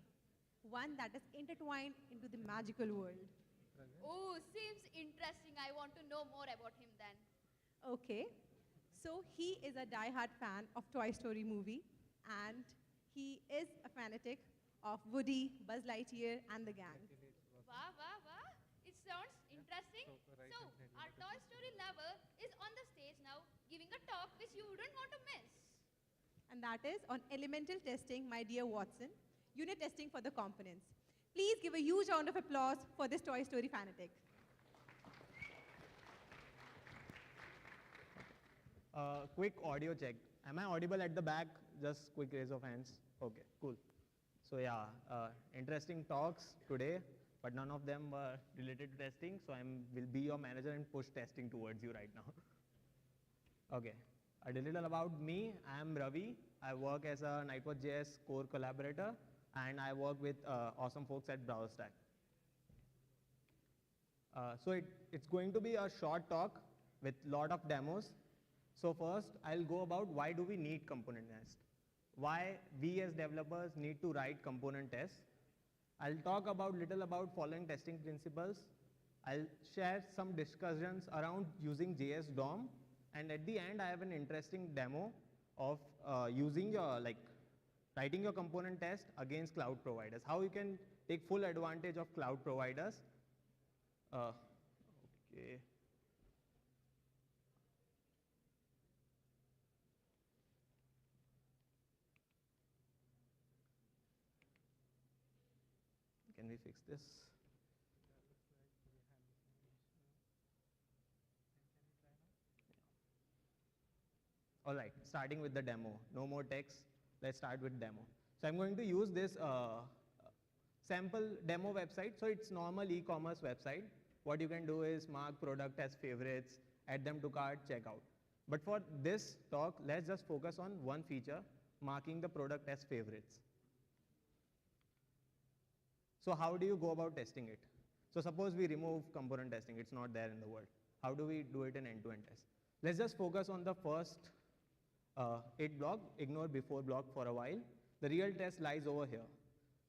one that is intertwined into the magical world. Oh, seems interesting. I want to know more about him then. Okay, so he is a die-hard fan of Toy Story movie, and he is a fanatic of Woody, Buzz Lightyear, and the gang. Wow, wow, wow. It sounds interesting. So, our Toy Story lover is on the stage now giving a talk which you wouldn't want to miss. And that is on elemental testing, my dear Watson, unit testing for the components. Please give a huge round of applause for this Toy Story fanatic. Quick audio check. Am I audible at the back? Just quick raise of hands. Okay, cool. So yeah, interesting talks today, but none of them were related to testing, so I will be your manager and push testing towards you right now. Okay, a little about me. I am Ravi. I work as a Nightwatch.js core collaborator, and I work with awesome folks at BrowserStack. So it's going to be a short talk with lot of demos. So first, I'll go about why do we need component test? Why we as developers need to write component tests. I'll talk about little about following testing principles. I'll share some discussions around using JS DOM, and at the end, I have an interesting demo of using your writing your component test against cloud providers. How you can take full advantage of cloud providers. Okay. Can we fix this? All right, starting with the demo. No more text. Let's start with demo. So I'm going to use this sample demo website. So it's normal e-commerce website. What you can do is mark product as favorites, add them to cart, checkout. But for this talk, let's just focus on one feature, marking the product as favorites. So how do you go about testing it? So suppose we remove component testing, it's not there in the world. How do we do it in end-to-end test? Let's just focus on the first it block, ignore before block for a while. The real test lies over here.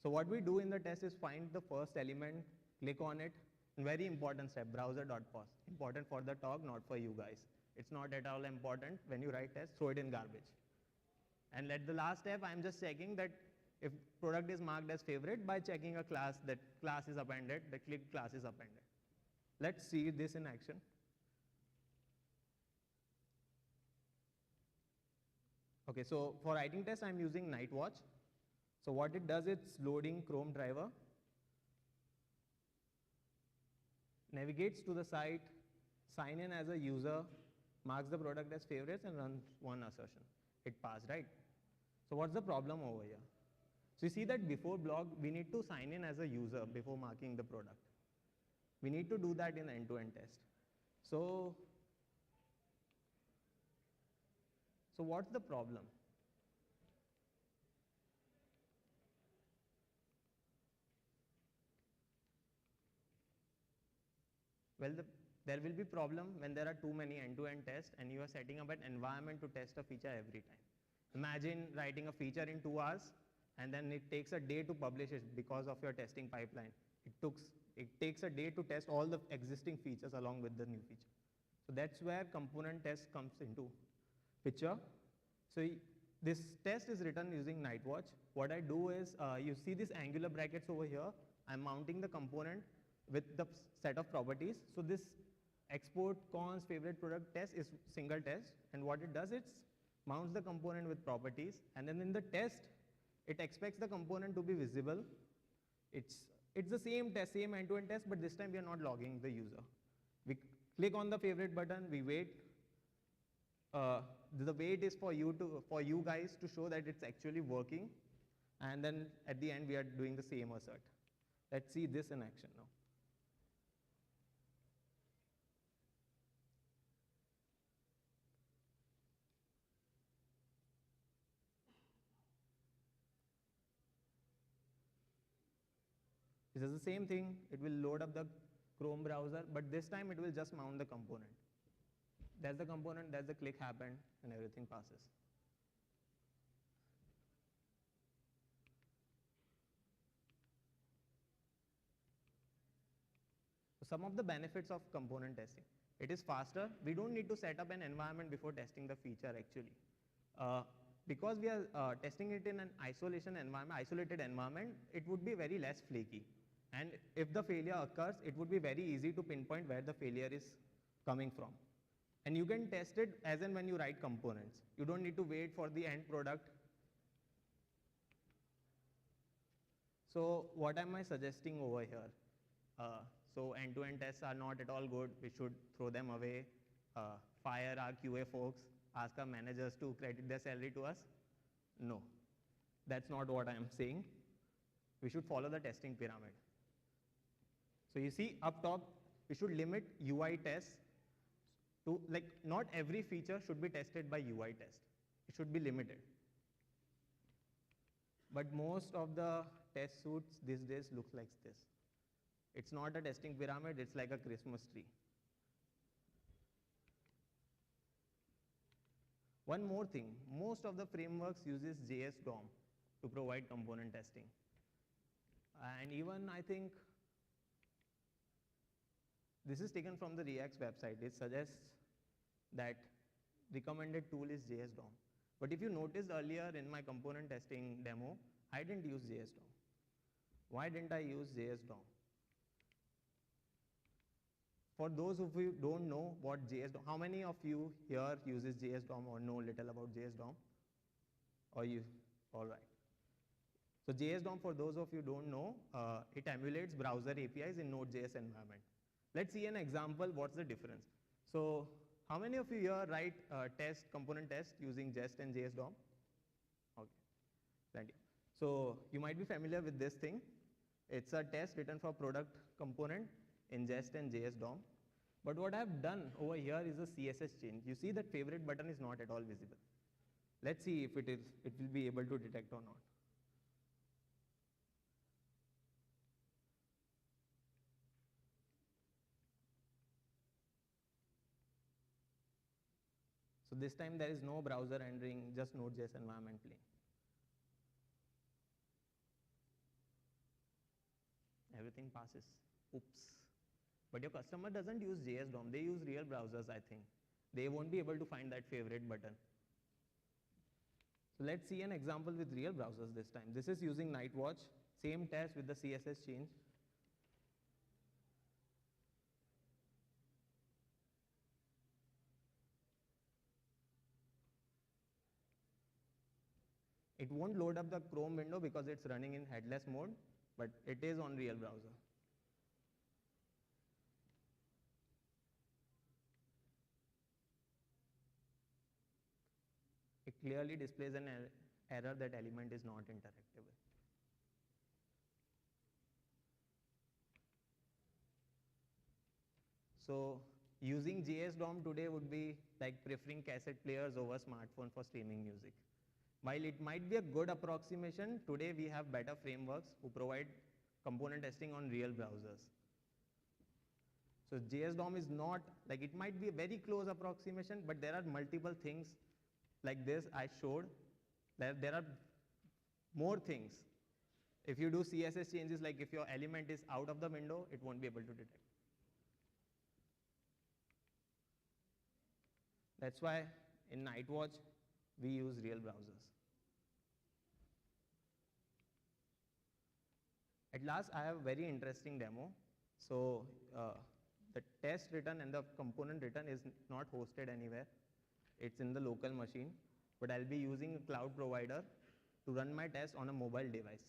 So what we do in the test is find the first element, click on it, and very important step, browser.pause. Important for the talk, not for you guys. It's not at all important. When you write test, throw it in garbage. And at the last step, I'm just checking that if product is marked as favorite by checking a class, that class is appended, the click class is appended. Let's see this in action. Okay, so for writing test, I'm using Nightwatch. So what it does, it's loading Chrome driver, navigates to the site, sign in as a user, marks the product as favorites, and runs one assertion. It passed, right? So what's the problem over here? So you see that before blog, we need to sign in as a user before marking the product. We need to do that in end-to-end test. So what's the problem? Well, there will be problem when there are too many end-to-end tests and you are setting up an environment to test a feature every time. Imagine writing a feature in 2 hours and then it takes a day to publish it because of your testing pipeline. It takes a day to test all the existing features along with the new feature. So that's where component test comes into picture. So this test is written using Nightwatch. What I do is, you see these angular brackets over here. I'm mounting the component with the set of properties. So this export cons favorite product test is single test. And what it does, it mounts the component with properties. And then in the test, it expects the component to be visible. It's the same test, same end-to-end test, but this time we are not logging the user. We click on the favorite button, we wait. The wait is for you guys to show that it's actually working. And then at the end, we are doing the same assert. Let's see this in action now. This is the same thing. It will load up the Chrome browser, but this time it will just mount the component. There's the component, there's the click happened, and everything passes. So some of the benefits of component testing. It is faster. We don't need to set up an environment before testing the feature actually. Because we are testing it in an isolated environment, it would be very less flaky. And if the failure occurs, it would be very easy to pinpoint where the failure is coming from. And you can test it as and when you write components. You don't need to wait for the end product. So what am I suggesting over here? So end-to-end tests are not at all good. We should throw them away, fire our QA folks, ask our managers to credit their salary to us. No, that's not what I'm saying. We should follow the testing pyramid. So you see up top, we should limit UI tests to, like, not every feature should be tested by UI test. It should be limited. But most of the test suites these days look like this. It's not a testing pyramid, it's like a Christmas tree. One more thing, most of the frameworks uses JS DOM to provide component testing. And even I think this is taken from the React's website. It suggests that recommended tool is JS DOM. But if you noticed earlier in my component testing demo, I didn't use JS DOM. Why didn't I use JS DOM? For those of you who don't know what JS DOM, how many of you here uses JS DOM or know little about JS DOM? Or you, all right. So JS DOM, for those of you who don't know, it emulates browser APIs in Node.js environment. Let's see an example, what's the difference. So how many of you here write component test using Jest and JS DOM? Okay, plenty. So you might be familiar with this thing. It's a test written for product component in Jest and JS DOM. But what I've done over here is a CSS change. You see that favorite button is not at all visible. Let's see if it will be able to detect or not. So this time there is no browser rendering, just Node.js environment playing. Everything passes. Oops. But your customer doesn't use JS DOM, they use real browsers, I think. They won't be able to find that favorite button. So let's see an example with real browsers this time. This is using Nightwatch, same test with the CSS change. It won't load up the Chrome window because it's running in headless mode, but it is on real browser. It clearly displays an error that element is not interactable. So using JS DOM today would be like preferring cassette players over smartphone for streaming music. While it might be a good approximation, today we have better frameworks who provide component testing on real browsers. So JS DOM is not, like it might be a very close approximation, but there are multiple things like this I showed. There are more things. If you do CSS changes, like if your element is out of the window, it won't be able to detect. That's why in Nightwatch, we use real browsers. At last, I have a very interesting demo. So the test written and the component written is not hosted anywhere. It's in the local machine, but I'll be using a cloud provider to run my test on a mobile device.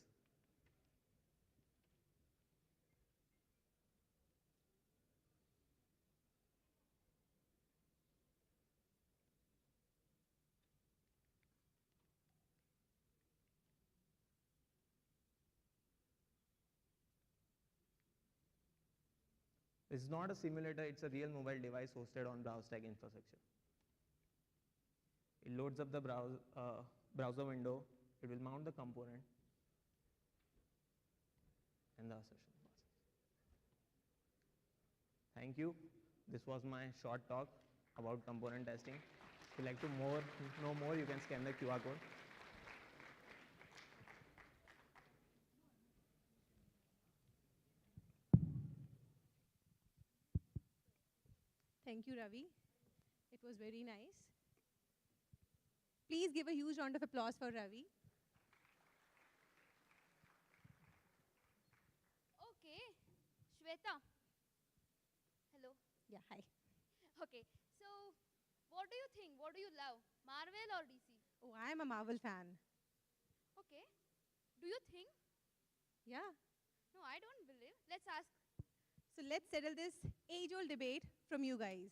It's not a simulator, it's a real mobile device hosted on BrowserStack infrastructure. It loads up the browser window, it will mount the component, and the assertion process. Thank you. This was my short talk about component testing. If you'd like to know more, you can scan the QR code. Thank you, Ravi. It was very nice. Please give a huge round of applause for Ravi. Okay, Shweta. Hello. Yeah, hi. Okay, so what do you think? What do you love, Marvel or DC? Oh, I'm a Marvel fan. Okay, do you think? Yeah. No, I don't believe. Let's ask. So let's settle this age-old debate from you guys.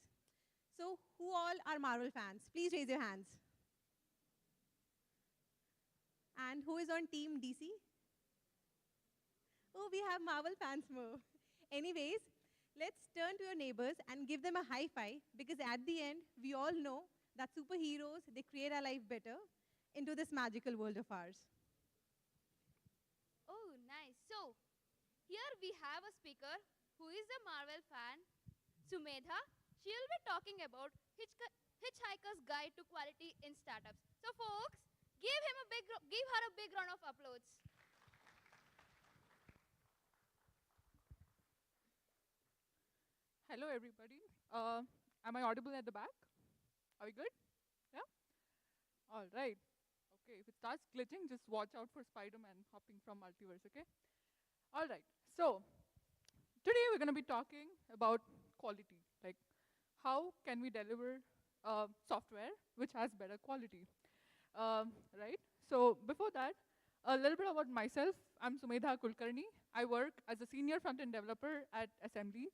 So who all are Marvel fans? Please raise your hands. And who is on team DC? Oh, we have Marvel fans more. Anyways, let's turn to your neighbors and give them a high five, because at the end, we all know that superheroes, they create our life better into this magical world of ours. Oh, nice. So here we have a speaker who is a Marvel fan, Sumedha. She will be talking about Hitchhiker's Guide to Quality in Startups. So folks, give her a big round of applause. Hello, everybody. Am I audible at the back? Are we good? Yeah? All right. Okay, if it starts glitching, just watch out for Spider-Man hopping from multiverse, okay? All right. So today we're going to be talking about quality, like how can we deliver software which has better quality, right? So before that, a little bit about myself. I'm Sumedha Kulkarni. I work as a senior front-end developer at Assembly,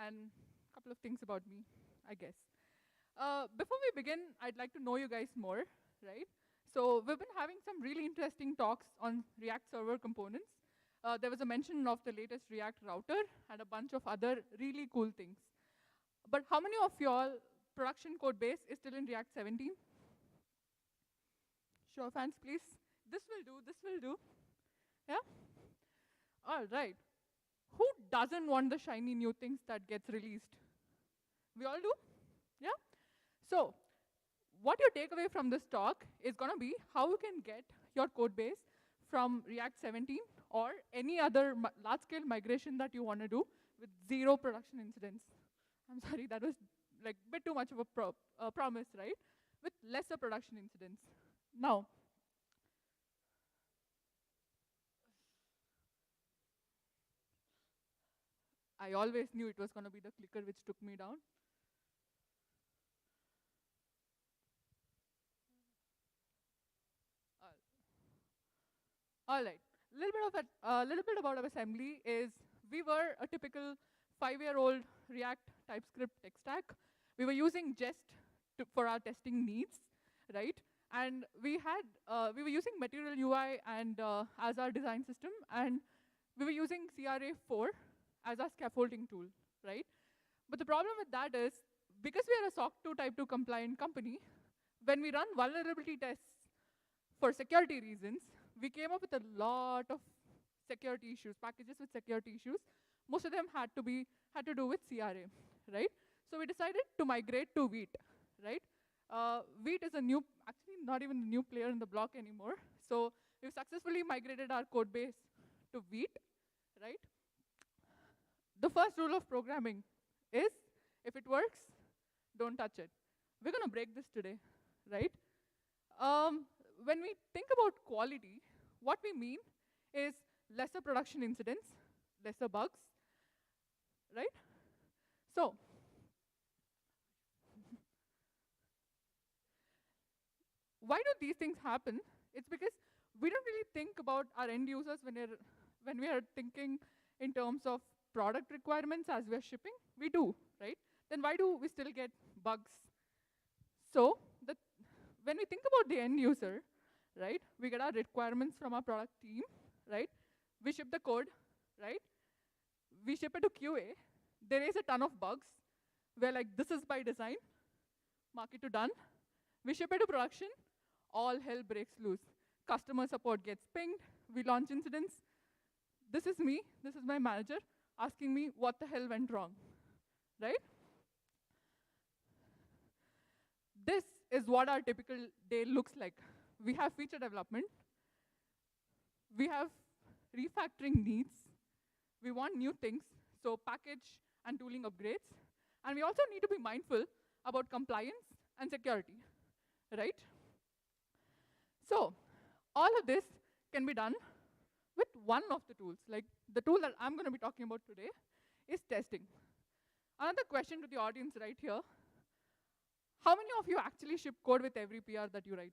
and a couple of things about me, I guess. Before we begin, I'd like to know you guys more, right? So we've been having some really interesting talks on React Server components. There was a mention of the latest React router and a bunch of other really cool things. But how many of y'all production code base is still in React 17? Show of hands, please. This will do, this will do. Yeah? All right. Who doesn't want the shiny new things that gets released? We all do? Yeah? So what your takeaway from this talk is going to be how you can get your code base from React 17 or any other large-scale migration that you want to do with 0 production incidents. I'm sorry, that was like a bit too much of a promise, right? With lesser production incidents. Now, I always knew it was going to be the clicker which took me down. All right, a little bit about our assembly is we were a typical 5-year-old React TypeScript tech stack. We were using Jest for our testing needs, right? And we were using Material UI and as our design system, and we were using CRA4 as our scaffolding tool, right? But the problem with that is, because we are a SOC 2 Type 2 compliant company, when we run vulnerability tests for security reasons, we came up with a lot of security issues, packages with security issues. Most of them had to do with CRA, right? So we decided to migrate to Vite, right? Vite is actually not even a new player in the block anymore. So we've successfully migrated our code base to Vite, right? The first rule of programming is, if it works, don't touch it. We're going to break this today, right? When we think about quality, what we mean is lesser production incidents, lesser bugs, right? So, why do these things happen? It's because we don't really think about our end users when we are thinking in terms of product requirements as we are shipping. We do, right? Then why do we still get bugs? So, when we think about the end user, right, we get our requirements from our product team, right? We ship the code, right? We ship it to QA. There is a ton of bugs. We're like, this is by design. Mark it to done. We ship it to production. All hell breaks loose. Customer support gets pinged. We launch incidents. This is me. This is my manager asking me what the hell went wrong, right? This is what our typical day looks like. We have feature development. We have refactoring needs. We want new things, so package and tooling upgrades. And we also need to be mindful about compliance and security, right? So all of this can be done with one of the tools. Like the tool that I'm going to be talking about today is testing. Another question to the audience right here. How many of you actually ship code with every PR that you write?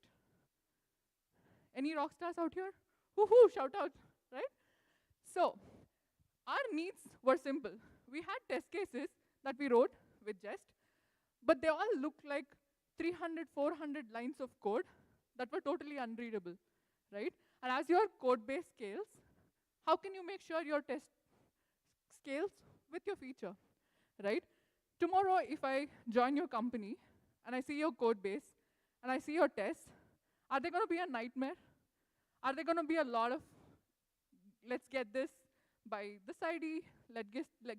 Any rock stars out here? Woohoo, shout out, right? So our needs were simple. We had test cases that we wrote with Jest, but they all looked like 300, 400 lines of code that were totally unreadable, right? And as your code base scales, how can you make sure your test scales with your feature, right? Tomorrow, if I join your company and I see your code base and I see your tests, are they going to be a nightmare? Are they going to be a lot of, let's get this by this ID, let's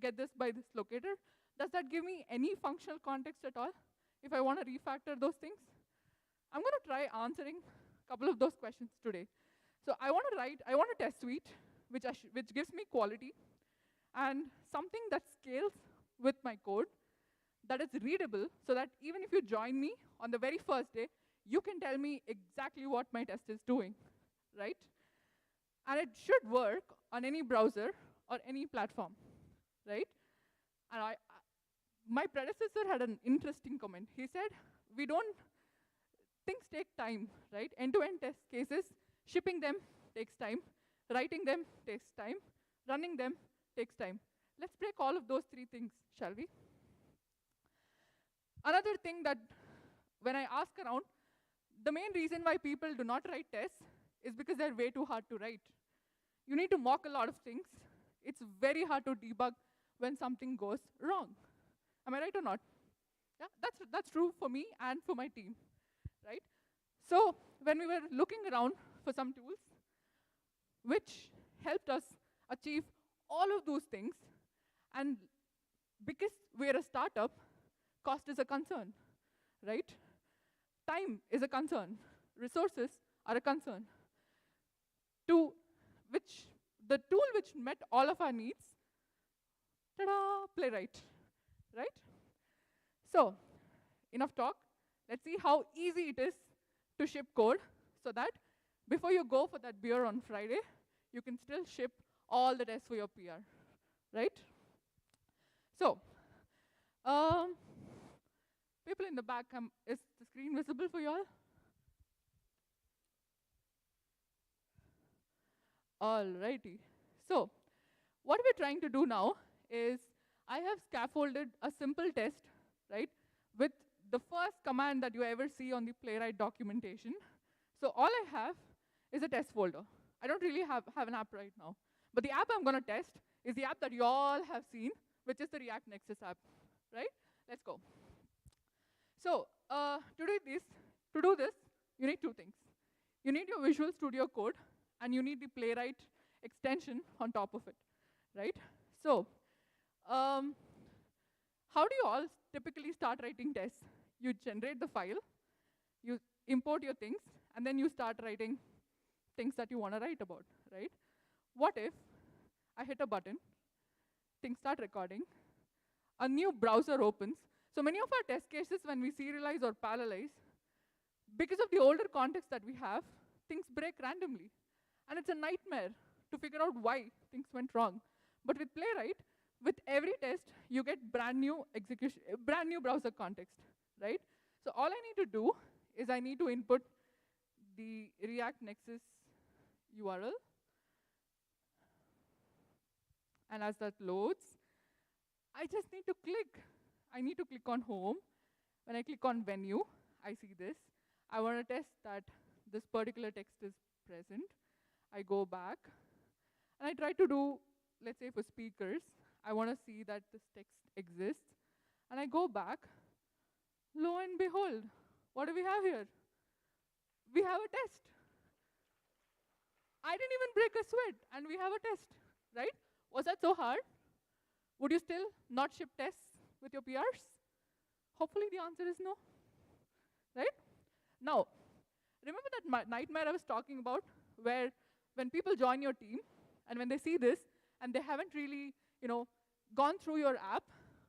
get this by this locator? Does that give me any functional context at all if I want to refactor those things? I'm going to try answering a couple of those questions today. So I want a test suite which gives me quality and something that scales with my code, that is readable, so that even if you join me on the very first day, you can tell me exactly what my test is doing, right? And it should work on any browser or any platform, right? And my predecessor had an interesting comment. He said, things take time, right? End-to-end test cases, shipping them takes time, writing them takes time, running them takes time. Let's break all of those three things, shall we? Another thing that when I ask around, the main reason why people do not write tests is because they're way too hard to write. You need to mock a lot of things. It's very hard to debug when something goes wrong. Am I right or not? Yeah, that's true for me and for my team, right? So when we were looking around for some tools which helped us achieve all of those things, and because we're a startup, cost is a concern, right? Time is a concern. Resources are a concern. The tool which met all of our needs, ta-da, Playwright, right? So, enough talk. Let's see how easy it is to ship code so that before you go for that beer on Friday, you can still ship all the tests for your PR, right? So, people in the back, is the screen visible for you all? Alrighty. So, what we're trying to do now is I have scaffolded a simple test, right, with the first command that you ever see on the Playwright documentation. So all I have is a test folder. I don't really have an app right now. But the app I'm going to test is the app that you all have seen, which is the React Nexus app, right? Let's go. So to do this, you need two things. You need your Visual Studio Code, and you need the Playwright extension on top of it, right? So how do you all typically start writing tests? You generate the file, you import your things, and then you start writing things that you want to write about, right? What if I hit a button, things start recording, a new browser opens. So many of our test cases, when we serialize or parallelize, because of the older context that we have, things break randomly. And it's a nightmare to figure out why things went wrong. But with Playwright, with every test, you get brand new execution, brand new browser context, right? So all I need to do is I need to input the React Nexus URL. And as that loads, I just need to click. I need to click on home. When I click on venue, I see this. I want to test that this particular text is present. I go back, and I try to do, let's say for speakers, I want to see that this text exists. And I go back. Lo and behold, what do we have here? We have a test. I didn't even break a sweat, and we have a test, right? Was that so hard? Would you still not ship tests with your PRs? Hopefully the answer is no, right? Now, remember that nightmare I was talking about, where when people join your team, and when they see this, and they haven't really, gone through your app,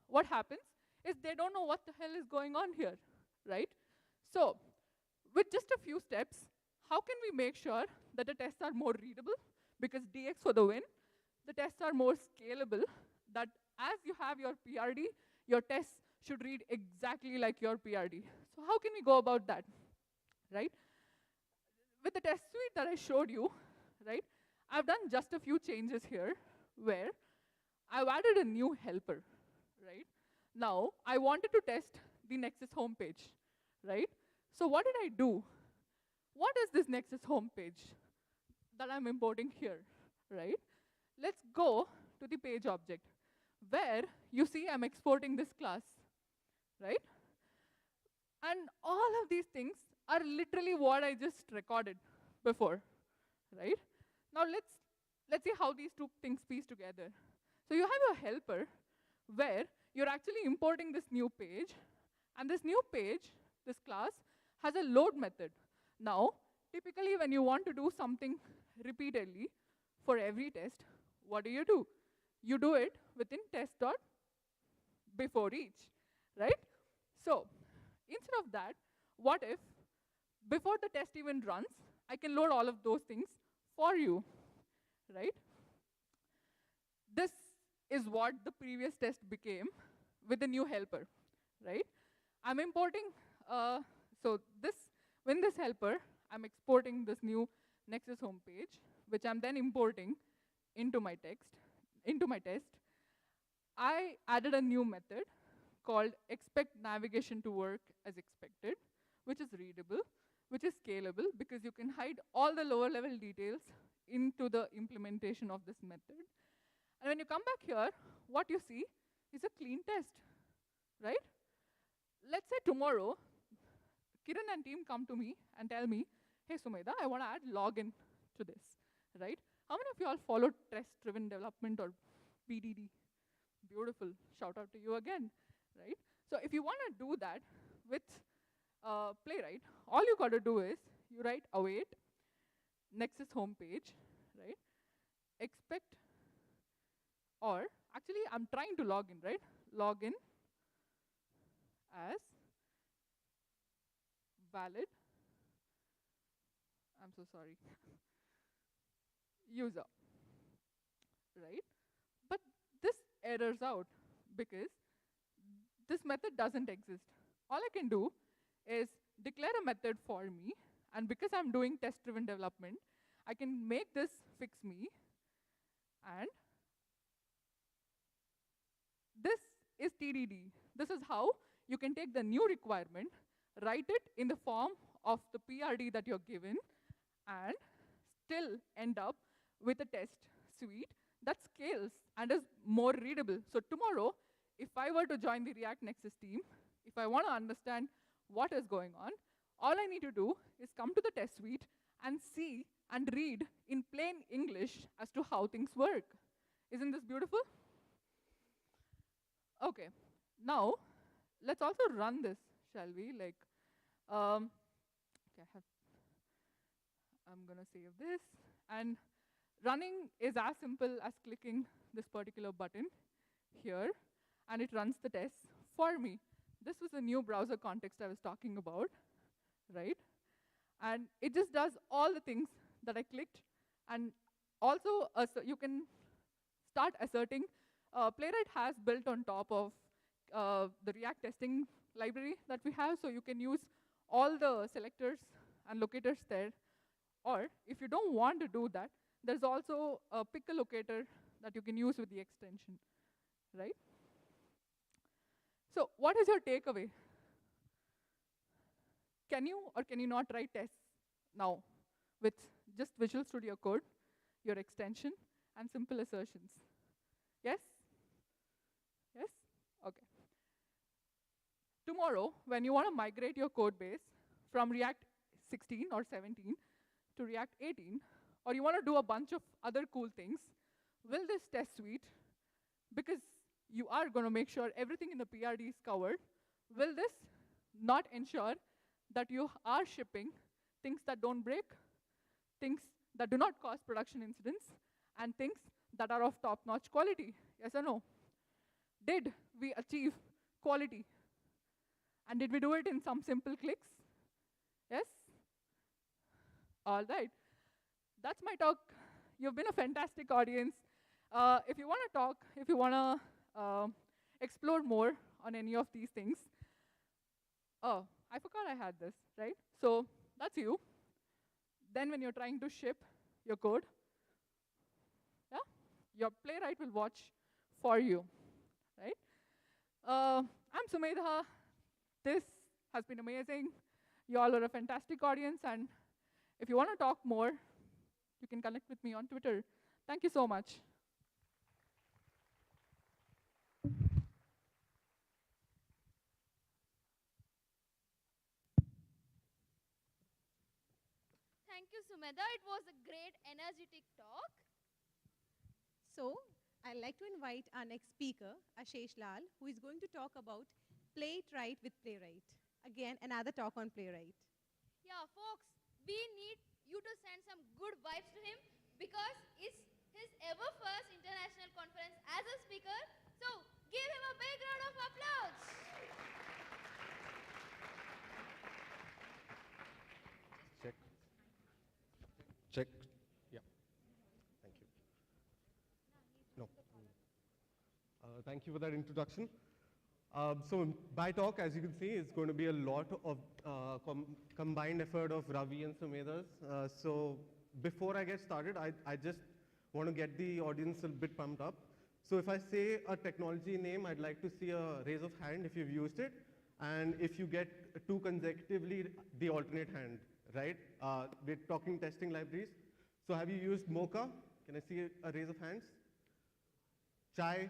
what happens is they don't know what the hell is going on here, right? So, with just a few steps, how can we make sure that the tests are more readable? Because DX for the win. The tests are more scalable, that as you have your PRD, your tests should read exactly like your PRD. So how can we go about that, right? With the test suite that I showed you, right, I've done just a few changes here, where I've added a new helper, right? Now, I wanted to test the Nexus homepage, right? So what did I do? What is this Nexus homepage that I'm importing here, right? Let's go to the page object, where you see I'm exporting this class, right? And all of these things are literally what I just recorded before, right? Now let's see how these two things piece together. So you have a helper where you're actually importing this new page, and this new page, this class, has a load method. Now, typically when you want to do something repeatedly for every test, what do? You do it within test.beforeEach, right? So instead of that, what if before the test even runs, I can load all of those things for you, right? This is what the previous test became with the new helper, right? I'm importing, with this helper, I'm exporting this new Nexus homepage, which I'm then importing into my test. I added a new method called expect navigation to work as expected, which is readable, which is scalable, because you can hide all the lower level details into the implementation of this method. And when you come back here, what you see is a clean test, right? Let's say tomorrow, Kiran and team come to me and tell me, hey Sumedha, I want to add login to this, right? How many of you all follow test-driven development or BDD? Beautiful, shout out to you again, right? So if you want to do that with Playwright, all you got to do is you write await Nexus homepage, right? Expect, or actually I'm trying to log in, right? Login as valid, I'm so sorry, user, right? But this errors out because this method doesn't exist. All I can do is declare a method for me, and because I'm doing test-driven development, I can make this fix me, and this is TDD. This is how you can take the new requirement, write it in the form of the PRD that you're given, and still end up with a test suite that scales and is more readable. So tomorrow, if I were to join the React Nexus team, if I want to understand what is going on, all I need to do is come to the test suite and see and read in plain English as to how things work. Isn't this beautiful? Okay, now let's also run this, shall we? Like, okay, I'm gonna save this. And running is as simple as clicking this particular button here, and it runs the tests for me. This was a new browser context I was talking about, right? And it just does all the things that I clicked. And also, you can start asserting. Playwright has built on top of the React testing library that we have, so you can use all the selectors and locators there. Or if you don't want to do that, there's also a pick a locator that you can use with the extension, right? So what is your takeaway? Can you or can you not write tests now with just Visual Studio Code, your extension, and simple assertions? Yes? Yes? Okay. Tomorrow, when you want to migrate your code base from React 16 or 17 to React 18, or you want to do a bunch of other cool things, will this test suite, because you are going to make sure everything in the PRD is covered, will this not ensure that you are shipping things that don't break, things that do not cause production incidents, and things that are of top-notch quality? Yes or no? Did we achieve quality? And did we do it in some simple clicks? Yes? All right. That's my talk. You've been a fantastic audience. If you want to talk, if you want to explore more on any of these things, oh, I forgot I had this, right? So that's you. Then when you're trying to ship your code, yeah, your playwright will watch for you, right? I'm Sumedha. This has been amazing. You all are a fantastic audience, and if you want to talk more, you can connect with me on Twitter. Thank you so much. Thank you, Sumedha. It was a great, energetic talk. So, I'd like to invite our next speaker, Ashish Lal, who is going to talk about Play It Right with Playwright. Again, another talk on Playwright. Yeah, folks, we need you to send some good vibes to him because it's his ever first international conference as a speaker. So, give him a big round of applause. Check. Check. Yeah. Thank you. No. Thank you for that introduction. So my talk, as you can see, is going to be a lot of combined effort of Ravi and Sumedha's. So before I get started, I just want to get the audience a bit pumped up. So if I say a technology name, I'd like to see a raise of hand if you've used it. And if you get two consecutively, the alternate hand, right? We're talking testing libraries. So have you used Mocha? Can I see a raise of hands? Chai,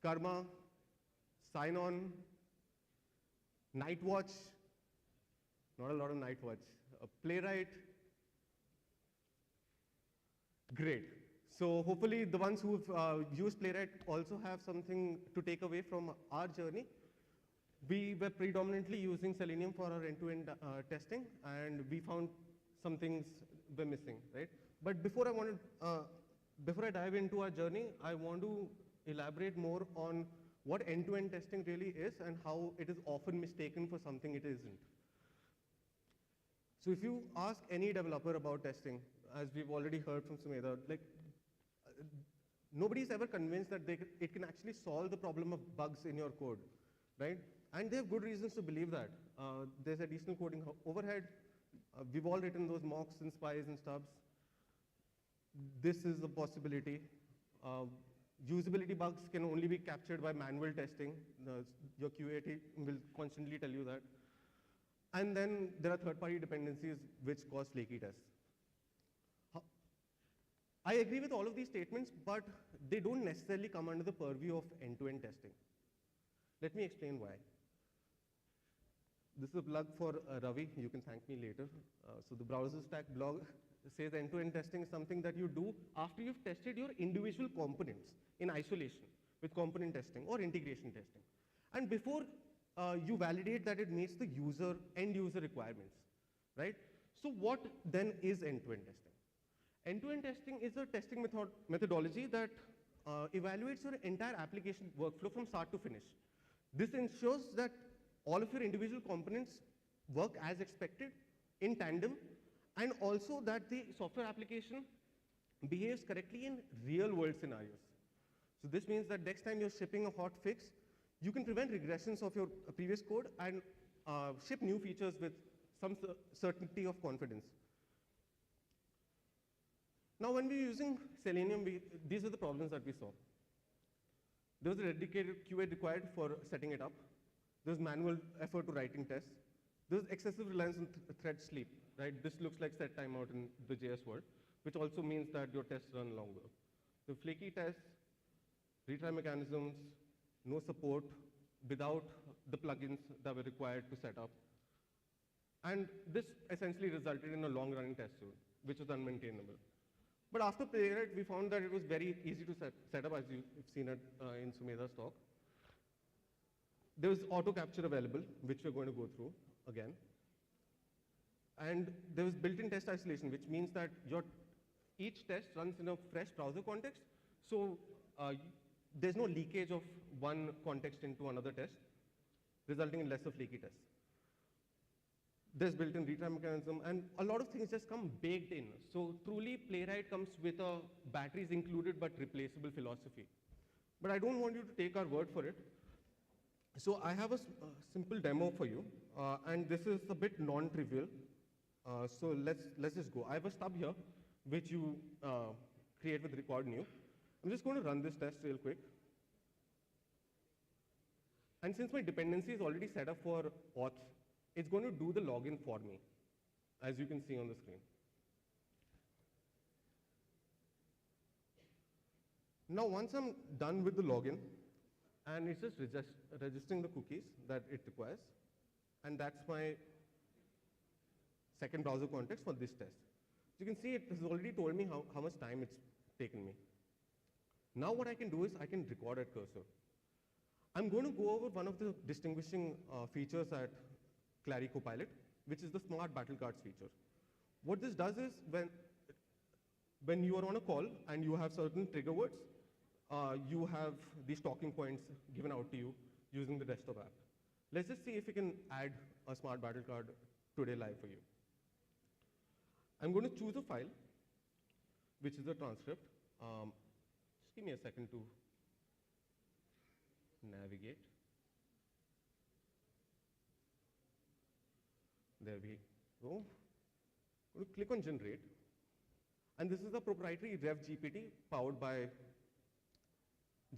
Karma, Sign On, Nightwatch, not a lot of Nightwatch, Playwright, great. So hopefully the ones who've used Playwright also have something to take away from our journey. We were predominantly using Selenium for our end-to-end testing, and we found some things were missing, right? But before I dive into our journey, I want to elaborate more on what end-to-end testing really is and how it is often mistaken for something it isn't. So if you ask any developer about testing, as we've already heard from Sumedha, like nobody's ever convinced that it can actually solve the problem of bugs in your code, right? And they have good reasons to believe that. There's additional coding overhead. We've all written those mocks and spies and stubs. This is a possibility. Usability bugs can only be captured by manual testing. Your QA team will constantly tell you that. And then there are third-party dependencies which cause flaky tests. I agree with all of these statements, but they don't necessarily come under the purview of end-to-end testing. Let me explain why. This is a plug for Ravi. You can thank me later. So the Browser Stack blog says end-to-end testing is something that you do after you've tested your individual components in isolation with component testing or integration testing. And before you validate that it meets the end-user requirements, right? So what then is end-to-end testing? End-to-end testing is a testing methodology that evaluates your entire application workflow from start to finish. This ensures that all of your individual components work as expected in tandem, and also that the software application behaves correctly in real-world scenarios. So this means that next time you're shipping a hot fix, you can prevent regressions of your previous code and ship new features with some certainty of confidence. Now, when we're using Selenium, these are the problems that we saw. There was a dedicated QA required for setting it up. There was manual effort to writing tests. There was excessive reliance on thread sleep, right? This looks like set timeout in the JS world, which also means that your tests run longer. The flaky tests, retry mechanisms, no support without the plugins that were required to set up. And this essentially resulted in a long-running test suite, which was unmaintainable. But after Playwright, we found that it was very easy to set up, as you've seen it in Sumedha's talk. There was auto capture available, which we're going to go through again. And there was built-in test isolation, which means that each test runs in a fresh browser context. So there's no leakage of one context into another test, resulting in lesser flaky tests. There's built-in retry mechanism, and a lot of things just come baked in. So truly, Playwright comes with a batteries included but replaceable philosophy. But I don't want you to take our word for it. So I have a simple demo for you, and this is a bit non-trivial. So let's just go. I have a stub here, which you create with record new. I'm just going to run this test real quick. And since my dependency is already set up for auth, it's going to do the login for me, as you can see on the screen. Now, once I'm done with the login, and it's just registering the cookies that it requires, and that's my second browser context for this test. So you can see it has already told me how much time it's taken me. Now what I can do is I can record at cursor. I'm going to go over one of the distinguishing features at Clary Copilot, which is the Smart Battle Cards feature. What this does is when you are on a call and you have certain trigger words, you have these talking points given out to you using the desktop app. Let's just see if we can add a Smart Battle Card today live for you. I'm going to choose a file, which is a transcript. Just give me a second to navigate. There we go. I'm going to click on generate. And this is a proprietary Rev GPT powered by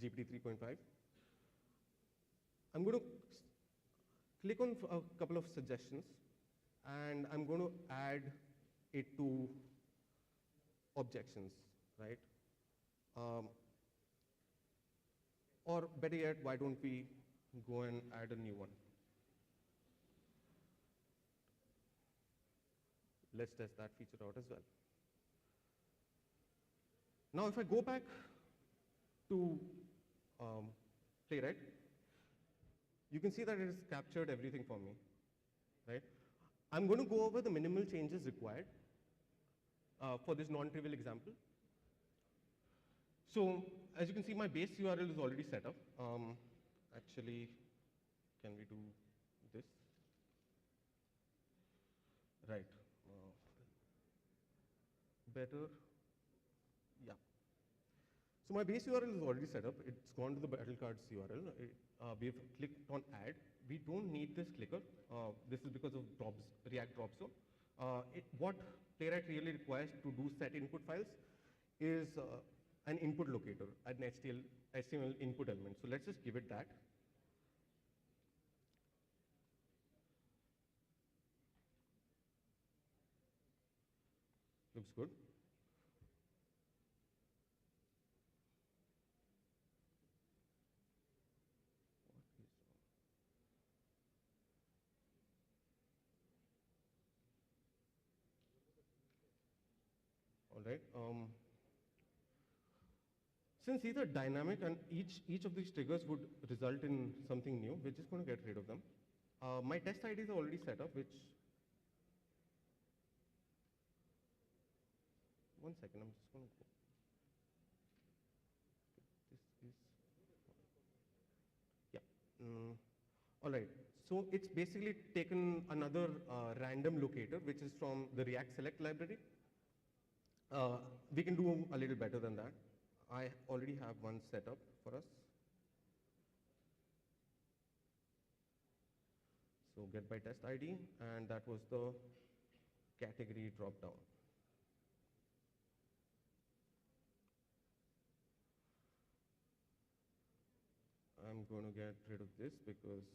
GPT 3.5. I'm going to click on a couple of suggestions, and I'm going to add it to objections, right? Or better yet, why don't we go and add a new one? Let's test that feature out as well. Now, if I go back to Playwright, you can see that it has captured everything for me, right? I'm going to go over the minimal changes required for this non-trivial example. So, as you can see, my base URL is already set up. Actually, can we do this? Right. Better. Yeah. So my base URL is already set up. It's gone to the battle cards URL. We've clicked on add. We don't need this clicker. This is because of React drop zone. What Playwright really requires to do set input files is an input locator, an HTML input element. So let's just give it that. Looks good. All right. Since these are dynamic and each of these triggers would result in something new, we're just going to get rid of them. My test IDs are already set up, which, one second, I'm just going to go. This is, yeah. All right. So it's basically taken another random locator, which is from the React Select library. We can do a little better than that. I already have one set up for us. So get by test ID, and that was the category dropdown. I'm going to get rid of this because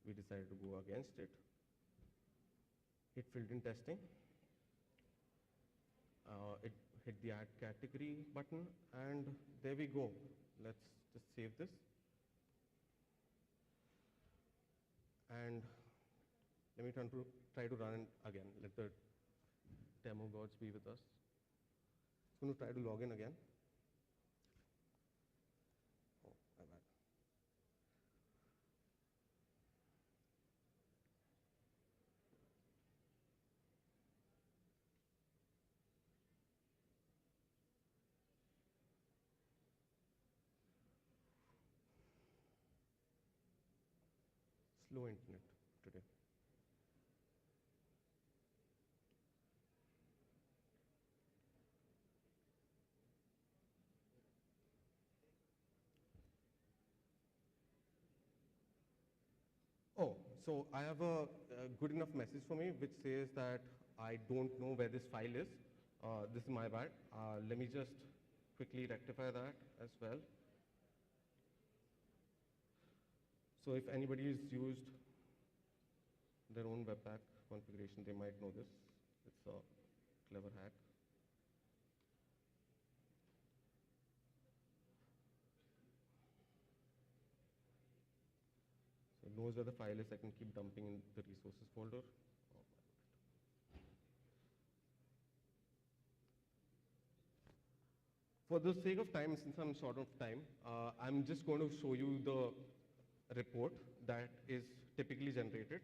we decided to go against it. It filled in testing. It hit the add category button, and there we go. Let's just save this. And let me try to run it again. Let the demo gods be with us. I'm going to try to log in again. Oh, my bad. Slow internet today. Oh, so I have a good enough message for me which says that I don't know where this file is. This is my bad. Let me just quickly rectify that as well. So if anybody has used their own Webpack configuration, they might know this. It's a clever hack. So it knows where the file is. I can keep dumping in the resources folder. For the sake of time, since I'm short of time, I'm just going to show you the report that is typically generated.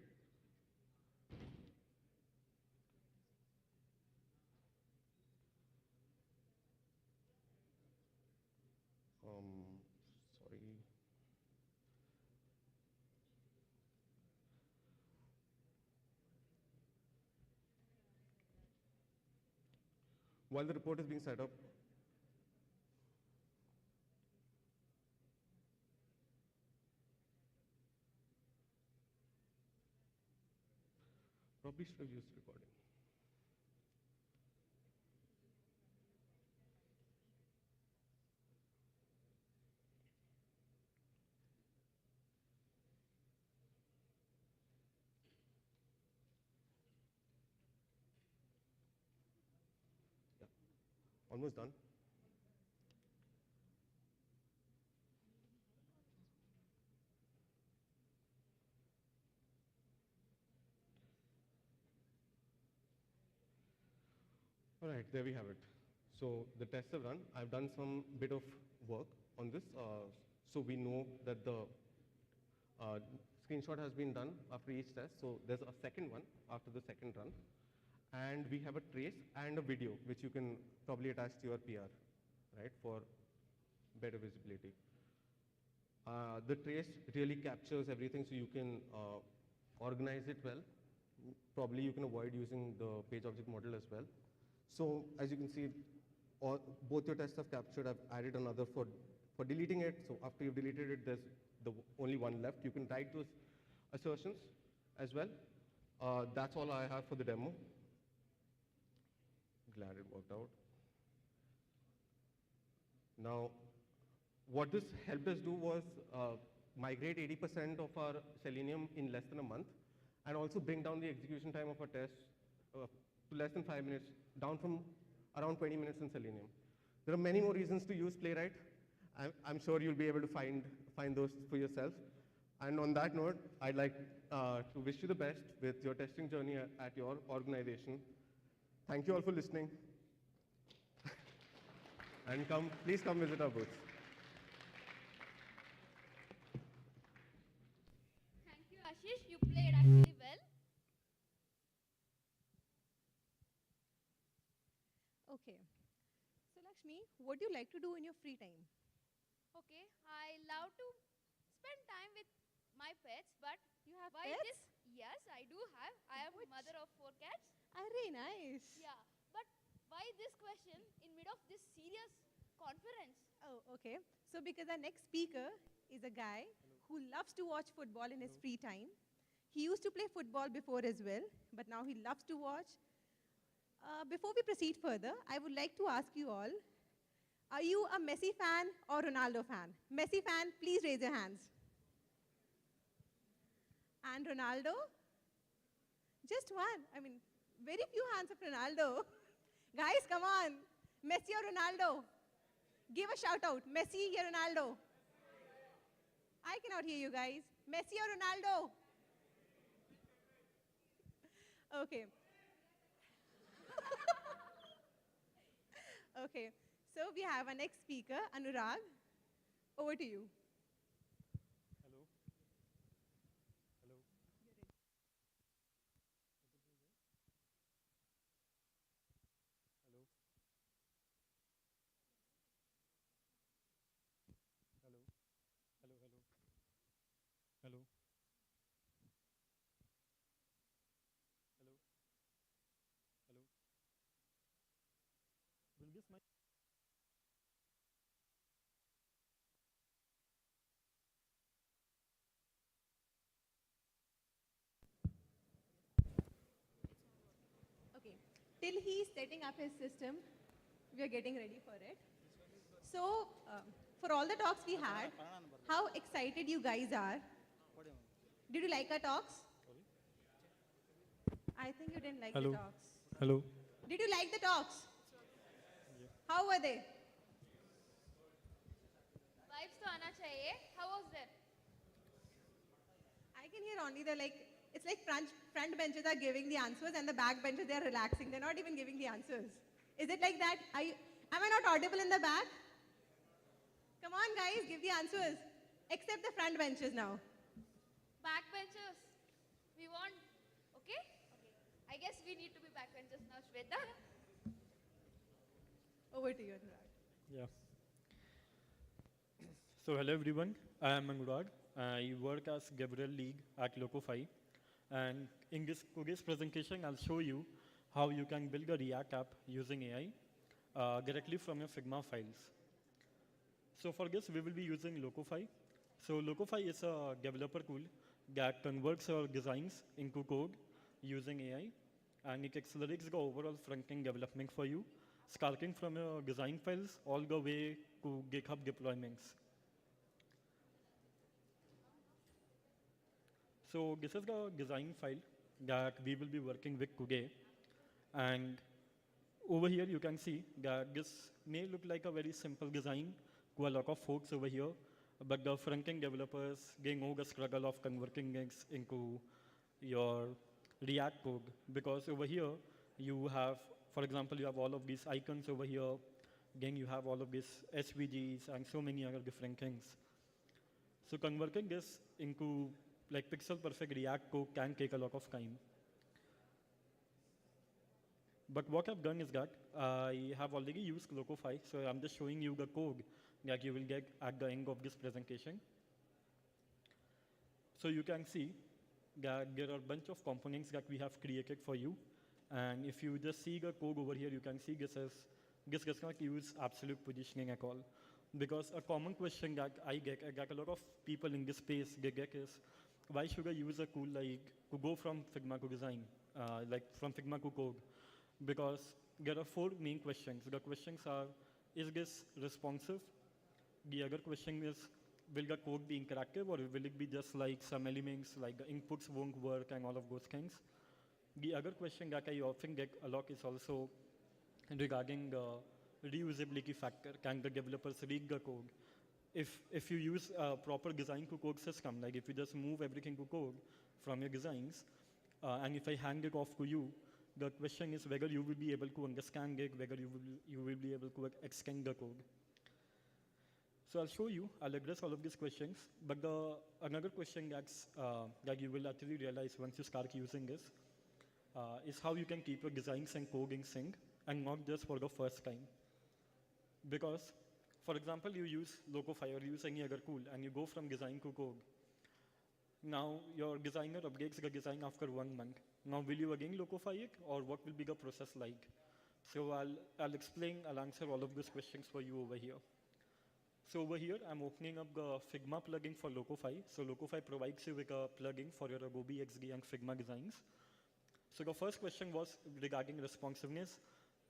Sorry. While the report is being set up, probably should have used recording. Yeah, almost done. All right, there we have it. So the tests are run. I've done some bit of work on this. So we know that the screenshot has been done after each test. So there's a second one after the second run. And we have a trace and a video, which you can probably attach to your PR, right, for better visibility. The trace really captures everything, so you can organize it well. Probably you can avoid using the page object model as well. So as you can see, all, both your tests have captured. I've added another for deleting it. So after you've deleted it, there's only one left. You can write those assertions as well. That's all I have for the demo. Glad it worked out. Now, what this helped us do was migrate 80% of our Selenium in less than a month, and also bring down the execution time of our tests to less than 5 minutes, down from around 20 minutes in Selenium. There are many more reasons to use Playwright. I'm sure you'll be able to find those for yourself. And on that note, I'd like to wish you the best with your testing journey at your organization. Thank you all for listening. And please come visit our booth. Thank you, Ashish. You played actually well. Okay. So Lakshmi, what do you like to do in your free time? Okay, I love to spend time with my pets, but you have why pets? this? Yes, I do have. I am mother of 4 cats. Very nice. Yeah, but why this question in mid of this serious conference? Oh, okay. So because our next speaker is a guy who loves to watch football in his free time. He used to play football before as well, but now he loves to watch. Before we proceed further, I would like to ask you all, are you a Messi fan or Ronaldo fan? Messi fan, please raise your hands. And Ronaldo? Just one. I mean, very few hands of Ronaldo. Guys, come on. Messi or Ronaldo? Give a shout out. Messi or Ronaldo? I cannot hear you guys. Messi or Ronaldo? Okay. Okay. So we have our next speaker, Anurag. Over to you. Hello. Hello. Hello. Hello. Hello. Hello. Hello. Hello. Hello. Will this mic? Okay. Till he's setting up his system, we are getting ready for it. So, for all the talks we had, how excited you guys are. Did you like our talks? I think you didn't like Hello. the talks. Hello. Did you like the talks? How were they? Vibes to aana chahiye. How was that? I can hear only it's like front benches are giving the answers and the back benches, they're relaxing. They're not even giving the answers. Is it like that? Am I not audible in the back? Come on, guys, give the answers. Except the front benches now. Backbenchers. We want, okay? I guess we need to be backbenchers now, Shweta. Over to you, Anurag. Yeah. So hello everyone, I am Anurag. I work as Gabriel League at Locofy. And in today's presentation, I'll show you how you can build a React app using AI directly from your Figma files. So for this, we will be using Locofy. So Locofy is a developer tool that converts your designs into code using AI, and it accelerates the overall front-end development for you, starting from your design files all the way to GitHub deployments. So this is the design file that we will be working with today. And over here, you can see that this may look like a very simple design to a lot of folks over here, but the front-end developers, they know the struggle of converting this into your React code, because over here, you have, for example, you have all of these icons over here, then you have all of these SVGs and so many other different things. So converting this into like pixel perfect React code can take a lot of time. But what I've done is that I have already used Locofy, so I'm just showing you the code that you will get at the end of this presentation. So you can see that there are a bunch of components that we have created for you. And if you just see the code over here, you can see this is this does not use absolute positioning at all. Because a common question that I get a lot of people in this space they get is, why should I use a tool like to go from Figma to design, like from Figma to code? Because there are 4 main questions. The questions are, is this responsive? The other question is, will the code be interactive or will it be just like some elements, like the inputs won't work and all of those things? The other question that I often get a lot is also regarding the reusability factor. Can the developers read the code? If you use a proper design to code system, like if you just move everything to code from your designs, and if I hand it off to you, the question is whether you will be able to understand it, whether you will be able to extend the code. So I'll show you, I'll address all of these questions, but another question that you will actually realize once you start using this is how you can keep your designs and code in sync, and not just for the first time. Because, for example, you use Locofy or use any other tool, and you go from design to code. Now, your designer updates the design after 1 month. Now, will you again Locofy it, or what will be the process like? So I'll explain, I'll answer all of those questions for you over here. So over here, I'm opening up the Figma plugin for Locofy. So Locofy provides you with a plugin for your Adobe XD and Figma designs. So the first question was regarding responsiveness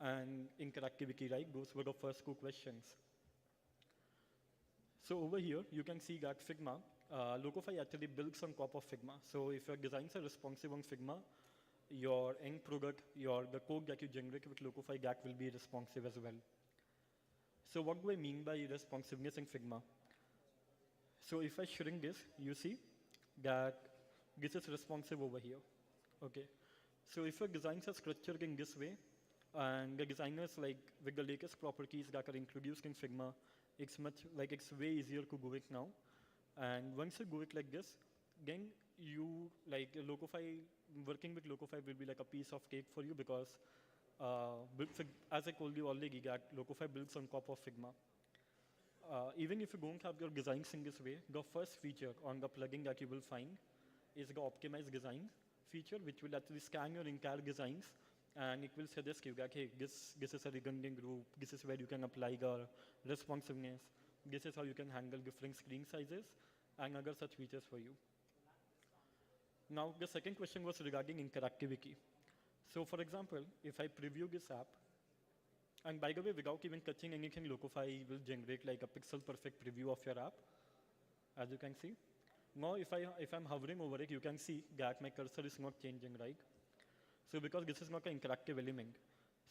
and interactivity, right? Those were the first 2 questions. So over here, you can see that Figma, Locofy actually builds on top of Figma. So if your designs are responsive on Figma, your end product, the code that you generate with Locofy, that will be responsive as well. So what do I mean by responsiveness in Figma? So if I shrink this, you see that this is responsive over here. Okay. So if your designs are structured in this way, and the designers, like with the latest properties that are introduced in Figma, it's way easier to do it now. And once you do it like this, then you, like Locofy, working with Locofy will be like a piece of cake for you, because as I told you already, that Locofy builds on top of Figma. Even if you don't have your designs in this way, the first feature on the plugin that you will find is the optimized design feature, which will actually scan your entire designs, and it will suggest you that, hey, this is a redundant group, this is where you can apply the responsiveness, this is how you can handle different screen sizes, and other such features for you. Now, the second question was regarding interactivity. So for example, if I preview this app, and by the way, without even touching anything, Locofy will generate like a pixel perfect preview of your app, as you can see. Now, if I'm hovering over it, you can see that my cursor is not changing, right? So because this is not an interactive element.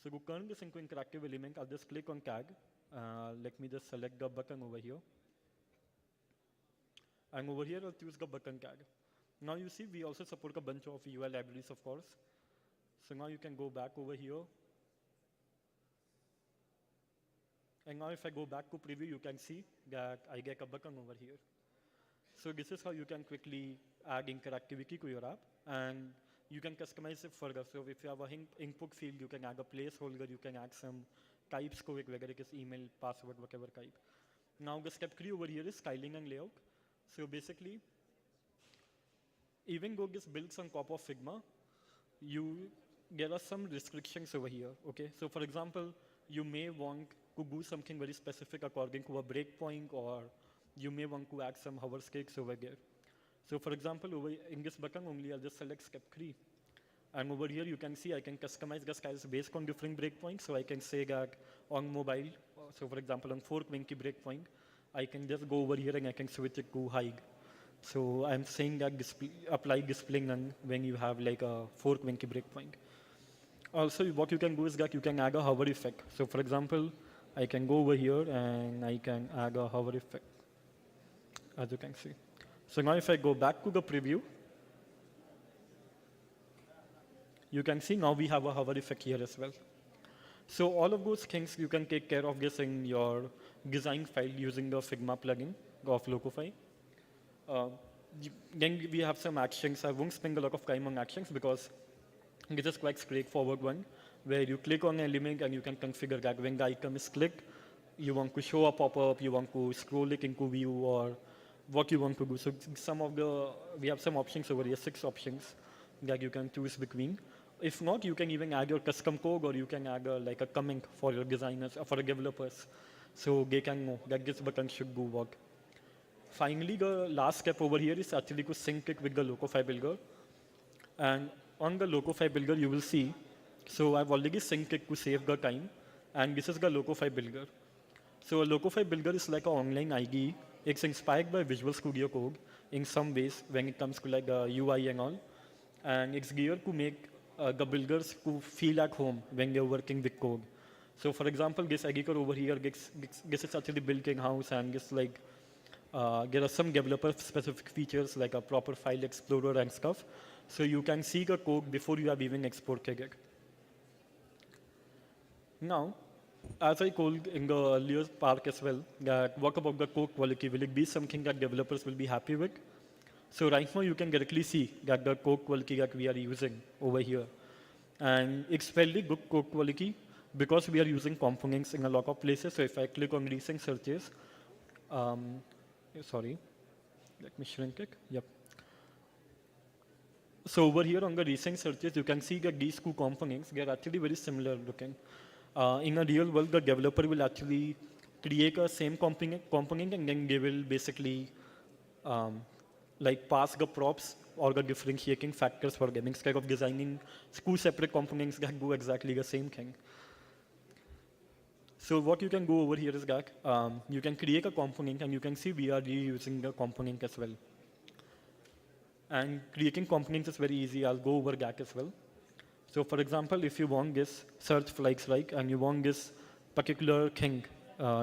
So to turn this into interactive element, I'll just click on tag. Let me just select the button over here. And over here, I'll choose the button tag. Now you see, we also support a bunch of UI libraries, of course. So now you can go back over here. And now if I go back to preview, you can see that I get a button over here. So this is how you can quickly add interactivity to your app, and you can customize it further. So if you have an input field, you can add a placeholder, you can add some types to it, whether it is email, password, whatever type. Now the step 3 over here is styling and layout. So basically, even though this builds on top of Figma, there are some restrictions over here, okay? So for example, you may want to do something very specific according to a breakpoint, or you may want to add some hover stakes over there. So for example, over in this button only, I'll just select step 3. And over here, you can see I can customize the styles based on different breakpoints. So I can say that on mobile, so for example, on 420 breakpoint, I can just go over here and I can switch it to high. So I'm saying that apply display none when you have like a 420 breakpoint. Also, what you can do is that you can add a hover effect. So for example, I can go over here and I can add a hover effect, as you can see. So now if I go back to the preview, you can see now we have a hover effect here as well. So all of those things you can take care of this in your design file using the Figma plugin of Locofy. Then we have some actions. I won't spend a lot of time on actions because this is quite straightforward one, where you click on an element and you can configure that when the item is clicked, you want to show a pop-up, you want to scroll it into view, or what you want to do. So we have some options over here, 6 options that you can choose between. If not, you can even add your custom code, or you can add like a comment for your designers, or for the developers, so they can know that this button should do work. Finally, the last step over here is actually to sync it with the Locofy builder. And on the Locofy builder, you will see, so I've already synced it to save the time, and this is the Locofy builder. So a Locofy builder is like an online IDE. It's inspired by Visual Studio Code in some ways when it comes to like the UI and all. And it's geared to make the builders to feel at home when they're working with code. So for example, this editor over here, this is actually built in-house, and it's like, there are some developer-specific features like a proper file explorer and stuff. So you can see the code before you have even exported it. Now, as I told in the earlier part as well, that what about the code quality? Will it be something that developers will be happy with? So right now you can directly see that the code quality that we are using over here. And it's fairly good code quality because we are using components in a lot of places. So if I click on recent searches, sorry, let me shrink it. Yep. So over here on the recent searches, you can see that these two components, they're actually very similar looking. In a real world, the developer will actually create a same component, and then they will basically like pass the props or the differentiating factors for them instead of designing two separate components that do exactly the same thing. So what you can do over here is that you can create a component, and you can see we are reusing the component as well. And creating components is very easy. I'll go over that as well. So for example, if you want this search flags, right, and you want this particular thing,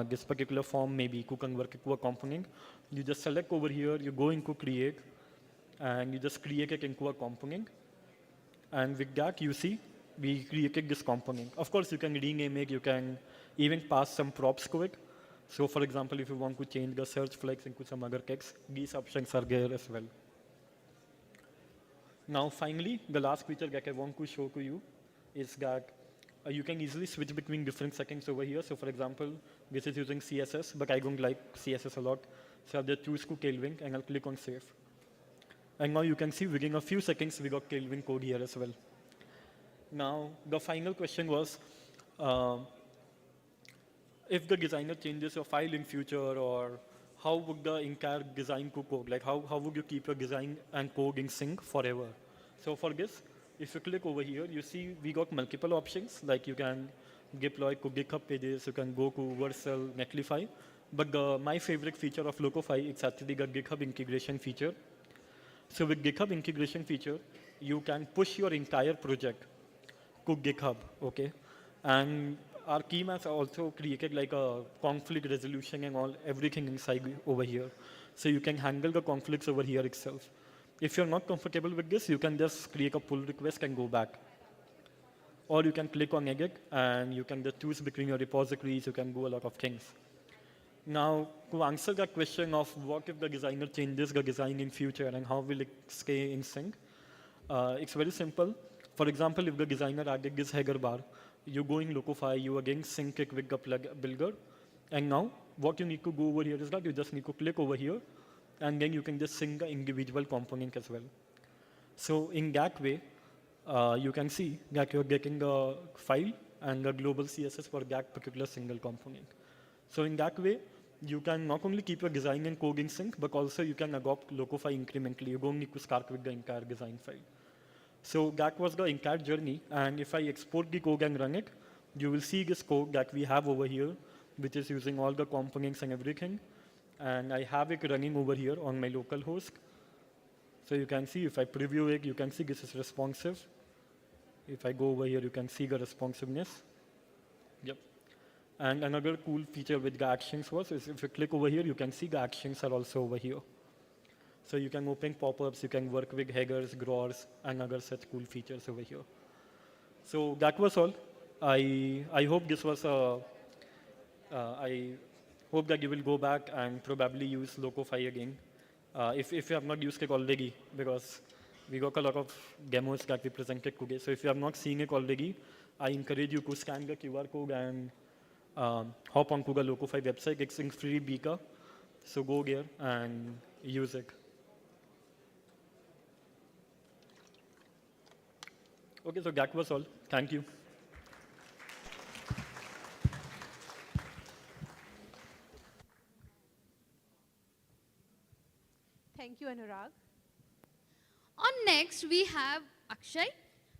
this particular form maybe to convert it to a component, you just select over here, you go into create, and you just create it into a component. And with that, you see, we created this component. Of course, you can rename it, you can even pass some props to it. So for example, if you want to change the search flags into some other text, these options are there as well. Now finally, the last feature that I want to show to you is that you can easily switch between different settings over here. So for example, this is using CSS, but I don't like CSS a lot. So I'll just choose to Tailwind, and I'll click on save. And now you can see within a few seconds, we got Tailwind code here as well. Now, the final question was, if the designer changes your file in future, or how would the entire design to code, like how would you keep your design and code in sync forever? So for this, if you click over here, you see we got multiple options, like you can deploy to GitHub pages, you can go to Vercel, Netlify. But my favorite feature of Locofy is actually the GitHub integration feature. So with GitHub integration feature, you can push your entire project to GitHub, okay? And our team has also created like a conflict resolution and all, everything inside over here. So you can handle the conflicts over here itself. If you're not comfortable with this, you can just create a pull request and go back. Or you can click on edit, and you can just choose between your repositories, you can do a lot of things. Now, to answer that question of what if the designer changes the design in future and how will it stay in sync, it's very simple. For example, if the designer added this header bar, you go in Locofy, you again sync it with the builder, and now what you need to do over here is that you just need to click over here, and then you can just sync the individual component as well. So in that way, you can see that you're getting the file and the global CSS for that particular single component. So in that way, you can not only keep your design and code in sync, but also you can adopt Locofy incrementally. You don't need to start with the entire design file. So that was the entire journey, and if I export the code and run it, you will see this code that we have over here, which is using all the components and everything, and I have it running over here on my local host. So you can see, if I preview it, you can see this is responsive. If I go over here, you can see the responsiveness. Yep. And another cool feature with the actions was, is if you click over here, you can see the actions are also over here. So you can open pop-ups, you can work with headers, drawers, and other such cool features over here. So that was all. I hope this was I hope that you will go back and probably use Locofy again. If you have not used it already, because we got a lot of demos that we presented today. So if you have not seen it already, I encourage you to scan the QR code and hop onto the Locofy website. It's in free beta. So go there and use it. Okay, so that was all. Thank you. Thank you, Anurag. On next, we have Akshay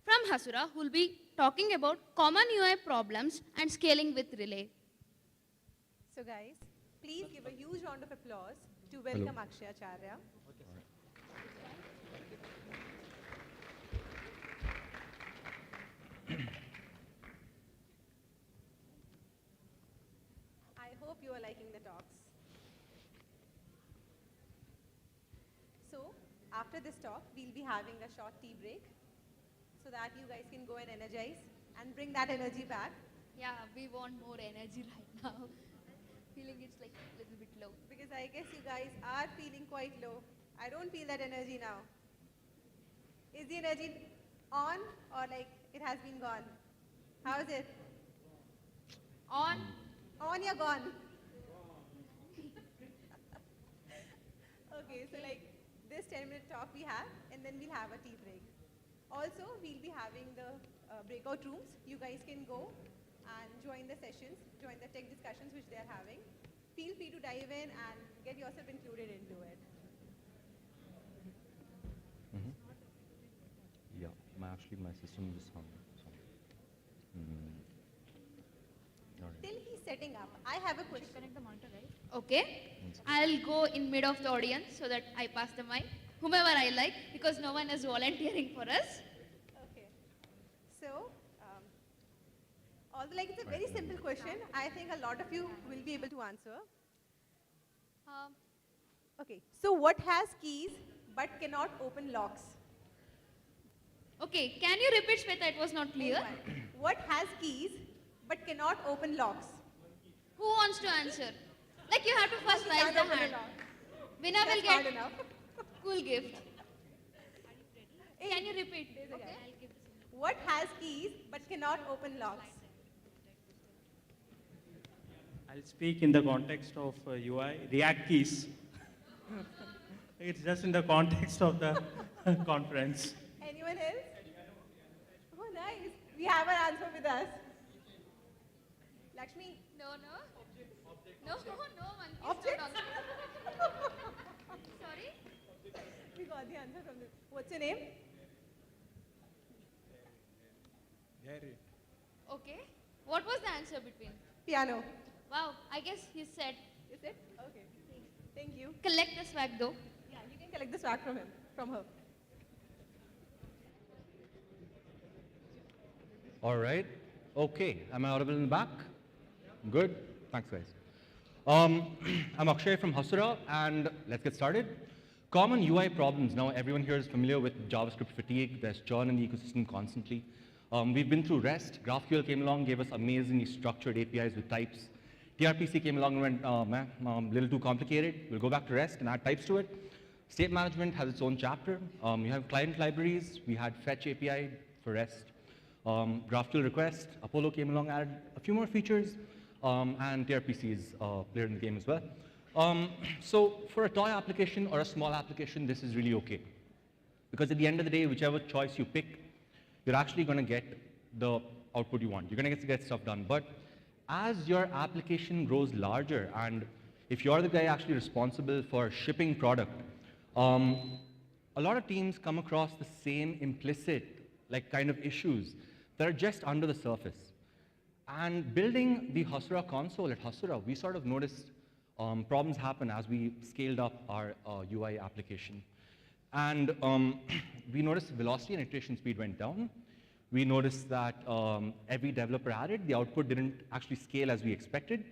from Hasura, who will be talking about common UI problems and scaling with Relay. So guys, please give a huge round of applause to welcome Akshay Acharya. I hope you are liking the talks. So, after this talk, we'll be having a short tea break so that you guys can go and energize and bring that energy back. Yeah, we want more energy right now. Feeling it's like a little bit low. Because I guess you guys are feeling quite low. I don't feel that energy now. Is the energy on or like it has been gone? How is it? On. On, you're gone. Okay, so like this 10-minute talk we have, and then we'll have a tea break. Also, we'll be having the breakout rooms. You guys can go and join the sessions, join the tech discussions which they're having. Feel free to dive in and get yourself included into it. Yeah, my system is on. Till he's setting up, I have a question. Connect the monitor, right? Okay. I'll go in mid of the audience so that I pass the mic, whomever I like, because no one is volunteering for us. Okay. So, although like it's a very simple question, I think a lot of you will be able to answer. Okay. So, what has keys but cannot open locks? Okay. Can you repeat, Shweta? It was not clear. What has keys but cannot open locks? Who wants to answer? Like you have to first raise the hand. Winner will get cool gift. Can you repeat? Okay. What has keys but cannot open locks? I'll speak in the context of UI, React keys. It's just in the context of the conference. Anyone else? Oh, nice. We have an answer with us. Lakshmi? No. No, monkey. Object? Sorry? We got the answer from this. What's your name? Gary. Okay. What was the answer between? Piano. Wow, I guess he said. Is it? Okay. Thank you. Collect the swag though. Yeah, you can collect the swag from him, from her. All right. Okay. Am I audible in the back? Good. Thanks, guys. I'm Akshay from Hasura, and let's get started. Common UI problems. Now, everyone here is familiar with JavaScript fatigue. There's churn in the ecosystem constantly. We've been through REST. GraphQL came along, gave us amazingly structured APIs with types. TRPC came along and went, a little too complicated. We'll go back to REST and add types to it. State management has its own chapter. You have client libraries. We had fetch API for REST. GraphQL request. Apollo came along, added a few more features. And TRPC is played in the game as well. So for a toy application or a small application, this is really okay. Because at the end of the day, whichever choice you pick, you're actually going to get the output you want. You're going to get stuff done. But as your application grows larger, and if you're the guy actually responsible for shipping product, a lot of teams come across the same implicit kind of issues that are just under the surface. And building the Hasura console at Hasura, we sort of noticed problems happen as we scaled up our UI application. And we noticed velocity and iteration speed went down. We noticed that every developer added, the output didn't actually scale as we expected.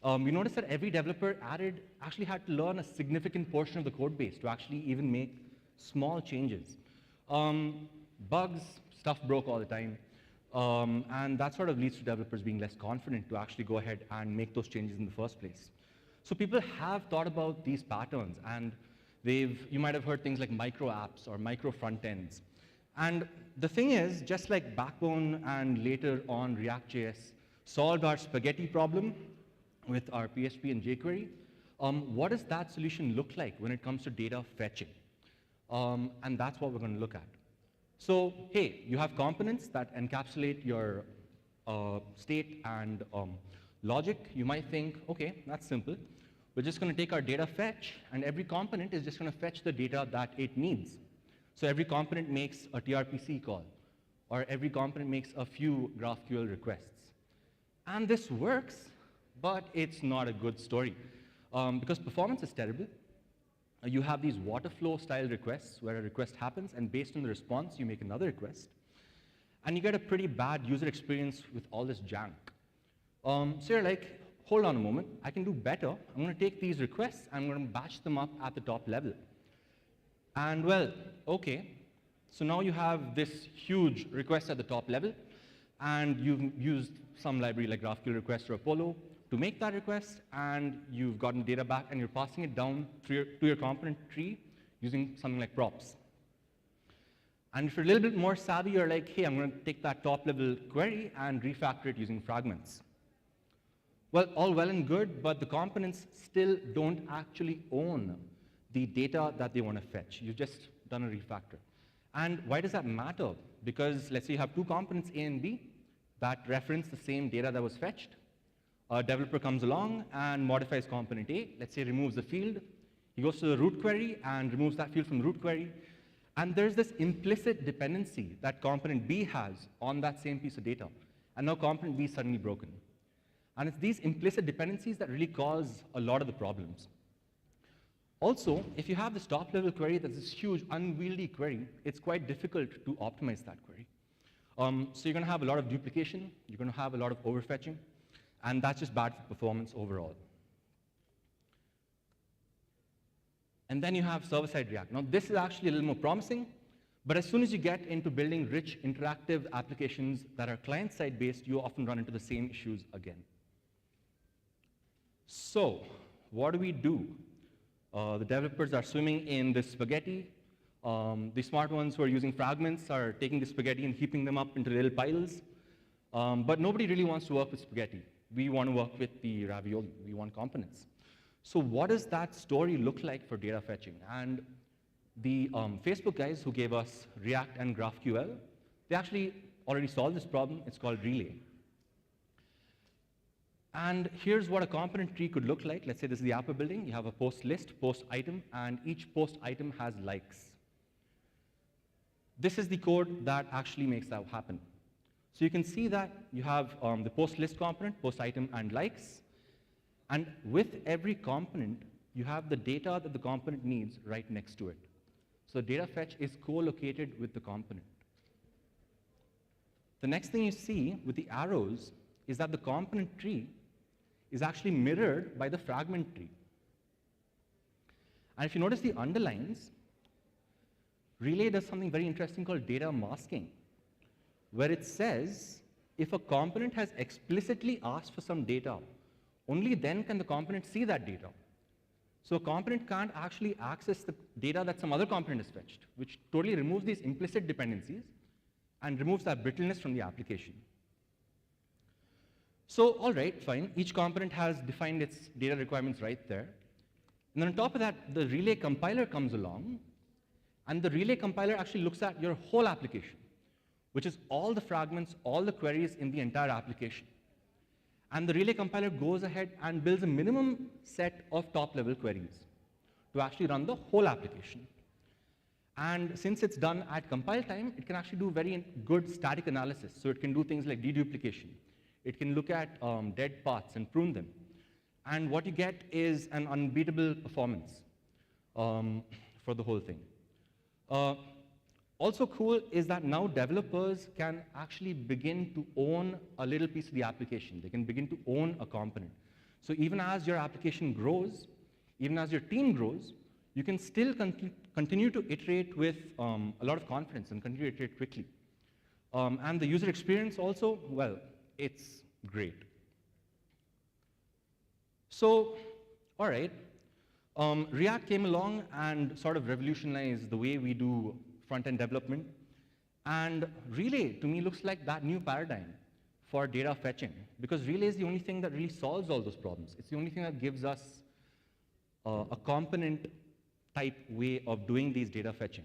We noticed that every developer added actually had to learn a significant portion of the code base to actually even make small changes. Bugs, stuff broke all the time. And that sort of leads to developers being less confident to actually go ahead and make those changes in the first place. So people have thought about these patterns, and you might have heard things like micro apps or micro front ends. And the thing is, just like Backbone and later on React.js solved our spaghetti problem with our PHP and jQuery, what does that solution look like when it comes to data fetching? And that's what we're going to look at. So, hey, you have components that encapsulate your state and logic. You might think, okay, that's simple. We're just going to take our data fetch, and every component is just going to fetch the data that it needs. So every component makes a TRPC call, or every component makes a few GraphQL requests. And this works, but it's not a good story, because performance is terrible. You have these water flow style requests where a request happens, and based on the response, you make another request. And you get a pretty bad user experience with all this jank. So you're like, hold on a moment, I can do better. I'm going to take these requests, and I'm going to batch them up at the top level. And well, okay, so now you have this huge request at the top level, and you've used some library like GraphQL request or Apollo to make that request, and you've gotten data back, and you're passing it down to your component tree using something like props. And if you're a little bit more savvy, you're like, hey, I'm going to take that top-level query and refactor it using fragments. Well, all well and good, but the components still don't actually own the data that they want to fetch. You've just done a refactor. And why does that matter? Because let's say you have two components, A and B, that reference the same data that was fetched. A developer comes along and modifies component A, let's say removes the field. He goes to the root query and removes that field from the root query. And there's this implicit dependency that component B has on that same piece of data. And now component B is suddenly broken. And it's these implicit dependencies that really cause a lot of the problems. Also, if you have this top-level query that's this huge, unwieldy query, it's quite difficult to optimize that query. So you're going to have a lot of duplication, you're going to have a lot of overfetching, and that's just bad for performance overall. And then you have server-side React. Now, this is actually a little more promising, but as soon as you get into building rich, interactive applications that are client-side based, you often run into the same issues again. So, what do we do? The developers are swimming in this spaghetti. The smart ones who are using fragments are taking the spaghetti and heaping them up into little piles. But nobody really wants to work with spaghetti. We want to work with the ravioli. We want components. So what does that story look like for data fetching? And the Facebook guys who gave us React and GraphQL, they actually already solved this problem. It's called Relay. And here's what a component tree could look like. Let's say this is the app we're building. You have a post list, post item, and each post item has likes. This is the code that actually makes that happen. So you can see that you have the post list component, post item, and likes. And with every component, you have the data that the component needs right next to it. So data fetch is co-located with the component. The next thing you see with the arrows is that the component tree is actually mirrored by the fragment tree. And if you notice the underlines, Relay does something very interesting called data masking, where it says if a component has explicitly asked for some data, only then can the component see that data. So a component can't actually access the data that some other component has fetched, which totally removes these implicit dependencies and removes that brittleness from the application. So, all right, fine. Each component has defined its data requirements right there. And then on top of that, the Relay compiler comes along, and the Relay compiler actually looks at your whole application, which is all the fragments, all the queries in the entire application. And the Relay compiler goes ahead and builds a minimum set of top-level queries to actually run the whole application. And since it's done at compile time, it can actually do very good static analysis. So it can do things like deduplication. It can look at dead paths and prune them. And what you get is an unbeatable performance for the whole thing. Also cool is that now developers can actually begin to own a little piece of the application. They can begin to own a component. So even as your application grows, even as your team grows, you can still continue to iterate with a lot of confidence and continue to iterate quickly. And the user experience also, well, it's great. So, all right, React came along and sort of revolutionized the way we do front-end development. And Relay, to me, looks like that new paradigm for data fetching, because Relay is the only thing that really solves all those problems. It's the only thing that gives us a component type way of doing these data fetching.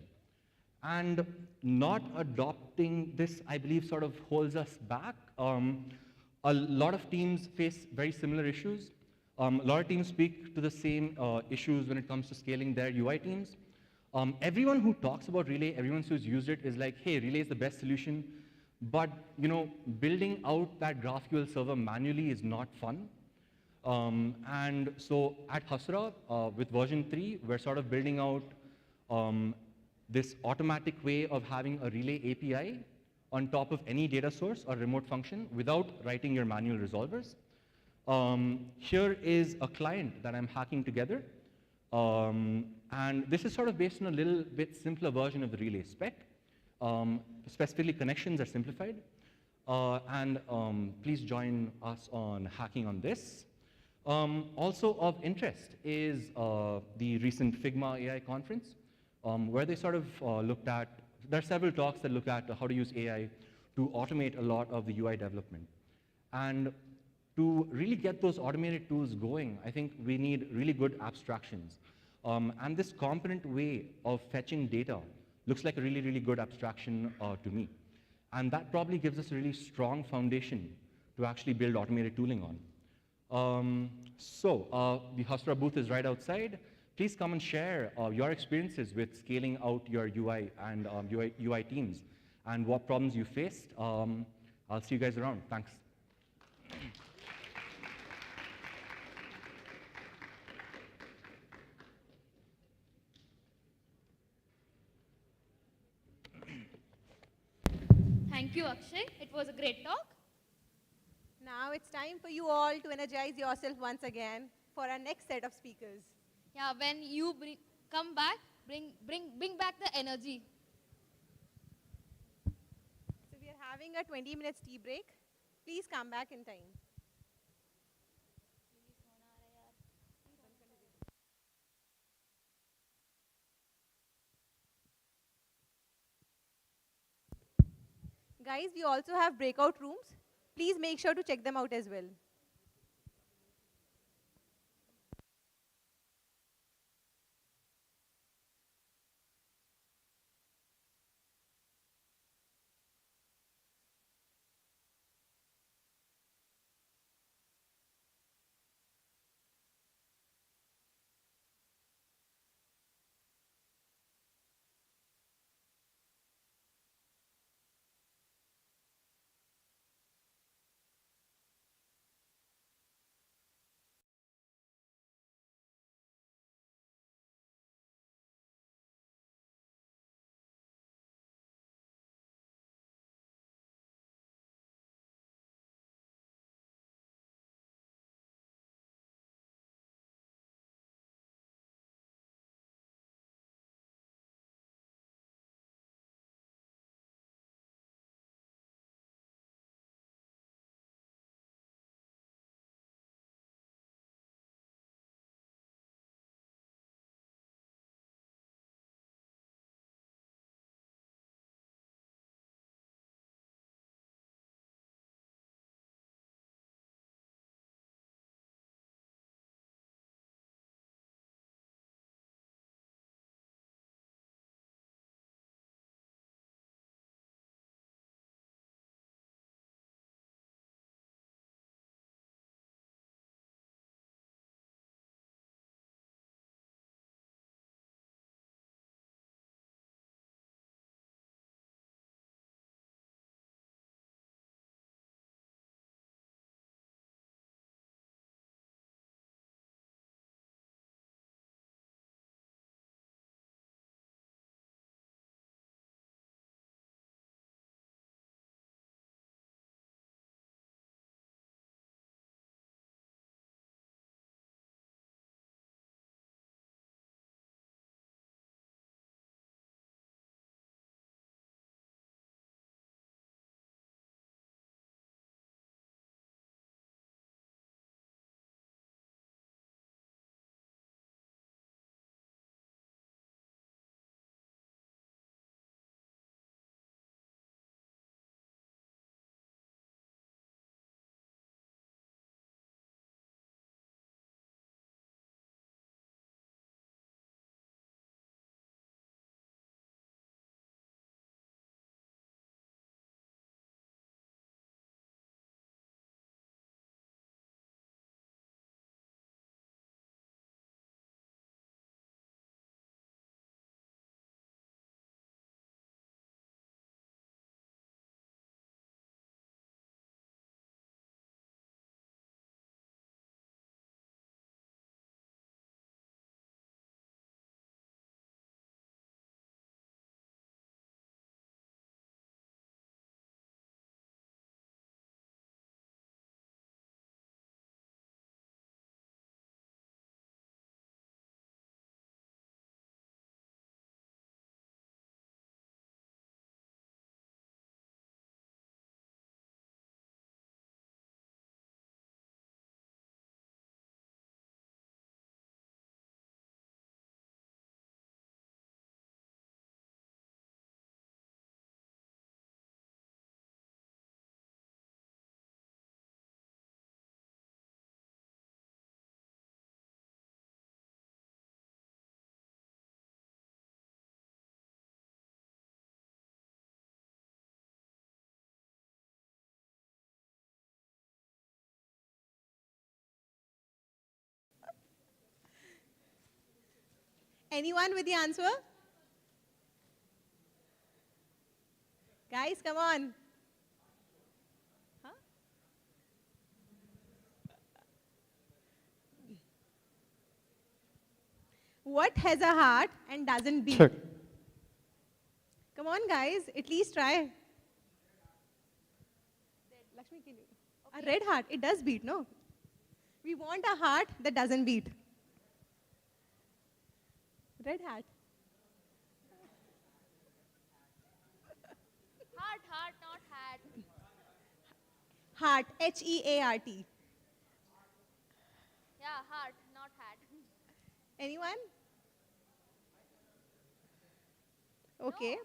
And not adopting this, I believe, sort of holds us back. A lot of teams face very similar issues. A lot of teams speak to the same issues when it comes to scaling their UI teams. Everyone who talks about Relay, everyone who's used it is like, hey, Relay is the best solution. But building out that GraphQL server manually is not fun. And so at Hasra, with version 3, we're sort of building out this automatic way of having a Relay API on top of any data source or remote function without writing your manual resolvers. Here is a client that I'm hacking together. And this is sort of based on a little bit simpler version of the Relay spec. Specifically, connections are simplified. And please join us on hacking on this. Also of interest is the recent Figma AI conference, where they sort of looked at, there are several talks that look at how to use AI to automate a lot of the UI development. And to really get those automated tools going, I think we need really good abstractions. And this component way of fetching data looks like a really, really good abstraction to me. And that probably gives us a really strong foundation to actually build automated tooling on. The Hasra booth is right outside. Please come and share your experiences with scaling out your UI and UI teams and what problems you faced. I'll see you guys around. Thanks. Thank you, Akshay. It was a great talk. Now it's time for you all to energize yourself once again for our next set of speakers. Yeah, when you come back, bring back the energy. So we are having a 20 minutes tea break. Please come back in time. Guys, we also have breakout rooms. Please make sure to check them out as well. Anyone with the answer? Guys, come on. Huh? What has a heart and doesn't beat? Check. Come on, guys, at least try. Lakshmi, can you? A red heart, it does beat, no? We want a heart that doesn't beat. Red hat. Heart, heart, not hat. Heart, H-E-A-R-T. Yeah, heart, not hat. Anyone? Okay. No.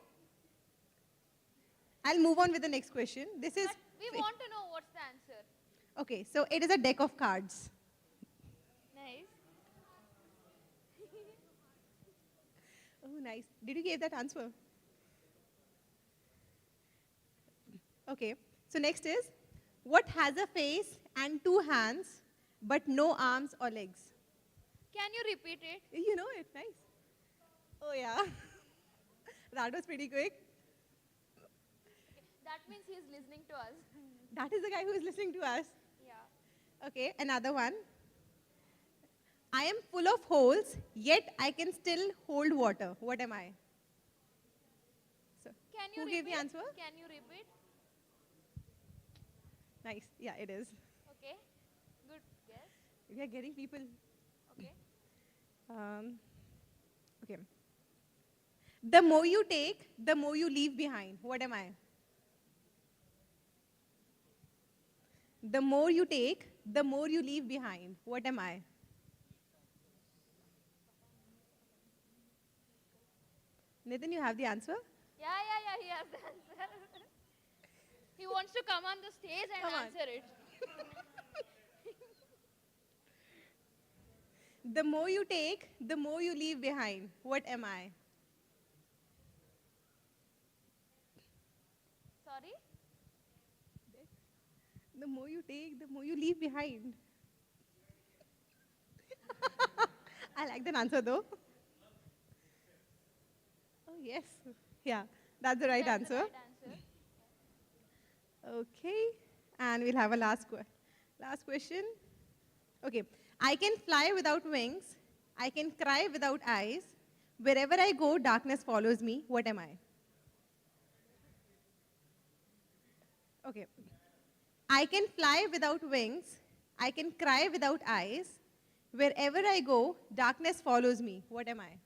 I'll move on with the next question. This is... But we want to know what's the answer. Okay, so it is a deck of cards. Nice. Oh, nice. Did you give that answer? Okay, so next is, what has a face and two hands, but no arms or legs? Can you repeat it? You know it, nice. Oh, yeah. That was pretty quick. That means he's listening to us. That is the guy who is listening to us. Yeah. Okay, another one. I am full of holes, yet I can still hold water. What am I? So, Can you who repeat? gave the answer? Can you repeat? Nice. Yeah, it is. Okay. Good guess. We are getting people. Okay. Okay. The more you take, the more you leave behind. What am I? The more you take, the more you leave behind. What am I? Nathan, you have the answer? Yeah, he has the answer. He wants to come on the stage and Come on. answer it. The more you take, the more you leave behind. What am I? Sorry? The more you take, the more you leave behind. I like that answer though. Oh, yes. Yeah, that's the right That's the answer. right answer. Okay, and we'll have a last question. Okay, I can fly without wings. I can cry without eyes. Wherever I go, darkness follows me. What am I? Okay. I can fly without wings. I can cry without eyes. Wherever I go, darkness follows me. What am I?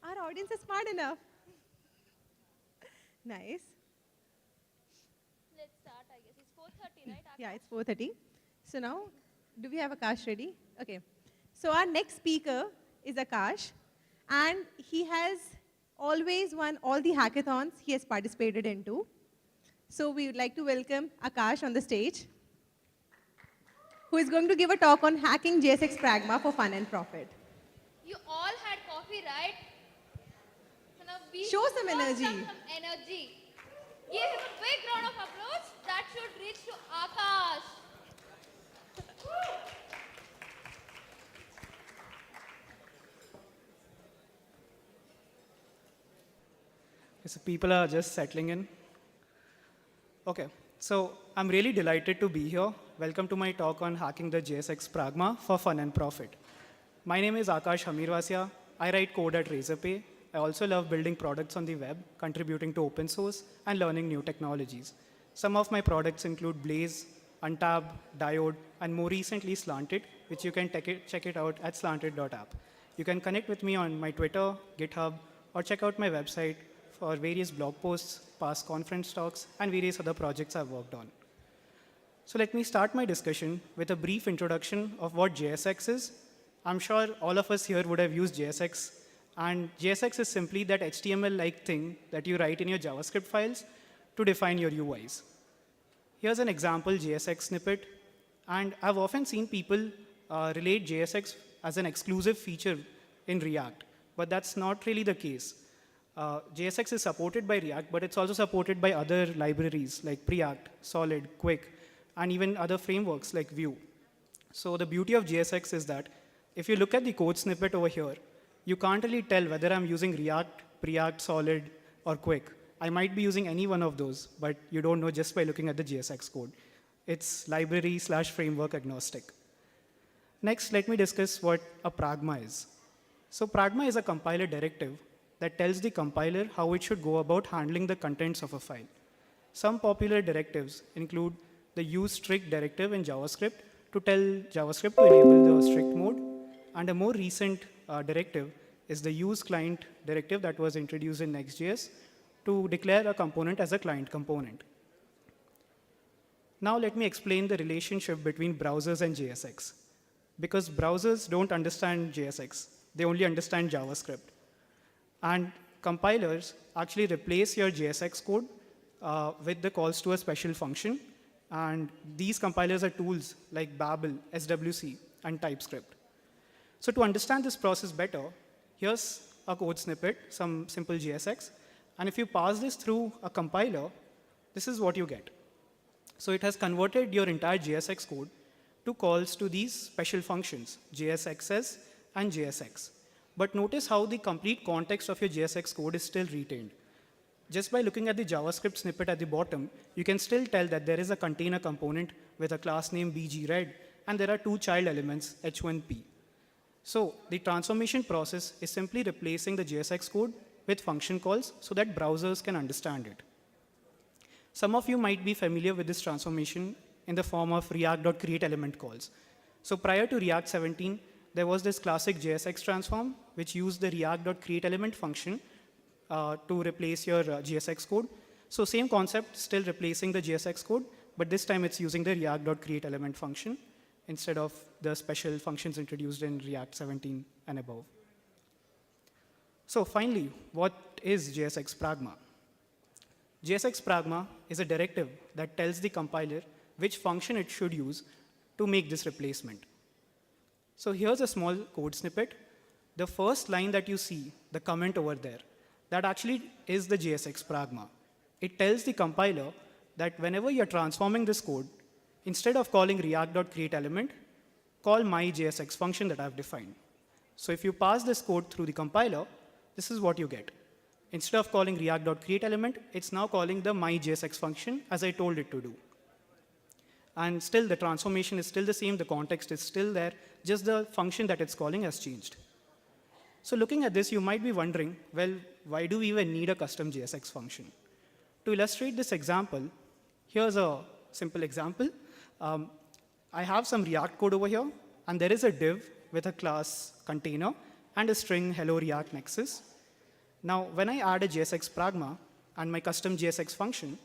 Our audience is smart enough. Nice. Let's start, I guess. It's 4:30, right? Yeah, it's 4:30. So now, do we have Akash ready? Okay. So our next speaker is Akash, and he has always won all the hackathons he has participated into. So we would like to welcome Akash on the stage, who is going to give a talk on hacking JSX Pragma for fun and profit. You all had coffee, right? So now we Show some show energy. Some energy. Give him a big round of applause. That should reach to Akash. So people are just settling in. Okay, so I'm really delighted to be here. Welcome to my talk on hacking the JSX Pragma for fun and profit. My name is Akash Hamirwasia. I write code at Razorpay. I also love building products on the web, contributing to open source, and learning new technologies. Some of my products include Blaze, Untab, Diode, and more recently Slanted, which you can check it out at slanted.app. You can connect with me on my Twitter, GitHub, or check out my website for various blog posts, past conference talks, and various other projects I've worked on. So let me start my discussion with a brief introduction of what JSX is. I'm sure all of us here would have used JSX, and JSX is simply that HTML-like thing that you write in your JavaScript files to define your UIs. Here's an example JSX snippet, and I've often seen people relate JSX as an exclusive feature in React, but that's not really the case. JSX is supported by React, but it's also supported by other libraries like Preact, Solid, Quick, and even other frameworks like Vue. So the beauty of JSX is that if you look at the code snippet over here, you can't really tell whether I'm using React, Preact, Solid, or Quick. I might be using any one of those, but you don't know just by looking at the JSX code. It's library/framework agnostic. Next, let me discuss what a pragma is. So pragma is a compiler directive that tells the compiler how it should go about handling the contents of a file. Some popular directives include the use strict directive in JavaScript to tell JavaScript to enable the strict mode, and a more recent directive is the use client directive that was introduced in Next.js to declare a component as a client component. Now let me explain the relationship between browsers and JSX. Because browsers don't understand JSX, they only understand JavaScript. And compilers actually replace your JSX code with the calls to a special function. And these compilers are tools like Babel, SWC, and TypeScript. So to understand this process better, here's a code snippet, some simple JSX. And if you pass this through a compiler, this is what you get. So it has converted your entire JSX code to calls to these special functions, JSXS and JSX. But notice how the complete context of your JSX code is still retained. Just by looking at the JavaScript snippet at the bottom, you can still tell that there is a container component with a class name bgred, and there are two child elements, h1p. So the transformation process is simply replacing the JSX code with function calls so that browsers can understand it. Some of you might be familiar with this transformation in the form of react.createElement calls. So prior to React 17, there was this classic JSX transform, which used the react.createElement function to replace your JSX code. So same concept, still replacing the JSX code, but this time it's using the react.createElement function instead of the special functions introduced in React 17 and above. So finally, what is JSX pragma? JSX pragma is a directive that tells the compiler which function it should use to make this replacement. So here's a small code snippet. The first line that you see, the comment over there, that actually is the JSX pragma. It tells the compiler that whenever you're transforming this code, instead of calling react.createElement, call my JSX function that I've defined. So if you pass this code through the compiler, this is what you get. Instead of calling react.createElement, it's now calling the my JSX function as I told it to do. And still, the transformation is still the same, the context is still there, just the function that it's calling has changed. So looking at this, you might be wondering, well, why do we even need a custom JSX function? To illustrate this example, here's a simple example. I have some React code over here, and there is a div with a class container and a string hello React Nexus. Now, when I add a JSX pragma and my custom JSX function,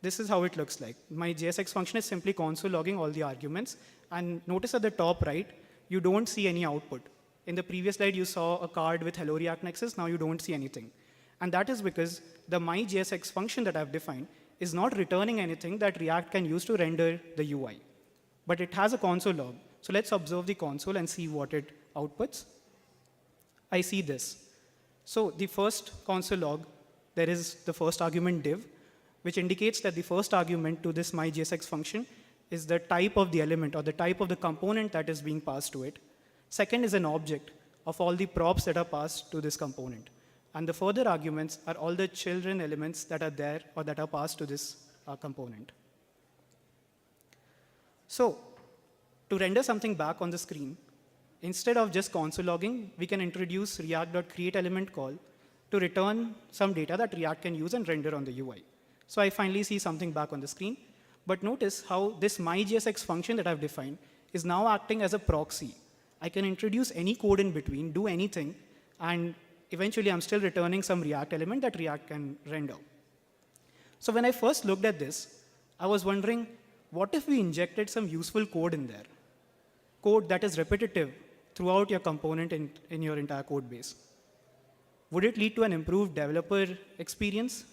this is how it looks like. My JSX function is simply console logging all the arguments. And notice at the top right, you don't see any output. In the previous slide, you saw a card with hello React Nexus. Now you don't see anything. And that is because the my JSX function that I've defined is not returning anything that React can use to render the UI. But it has a console log. So let's observe the console and see what it outputs. I see this. So the first console log, there is the first argument div, which indicates that the first argument to this my JSX function is the type of the element or the type of the component that is being passed to it. Second is an object of all the props that are passed to this component. And the further arguments are all the children elements that are there or that are passed to this component. So to render something back on the screen, instead of just console logging, we can introduce react.createElement call to return some data that React can use and render on the UI. So I finally see something back on the screen. But notice how this myJSX function that I've defined is now acting as a proxy. I can introduce any code in between, do anything, and eventually I'm still returning some React element that React can render. So when I first looked at this, I was wondering, what if we injected some useful code in there? Code that is repetitive throughout your component in your entire code base. Would it lead to an improved developer experience?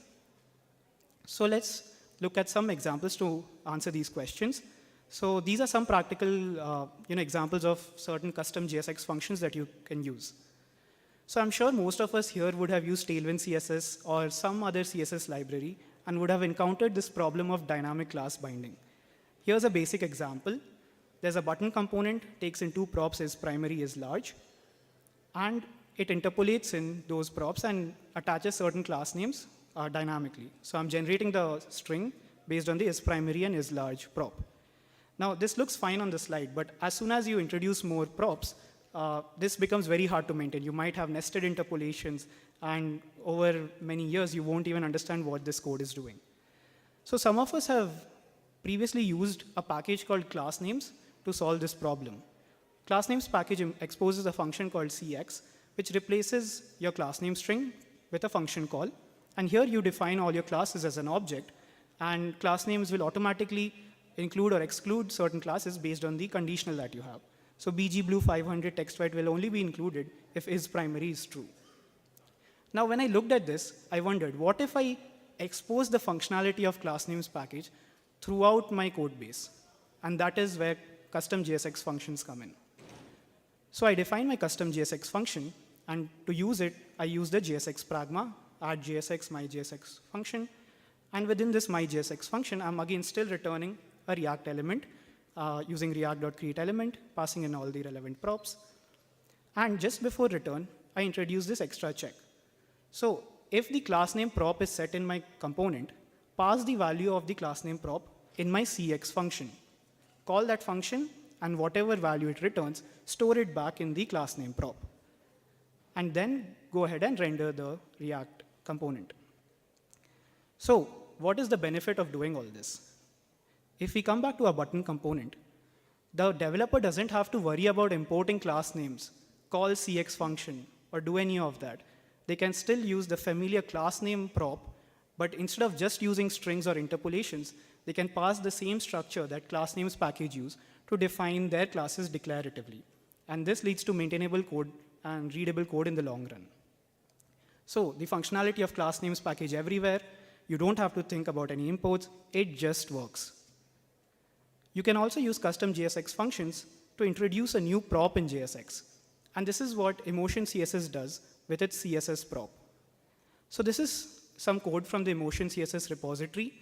So let's look at some examples to answer these questions. So these are some practical examples of certain custom JSX functions that you can use. So I'm sure most of us here would have used Tailwind CSS or some other CSS library and would have encountered this problem of dynamic class binding. Here's a basic example. there's a button component, takes in 2 props is primary is large, and it interpolates in those props and attaches certain class names dynamically. So I'm generating the string based on the is primary and is large prop. Now, this looks fine on the slide, but as soon as you introduce more props, this becomes very hard to maintain. You might have nested interpolations, and over many years, you won't even understand what this code is doing. So some of us have previously used a package called class names to solve this problem. Class names package exposes a function called cx, which replaces your class name string with a function call. And here you define all your classes as an object, and class names will automatically include or exclude certain classes based on the conditional that you have. So bgblue 500 text white will only be included if is primary is true. Now, when I looked at this, I wondered, what if I expose the functionality of class names package throughout my code base? And that is where custom JSX functions come in. So I define my custom JSX function, and to use it, I use the JSX pragma, add JSX myJSX function. And within this myJSX function, I'm again still returning a React element using react.createElement, passing in all the relevant props. And just before return, I introduce this extra check. So if the class name prop is set in my component, pass the value of the class name prop in my cx function. Call that function, and whatever value it returns, store it back in the class name prop. And then go ahead and render the React component. So what is the benefit of doing all this? If we come back to our button component, the developer doesn't have to worry about importing class names, call cx function, or do any of that. They can still use the familiar class name prop, but instead of just using strings or interpolations, they can pass the same structure that class names package use to define their classes declaratively. And this leads to maintainable code and readable code in the long run. So the functionality of class names package everywhere. You don't have to think about any imports. It just works. You can also use custom JSX functions to introduce a new prop in JSX. And this is what Emotion CSS does with its CSS prop. So this is some code from the Emotion CSS repository.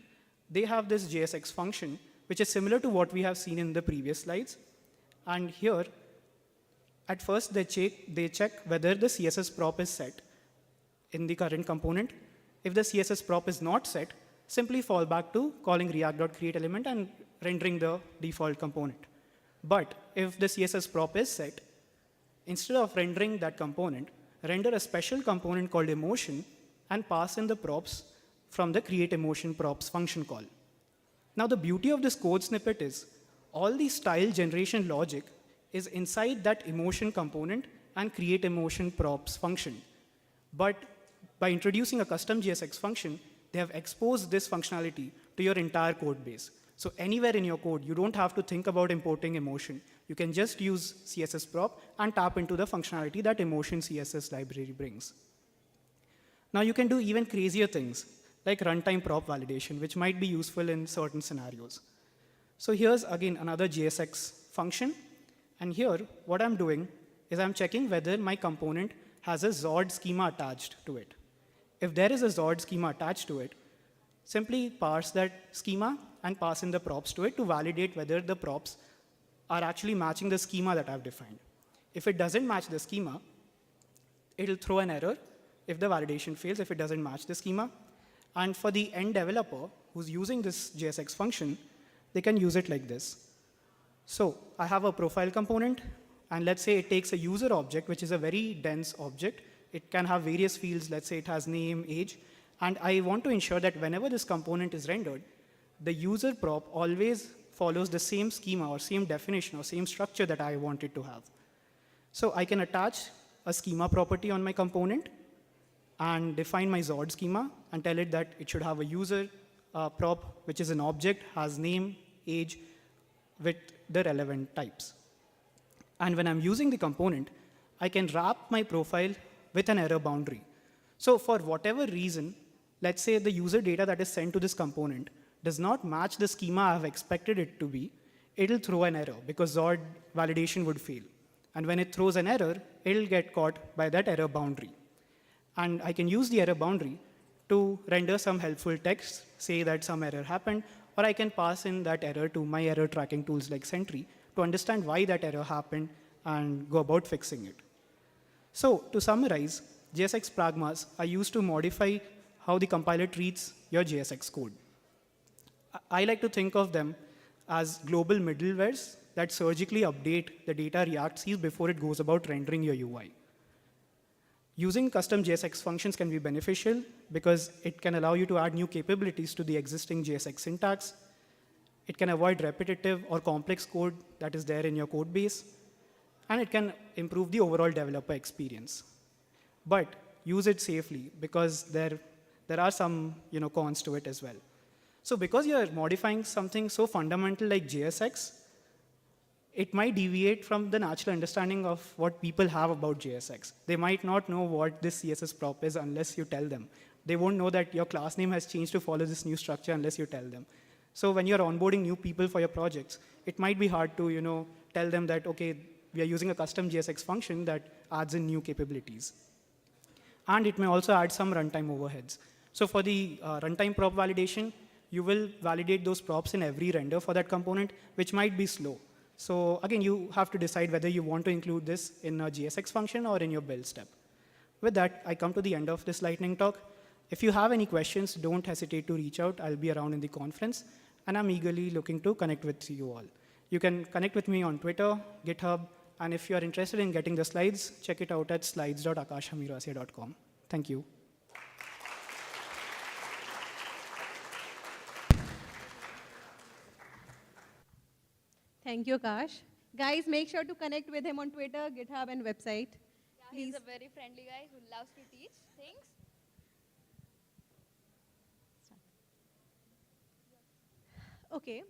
They have this JSX function, which is similar to what we have seen in the previous slides. And here, at first, they check whether the CSS prop is set in the current component. If the CSS prop is not set, simply fall back to calling react.createElement and rendering the default component. But if the CSS prop is set, instead of rendering that component, render a special component called emotion and pass in the props from the create emotion props function call. Now, the beauty of this code snippet is all the style generation logic is inside that emotion component and create emotion props function. But by introducing a custom JSX function, they have exposed this functionality to your entire code base. So anywhere in your code, you don't have to think about importing emotion. You can just use CSS prop and tap into the functionality that Emotion CSS library brings. Now you can do even crazier things, like runtime prop validation, which might be useful in certain scenarios. So here's, again, another JSX function. And here, what I'm doing is I'm checking whether my component has a Zord schema attached to it. If there is a Zord schema attached to it, simply parse that schema and pass in the props to it to validate whether the props are actually matching the schema that I've defined. If it doesn't match the schema, it'll throw an error if the validation fails, if it doesn't match the schema. And for the end developer who's using this JSX function, they can use it like this. So I have a profile component, and let's say it takes a user object, which is a very dense object. It can have various fields. Let's say it has name, age. And I want to ensure that whenever this component is rendered, the user prop always follows the same schema or same definition or same structure that I want it to have. So I can attach a schema property on my component and define my Zord schema and tell it that it should have a user prop, which is an object, has name, age, with the relevant types. And when I'm using the component, I can wrap my profile with an error boundary. So for whatever reason, let's say the user data that is sent to this component does not match the schema I've expected it to be, it'll throw an error because Zord validation would fail. And when it throws an error, it'll get caught by that error boundary. And I can use the error boundary to render some helpful text, say that some error happened, or I can pass in that error to my error tracking tools like Sentry to understand why that error happened and go about fixing it. So to summarize, JSX pragmas are used to modify how the compiler treats your JSX code. I like to think of them as global middlewares that surgically update the data React sees before it goes about rendering your UI. Using custom JSX functions can be beneficial because it can allow you to add new capabilities to the existing JSX syntax. It can avoid repetitive or complex code that is there in your code base. And it can improve the overall developer experience. But use it safely because there are some cons to it as well. So because you're modifying something so fundamental like JSX, it might deviate from the natural understanding of what people have about JSX. They might not know what this CSS prop is unless you tell them. They won't know that your class name has changed to follow this new structure unless you tell them. So when you're onboarding new people for your projects, it might be hard to tell them that, okay, we are using a custom JSX function that adds in new capabilities. And it may also add some runtime overheads. So for the runtime prop validation, you will validate those props in every render for that component, which might be slow. So again, you have to decide whether you want to include this in a JSX function or in your build step. With that, I come to the end of this lightning talk. If you have any questions, don't hesitate to reach out. I'll be around in the conference, and I'm eagerly looking to connect with you all. You can connect with me on Twitter, GitHub, and if you're interested in getting the slides, check it out at slides.akashamirasya.com. Thank you. Thank you, Akash. Guys, make sure to connect with him on Twitter, GitHub, and website. Yeah, he's a very friendly guy who loves to teach things. Okay,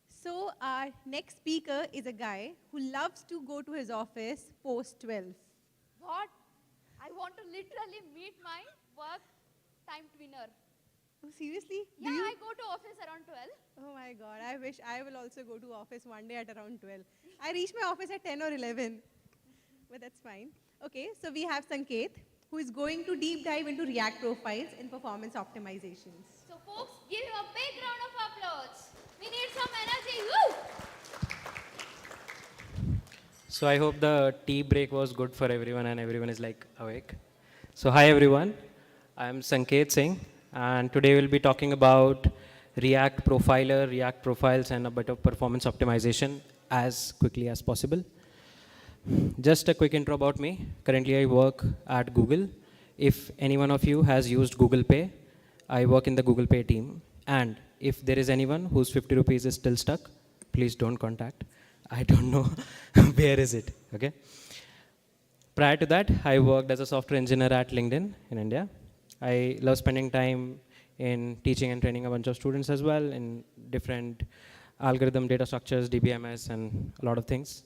so our next speaker is a guy who loves to go to his office post 12. What? I want to literally meet my work time twinner. Oh, seriously? Yeah, I go to office around 12. Oh my God, I wish I will also go to office one day at around 12. I reach my office at 10 or 11, but that's fine. Okay, so we have Sanket, who is going to deep dive into React profiles in performance optimizations. So folks, give him a big round of applause. We need some energy. Woo! So I hope the tea break was good for everyone and everyone is like awake. So hi everyone, I am Sanket Singh and today we'll be talking about React Profiler, React Profiles and a bit of performance optimization as quickly as possible. Just a quick intro about me. Currently I work at Google. If any one of you has used Google Pay, I work in the Google Pay team. And if there is anyone whose 50 rupees is still stuck, please don't contact. I don't know where is it, okay? Prior to that, I worked as a software engineer at LinkedIn in India. I love spending time in teaching and training a bunch of students as well in different algorithm data structures, DBMS, and a lot of things.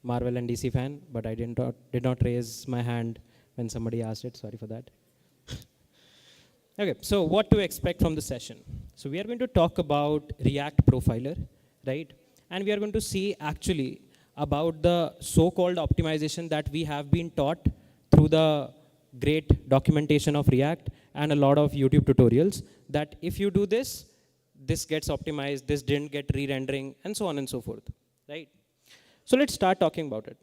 Marvel and DC fan, but I did not raise my hand when somebody asked it, sorry for that. Okay, so what to expect from the session? So we are going to talk about React Profiler, right? And we are going to see actually about the so-called optimization that we have been taught through the great documentation of React and a lot of YouTube tutorials that if you do this, this gets optimized, this didn't get re-rendering, and so on and so forth, right? So let's start talking about it.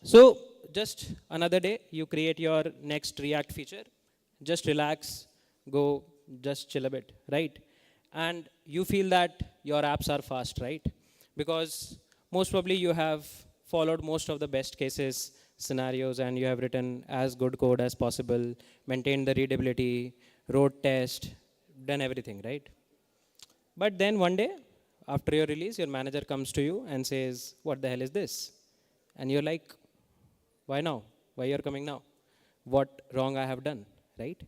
So just another day, you create your next React feature, just relax, go, just chill a bit, right? And you feel that your apps are fast, right? Because most probably you have followed most of the best cases scenarios and you have written as good code as possible, maintained the readability, wrote test, done everything, right? But then one day, after your release, your manager comes to you and says, what the hell is this? And you're like, why now? Why you're coming now? What wrong I have done, right?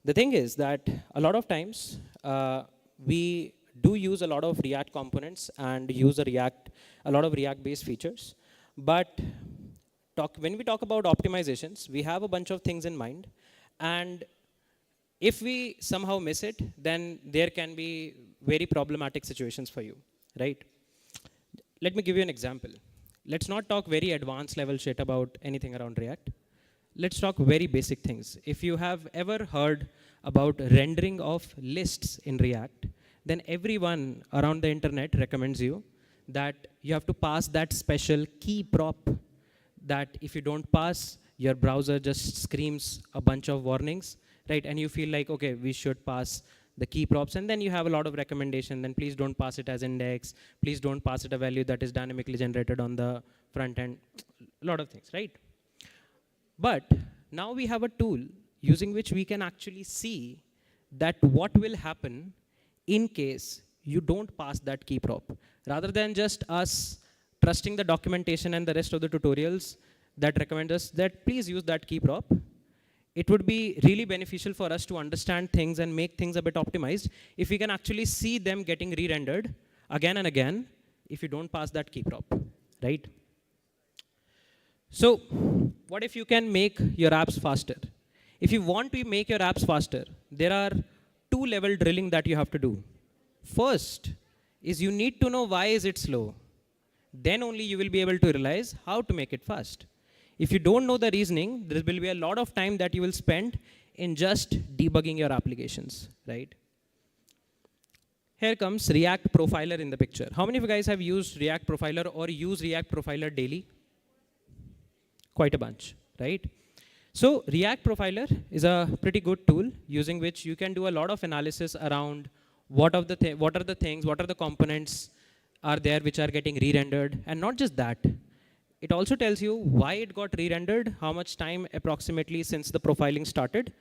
The thing is that a lot of times, we do use a lot of React components and use a lot of React-based features. But when we talk about optimizations, we have a bunch of things in mind. And if we somehow miss it, then there can be very problematic situations for you, right? Let me give you an example. Let's not talk very advanced level shit about anything around React. Let's talk very basic things. If you have ever heard about rendering of lists in React, then everyone around the internet recommends you that you have to pass that special key prop that if you don't pass, your browser just screams a bunch of warnings, right? And you feel like, okay, we should pass the key props, and then you have a lot of recommendation. Then please don't pass it as index. Please don't pass it a value that is dynamically generated on the front end. A lot of things, right? But now we have a tool using which we can actually see that what will happen in case you don't pass that key prop. Rather than just us trusting the documentation and the rest of the tutorials that recommend us that please use that key prop, it would be really beneficial for us to understand things and make things a bit optimized if we can actually see them getting re-rendered again and again if you don't pass that key prop, right? So what if you can make your apps faster? If you want to make your apps faster, there are 2-level drilling that you have to do. First is you need to know why is it slow. Then only you will be able to realize how to make it fast. If you don't know the reasoning, there will be a lot of time that you will spend in just debugging your applications, right? Here comes React Profiler in the picture. How many of you guys have used React Profiler or use React Profiler daily? Quite a bunch, right? So React Profiler is a pretty good tool using which you can do a lot of analysis around what are the components are there which are getting re-rendered, and not just that. It also tells you why it got re-rendered, how much time approximately since the profiling started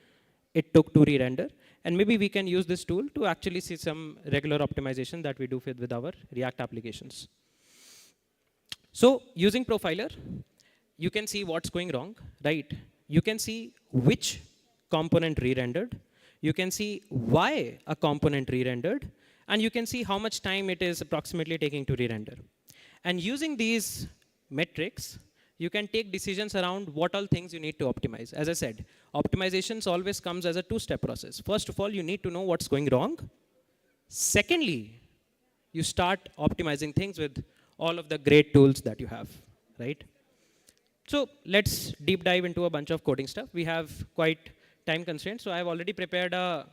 it took to re-render, and maybe we can use this tool to actually see some regular optimization that we do with our React applications. So using Profiler, you can see what's going wrong, right? You can see which component re-rendered, you can see why a component re-rendered, and you can see how much time it is approximately taking to re-render. And using these metrics, you can take decisions around what all things you need to optimize. As I said, optimizations always comes as a 2-step process. First of all, you need to know what's going wrong. Secondly, you start optimizing things with all of the great tools that you have, right? So let's deep dive into a bunch of coding stuff. We have quite time constraints, so I've already prepared a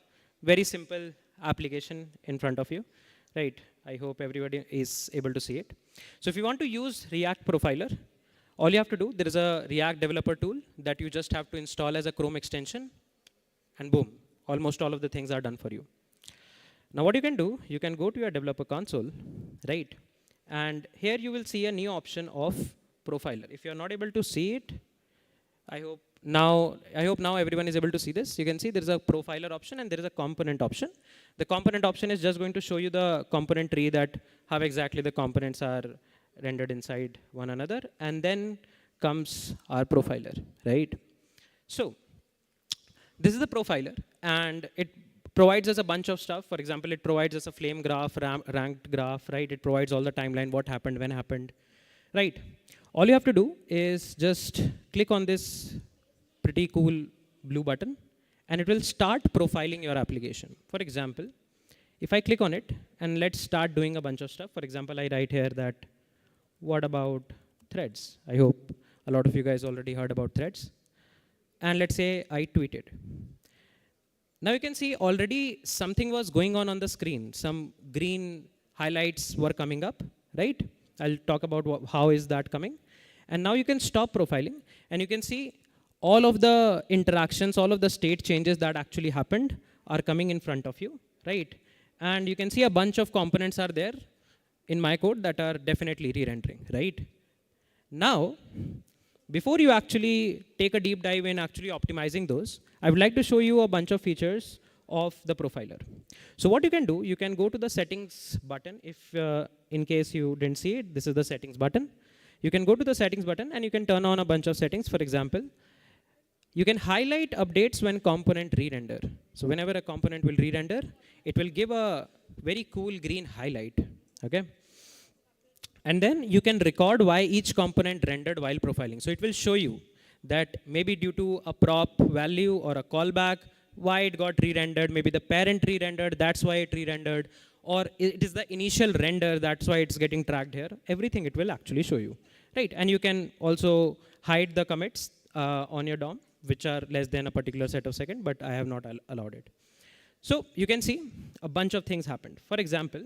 very simple application in front of you, right? I hope everybody is able to see it. So if you want to use React Profiler, all you have to do, there is a React developer tool that you just have to install as a Chrome extension, and boom, almost all of the things are done for you. Now what you can do, you can go to your developer console, right? And here you will see a new option of Profiler. If you're not able to see it, I hope now everyone is able to see this. You can see there is a Profiler option and there is a component option. The component option is just going to show you the component tree, that how exactly the components are rendered inside one another, and then comes our Profiler, right? So this is the Profiler, and it provides us a bunch of stuff. For example, it provides us a flame graph, ranked graph, right? It provides all the timeline, what happened, when happened, right? All you have to do is just click on this pretty cool blue button, and it will start profiling your application. For example, if I click on it, and let's start doing a bunch of stuff. For example, I write here that, what about threads? I hope a lot of you guys already heard about threads. And let's say I tweeted. Now you can see already something was going on the screen. Some green highlights were coming up, right? I'll talk about how is that coming. And now you can stop profiling, and you can see all of the interactions, all of the state changes that actually happened are coming in front of you, right? And you can see a bunch of components are there in my code that are definitely re-rendering, right? Now, before you actually take a deep dive in actually optimizing those, I would like to show you a bunch of features of the Profiler. So what you can do, you can go to the settings button. If in case you didn't see it, this is the settings button. You can go to the settings button and you can turn on a bunch of settings. For example, you can highlight updates when component re-render. So whenever a component will re-render, it will give a very cool green highlight, okay? And then you can record why each component rendered while profiling. So it will show you that maybe due to a prop value or a callback, why it got re-rendered, maybe the parent re-rendered, that's why it re-rendered, or it is the initial render, that's why it's getting tracked here. Everything it will actually show you, right? And you can also hide the commits on your DOM, which are less than a particular set of seconds, but I have not allowed it. So you can see a bunch of things happened. For example,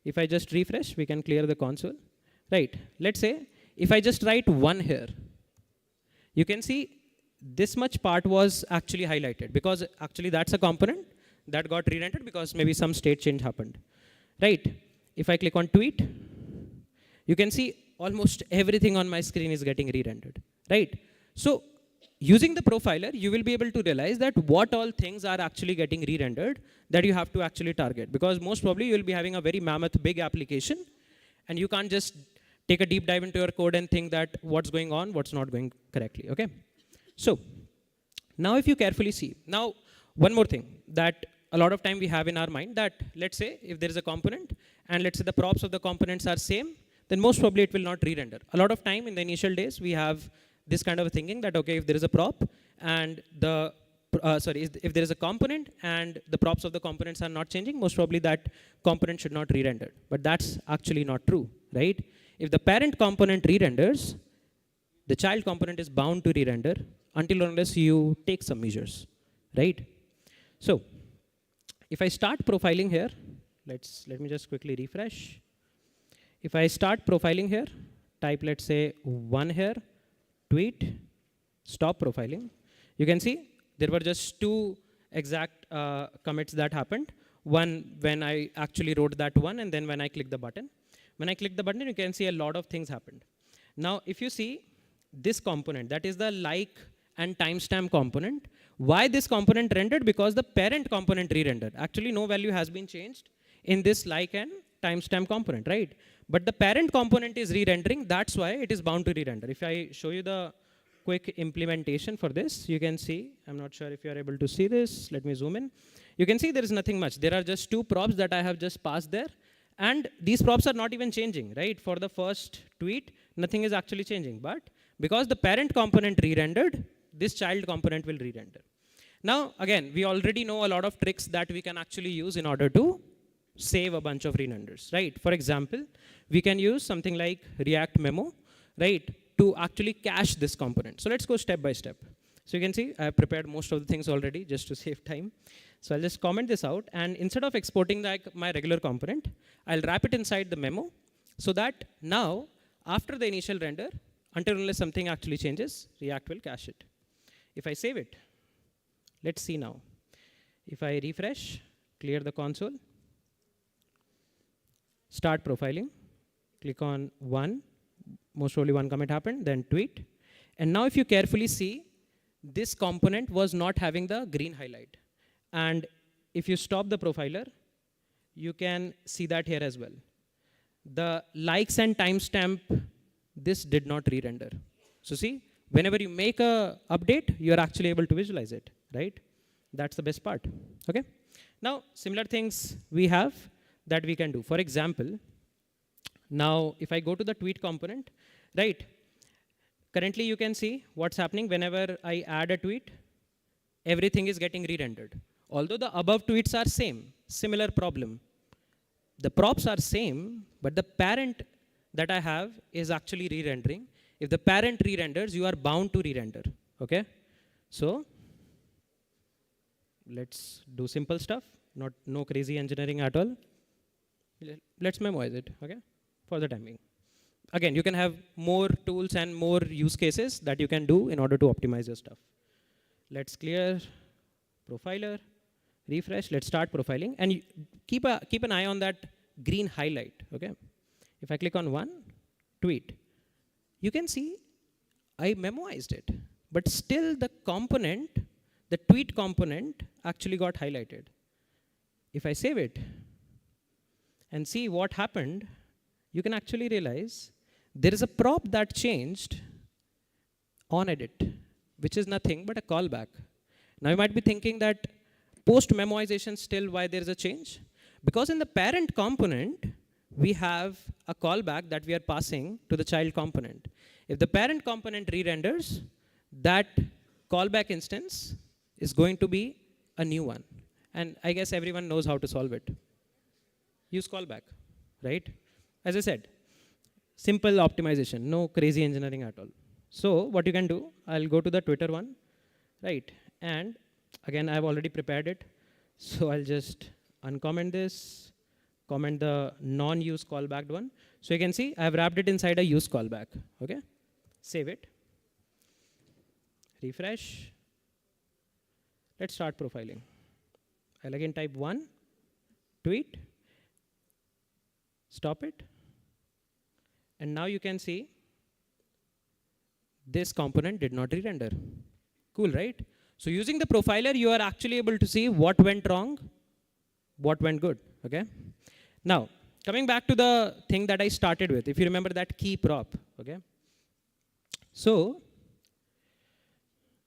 If I just refresh, we can clear the console. Right, let's say if I just write 1 here, you can see this much part was actually highlighted because actually that's a component that got re-rendered because maybe some state change happened. Right, if I click on tweet, you can see almost everything on my screen is getting re-rendered. Right, so using the profiler, you will be able to realize that what all things are actually getting re-rendered that you have to actually target. Because most probably you will be having a very mammoth big application, and you can't just take a deep dive into your code and think that what's going on, what's not going correctly, okay? So now if you carefully see, now one more thing that a lot of time we have in our mind that let's say if there is a component and let's say the props of the components are same, then most probably it will not re-render. A lot of time in the initial days, we have this kind of thinking that, okay, if there is a prop and the, if there is a component and the props of the components are not changing, most probably that component should not re-render. But that's actually not true, right? If the parent component re-renders, the child component is bound to re-render until unless you take some measures, right? So if I start profiling here, let me just quickly refresh. If I start profiling here, type let's say 1 here, tweet, stop profiling. You can see there were just 2 exact commits that happened. One when I actually wrote that one, and then when I click the button. When I click the button, you can see a lot of things happened. Now, if you see this component, that is the like and timestamp component. Why this component rendered? Because the parent component re-rendered. Actually, no value has been changed in this like and timestamp component, right? But the parent component is re-rendering. That's why it is bound to re-render. If I show you the quick implementation for this, you can see, I'm not sure if you are able to see this. Let me zoom in. You can see there is nothing much. There are just 2 props that I have just passed there. And these props are not even changing, right? For the first tweet, nothing is actually changing. But because the parent component re-rendered, this child component will re-render. Now, again, we already know a lot of tricks that we can actually use in order to save a bunch of re-renders, right? For example, we can use something like React memo, right, to actually cache this component. So let's go step by step. So you can see I have prepared most of the things already just to save time. So I'll just comment this out, and instead of exporting like my regular component, I'll wrap it inside the memo so that now, after the initial render, until unless something actually changes, React will cache it. If I save it, let's see now. If I refresh, clear the console, start profiling, click on 1, most probably 1 commit happened, then tweet. And now if you carefully see, this component was not having the green highlight. And if you stop the profiler, you can see that here as well. The likes and timestamp, this did not re-render. So see, whenever you make a update, you're actually able to visualize it, right? That's the best part, okay? Now, similar things we have that we can do. For example, now if I go to the tweet component, right? Currently you can see what's happening whenever I add a tweet, everything is getting re-rendered. Although the above tweets are same, similar problem. The props are same, but the parent that I have is actually re-rendering. If the parent re-renders, you are bound to re-render, okay? So let's do simple stuff, no crazy engineering at all. Let's memorize it, okay, for the time being. Again, you can have more tools and more use cases that you can do in order to optimize your stuff. Let's clear profiler, refresh, let's start profiling, and keep an eye on that green highlight, okay? If I click on 1, tweet, you can see I memoized it, but still the component, the tweet component actually got highlighted. If I save it and see what happened, you can actually realize there is a prop that changed on edit, which is nothing but a callback. Now you might be thinking that post-memoization still why there is a change? Because in the parent component, we have a callback that we are passing to the child component. If the parent component re-renders, that callback instance is going to be a new one. And I guess everyone knows how to solve it. Use callback, right? As I said, simple optimization, no crazy engineering at all. So what you can do, I'll go to the Twitter one, right? And again, I've already prepared it. So I'll just uncomment this, comment the non-use callback one. So you can see I have wrapped it inside a use callback. Okay, save it. Refresh. Let's start profiling. I'll again type 1, tweet, stop it. And now you can see this component did not re-render. Cool, right? So using the profiler, you are actually able to see what went wrong, what went good, okay? Now, coming back to the thing that I started with, if you remember that key prop, okay? So,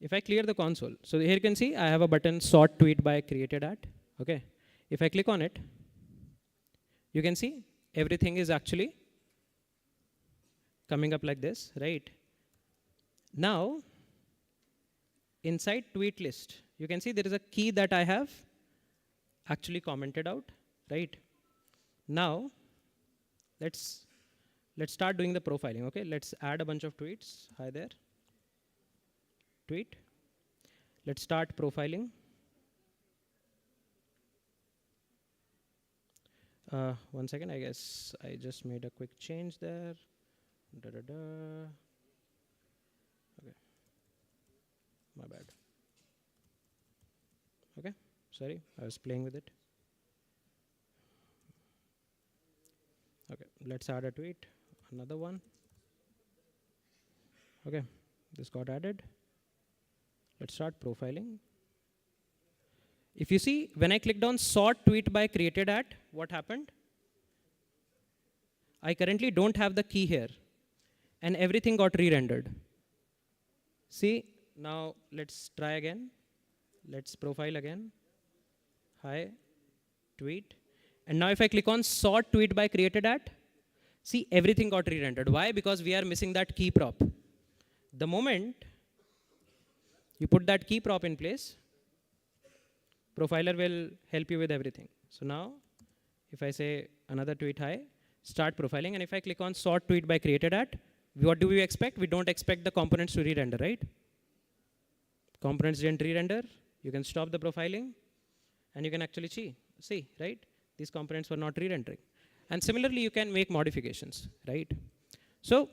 if I clear the console, so here you can see I have a button sort tweet by created at, okay? If I click on it, you can see everything is actually coming up like this, right? Now, inside tweet list, you can see there is a key that I have actually commented out, right? Now, let's start doing the profiling, okay? Let's add a bunch of tweets. Hi there. Tweet. Let's start profiling. One second, I guess I just made a quick change there. Da, da, da. Okay. My bad. Okay, sorry, I was playing with it. Okay, let's add a tweet, another one. Okay, this got added. Let's start profiling. If you see, when I clicked on sort tweet by created at, what happened? I currently don't have the key here, and everything got re-rendered. See, now let's try again. Let's profile again. Hi, tweet. And now if I click on sort tweet by created at, see, everything got re-rendered. Why? Because we are missing that key prop. The moment you put that key prop in place, profiler will help you with everything. So now, if I say another tweet, hi, start profiling, and if I click on sort tweet by created at, what do we expect? We don't expect the components to re-render, right? Components didn't re-render. You can stop the profiling, and you can actually see, right? These components were not re-rendering. And similarly, you can make modifications, right? So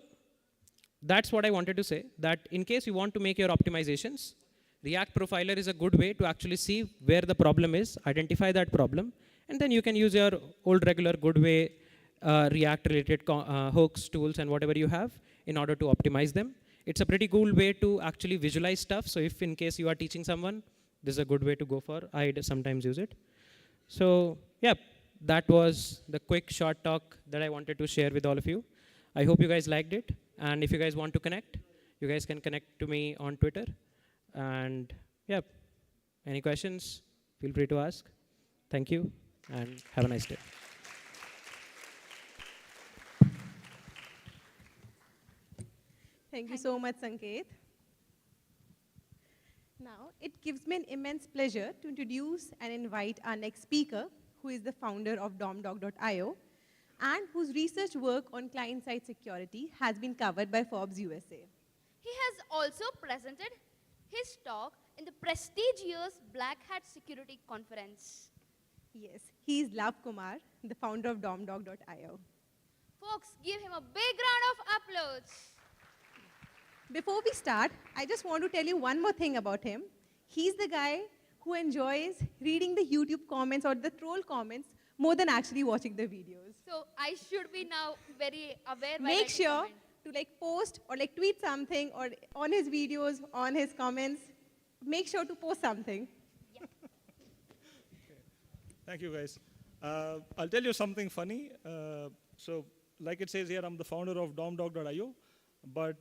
that's what I wanted to say, that in case you want to make your optimizations, React Profiler is a good way to actually see where the problem is, identify that problem, and then you can use your old regular good way React-related hooks, tools, and whatever you have in order to optimize them. It's a pretty cool way to actually visualize stuff. So if in case you are teaching someone, this is a good way to go for. I sometimes use it. So yeah, that was the quick short talk that I wanted to share with all of you. I hope you guys liked it. And if you guys want to connect, you guys can connect to me on Twitter. And yeah, any questions, feel free to ask. Thank you, and have a nice day. Thank you so much, Sanket. Now, it gives me an immense pleasure to introduce and invite our next speaker, who is the founder of domdog.io, and whose research work on client-side security has been covered by Forbes USA. He has also presented his talk in the prestigious Black Hat Security Conference. Yes, he is Lav Kumar, the founder of domdog.io. Folks, give him a big round of applause. Before we start, I just want to tell you one more thing about him. He's the guy who enjoys reading the YouTube comments or the troll comments more than actually watching the videos. So I should be now very aware. Make sure to post or tweet something or on his videos, on his comments. Make sure to post something. Yeah. Thank you, guys. I'll tell you something funny. So like it says here, I'm the founder of domdog.io. But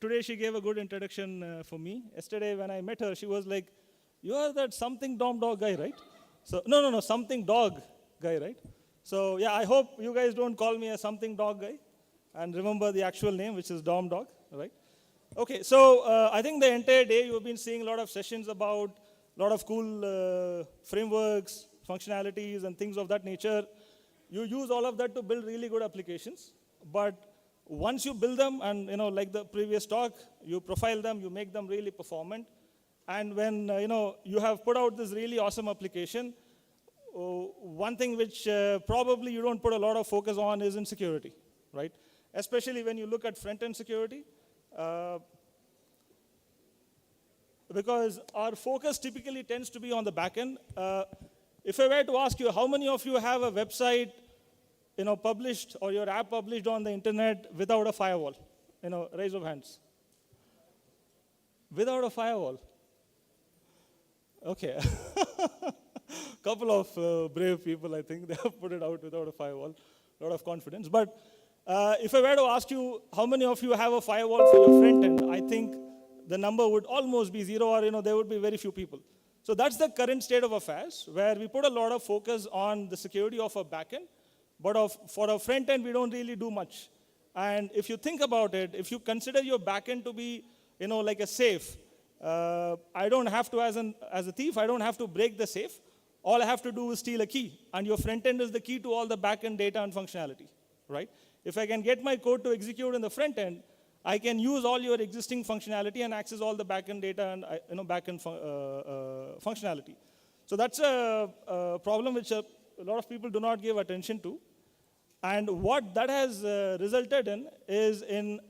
today she gave a good introduction for me. Yesterday when I met her, she was like, you are that something dom dog guy, right? So no, something dog guy, right? So yeah, I hope you guys don't call me a something dog guy. And remember the actual name, which is dom dog, right? Okay, so I think the entire day you've been seeing a lot of sessions about a lot of cool frameworks, functionalities, and things of that nature. You use all of that to build really good applications. But once you build them, and like the previous talk, you profile them, you make them really performant. And when you have put out this really awesome application, one thing which probably you don't put a lot of focus on is in security, right? Especially when you look at front-end security, because our focus typically tends to be on the back end. If I were to ask you, how many of you have a website, published or your app published on the internet without a firewall? Raise of hands. Without a firewall. Okay. Couple of brave people, I think, they have put it out without a firewall. A lot of confidence. But if I were to ask you, how many of you have a firewall for your front end, I think the number would almost be zero, or there would be very few people. So that's the current state of affairs, where we put a lot of focus on the security of our backend, but for our front end, we don't really do much. And if you think about it, if you consider your backend to be, like a safe, I don't have to, as a thief, I don't have to break the safe. All I have to do is steal a key, and your front end is the key to all the backend data and functionality, right? If I can get my code to execute in the front end, I can use all your existing functionality and access all the backend data and backend functionality. So that's a problem which a lot of people do not give attention to. And what that has resulted in is in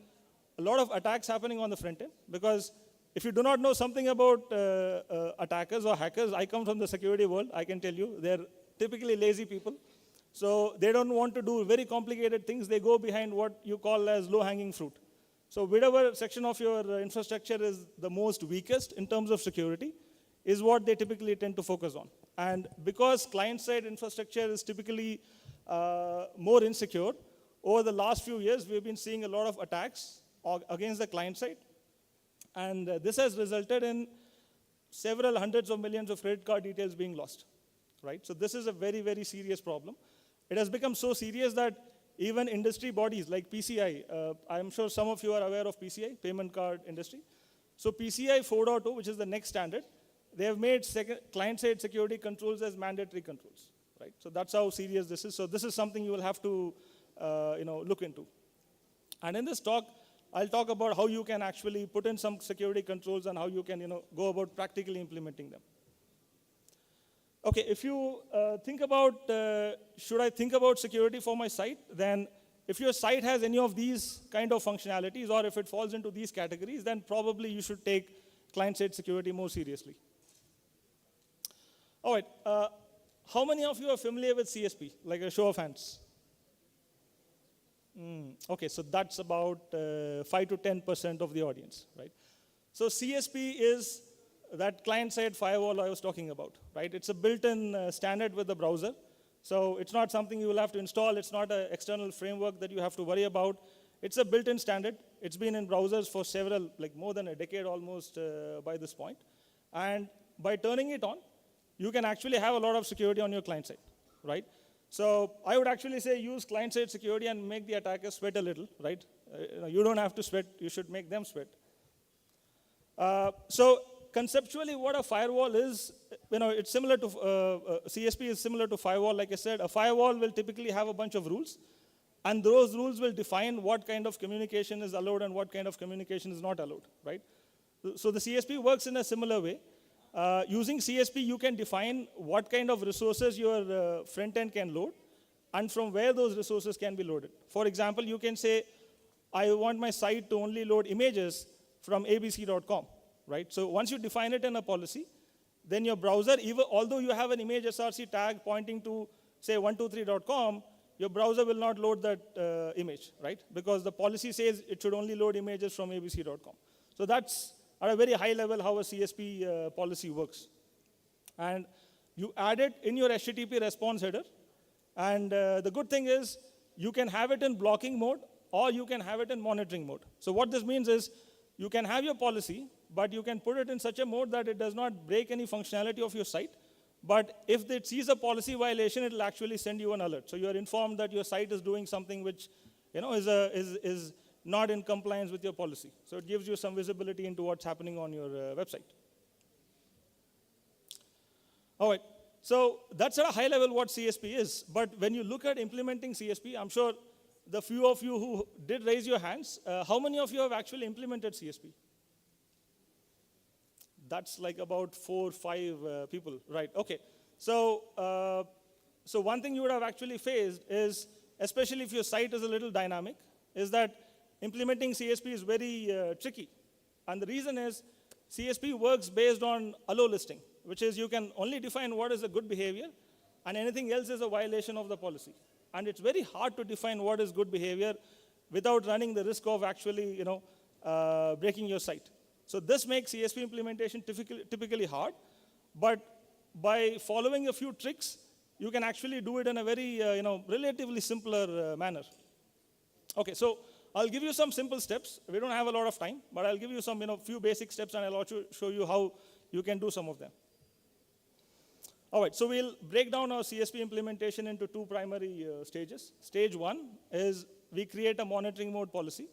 a lot of attacks happening on the front end, because if you do not know something about attackers or hackers, I come from the security world, I can tell you, they're typically lazy people. So they don't want to do very complicated things. They go behind what you call as low-hanging fruit. So whatever section of your infrastructure is the most weakest in terms of security is what they typically tend to focus on. And because client-side infrastructure is typically more insecure, over the last few years, we've been seeing a lot of attacks against the client side. And this has resulted in several hundreds of millions of credit card details being lost, right? So this is a very, very serious problem. It has become so serious that even industry bodies like PCI, I'm sure some of you are aware of PCI, payment card industry. So PCI 4.0, which is the next standard, they have made client-side security controls as mandatory controls, right? So that's how serious this is. So this is something you will have to look into. And in this talk, I'll talk about how you can actually put in some security controls and how you can go about practically implementing them. Okay, if you think about, should I think about security for my site, then if your site has any of these kind of functionalities, or if it falls into these categories, then probably you should take client-side security more seriously. All right, how many of you are familiar with CSP, like a show of hands? Okay, so that's about 5 to 10% of the audience, right? So CSP is that client-side firewall I was talking about, right? It's a built-in standard with the browser. So it's not something you will have to install. It's not an external framework that you have to worry about. It's a built-in standard. It's been in browsers for several, like more than a decade almost by this point. And by turning it on, you can actually have a lot of security on your client side, right? So I would actually say use client-side security and make the attacker sweat a little, right? You don't have to sweat. You should make them sweat. So conceptually, what a firewall is, it's similar to, CSP is similar to firewall. Like I said, a firewall will typically have a bunch of rules. And those rules will define what kind of communication is allowed and what kind of communication is not allowed, right? So the CSP works in a similar way. Using CSP, you can define what kind of resources your front end can load and from where those resources can be loaded. For example, you can say, I want my site to only load images from abc.com, right? So once you define it in a policy, then your browser, even although you have an image SRC tag pointing to, say, 123.com, your browser will not load that image, right? Because the policy says it should only load images from abc.com. So that's at a very high level how a CSP policy works. And you add it in your HTTP response header. And the good thing is you can have it in blocking mode or you can have it in monitoring mode. So what this means is you can have your policy, but you can put it in such a mode that it does not break any functionality of your site. But if it sees a policy violation, it will actually send you an alert. So you are informed that your site is doing something which is not in compliance with your policy. So it gives you some visibility into what's happening on your website. All right, so that's at a high level what CSP is. But when you look at implementing CSP, I'm sure the few of you who did raise your hands, how many of you have actually implemented CSP? That's like about 4 or 5 people, right? Okay, So one thing you would have actually faced is, especially if your site is a little dynamic, is that implementing CSP is very tricky. And the reason is CSP works based on allow listing, which is you can only define what is a good behavior, and anything else is a violation of the policy. And it's very hard to define what is good behavior without running the risk of actually breaking your site. So this makes CSP implementation typically hard, but by following a few tricks, you can actually do it in a very relatively simpler manner. Okay, so I'll give you some simple steps. We don't have a lot of time, but I'll give you some few basic steps, and I'll also show you how you can do some of them. All right, so we'll break down our CSP implementation into two primary stages. Stage 1 is we create a monitoring mode policy,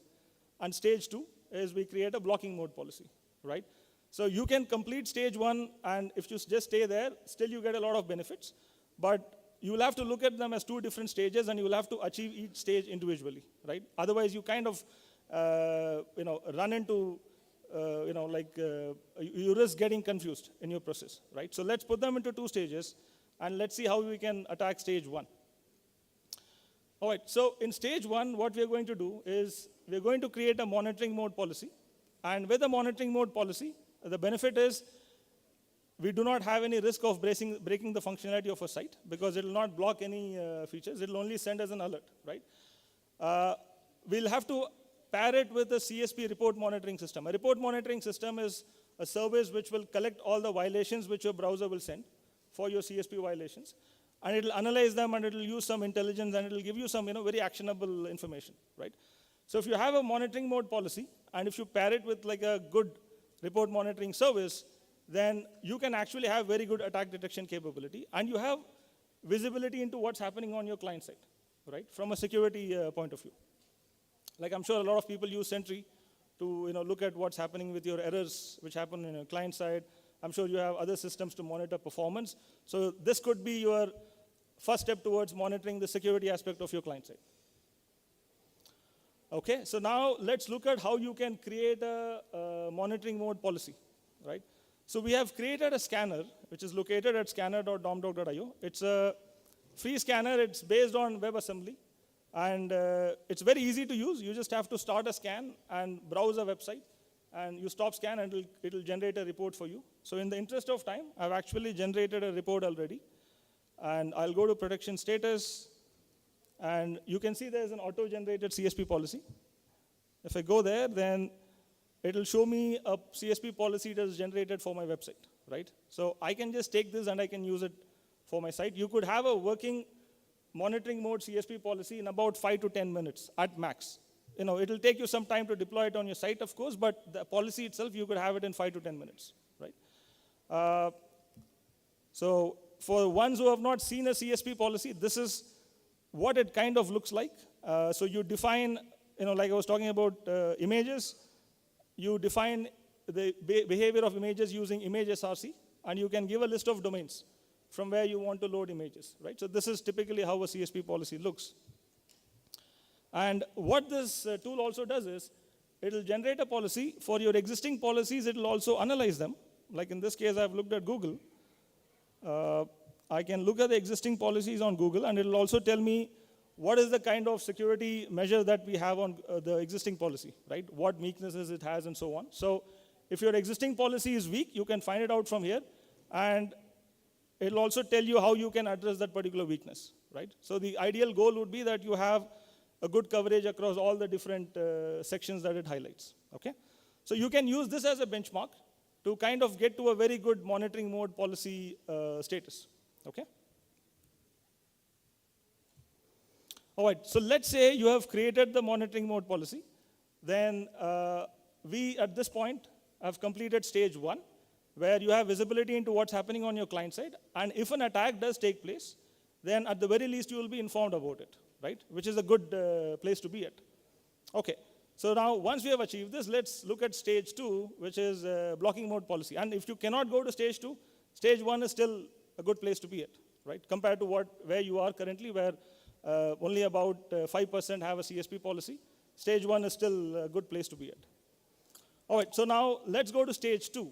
and stage 2 is we create a blocking mode policy, right? So you can complete stage 1, and if you just stay there, still you get a lot of benefits, but you will have to look at them as two different stages, and you will have to achieve each stage individually, right? Otherwise, you kind of run into you risk getting confused in your process, right? So let's put them into two stages, and let's see how we can attack stage 1. All right, so in stage 1, what we're going to do is we're going to create a monitoring mode policy. And with a monitoring mode policy, the benefit is we do not have any risk of breaking the functionality of a site, because it will not block any features. It will only send as an alert, right? We'll have to pair it with a CSP report monitoring system. A report monitoring system is a service which will collect all the violations which your browser will send for your CSP violations. And it will analyze them, and it will use some intelligence, and it will give you some very actionable information, right? So if you have a monitoring mode policy, and if you pair it with like a good report monitoring service, then you can actually have very good attack detection capability, and you have visibility into what's happening on your client side, right? From a security point of view. Like I'm sure a lot of people use Sentry to look at what's happening with your errors which happen in your client side. I'm sure you have other systems to monitor performance. So this could be your first step towards monitoring the security aspect of your client side. Okay, so now let's look at how you can create a monitoring mode policy, right? So we have created a scanner, which is located at scanner.domdoc.io. It's a free scanner. It's based on WebAssembly. And it's very easy to use. You just have to start a scan and browse a website. And you stop scan, and it'll generate a report for you. So in the interest of time, I've actually generated a report already. And I'll go to protection status. And you can see there's an auto-generated CSP policy. If I go there, then it'll show me a CSP policy that is generated for my website, right? So I can just take this, and I can use it for my site. You could have a working monitoring mode CSP policy in about 5 to 10 minutes at max. It'll take you some time to deploy it on your site, of course, but the policy itself, you could have it in 5 to 10 minutes, right? So for ones who have not seen a CSP policy, this is what it kind of looks like. So you define, like I was talking about images, you define the behavior of images using image SRC, and you can give a list of domains from where you want to load images, right? So this is typically how a CSP policy looks. And what this tool also does is, it'll generate a policy. For your existing policies, it'll also analyze them. Like in this case, I've looked at Google. I can look at the existing policies on Google, and it'll also tell me what is the kind of security measure that we have on the existing policy, right? What weaknesses it has, and so on. So if your existing policy is weak, you can find it out from here, and it'll also tell you how you can address that particular weakness, right? So the ideal goal would be that you have a good coverage across all the different sections that it highlights, okay? So you can use this as a benchmark to kind of get to a very good monitoring mode policy status, okay? All right, so let's say you have created the monitoring mode policy. Then we, at this point, have completed stage 1, where you have visibility into what's happening on your client side. And if an attack does take place, then at the very least, you will be informed about it, right? Which is a good place to be at. Okay, so now once we have achieved this, let's look at stage 2, which is blocking mode policy. And if you cannot go to stage 2, stage 1 is still a good place to be at, right? Compared to where you are currently, where only about 5% have a CSP policy. Stage 1 is still a good place to be at. All right, so now let's go to stage 2.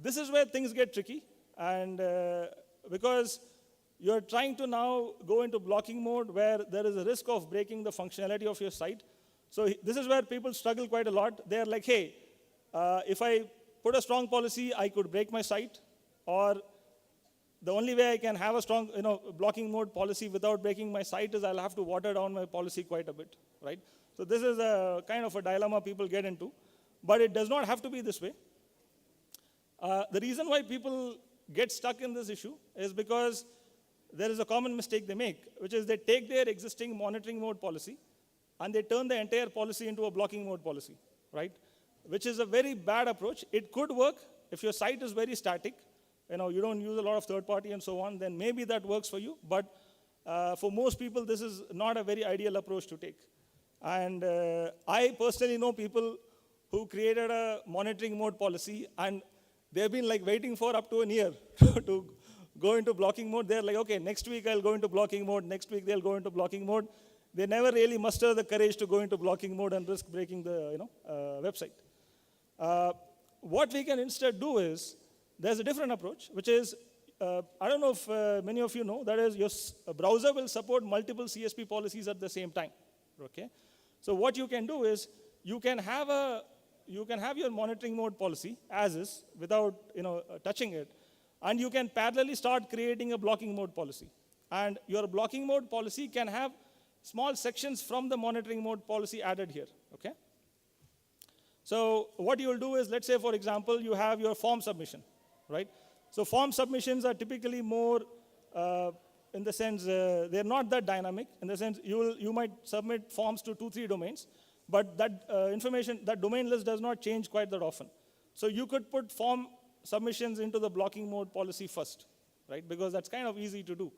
This is where things get tricky, and because you're trying to now go into blocking mode where there is a risk of breaking the functionality of your site. So this is where people struggle quite a lot. They're like, hey, if I put a strong policy, I could break my site, or the only way I can have a strong blocking mode policy without breaking my site is I'll have to water down my policy quite a bit, right? So this is a kind of a dilemma people get into, but it does not have to be this way. The reason why people get stuck in this issue is because there is a common mistake they make, which is they take their existing monitoring mode policy and they turn the entire policy into a blocking mode policy, right? Which is a very bad approach. It could work if your site is very static, you don't use a lot of third party and so on, then maybe that works for you. But for most people, this is not a very ideal approach to take. And I personally know people who created a monitoring mode policy, and they've been like waiting for up to a year to go into blocking mode. They're like, okay, next week I'll go into blocking mode. Next week they'll go into blocking mode. They never really muster the courage to go into blocking mode and risk breaking the website. What we can instead do is, there's a different approach, which is, I don't know if many of you know, that is your browser will support multiple CSP policies at the same time, okay? So what you can do is, you can have your monitoring mode policy as is, without touching it, and you can parallelly start creating a blocking mode policy. And your blocking mode policy can have small sections from the monitoring mode policy added here, okay? So what you'll do is, let's say, for example, you have your form submission, right? So form submissions are typically more, in the sense, they're not that dynamic. In the sense, you might submit forms to 2-3 domains, but that that domain list does not change quite that often. So you could put form submissions into the blocking mode policy first, right? Because that's kind of easy to do.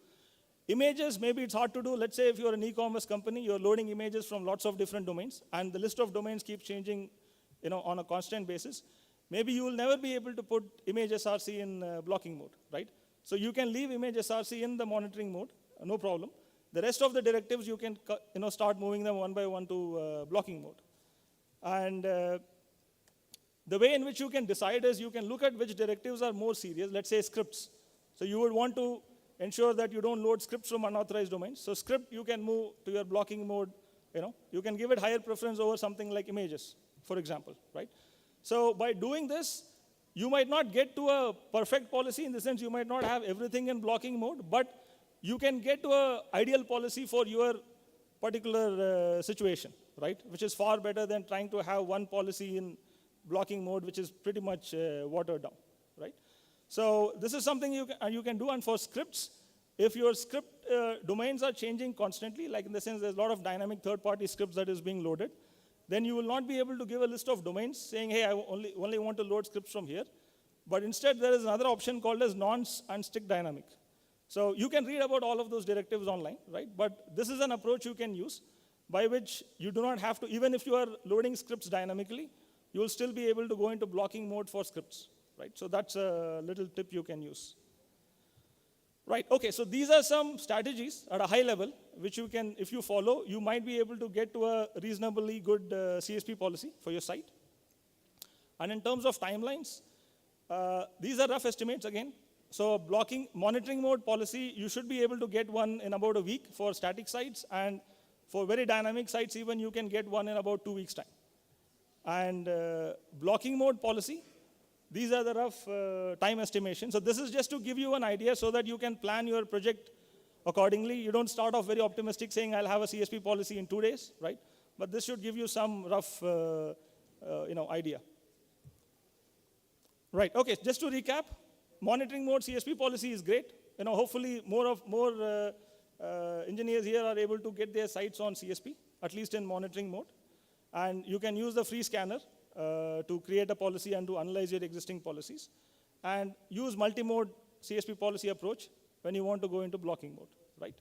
Images, maybe it's hard to do. Let's say if you're an e-commerce company, you're loading images from lots of different domains, and the list of domains keeps changing on a constant basis. Maybe you will never be able to put image SRC in blocking mode, right? So you can leave image SRC in the monitoring mode, no problem. The rest of the directives, you can start moving them one by one to blocking mode. And the way in which you can decide is you can look at which directives are more serious. Let's say scripts. So you would want to ensure that you don't load scripts from unauthorized domains. So script, you can move to your blocking mode. You can give it higher preference over something like images, for example, right? So by doing this, you might not get to a perfect policy, in the sense you might not have everything in blocking mode, but you can get to an ideal policy for your particular situation, right? Which is far better than trying to have one policy in blocking mode, which is pretty much watered down, right? So this is something you can do. And for scripts, if your script domains are changing constantly, like in the sense there's a lot of dynamic third-party scripts that is being loaded, then you will not be able to give a list of domains saying, hey, I only want to load scripts from here. But instead, there is another option called as nonce and stick dynamic. So you can read about all of those directives online, right? But this is an approach you can use by which you do not have to, even if you are loading scripts dynamically, you will still be able to go into blocking mode for scripts, right? So that's a little tip you can use. Right, okay, so these are some strategies at a high level, which you can, if you follow, you might be able to get to a reasonably good CSP policy for your site. And in terms of timelines, these are rough estimates again. So monitoring mode policy, you should be able to get one in about a week for static sites, and for very dynamic sites even, you can get one in about 2 weeks' time. And blocking mode policy, these are the rough time estimations. So this is just to give you an idea so that you can plan your project accordingly. You don't start off very optimistic saying I'll have a CSP policy in 2 days, right? But this should give you some rough idea. Right, okay, just to recap, monitoring mode CSP policy is great. Hopefully more engineers here are able to get their sites on CSP, at least in monitoring mode. And you can use the free scanner to create a policy and to analyze your existing policies, and use multi-mode CSP policy approach when you want to go into blocking mode, right?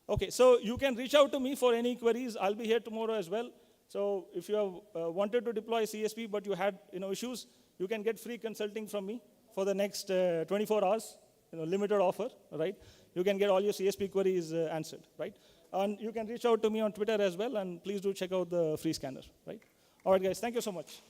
Okay, so you can reach out to me for any queries. I'll be here tomorrow as well. So if you have wanted to deploy CSP but you had issues, you can get free consulting from me for the next 24 hours, limited offer, right? You can get all your CSP queries answered, right? And you can reach out to me on Twitter as well, and please do check out the free scanner, right? All right, guys, thank you so much.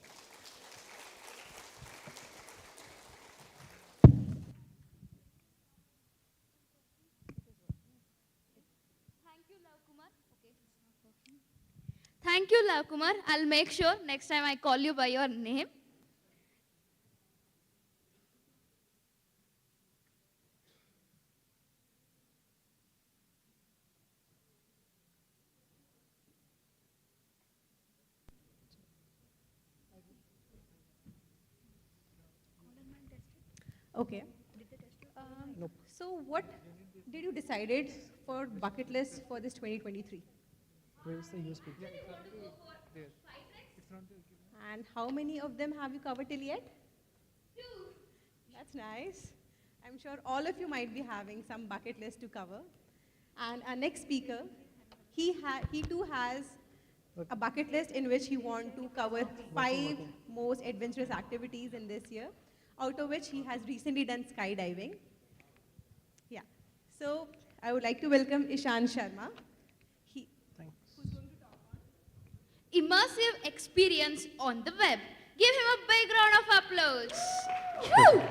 Thank you, Lav Kumar. I'll make sure next time I call you by your name. Okay. So what did you decided for bucket list for this 2023? Where's the USB? And how many of them have you covered till yet? 2. That's nice. I'm sure all of you might be having some bucket list to cover. And our next speaker, he too has a bucket list in which he wants to cover 5 most adventurous activities in this year, out of which he has recently done skydiving. Yeah. So I would like to welcome Ishan Sharma. Who's going to talk on Immersive experience on the web. Give him a big round of applause. Woo!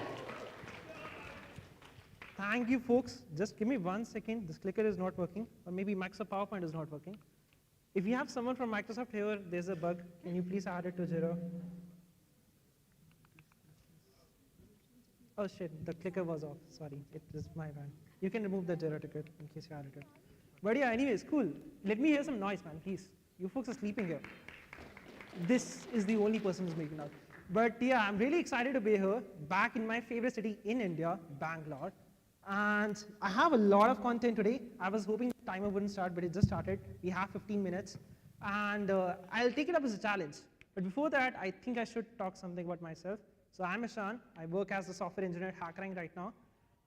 Thank you, folks. Just give me 1 second. This clicker is not working, or maybe Microsoft PowerPoint is not working. If you have someone from Microsoft here, there's a bug. Can you please add it to Jira? Oh shit, the clicker was off. Sorry, it is my bad. You can remove the Jira ticket in case you added it. But yeah, anyways, cool. Let me hear some noise, man, please. You folks are sleeping here. This is the only person who's making out. But yeah, I'm really excited to be here, back in my favorite city in India, Bangalore. And I have a lot of content today. I was hoping the timer wouldn't start, but it just started. We have 15 minutes. And I'll take it up as a challenge. But before that, I think I should talk something about myself. So I'm Ishan. I work as a software engineer at HackerRank right now.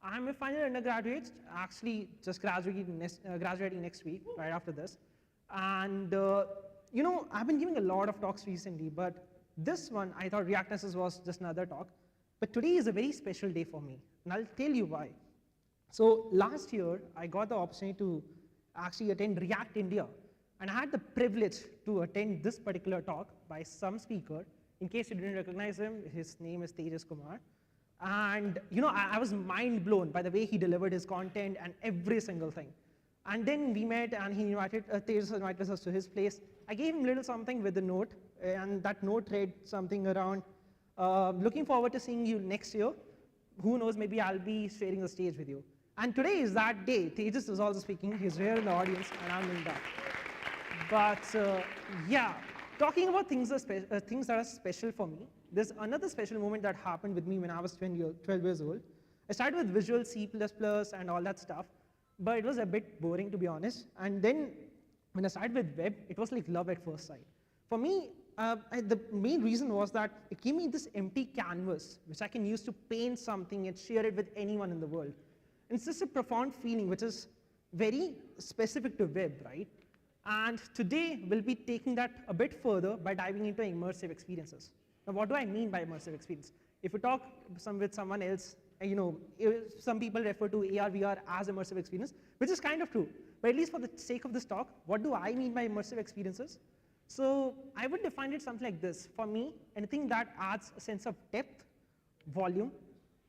I'm a final undergraduate, actually just graduating next week, right after this. And you know, I've been giving a lot of talks recently, but this one, I thought React Nexus was just another talk. But today is a very special day for me, and I'll tell you why. So last year, I got the opportunity to actually attend React India, and I had the privilege to attend this particular talk by some speaker. In case you didn't recognize him, his name is Tejas Kumar. And you know, I was mind blown by the way he delivered his content and every single thing. And then we met, and he invited, Tejas invited us to his place. I gave him a little something with a note, and that note read something around, looking forward to seeing you next year. Who knows, maybe I'll be sharing the stage with you. And today is that day. Tejas is also speaking. He's here in the audience, and I'm in that. But yeah, talking about things that are special for me, there's another special moment that happened with me when I was 12 years old. I started with Visual, C++, and all that stuff, but it was a bit boring, to be honest. And then when I started with web, it was like love at first sight. For me, the main reason was that it gave me this empty canvas, which I can use to paint something and share it with anyone in the world. And it's just a profound feeling, which is very specific to web, right? And today, we'll be taking that a bit further by diving into immersive experiences. Now, what do I mean by immersive experience? If you talk with someone else, you know, some people refer to AR, VR as immersive experience, which is kind of true. But at least for the sake of this talk, what do I mean by immersive experiences? So I would define it something like this. For me, anything that adds a sense of depth, volume,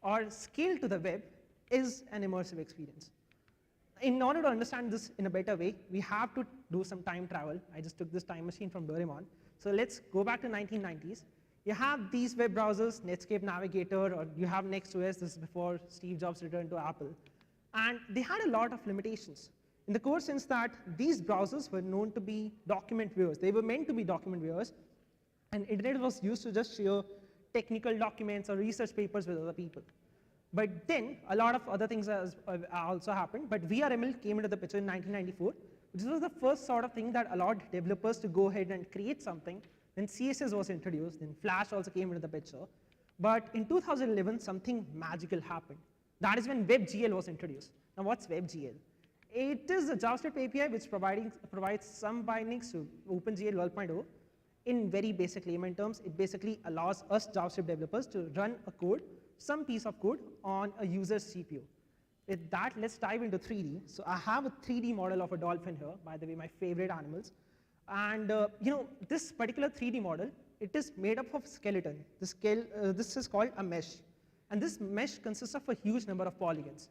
or scale to the web is an immersive experience. In order to understand this in a better way, we have to do some time travel. I just took this time machine from Doraemon. So let's go back to 1990s. You have these web browsers, Netscape Navigator, or you have Nexus. This is before Steve Jobs returned to Apple. And they had a lot of limitations, in the core sense that these browsers were known to be document viewers. They were meant to be document viewers, and internet was used to just share technical documents or research papers with other people. But then, a lot of other things also happened, but VRML came into the picture in 1994, which was the first sort of thing that allowed developers to go ahead and create something. Then CSS was introduced, then Flash also came into the picture. But in 2011, something magical happened. That is when WebGL was introduced. Now, what's WebGL? It is a JavaScript API which provides some bindings to OpenGL 12.0. In very basic layman terms, it basically allows us JavaScript developers to run a code, some piece of code, on a user's CPU. With that, let's dive into 3D. So I have a 3D model of a dolphin here, by the way, my favorite animals. And you know, this particular 3D model, it is made up of skeleton. This is called a mesh. And this mesh consists of a huge number of polygons.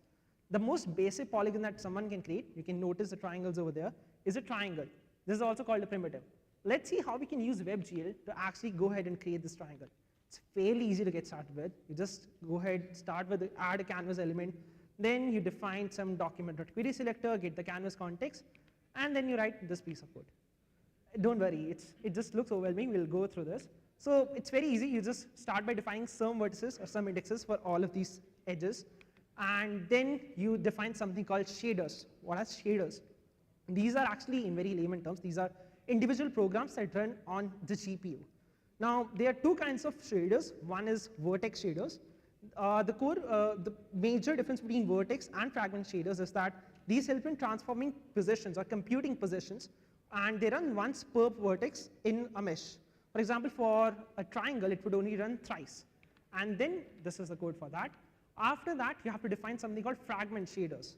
The most basic polygon that someone can create, you can notice the triangles over there, is a triangle. This is also called a primitive. let's see how we can use WebGL to actually go ahead and create this triangle. It's fairly easy to get started with. You just go ahead, start with add a canvas element, then you define some document.query selector, get the canvas context, and then you write this piece of code. Don't worry, it just looks overwhelming. We'll go through this. So it's very easy. You just start by defining some vertices or some indexes for all of these edges, and then you define something called shaders. What are shaders? These are actually, in very layman terms, these are individual programs that run on the GPU. Now, there are two kinds of shaders. One is vertex shaders. The major difference between vertex and fragment shaders is that these help in transforming positions or computing positions, and they run once per vertex in a mesh. For example, for a triangle, it would only run thrice. And then this is the code for that. After that, you have to define something called fragment shaders.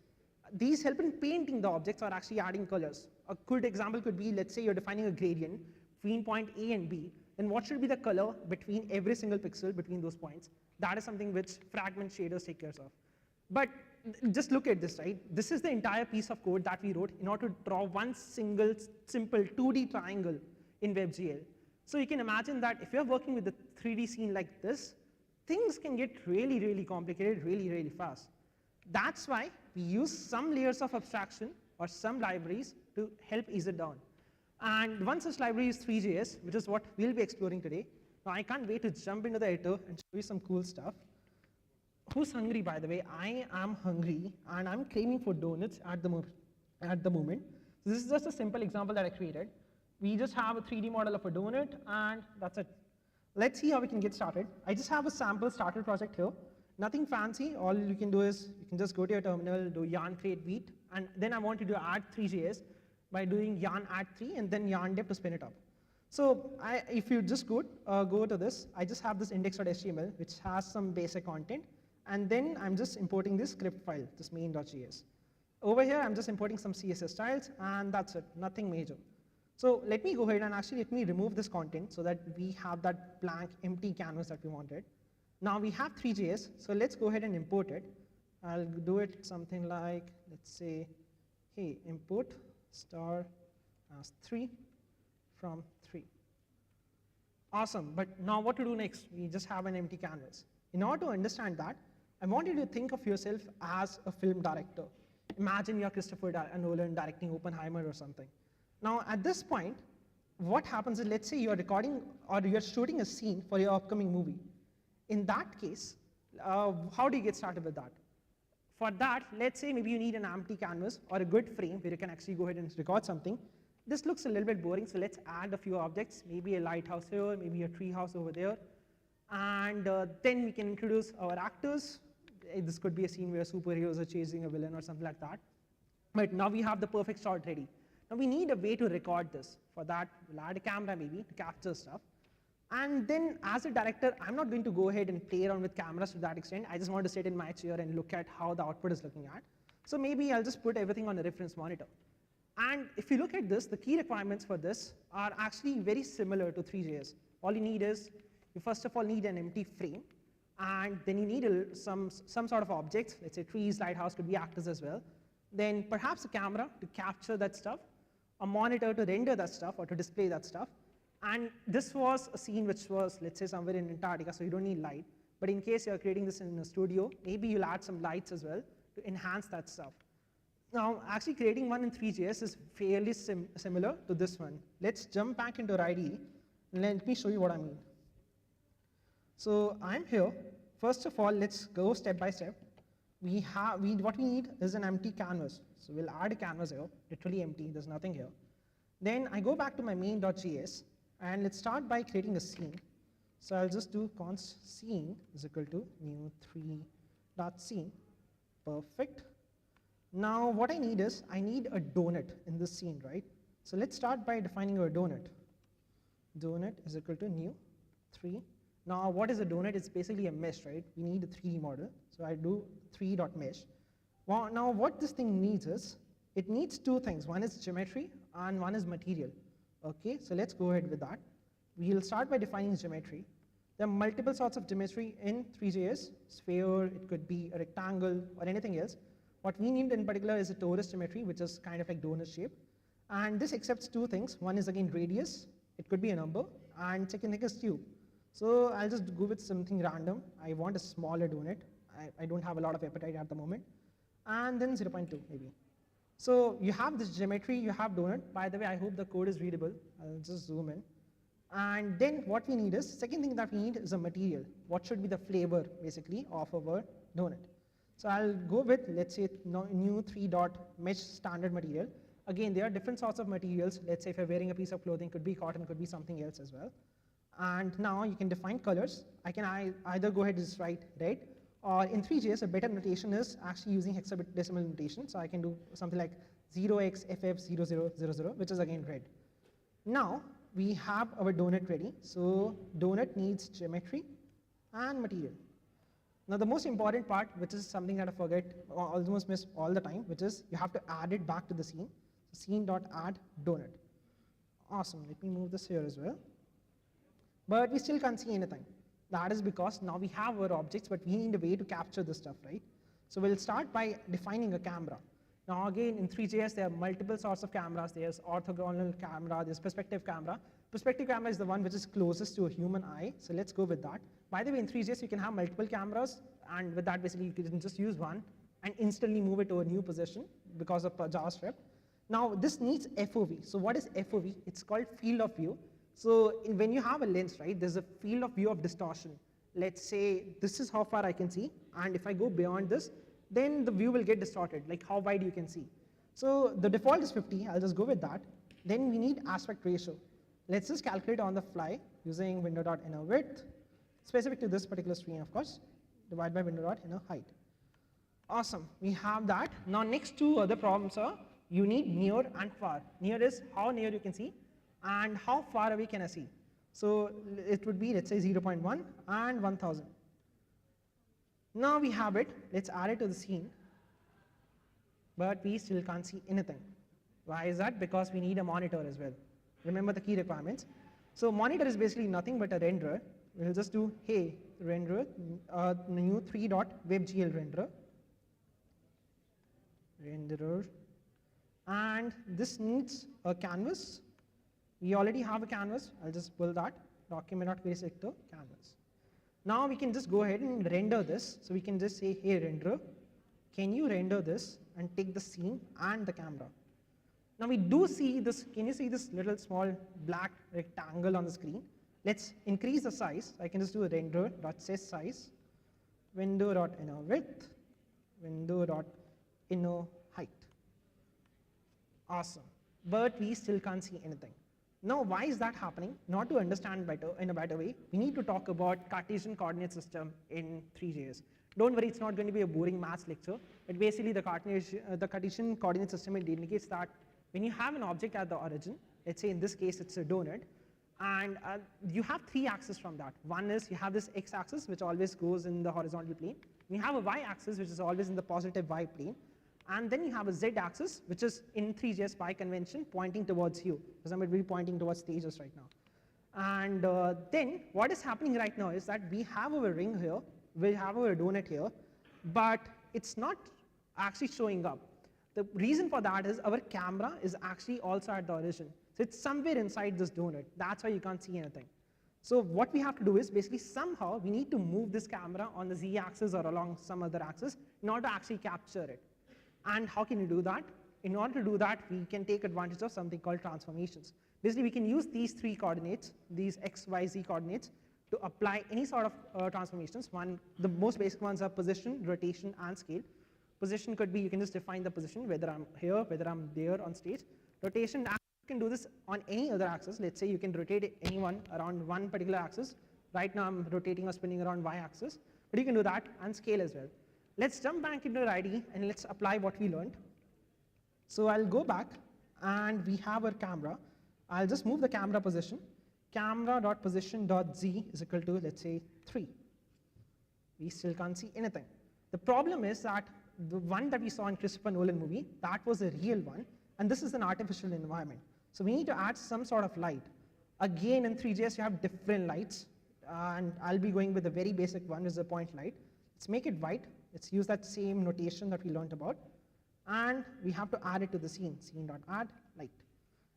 These help in painting the objects or actually adding colors. A good example could be, let's say you're defining a gradient between point A and B, then what should be the color between every single pixel between those points? That is something which fragment shaders take care of. But just look at this, right? This is the entire piece of code that we wrote in order to draw one single simple 2D triangle in WebGL. So you can imagine that if you're working with a 3D scene like this, things can get really, really complicated really, really fast. That's why we use some layers of abstraction or some libraries to help ease it down. And one such library is Three.js, which is what we'll be exploring today. Now, I can't wait to jump into the editor and show you some cool stuff. Who's hungry, by the way? I am hungry, and I'm craving for donuts at the moment. So this is just a simple example that I created. We just have a 3D model of a donut, and that's it. Let's see how we can get started. I just have a sample starter project here. Nothing fancy. All you can do is you can just go to your terminal, do yarn create beat, and then I want you to add Three.js by doing yarn add 3 and then yarn dep to spin it up. So if you just go to this, I just have this index.html, which has some basic content, and then I'm just importing this script file, this main.js. Over here, I'm just importing some CSS styles, and that's it, nothing major. So let me go ahead and actually let me remove this content so that we have that blank, empty canvas that we wanted. Now we have Three.js, so let's go ahead and import it. I'll do it something like, let's say, hey, import star as 3 from 3. Awesome, but now what to do next? We just have an empty canvas. In order to understand that, I want you to think of yourself as a film director. Imagine you're Christopher Nolan directing Oppenheimer or something. Now at this point, what happens is, let's say you're recording or you're shooting a scene for your upcoming movie. In that case, how do you get started with that? For that, let's say maybe you need an empty canvas or a good frame where you can actually go ahead and record something. This looks a little bit boring, so let's add a few objects, maybe a lighthouse here, maybe a tree house over there. And then we can introduce our actors. This could be a scene where superheroes are chasing a villain or something like that. But now we have the perfect shot ready. Now we need a way to record this. For that, we'll add a camera maybe to capture stuff. And then as a director, I'm not going to go ahead and play around with cameras to that extent. I just want to sit in my chair and look at how the output is looking at. So maybe I'll just put everything on a reference monitor. And if you look at this, the key requirements for this are actually very similar to Three.js. All you need is, you first of all need an empty frame, and then you need some sort of objects. Let's say trees, lighthouse, could be actors as well. Then perhaps a camera to capture that stuff, a monitor to render that stuff or to display that stuff. And this was a scene which was, let's say, somewhere in Antarctica, so you don't need light. But in case you're creating this in a studio, maybe you'll add some lights as well to enhance that stuff. Now, actually creating one in Three.js is fairly similar to this one. Let's jump back into our IDE, and let me show you what I mean. So I'm here. First of all, let's go step by step. What we need is an empty canvas. So we'll add a canvas here, literally empty, there's nothing here. Then I go back to my main.js, and let's start by creating a scene. So I'll just do const scene is equal to new 3.scene. Perfect. Now what I need is, I need a donut in this scene, right? So let's start by defining our donut. Donut is equal to new 3. Now what is a donut? It's basically a mesh, right? We need a 3D model. So I do 3.mesh. Well, now what this thing needs is, it needs two things. One is geometry and one is material. Okay, so let's go ahead with that. We'll start by defining geometry. There are multiple sorts of geometry in Three.js. Sphere, it could be a rectangle or anything else. What we need in particular is a torus geometry, which is kind of like donut shape. And this accepts two things. One is again radius, It could be a number. And second thing is tube. So I'll just go with something random. I want a smaller donut. I don't have a lot of appetite at the moment. And then 0.2 maybe. So you have this geometry, you have donut. By the way, I hope the code is readable. I'll just zoom in. And then what we need is, second thing that we need is a material. What should be the flavor, basically, of our donut? So I'll go with, let's say, new 3-dot mesh standard material. Again, there are different sorts of materials. Let's say if you're wearing a piece of clothing, could be cotton, could be something else as well. And now you can define colors. I can either go ahead and just write red, or in 3JS, a better notation is actually using hexadecimal notation. So I can do something like 0xFF0000, which is again red. Now, we have our donut ready. So donut needs geometry and material. Now the most important part, which is something that I forget, or almost miss all the time, which is you have to add it back to the scene. So scene.add donut. Awesome, let me move this here as well. But we still can't see anything. That is because now we have our objects, but we need a way to capture this stuff, right? So we'll start by defining a camera. Now again, in 3JS, there are multiple sorts of cameras. There's orthogonal camera, there's perspective camera. Perspective camera is the one which is closest to a human eye, so let's go with that. By the way, in 3JS, you can have multiple cameras, and with that, basically, you can just use one and instantly move it to a new position because of JavaScript. Now, this needs FOV. So what is FOV? It's called field of view. So when you have a lens, right, there's a field of view of distortion. Let's say this is how far I can see, and if I go beyond this, then the view will get distorted, like how wide you can see. So the default is 50, I'll just go with that. Then we need aspect ratio. Let's just calculate on the fly using window.innerWidth, specific to this particular screen, of course, divide by window.innerHeight. Awesome, we have that. Now next two other problems are, you need near and far. Near is how near you can see, and how far away can I see. So it would be, let's say, 0.1 and 1000. Now we have it, let's add it to the scene, but we still can't see anything. Why is that? Because we need a monitor as well. Remember the key requirements. So monitor is basically nothing but a renderer. We'll just do, hey, renderer, new 3.webgl renderer, and this needs a canvas. We already have a canvas. I'll just pull that, document.querySelector, canvas. Now we can just go ahead and render this. So we can just say, hey renderer, can you render this and take the scene and the camera? Now we do see this, can you see this little small black rectangle on the screen? Let's increase the size. I can just do a render.setSize, window.innerWidth, window.innerHeight. Awesome, but we still can't see anything. Now, why is that happening? Not to understand better in a better way, we need to talk about Cartesian coordinate system in 3JS. Don't worry, it's not going to be a boring maths lecture, but basically the Cartesian coordinate system, it indicates that when you have an object at the origin, let's say in this case it's a donut, and you have three axes from that. One is you have this x-axis, which always goes in the horizontal plane. You have a y-axis, which is always in the positive y plane. And then you have a z-axis, which is in 3JS by convention pointing towards you, because I'm going to be pointing towards stages right now. And then what is happening right now is that we have our ring here, we have our donut here, but it's not actually showing up. The reason for that is our camera is actually also at the origin. So it's somewhere inside this donut. That's why you can't see anything. So what we have to do is basically somehow we need to move this camera on the z-axis or along some other axis in order to actually capture it. And how can you do that? In order to do that, we can take advantage of something called transformations. Basically, we can use these three coordinates, these x, y, z coordinates, to apply any sort of transformations. The most basic ones are position, rotation, and scale. Position could be, you can just define the position, whether I'm here, whether I'm there on stage. Rotation, you can do this on any other axis. Let's say you can rotate anyone around one particular axis. Right now, I'm rotating or spinning around y-axis, but you can do that, and scale as well. Let's jump back into our IDE and let's apply what we learned. So I'll go back and we have our camera. I'll just move the camera position. Camera.position.z is equal to, let's say, 3. We still can't see anything. The problem is that the one that we saw in Christopher Nolan movie, that was a real one, and this is an artificial environment. So we need to add some sort of light. Again, in 3JS, you have different lights, and I'll be going with a very basic one, is a point light. Let's make it white. Let's use that same notation that we learned about. And we have to add it to the scene, scene.add light.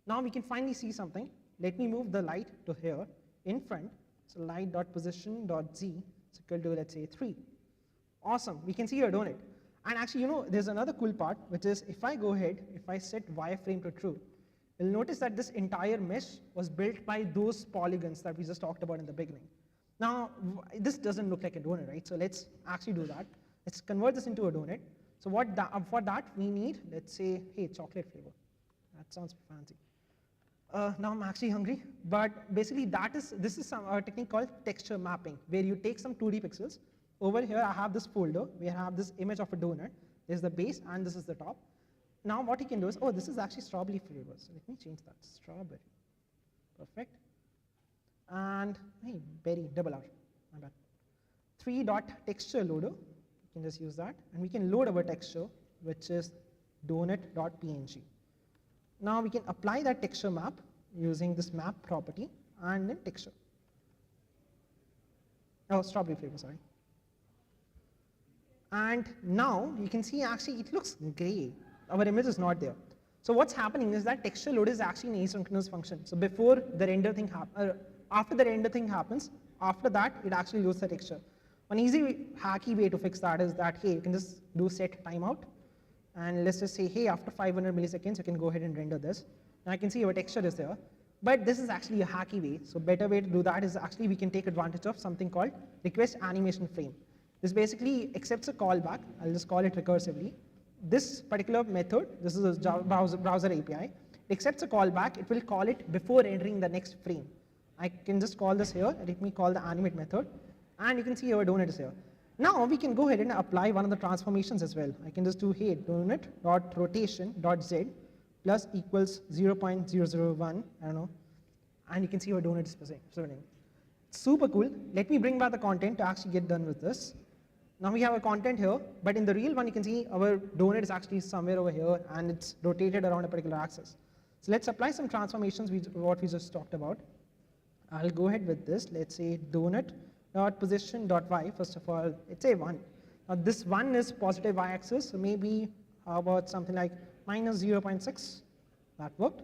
Now we can finally see something. let me move the light to here in front. So light.position.z is equal to, let's say, 3. Awesome, we can see your donut. And actually, you know, there's another cool part, which is if I go ahead, if I set wireframe to true, you'll notice that this entire mesh was built by those polygons that we just talked about in the beginning. Now, this doesn't look like a donut, right? So let's actually do that. Let's convert this into a donut. So for that, we need, let's say, hey, chocolate flavor. That sounds fancy. Now I'm actually hungry, but basically this is a technique called texture mapping, where you take some 2D pixels. Over here, I have this folder where I have this image of a donut. There's the base, and this is the top. Now what you can do is, oh, this is actually strawberry flavor. So let me change that, strawberry. Perfect. And hey, berry, double R, my bad. 3.texture loader, you can just use that. And we can load our texture, which is donut.png. Now we can apply that texture map using this map property and then texture. Oh, strawberry flavor, sorry. And now you can see actually it looks gray. Our image is not there. So what's happening is that texture load is actually an asynchronous function. So before the render thing after the render thing happens, after that it actually loads the texture. One easy hacky way to fix that is that, hey, you can just do set timeout. And let's just say, hey, after 500 milliseconds, you can go ahead and render this. Now I can see our texture is there. But this is actually a hacky way. So better way to do that is actually we can take advantage of something called request animation frame. This basically accepts a callback. I'll just call it recursively. This particular method, this is a browser API, it accepts a callback. It will call it before entering the next frame. I can just call this here. Let me call the animate method. And you can see our donut is here. Now we can go ahead and apply one of the transformations as well. I can just do, hey, donut.rotation.z plus equals 0.001, I don't know. And you can see our donut is presenting. Super cool. Let me bring back the content to actually get done with this. Now we have a content here, but in the real one, you can see our donut is actually somewhere over here, and it's rotated around a particular axis. So let's apply some transformations, what we just talked about. I'll go ahead with this. Let's say donut.position.y. First of all, let's say 1. Now this 1 is positive y-axis, so maybe how about something like minus 0.6. That worked.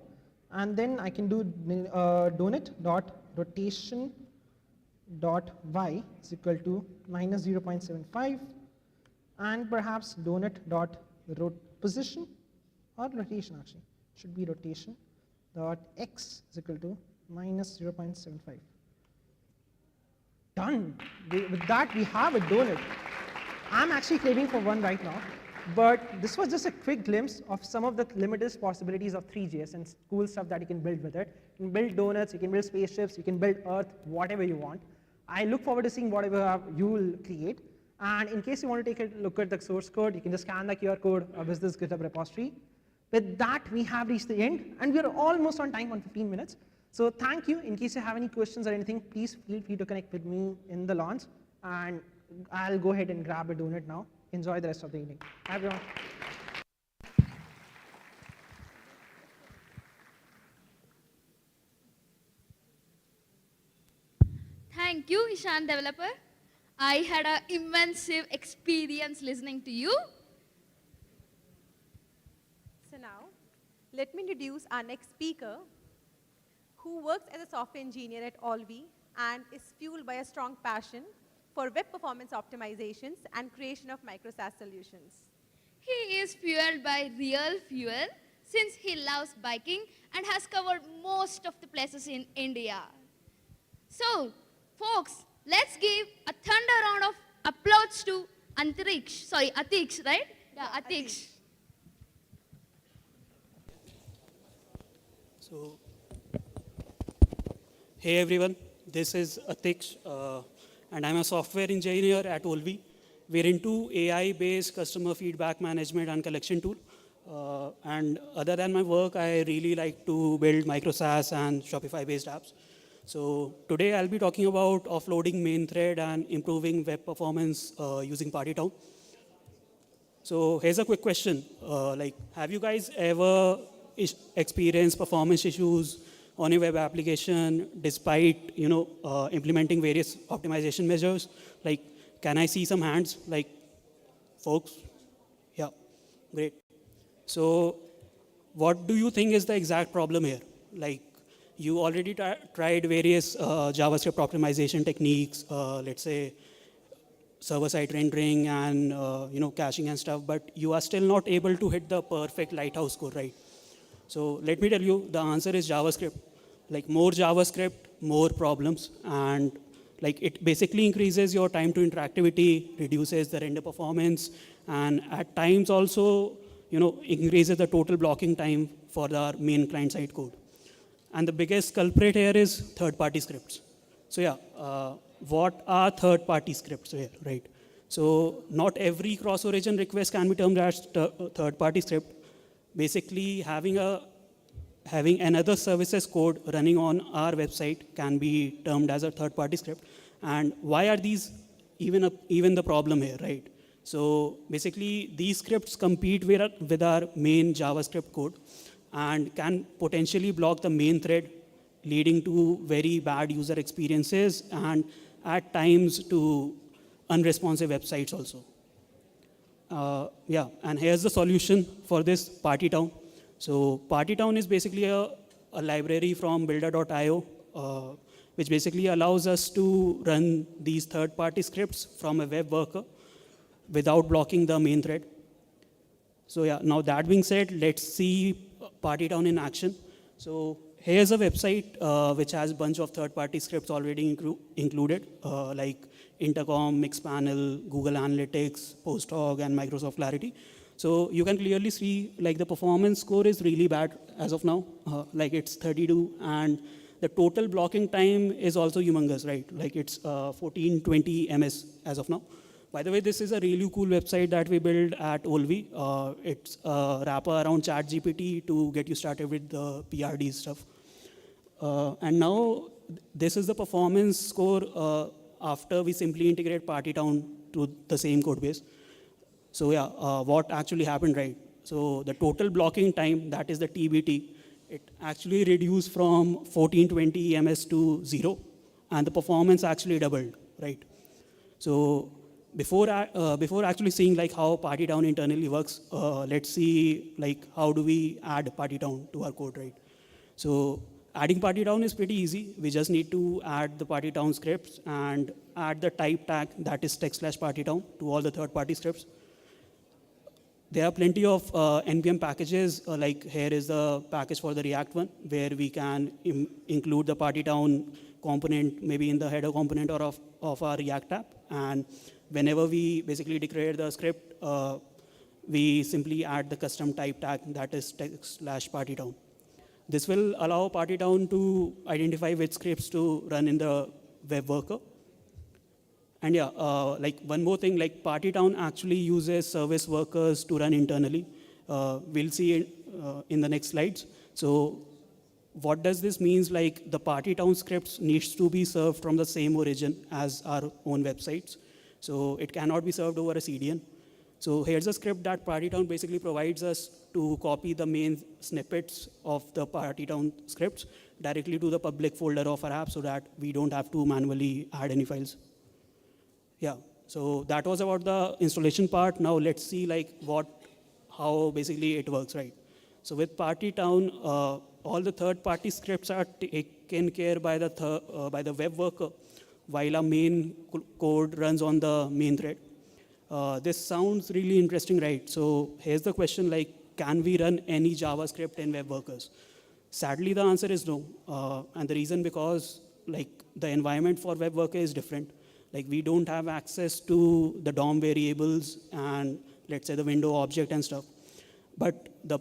And then I can do donut.rotation.y is equal to minus 0.75, and perhaps donut.position or rotation actually should be rotation dot x is equal to minus 0.75. Done. With that, we have a donut. I'm actually craving for one right now, but this was just a quick glimpse of some of the limitless possibilities of 3JS and cool stuff that you can build with it. You can build donuts, you can build spaceships, you can build Earth, whatever you want. I look forward to seeing whatever you will create. And in case you want to take a look at the source code, you can just scan the QR code of this GitHub repository. With that, we have reached the end, and we are almost on time, on 15 minutes. So thank you. In case you have any questions or anything, please feel free to connect with me in the launch, and I'll go ahead and grab a donut now. Enjoy the rest of the evening. Bye, everyone. Thank you, Ishan developer. I had an immense experience listening to you. So now, let me introduce our next speaker, who works as a software engineer at Olvi and is fueled by a strong passion for web performance optimizations and creation of micro SaaS solutions. He is fueled by real fuel since he loves biking and has covered most of the places in India. So, folks, let's give a thunder round of applause to Atiksh, right? Yeah, Atiksh. So, hey everyone, this is Atiksh, and I'm a software engineer at Olvi. We're into AI-based customer feedback management and collection tool. And other than my work, I really like to build micro SaaS and Shopify-based apps. So today I'll be talking about offloading main thread and improving web performance using PartyTown. So here's a quick question. Have you guys ever experienced performance issues on a web application despite implementing various optimization measures? Can I see some hands, folks? Yeah, great. So what do you think is the exact problem here? you already tried various JavaScript optimization techniques, let's say server-side rendering and caching and stuff, but you are still not able to hit the perfect lighthouse score, right? So let me tell you, the answer is JavaScript. Like more JavaScript, more problems, and like it basically increases your time to interactivity, reduces the render performance, and at times also increases the total blocking time for our main client-side code. And the biggest culprit here is third-party scripts. So yeah, what are third-party scripts here, right? So not every cross-origin request can be termed as third-party script. Basically, having another services code running on our website can be termed as a third-party script. And why are these even the problem here, right? So basically, these scripts compete with our main JavaScript code and can potentially block the main thread, leading to very bad user experiences and at times to unresponsive websites also. Yeah, and here's the solution for this, PartyTown. So PartyTown is basically a library from builder.io, which basically allows us to run these third-party scripts from a web worker without blocking the main thread. So yeah, now that being said, let's see PartyTown in action. So here's a website which has a bunch of third-party scripts already included, like Intercom, Mixpanel, Google Analytics, Posthog, and Microsoft Clarity. So you can clearly see like the performance score is really bad as of now, like it's 32, and the total blocking time is also humongous, right? Like it's 1420 ms as of now. By the way, this is a really cool website that we built at Olvi. It's a wrapper around ChatGPT to get you started with the PRD stuff. And now this is the performance score after we simply integrate PartyTown to the same code base. So yeah, what actually happened, right? So the total blocking time, that is the TBT, it actually reduced from 1420 ms to 0, and the performance actually doubled, right? So before actually seeing like how PartyTown internally works, let's see like how do we add PartyTown to our code, right? So adding PartyTown is pretty easy. We just need to add the PartyTown scripts and add the type tag that is text/PartyTown to all the third-party scripts. There are plenty of NPM packages, like here is the package for the React one, where we can include the PartyTown component, maybe in the header component or of our React app. And whenever we basically declare the script, we simply add the custom type tag that is text/PartyTown. This will allow PartyTown to identify which scripts to run in the web worker. And yeah, like one more thing, like PartyTown actually uses service workers to run internally. We'll see it in the next slides. So what does this mean? Like the PartyTown scripts needs to be served from the same origin as our own websites. So it cannot be served over a CDN. So here's a script that PartyTown basically provides us to copy the main snippets of the PartyTown scripts directly to the public folder of our app so that we don't have to manually add any files. Yeah, so that was about the installation part. Now let's see like how basically it works, right? So with PartyTown, all the third-party scripts are taken care by the web worker while our main code runs on the main thread. This sounds really interesting, right? So here's the question, like, can we run any JavaScript in web workers? Sadly, the answer is no. And the reason because like the environment for web worker is different. Like we don't have access to the DOM variables and let's say the window object and stuff. But the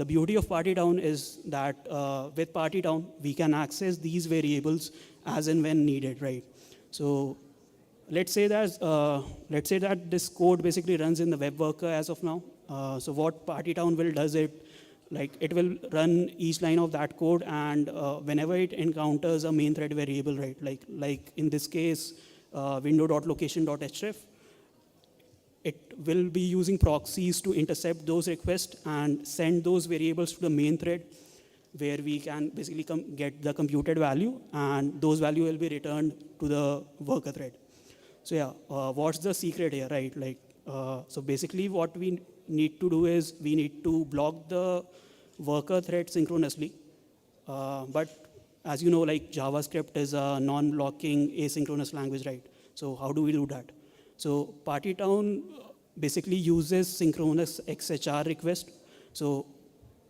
beauty of PartyTown is that with PartyTown, we can access these variables as and when needed, right? So let's say that this code basically runs in the web worker as of now. So what PartyTown will does it will run each line of that code, and whenever it encounters a main thread variable, right? Like in this case, window.location.href, it will be using proxies to intercept those requests and send those variables to the main thread, where we can basically get the computed value, and those value will be returned to the worker thread. So yeah, what's the secret here, right? So basically what we need to do is we need to block the worker thread synchronously. But as you know, like JavaScript is a non-blocking asynchronous language, right? So how do we do that? So PartyTown basically uses synchronous XHR request. So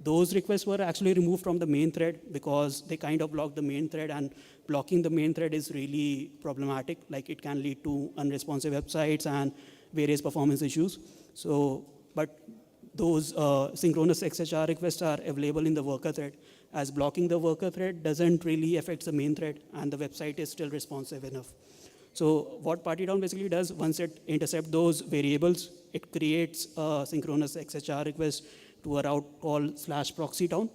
those requests were actually removed from the main thread because they kind of block the main thread, and blocking the main thread is really problematic. Like it can lead to unresponsive websites and various performance issues. So, but those synchronous XHR requests are available in the worker thread, as blocking the worker thread doesn't really affect the main thread and the website is still responsive enough. So what PartyTown basically does, once it intercepts those variables, it creates a synchronous XHR request to a route called /proxytown,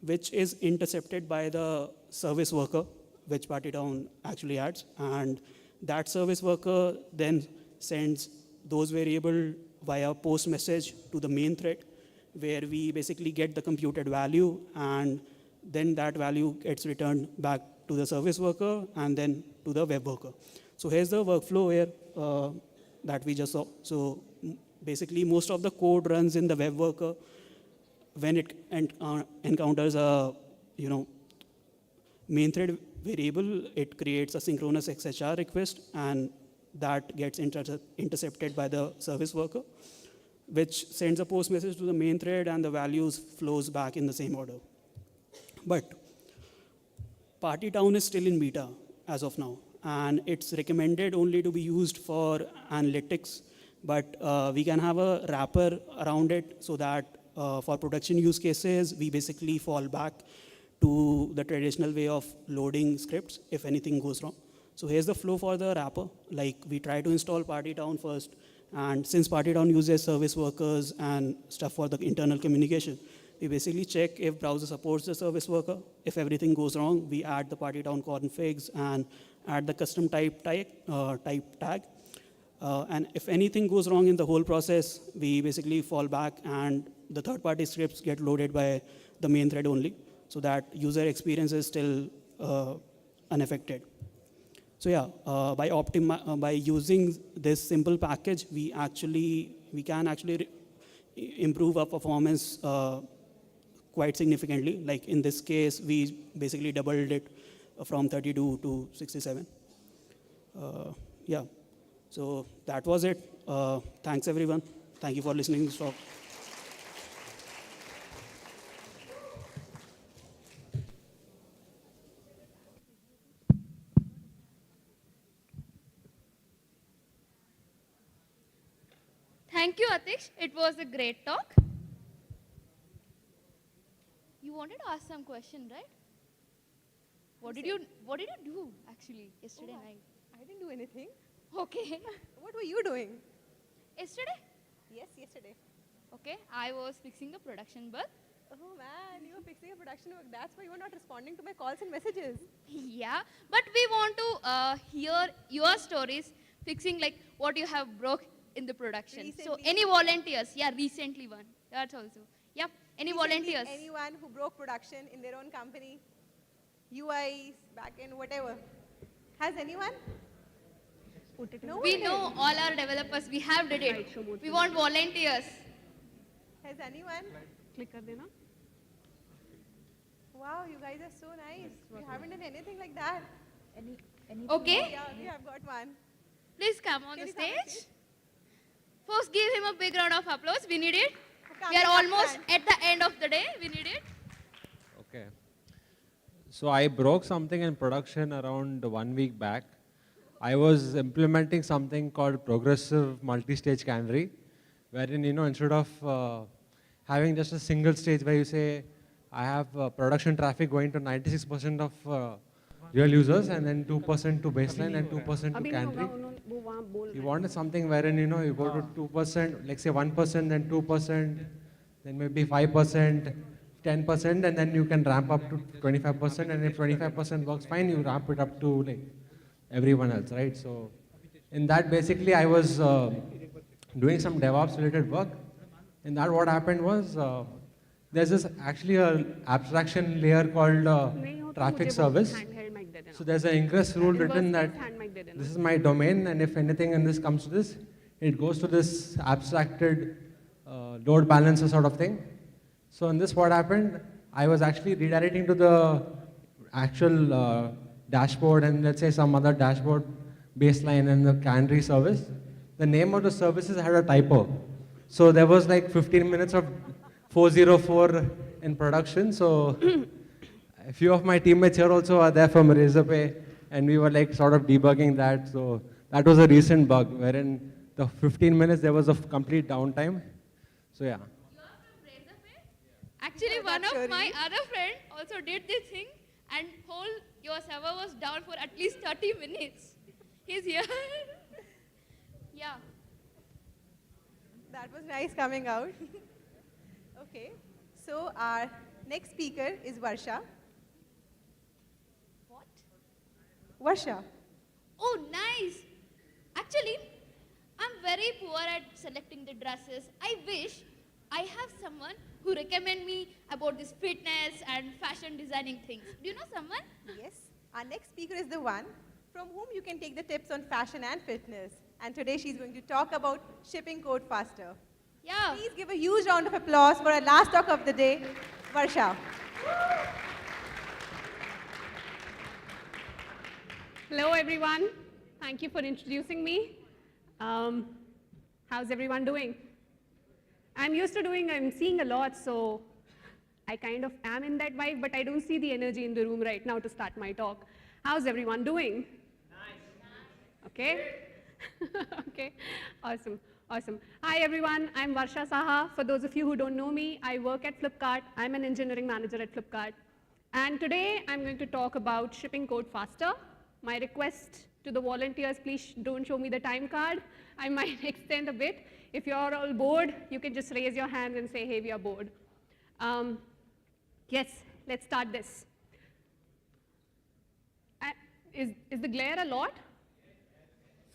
which is intercepted by the service worker, which PartyTown actually adds. And that service worker then sends those variables via post message to the main thread, where we basically get the computed value, and then that value gets returned back to the service worker and then to the web worker. So here's the workflow here that we just saw. So basically, most of the code runs in the web worker. When it encounters a main thread variable, it creates a synchronous XHR request, and that gets intercepted by the service worker, which sends a post message to the main thread, and the values flows back in the same order. But PartyTown is still in beta as of now, and it's recommended only to be used for analytics, but we can have a wrapper around it so that for production use cases, we basically fall back to the traditional way of loading scripts if anything goes wrong. So here's the flow for the wrapper. Like, we try to install PartyTown first, and since PartyTown uses service workers and stuff for the internal communication, we basically check if browser supports the service worker. If everything goes wrong, we add the PartyTown configs and add the custom type tag. And if anything goes wrong in the whole process, we basically fall back, and the third-party scripts get loaded by the main thread only, so that user experience is still unaffected. So yeah, by using this simple package, we can actually improve our performance quite significantly. Like in this case, we basically doubled it from 32 to 67. Yeah, so that was it. Thanks everyone. Thank you for listening to this talk. Thank you, Atish. It was a great talk. You wanted to ask some question, right? What did you do actually yesterday night? I didn't do anything. Okay. What were you doing? Yesterday? Yes, yesterday. Okay, I was fixing a production bug. Oh man, you were fixing a production bug. That's why you were not responding to my calls and messages. Yeah, but we want to hear your stories fixing like what you have broke in the production. Recently. So any volunteers? Yeah, recently one. That's also. Yeah, any Recently, volunteers? Anyone who broke production in their own company, UIs, backend, whatever. Has anyone? No We one know did. all our developers. We have did it. We want volunteers. Has anyone? Click kar dena. Wow, you guys are so nice. We haven't done anything like that. Okay. Oh, yeah, we have got one. Please come on Can the you come on stage. First, give him a big round of applause. We need it. Come, We are come, almost come. at the end of the day. We need it. Okay. So I broke something in production around 1 week back. I was implementing something called progressive multi-stage canary, wherein, instead of having just a single stage where you say, I have production traffic going to 96% of real users, and then 2% to baseline and 2% to canary. You wanted something wherein, you go to 2%, like say 1%, then 2%, then maybe 5%, 10%, and then you can ramp up to 25%, and if 25% works fine, you ramp it up to like everyone else, right? So in that, basically, I was doing some DevOps related work. In that, what happened was, there's this actually an abstraction layer called traffic service. So there's an ingress rule written that this is my domain, and if anything in this comes to this, it goes to this abstracted load balancer sort of thing. So in this, what happened, I was actually redirecting to the actual dashboard and let's say some other dashboard baseline and the Canary service, the name of the services had a typo. So there was like 15 minutes of 404 in production. So a few of my teammates here also are there from Razorpay, and we were like sort of debugging that. So that was a recent bug wherein the 15 minutes there was a complete downtime. So yeah. Actually, one of my other friend also did this thing, and your server was down for at least 30 minutes. He's here. Yeah. That was nice coming out. Okay, so our next speaker is Varsha. What? Varsha. Oh, nice. Actually, I'm very poor at selecting the dresses. I wish I have someone who recommend me about this fitness and fashion designing things. Do you know someone? Yes. Our next speaker is the one from whom you can take the tips on fashion and fitness. And today she's going to talk about shipping code faster. Yeah. Please give a huge round of applause for our last talk of the day, Varsha. Hello, everyone. Thank you for introducing me. How's everyone doing? I'm seeing a lot, so I kind of am in that vibe, but I don't see the energy in the room right now to start my talk. How's everyone doing? Nice. Okay. Okay, awesome, awesome. Hi everyone, I'm Varsha Saha. For those of you who don't know me, I work at Flipkart. I'm an engineering manager at Flipkart. And today I'm going to talk about shipping code faster. My request to the volunteers, please don't show me the time card. I might extend a bit. If you're all bored, you can just raise your hands and say, hey, we are bored. Yes, let's start this. Is the glare a lot?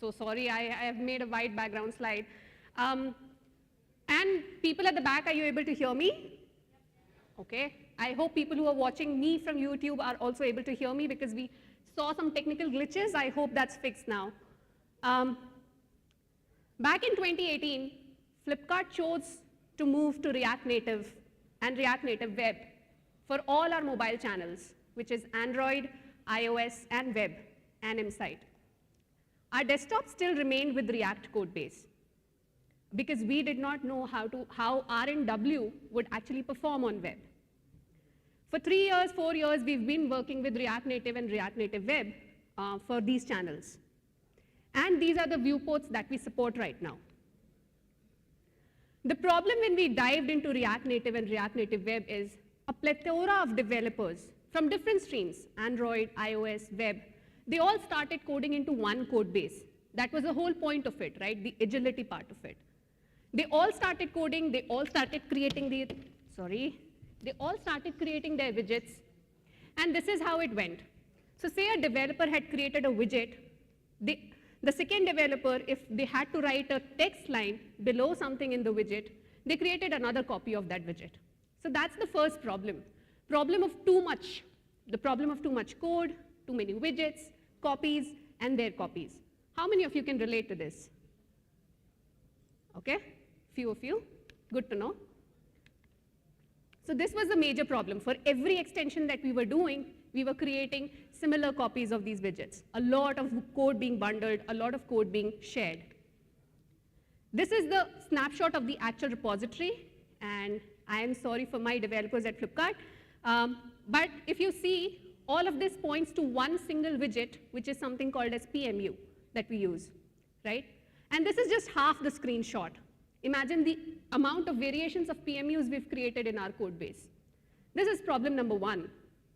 So sorry, I have made a white background slide. And people at the back, are you able to hear me? Okay. I hope people who are watching me from YouTube are also able to hear me because we saw some technical glitches. I hope that's fixed now. Back in 2018, Flipkart chose to move to React Native and React Native Web for all our mobile channels, which is Android, iOS, and web, and M-Site. Our desktop still remained with React code base because we did not know how RNW would actually perform on web. For 3 years, 4 years, we've been working with React Native and React Native Web for these channels. And these are the viewports that we support right now. The problem when we dived into React Native and React Native Web is a plethora of developers from different streams, Android, iOS, web, they all started coding into one code base. That was the whole point of it, right? The agility part of it. They all started coding, they all started creating their widgets, and this is how it went. So say a developer had created a widget, the second developer, if they had to write a text line below something in the widget, they created another copy of that widget. So that's the first problem. Problem of too much. The problem of too much code, too many widgets, copies, and their copies. How many of you can relate to this? Okay, few of you, good to know. So this was a major problem. For every extension that we were doing, we were creating similar copies of these widgets. A lot of code being bundled, a lot of code being shared. This is the snapshot of the actual repository, and I am sorry for my developers at Flipkart. But if you see, all of this points to one single widget, which is something called as PMU that we use, right? And this is just half the screenshot. Imagine the amount of variations of PMUs we've created in our code base. This is problem number one,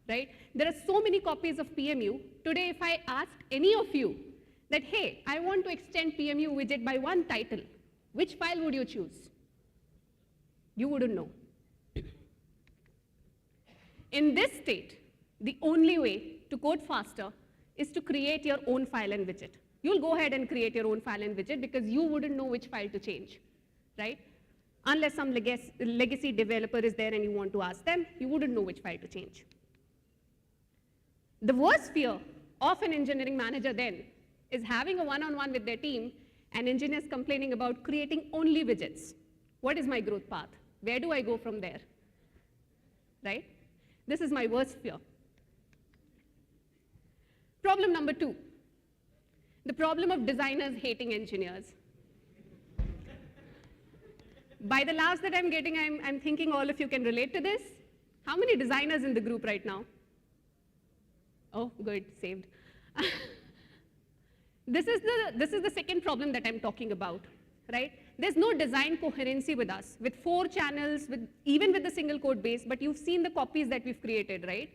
right? There are so many copies of PMU. Today, if I ask any of you that, hey, I want to extend PMU widget by one title, which file would you choose? You wouldn't know. In this state, the only way to code faster is to create your own file and widget. You'll go ahead and create your own file and widget because you wouldn't know which file to change, right? Unless some legacy developer is there and you want to ask them, you wouldn't know which file to change. The worst fear of an engineering manager then is having a one-on-one with their team and engineers complaining about creating only widgets. What is my growth path? Where do I go from there, right? This is my worst fear. Problem number 2, the problem of designers hating engineers. By the laughs that I'm getting, I'm thinking all of you can relate to this. How many designers in the group right now? Oh, good, saved. This is the second problem that I'm talking about, right? There's no design coherency with us, with 4 channels, even with the single code base, but you've seen the copies that we've created, right?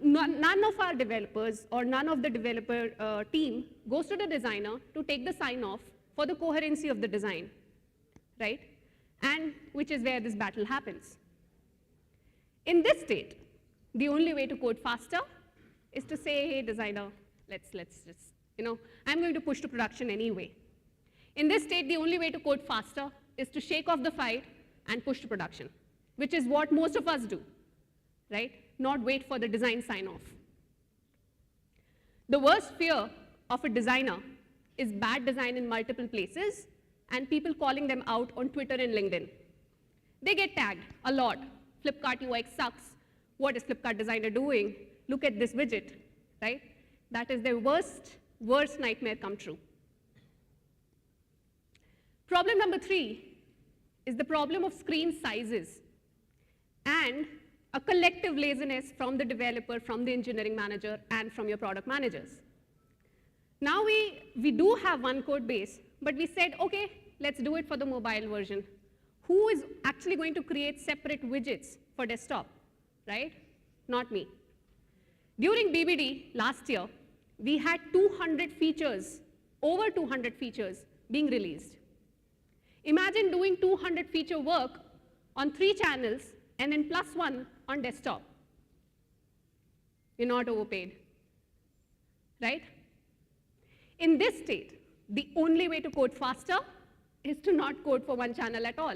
None of our developers or none of the developer team goes to the designer to take the sign off for the coherency of the design, right? And which is where this battle happens. In this state, the only way to code faster is to say, hey, designer, let's just, I'm going to push to production anyway. In this state, the only way to code faster is to shake off the fight and push to production, which is what most of us do, right? Not wait for the design sign-off. The worst fear of a designer is bad design in multiple places and people calling them out on Twitter and LinkedIn. They get tagged a lot. Flipkart UX sucks. What is Flipkart designer doing? Look at this widget, right? That is their worst nightmare come true. Problem number 3 is the problem of screen sizes and a collective laziness from the developer, from the engineering manager, and from your product managers. Now we do have one code base, but we said, okay, let's do it for the mobile version. Who is actually going to create separate widgets for desktop, right? Not me. During BBD last year, we had 200 features, over 200 features being released. Imagine doing 200 feature work on 3 channels and then +1 on desktop. You're not overpaid, right? In this state, the only way to code faster is to not code for 1 channel at all,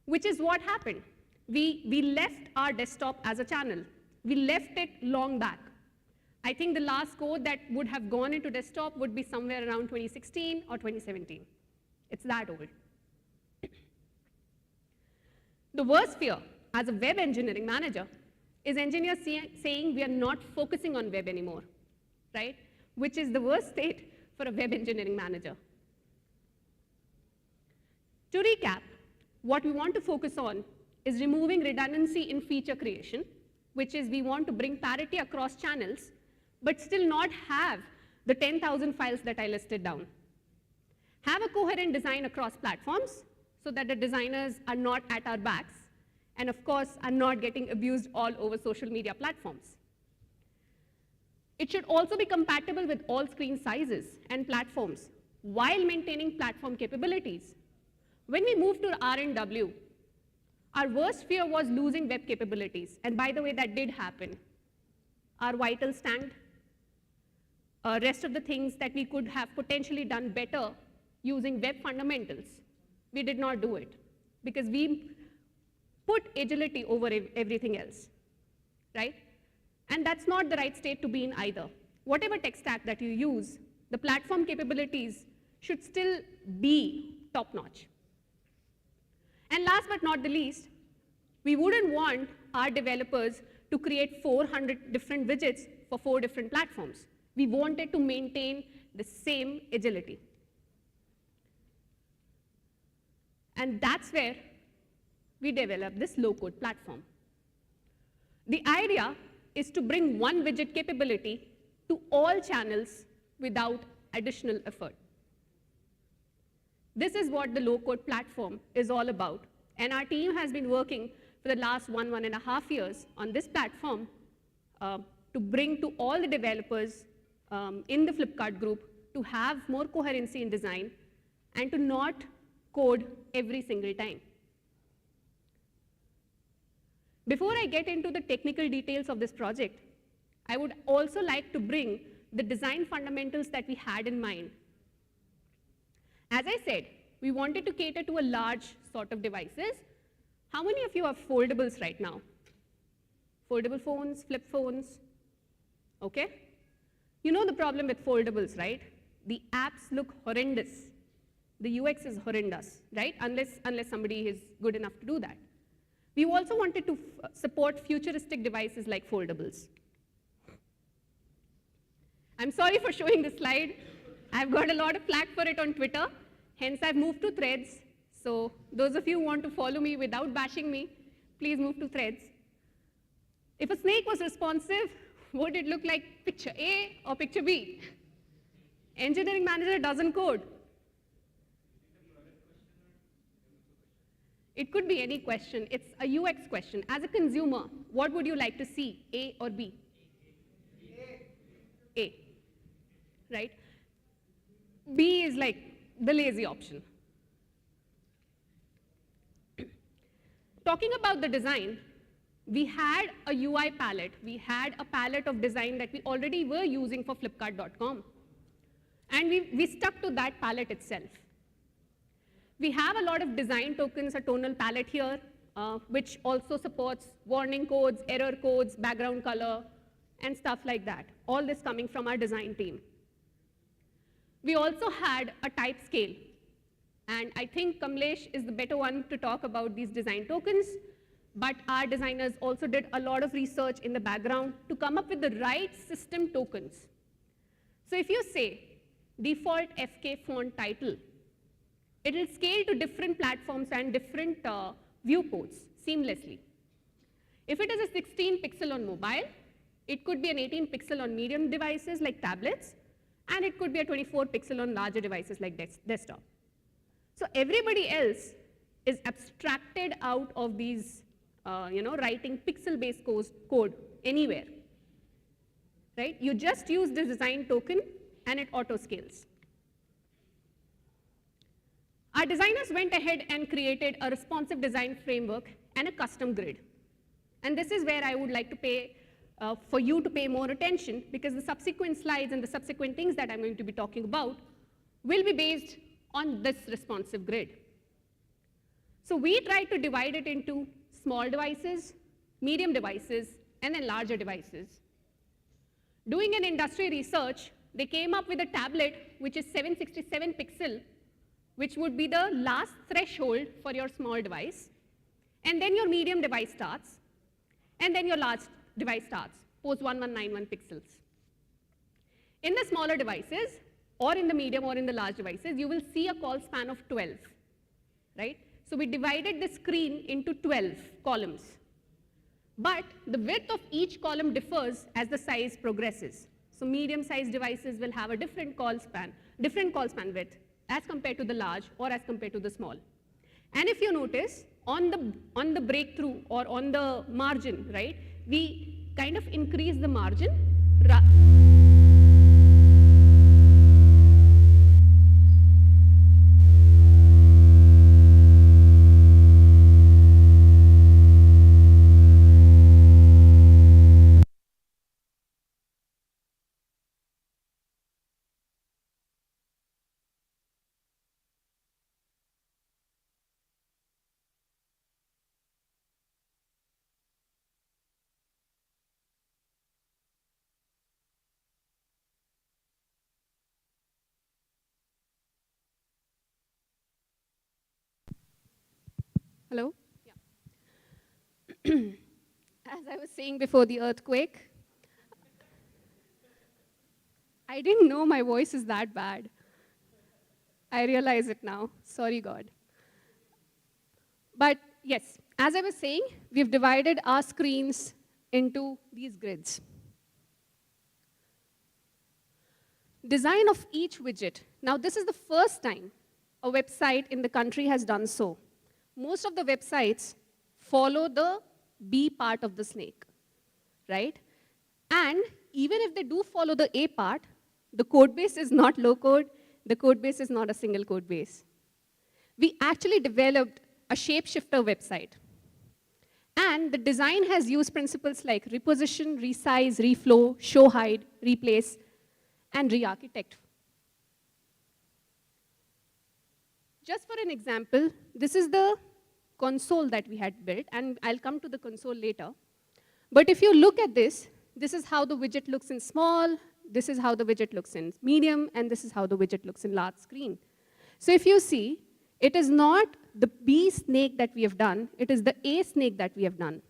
which is what happened. We left our desktop as a channel. We left it long back. I think the last code that would have gone into desktop would be somewhere around 2016 or 2017. It's that old. The worst fear as a web engineering manager is engineers saying we are not focusing on web anymore, right? Which is the worst state for a web engineering manager. To recap, what we want to focus on is removing redundancy in feature creation, which is we want to bring parity across channels, but still not have the 10,000 files that I listed down. Have a coherent design across platforms so that the designers are not at our backs, and of course, are not getting abused all over social media platforms. It should also be compatible with all screen sizes and platforms while maintaining platform capabilities. When we moved to R&W, our worst fear was losing web capabilities. And by the way, that did happen. Our vitals tanked. Rest of the things that we could have potentially done better using web fundamentals, we did not do it because we put agility over everything else, right? And that's not the right state to be in either. Whatever tech stack that you use, the platform capabilities should still be top-notch. And last but not the least, we wouldn't want our developers to create 400 different widgets for 4 different platforms. We wanted to maintain the same agility. And that's where we developed this low-code platform. The idea is to bring one widget capability to all channels without additional effort. This is what the low-code platform is all about. And our team has been working for the last 1.5 years on this platform to bring to all the developers in the Flipkart group to have more coherency in design and to not code every single time. Before I get into the technical details of this project, I would also like to bring the design fundamentals that we had in mind. As I said, we wanted to cater to a large sort of devices. How many of you have foldables right now? Foldable phones, flip phones, okay? You know the problem with foldables, right? The apps look horrendous. The UX is horrendous, right? Unless somebody is good enough to do that. We also wanted to support futuristic devices like foldables. I'm sorry for showing this slide. I've got a lot of flack for it on Twitter. Hence, I've moved to Threads. So those of you who want to follow me without bashing me, please move to Threads. If a snake was responsive, would it look like picture A or picture B? Engineering manager doesn't code. It could be any question. It's a UX question. As a consumer, what would you like to see, A or B? A, right? B is like the lazy option. Talking about the design, we had a UI palette. We had a palette of design that we already were using for Flipkart.com. And we stuck to that palette itself. We have a lot of design tokens, a tonal palette here, which also supports warning codes, error codes, background color, and stuff like that. All this coming from our design team. We also had a type scale. And I think Kamlesh is the better one to talk about these design tokens. But our designers also did a lot of research in the background to come up with the right system tokens. So if you say default FK font title, it will scale to different platforms and different viewports seamlessly. If it is a 16 pixel on mobile, it could be an 18 pixel on medium devices like tablets, and it could be a 24 pixel on larger devices like desktop. So everybody else is abstracted out of these, writing pixel-based code anywhere, right? You just use the design token, and it auto-scales. Our designers went ahead and created a responsive design framework and a custom grid. And this is where I would like to for you to pay more attention, because the subsequent slides and the subsequent things that I'm going to be talking about will be based on this responsive grid. So we tried to divide it into small devices, medium devices, and then larger devices. Doing an industry research, they came up with a tablet which is 767 pixel, which would be the last threshold for your small device. And then your medium device starts. And then your large device starts, post 1191 pixels. In the smaller devices, or in the medium or in the large devices, you will see a call span of 12, right? So we divided the screen into 12 columns. But the width of each column differs as the size progresses. So medium-sized devices will have a different call span width as compared to the large or as compared to the small. And if you notice, on the breakthrough or on the margin, right, we kind of increase the margin. Hello? Yeah. As I was saying before the earthquake, I didn't know my voice is that bad. I realize it now. Sorry, God. But yes, as I was saying, we've divided our screens into these grids. Design of each widget. Now, this is the first time a website in the country has done so. Most of the websites follow the B part of the snake, right? And even if they do follow the A part, the code base is not low code, the code base is not a single code base. We actually developed a shapeshifter website. And the design has used principles like reposition, resize, reflow, show hide, replace, and re-architect. Just for an example, this is the console that we had built, and I'll come to the console later. But if you look at this, this is how the widget looks in small, this is how the widget looks in medium, and this is how the widget looks in large screen. So if you see, it is not the B snake that we have done, it is the A snake that we have done.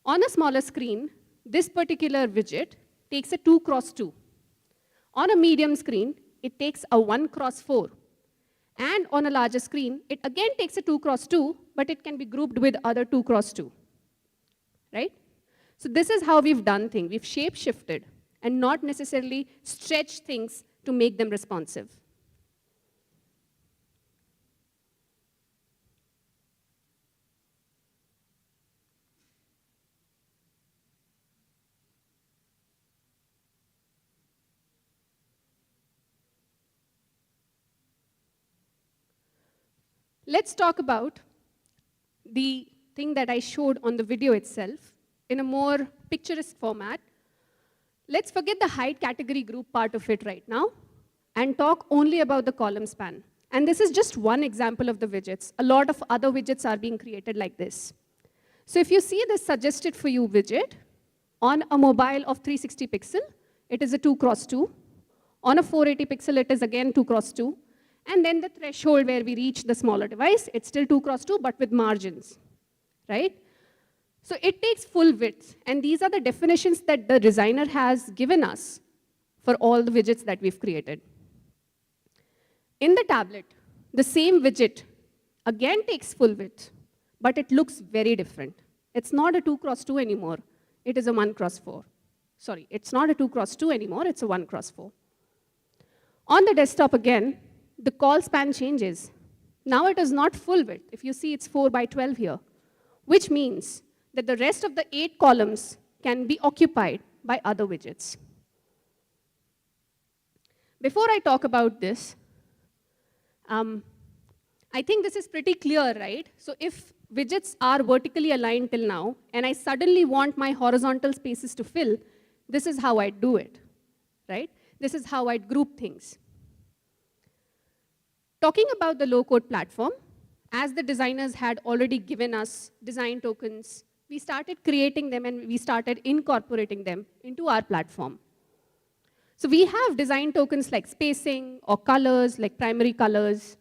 On a smaller screen, this particular widget takes a 2x2. On a medium screen, it takes a 1x4. And on a larger screen, it again takes a 2x2, but it can be grouped with other 2x2, right? So this is how we've done things. We've shape-shifted and not necessarily stretched things to make them responsive. Let's talk about the thing that I showed on the video itself in a more picturesque format. Let's forget the height category group part of it right now and talk only about the column span. And this is just one example of the widgets. A lot of other widgets are being created like this. So if you see this suggested for you widget on a mobile of 360 pixel, it is a 2x2. On a 480 pixel, it is again 2x2. And then the threshold where we reach the smaller device, it's still 2x2, but with margins, right? So it takes full width. And these are the definitions that the designer has given us for all the widgets that we've created. In the tablet, the same widget again takes full width, but it looks very different. It's not a 2x2 anymore. It is a 1x4. Sorry, it's not a 2x2 anymore. It's a 1x4. On the desktop again, the call span changes. Now it is not full width. If you see, it's 4x12 here, which means that the rest of the 8 columns can be occupied by other widgets. Before I talk about this, I think this is pretty clear, right? So if widgets are vertically aligned till now, and I suddenly want my horizontal spaces to fill, this is how I'd do it, right? This is how I'd group things. Talking about the low-code platform, as the designers had already given us design tokens, we started creating them and we started incorporating them into our platform. So we have design tokens like spacing or colors, like primary colors.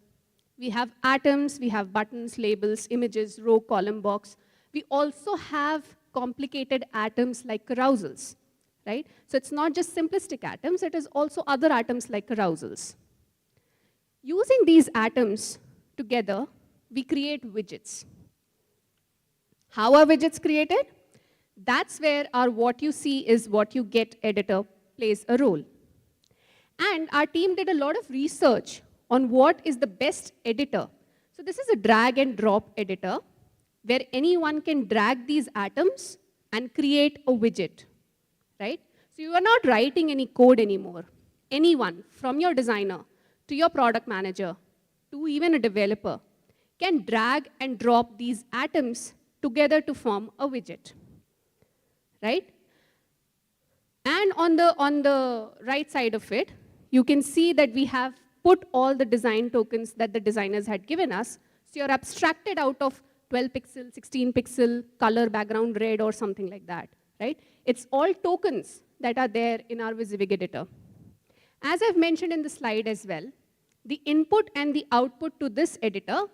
We have atoms, we have buttons, labels, images, row, column, box. We also have complicated atoms like carousels, right? So it's not just simplistic atoms, it is also other atoms like carousels. Using these atoms together, we create widgets. How are widgets created? That's where our what you see is what you get editor plays a role. And our team did a lot of research on what is the best editor. So this is a drag and drop editor where anyone can drag these atoms and create a widget, right? So you are not writing any code anymore. Anyone, from your designer to your product manager, to even a developer, can drag and drop these atoms together to form a widget, right? And on the right side of it, you can see that we have put all the design tokens that the designers had given us. So you're abstracted out of 12 pixel, 16 pixel, color, background red, or something like that, right? It's all tokens that are there in our WYSIWYG editor. As I've mentioned in the slide as well, the input and the output to this editor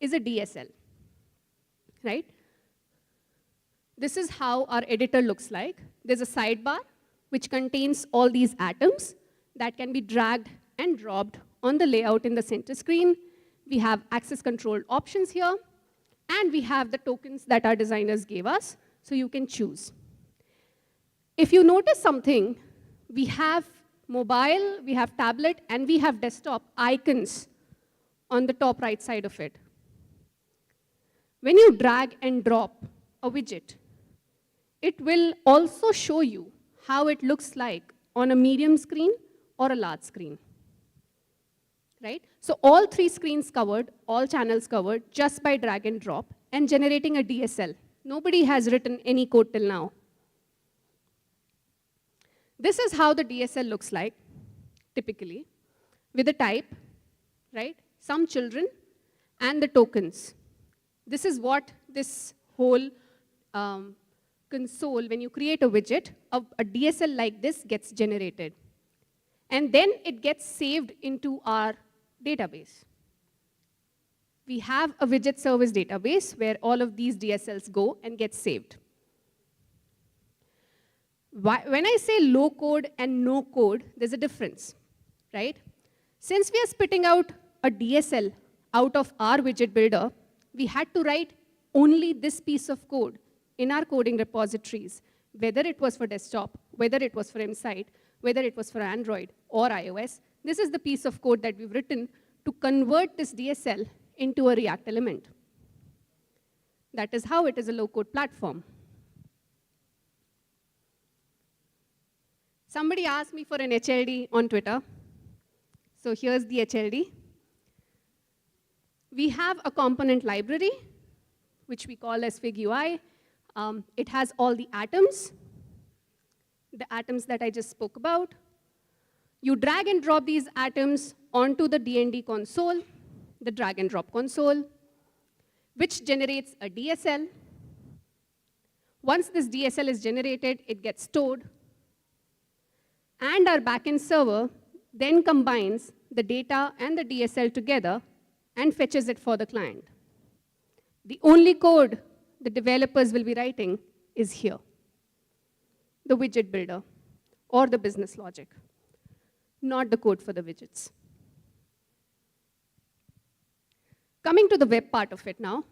is a DSL, right? This is how our editor looks like. There's a sidebar which contains all these atoms that can be dragged and dropped on the layout in the center screen. We have access control options here, and we have the tokens that our designers gave us, so you can choose. If you notice something, we have mobile, we have tablet, and we have desktop icons on the top right side of it. When you drag and drop a widget, it will also show you how it looks like on a medium screen or a large screen, right? So all 3 screens covered, all channels covered, just by drag and drop and generating a DSL. Nobody has written any code till now. This is how the DSL looks like, typically, with a type, right? Some children and the tokens. This is what this whole console, when you create a widget, a DSL like this gets generated. And then it gets saved into our database. We have a widget service database where all of these DSLs go and get saved. When I say low code and no code, there's a difference, right? Since we are spitting out a DSL out of our widget builder, we had to write only this piece of code in our coding repositories, whether it was for desktop, whether it was for Insight, whether it was for Android or iOS. This is the piece of code that we've written to convert this DSL into a React element. That is how it is a low-code platform. Somebody asked me for an HLD on Twitter. So here's the HLD. We have a component library, which we call as Fig UI. It has all the atoms that I just spoke about. You drag and drop these atoms onto the D&D console, the drag and drop console, which generates a DSL. Once this DSL is generated, it gets stored. And our backend server then combines the data and the DSL together and fetches it for the client. The only code the developers will be writing is here, the widget builder or the business logic, not the code for the widgets. Coming to the web part of it now,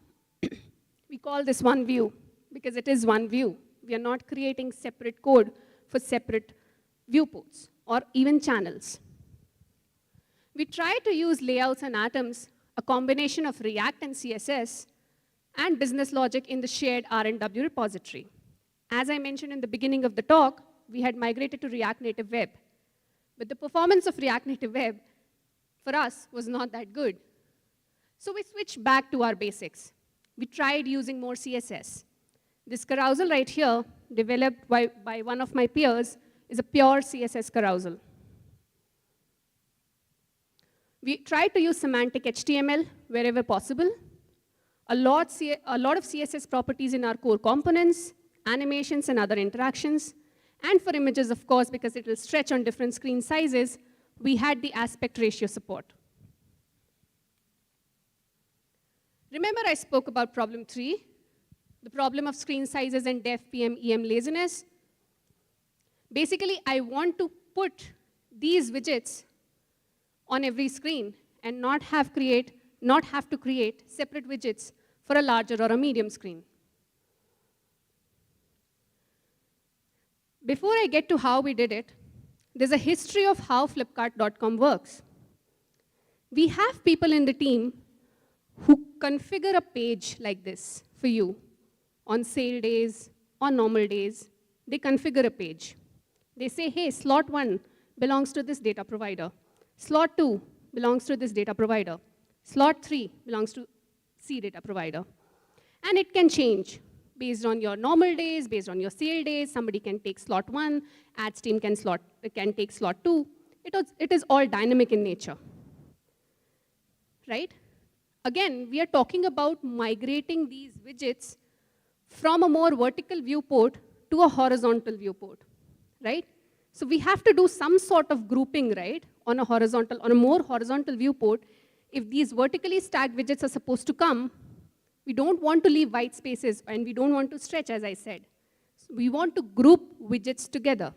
we call this one view because it is one view. We are not creating separate code for separate viewports or even channels. We try to use layouts and atoms, a combination of React and CSS, and business logic in the shared R&W repository. As I mentioned in the beginning of the talk, we had migrated to React Native Web. But the performance of React Native Web, for us, was not that good. So we switched back to our basics. We tried using more CSS. This carousel right here, developed by one of my peers, is a pure CSS carousel. We tried to use semantic HTML wherever possible. A lot of CSS properties in our core components, animations and other interactions. And for images, of course, because it will stretch on different screen sizes, we had the aspect ratio support. Remember I spoke about problem 3, the problem of screen sizes and dev PM EM laziness. Basically, I want to put these widgets on every screen and not have to create separate widgets for a larger or a medium screen. Before I get to how we did it, there's a history of how Flipkart.com works. We have people in the team who configure a page like this for you on sale days, on normal days. They configure a page. They say, hey, slot 1 belongs to this data provider. Slot 2 belongs to this data provider. Slot 3 belongs to C data provider. And it can change based on your normal days, based on your sale days. Somebody can take slot 1, ads team can take slot 2. It is all dynamic in nature, right? Again, we are talking about migrating these widgets from a more vertical viewport to a horizontal viewport, right? So we have to do some sort of grouping, right, on a more horizontal viewport. If these vertically stacked widgets are supposed to come, we don't want to leave white spaces, and we don't want to stretch, as I said. So we want to group widgets together.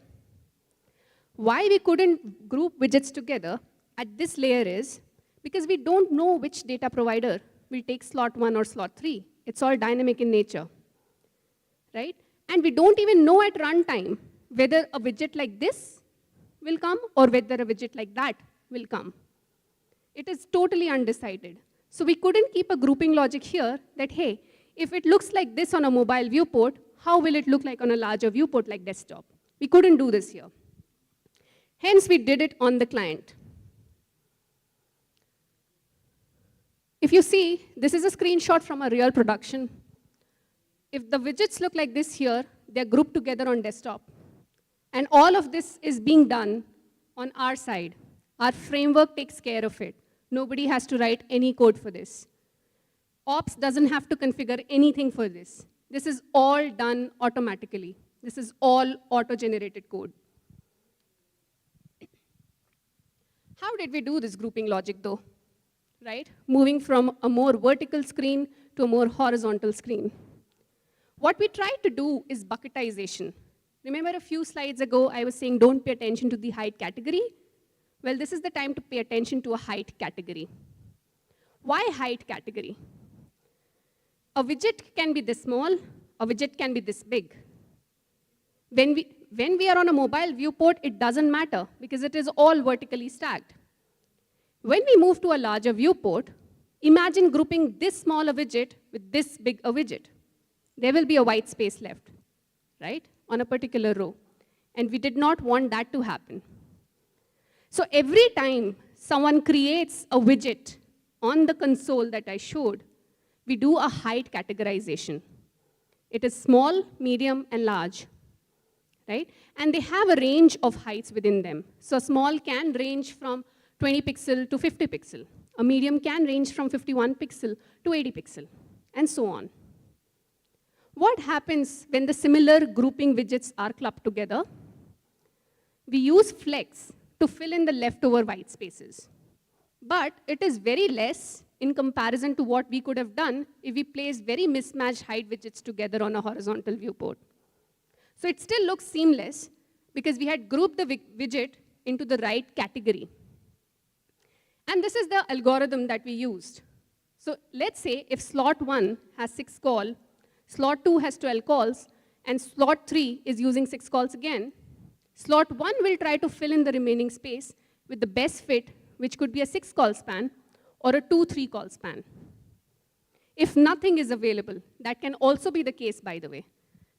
Why we couldn't group widgets together at this layer is because we don't know which data provider will take slot 1 or slot 3. It's all dynamic in nature, right? And we don't even know at runtime whether a widget like this will come or whether a widget like that will come. It is totally undecided. So we couldn't keep a grouping logic here that, hey, if it looks like this on a mobile viewport, how will it look like on a larger viewport like desktop? We couldn't do this here. Hence, we did it on the client. If you see, this is a screenshot from a real production. If the widgets look like this here, they're grouped together on desktop. And all of this is being done on our side. Our framework takes care of it. Nobody has to write any code for this. Ops doesn't have to configure anything for this. This is all done automatically. This is all auto-generated code. How did we do this grouping logic, though? Right? Moving from a more vertical screen to a more horizontal screen. What we tried to do is bucketization. Remember a few slides ago, I was saying don't pay attention to the height category? Well, this is the time to pay attention to a height category. Why height category? A widget can be this small, a widget can be this big. When we are on a mobile viewport, it doesn't matter because it is all vertically stacked. When we move to a larger viewport, imagine grouping this small a widget with this big a widget. There will be a white space left, right, on a particular row. And we did not want that to happen. So every time someone creates a widget on the console that I showed, we do a height categorization. It is small, medium, and large, right? And they have a range of heights within them. So small can range from 20 pixel to 50 pixel. A medium can range from 51 pixel to 80 pixel, and so on. What happens when the similar grouping widgets are clubbed together? We use flex to fill in the leftover white spaces. But it is very less in comparison to what we could have done if we placed very mismatched height widgets together on a horizontal viewport. So it still looks seamless because we had grouped the widget into the right category. And this is the algorithm that we used. So let's say if slot 1 has 6 calls, slot 2 has 12 calls, and slot 3 is using 6 calls again, slot 1 will try to fill in the remaining space with the best fit, which could be a 6-call span or a 2-3 call span. If nothing is available, that can also be the case, by the way.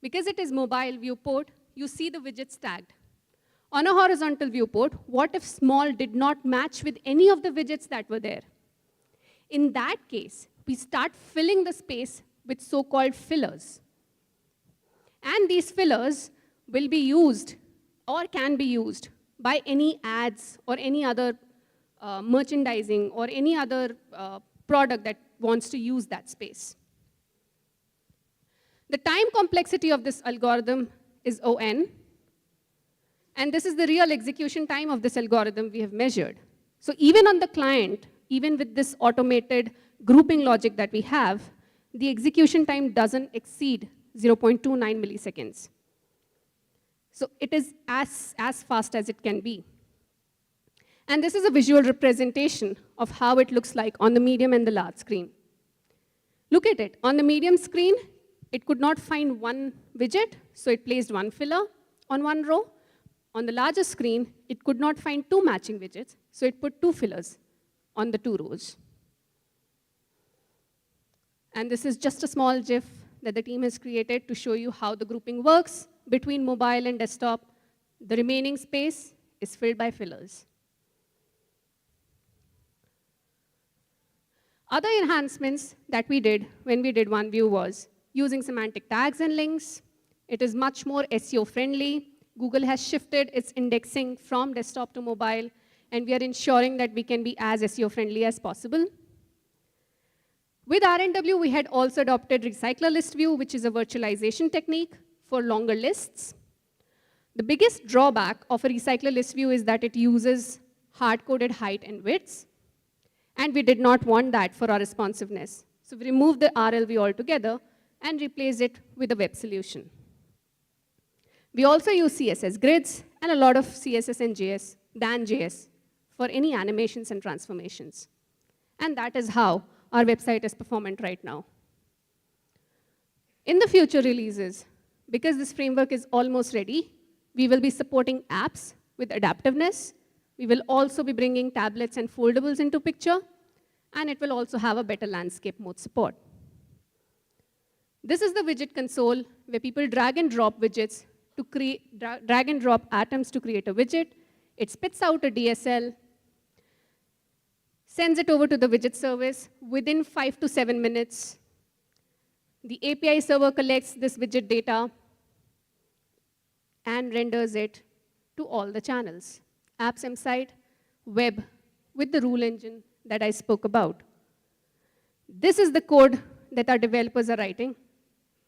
Because it is mobile viewport, you see the widgets tagged. On a horizontal viewport, what if small did not match with any of the widgets that were there? In that case, we start filling the space with so-called fillers. And these fillers will be used or can be used by any ads or any other merchandising or any other product that wants to use that space. The time complexity of this algorithm is O(n). And this is the real execution time of this algorithm we have measured. So even on the client, even with this automated grouping logic that we have, the execution time doesn't exceed 0.29 milliseconds. So it is as fast as it can be. And this is a visual representation of how it looks like on the medium and the large screen. Look at it. On the medium screen, it could not find one widget, so it placed one filler on one row. On the larger screen, it could not find 2 matching widgets, so it put 2 fillers on the 2 rows. And this is just a small GIF that the team has created to show you how the grouping works between mobile and desktop. The remaining space is filled by fillers. Other enhancements that we did when we did OneView was using semantic tags and links. It is much more SEO friendly. Google has shifted its indexing from desktop to mobile, and we are ensuring that we can be as SEO friendly as possible. With RNW, we had also adopted recycler list view, which is a virtualization technique for longer lists. The biggest drawback of a recycler list view is that it uses hard-coded height and widths, and we did not want that for our responsiveness. So we removed the RLV altogether and replaced it with a web solution. We also use CSS grids and a lot of CSS and JS, than JS, for any animations and transformations. And that is how our website is performant right now. In the future releases, because this framework is almost ready, we will be supporting apps with adaptiveness. We will also be bringing tablets and foldables into picture, and it will also have a better landscape mode support. This is the widget console where people drag and drop widgets to create, drag and drop atoms to create a widget. It spits out a DSL, sends it over to the widget service within 5 to 7 minutes. The API server collects this widget data and renders it to all the channels. Apps site, web, with the rule engine that I spoke about. This is the code that our developers are writing.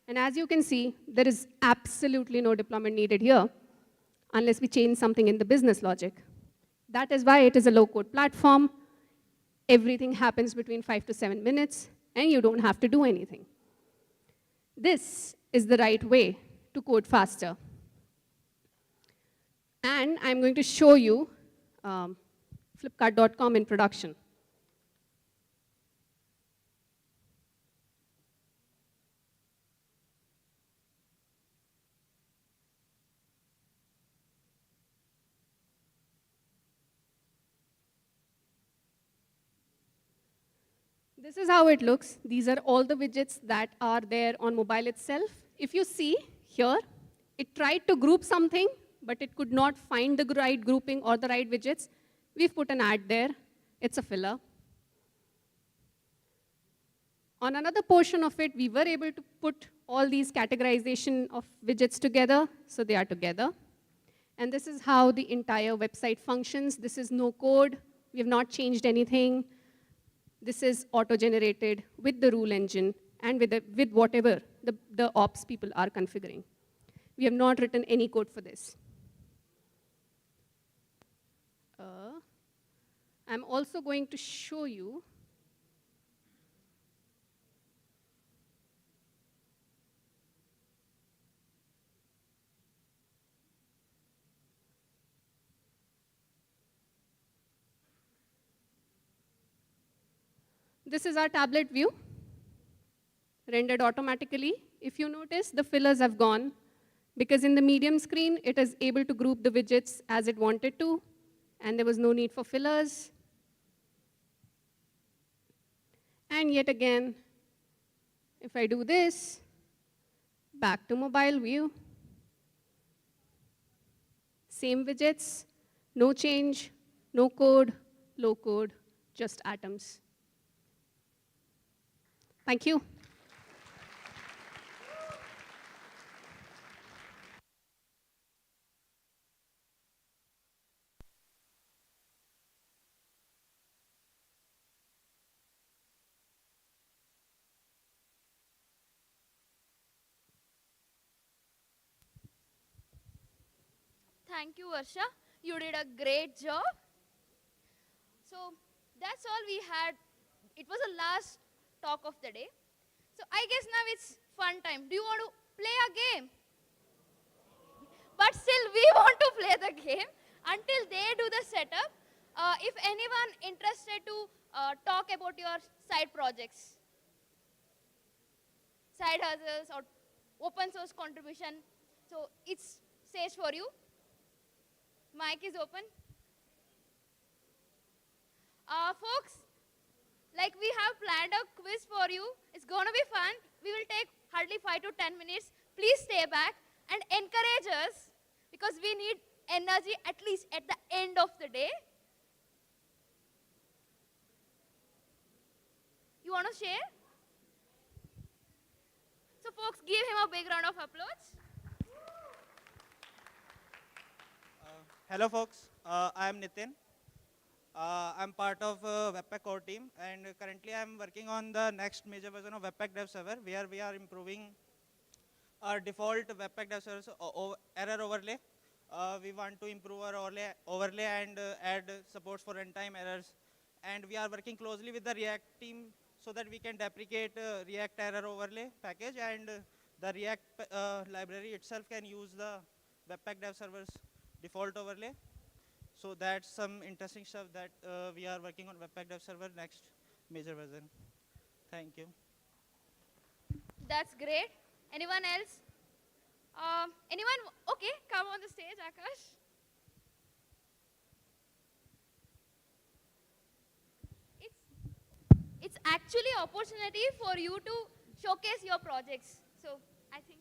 And as you can see, there is absolutely no deployment needed here unless we change something in the business logic. That is why it is a low-code platform. Everything happens between 5 to 7 minutes, and you don't have to do anything. This is the right way to code faster. And I'm going to show you Flipkart.com in production. This is how it looks. These are all the widgets that are there on mobile itself. If you see here, it tried to group something, but it could not find the right grouping or the right widgets. We've put an ad there. It's a filler. On another portion of it, we were able to put all these categorization of widgets together, so they are together. And this is how the entire website functions. This is no code. We have not changed anything. This is auto-generated with the rule engine and with whatever the ops people are configuring. We have not written any code for this. I'm also going to show you this is our tablet view, rendered automatically. If you notice, the fillers have gone, because in the medium screen, it is able to group the widgets as it wanted to, and there was no need for fillers. And yet again, if I do this, back to mobile view, same widgets, no change, no code, low code, just atoms. Thank you. Thank you, Varsha. You did a great job. So that's all we had. It was the last talk of the day. So I guess now it's fun time. Do you want to play a game? But still, we want to play the game until they do the setup. If anyone interested to talk about your side projects, side hustles, or open source contribution, so it's stage for you. Mic is open. Folks, like we have planned a quiz for you. It's going to be fun. We will take hardly 5 to 10 minutes. Please stay back and encourage us, because we need energy at least at the end of the day. You want to share? So folks, give him a big round of applause. Hello folks, I am Nitin. I'm part of Webpack core team, and currently I'm working on the next major version of Webpack Dev Server, where we are improving our default Webpack Dev Server error overlay. We want to improve our overlay and add supports for runtime errors. And we are working closely with the React team so that we can deprecate React error overlay package, and the React library itself can use the Webpack Dev Server's default overlay. So that's some interesting stuff that we are working on Webpack Dev Server next major version. Thank you. That's great. Anyone else? Anyone? Okay, come on the stage, Akash. It's actually an opportunity for you to showcase your projects. So I think.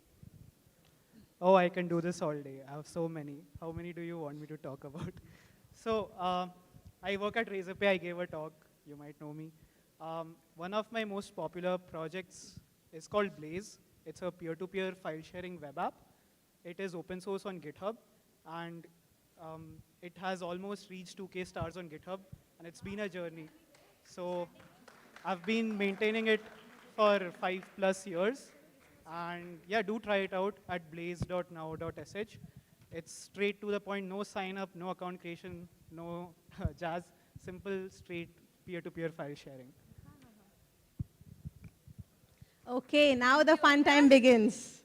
Oh, I can do this all day. I have so many. How many do you want me to talk about? So I work at Razorpay. I gave a talk. You might know me. One of my most popular projects is called Blaze. It's a peer-to-peer file sharing web app. It is open source on GitHub, and it has almost reached 2K stars on GitHub, and it's been a journey. So I've been maintaining it for 5+ years. And yeah, do try it out at blaze.now.sh. It's straight to the point, no sign up, no account creation, no jazz, simple, straight peer-to-peer file sharing. Okay, now the fun time begins.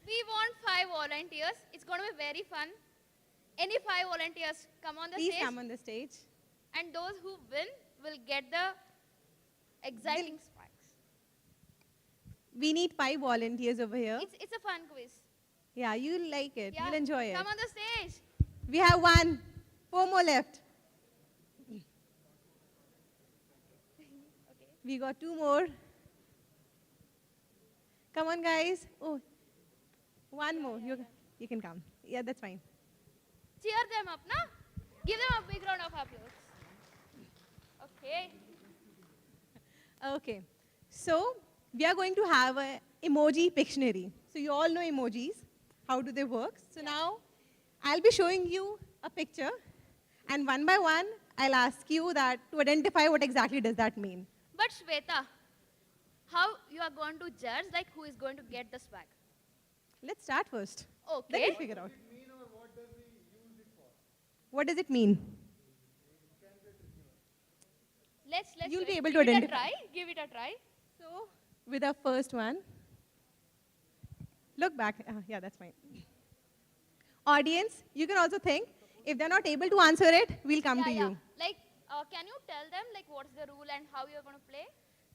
We want 5 volunteers. It's going to be very fun. Any 5 volunteers come on the Please stage. come on the stage. And those who win will get the exciting spikes. We need 5 volunteers over here. It's a fun quiz. Yeah, you'll like it. Yeah, You'll enjoy it. come on the stage. We have 1. 4 more left. We got 2 more. Come on, guys. Oh, 1 more. You can come. Yeah, that's fine. Cheer them up, na? Give them a big round of applause. Okay. Okay. So, we are going to have an emoji Pictionary. So, you all know emojis. How do they work? So, now, I'll be showing you a picture. And one by one, I'll ask you that to identify what exactly does that mean. But Shweta, how you are going to judge like who is going to get the swag? Let's start first. Okay. Let me figure out. What does it mean? Let's You'll be give able to it a identify. try. Give it a try. So, with our first one, look back. Yeah, that's fine. Audience, you can also think. If they're not able to answer it, we'll come to you. Like, can you tell them like what's the rule and how you're going to play?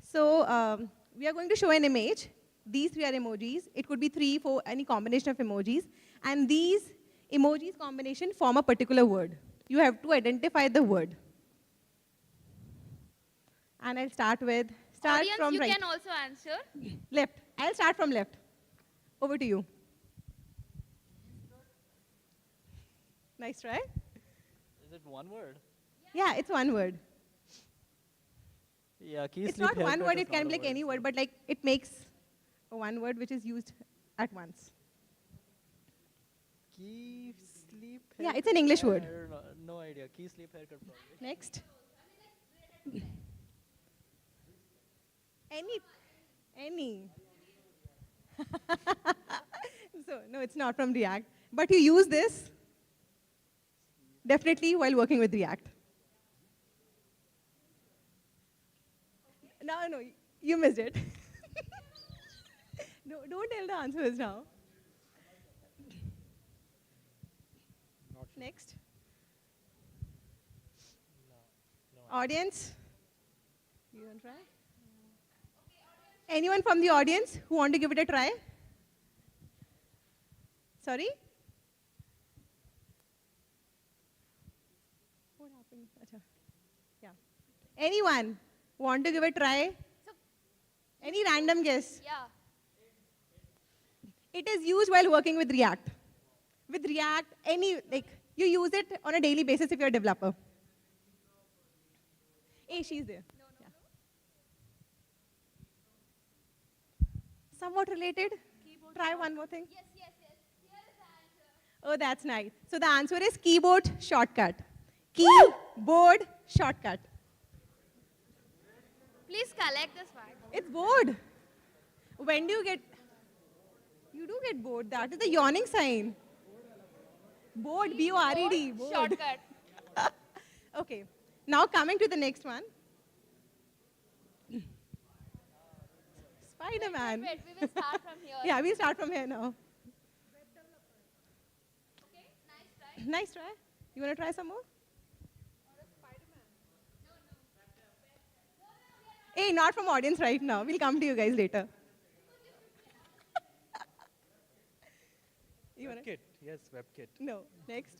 So, we are going to show an image. These 3 are emojis. It could be 3, 4, any combination of emojis. And these emojis combination form a particular word. You have to identify the word. And I'll start Audience, from you right. can also answer. Left. I'll start from left. Over to you. Nice try. Is it one word? Yeah, it's one word. Yeah, key It's sleep not one haircut word, is it can not be a like any word, but like it makes a one word which is used at once. Key sleep Yeah, it's an English word. I don't know, no idea. Key sleep haircut probably. Next. Any. So, no, it's not from React. But you use this definitely while working with React. No, you missed it. No, don't tell the answers now. Next. Audience? You want to try? Anyone from the audience who want to give it a try? Sorry? What happened? Achha. Yeah. Anyone want to give it a try? Any random guess? Yeah. It is used while working with React. With React, you use it on a daily basis if you're a developer. Hey, she's there. Yeah. Somewhat related. Try one more thing. Yes. Here is the answer. Oh, that's nice. So the answer is keyboard shortcut. Keyboard shortcut. Please collect the swag. It's bored. When do you get... You do get bored. That is the yawning sign. Bored, B-O-R-E-D. Bored. Shortcut. Okay. Now coming to the next one. Spider-Man. Wait, we will start from here. Yeah, we'll start from here now. Okay, nice try. Nice try. You want to try some more? Hey, not from audience right now. We'll come to you guys later. WebKit. Yes, WebKit. No. Next.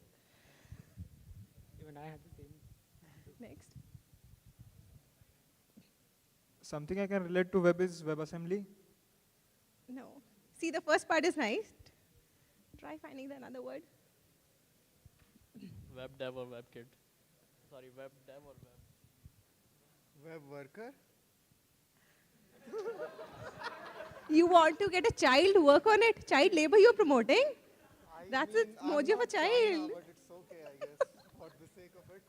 Even I had the same. Next. Something I can relate to web is WebAssembly. No. See, the first part is nice. Try finding the another word. Web dev or WebKit. Sorry, web dev or web. Web worker? You want to get a child to work on it? Child labor you're promoting? That's an emoji of a child. But it's okay, I guess, for the sake of it.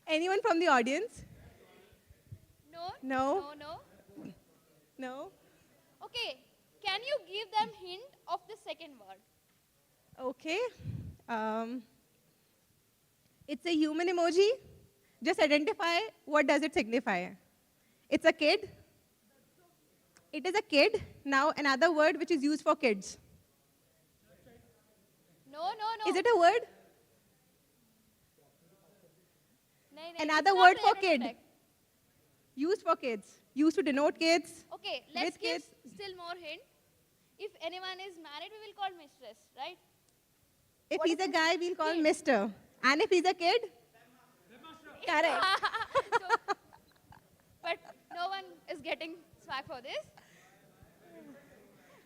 Anyone from the audience? No. No. No. No? Okay, can you give them hint of the second word? Okay. It's a human emoji. Just identify what does it signify. It's a kid. It is a kid. Now another word which is used for kids. No. Is it a word? Another word for kid. Used for kids. Used to denote kids. Okay, let's with give kids. still more hint. If anyone is married, we will call mistress, right? If he's a guy, we'll call Mr. And if he's a kid? Correct. So, but no one is getting swag for this.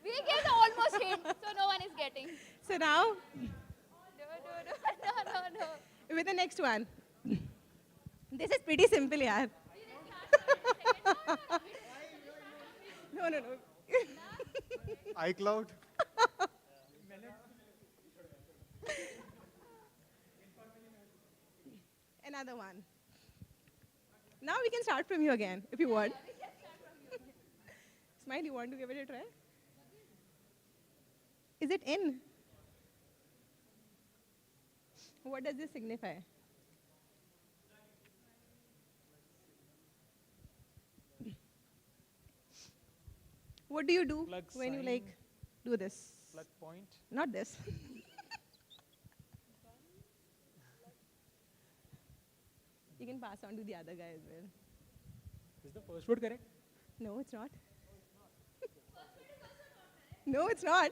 We get almost hint, so no one is getting. So now, No. with the next one. This is pretty simple, yaar. No. iCloud. Another one. Now we can start from you again, if you want. Smile, you want to give it a try? Is it in? What does this signify? What do you do Plug when you sign. do this? Plug point. Not this. You can pass on to the other guy as well. Is the first word correct? No, it's not. No, it's not.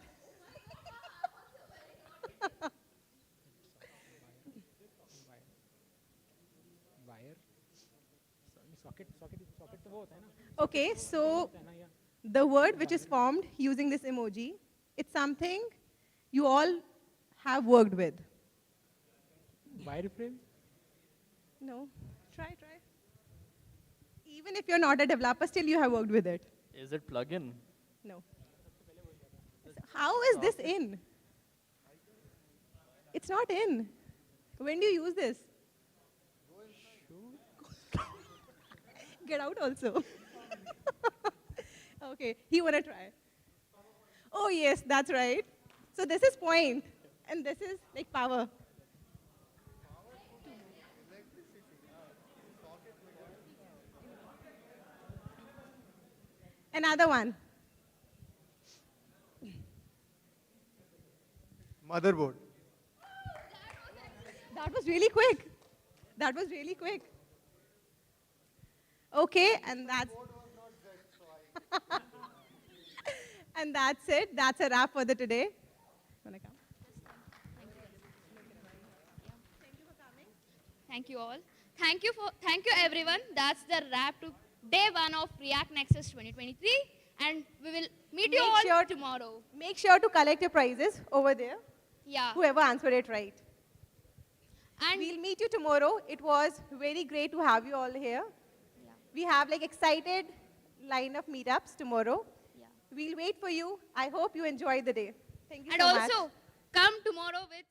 Wire. Socket तो वो होता है ना. Okay, so the word which is formed using this emoji, it's something you all have worked with. Wireframe? No, try. Even if you're not a developer, still you have worked with it. Is it plugin? No. How is this in? It's not in. When do you use this? Get out also. Okay, you want to try? Oh yes, that's right. So this is point, and this is like power. Another one. Motherboard. That was really quick. Okay, and that's and that's it. That's a wrap for the today. Wanna come? Thank you all. Thank you everyone. That's the wrap to day 1 of React Nexus 2023, and we will meet you all tomorrow. Make sure to collect your prizes over there. Yeah. Whoever answered it right. And we'll meet you tomorrow. It was very great to have you all here. Yeah. We have like excited line of meetups tomorrow. Yeah. We'll wait for you. I hope you enjoy the day. Thank you And so much. also, come tomorrow with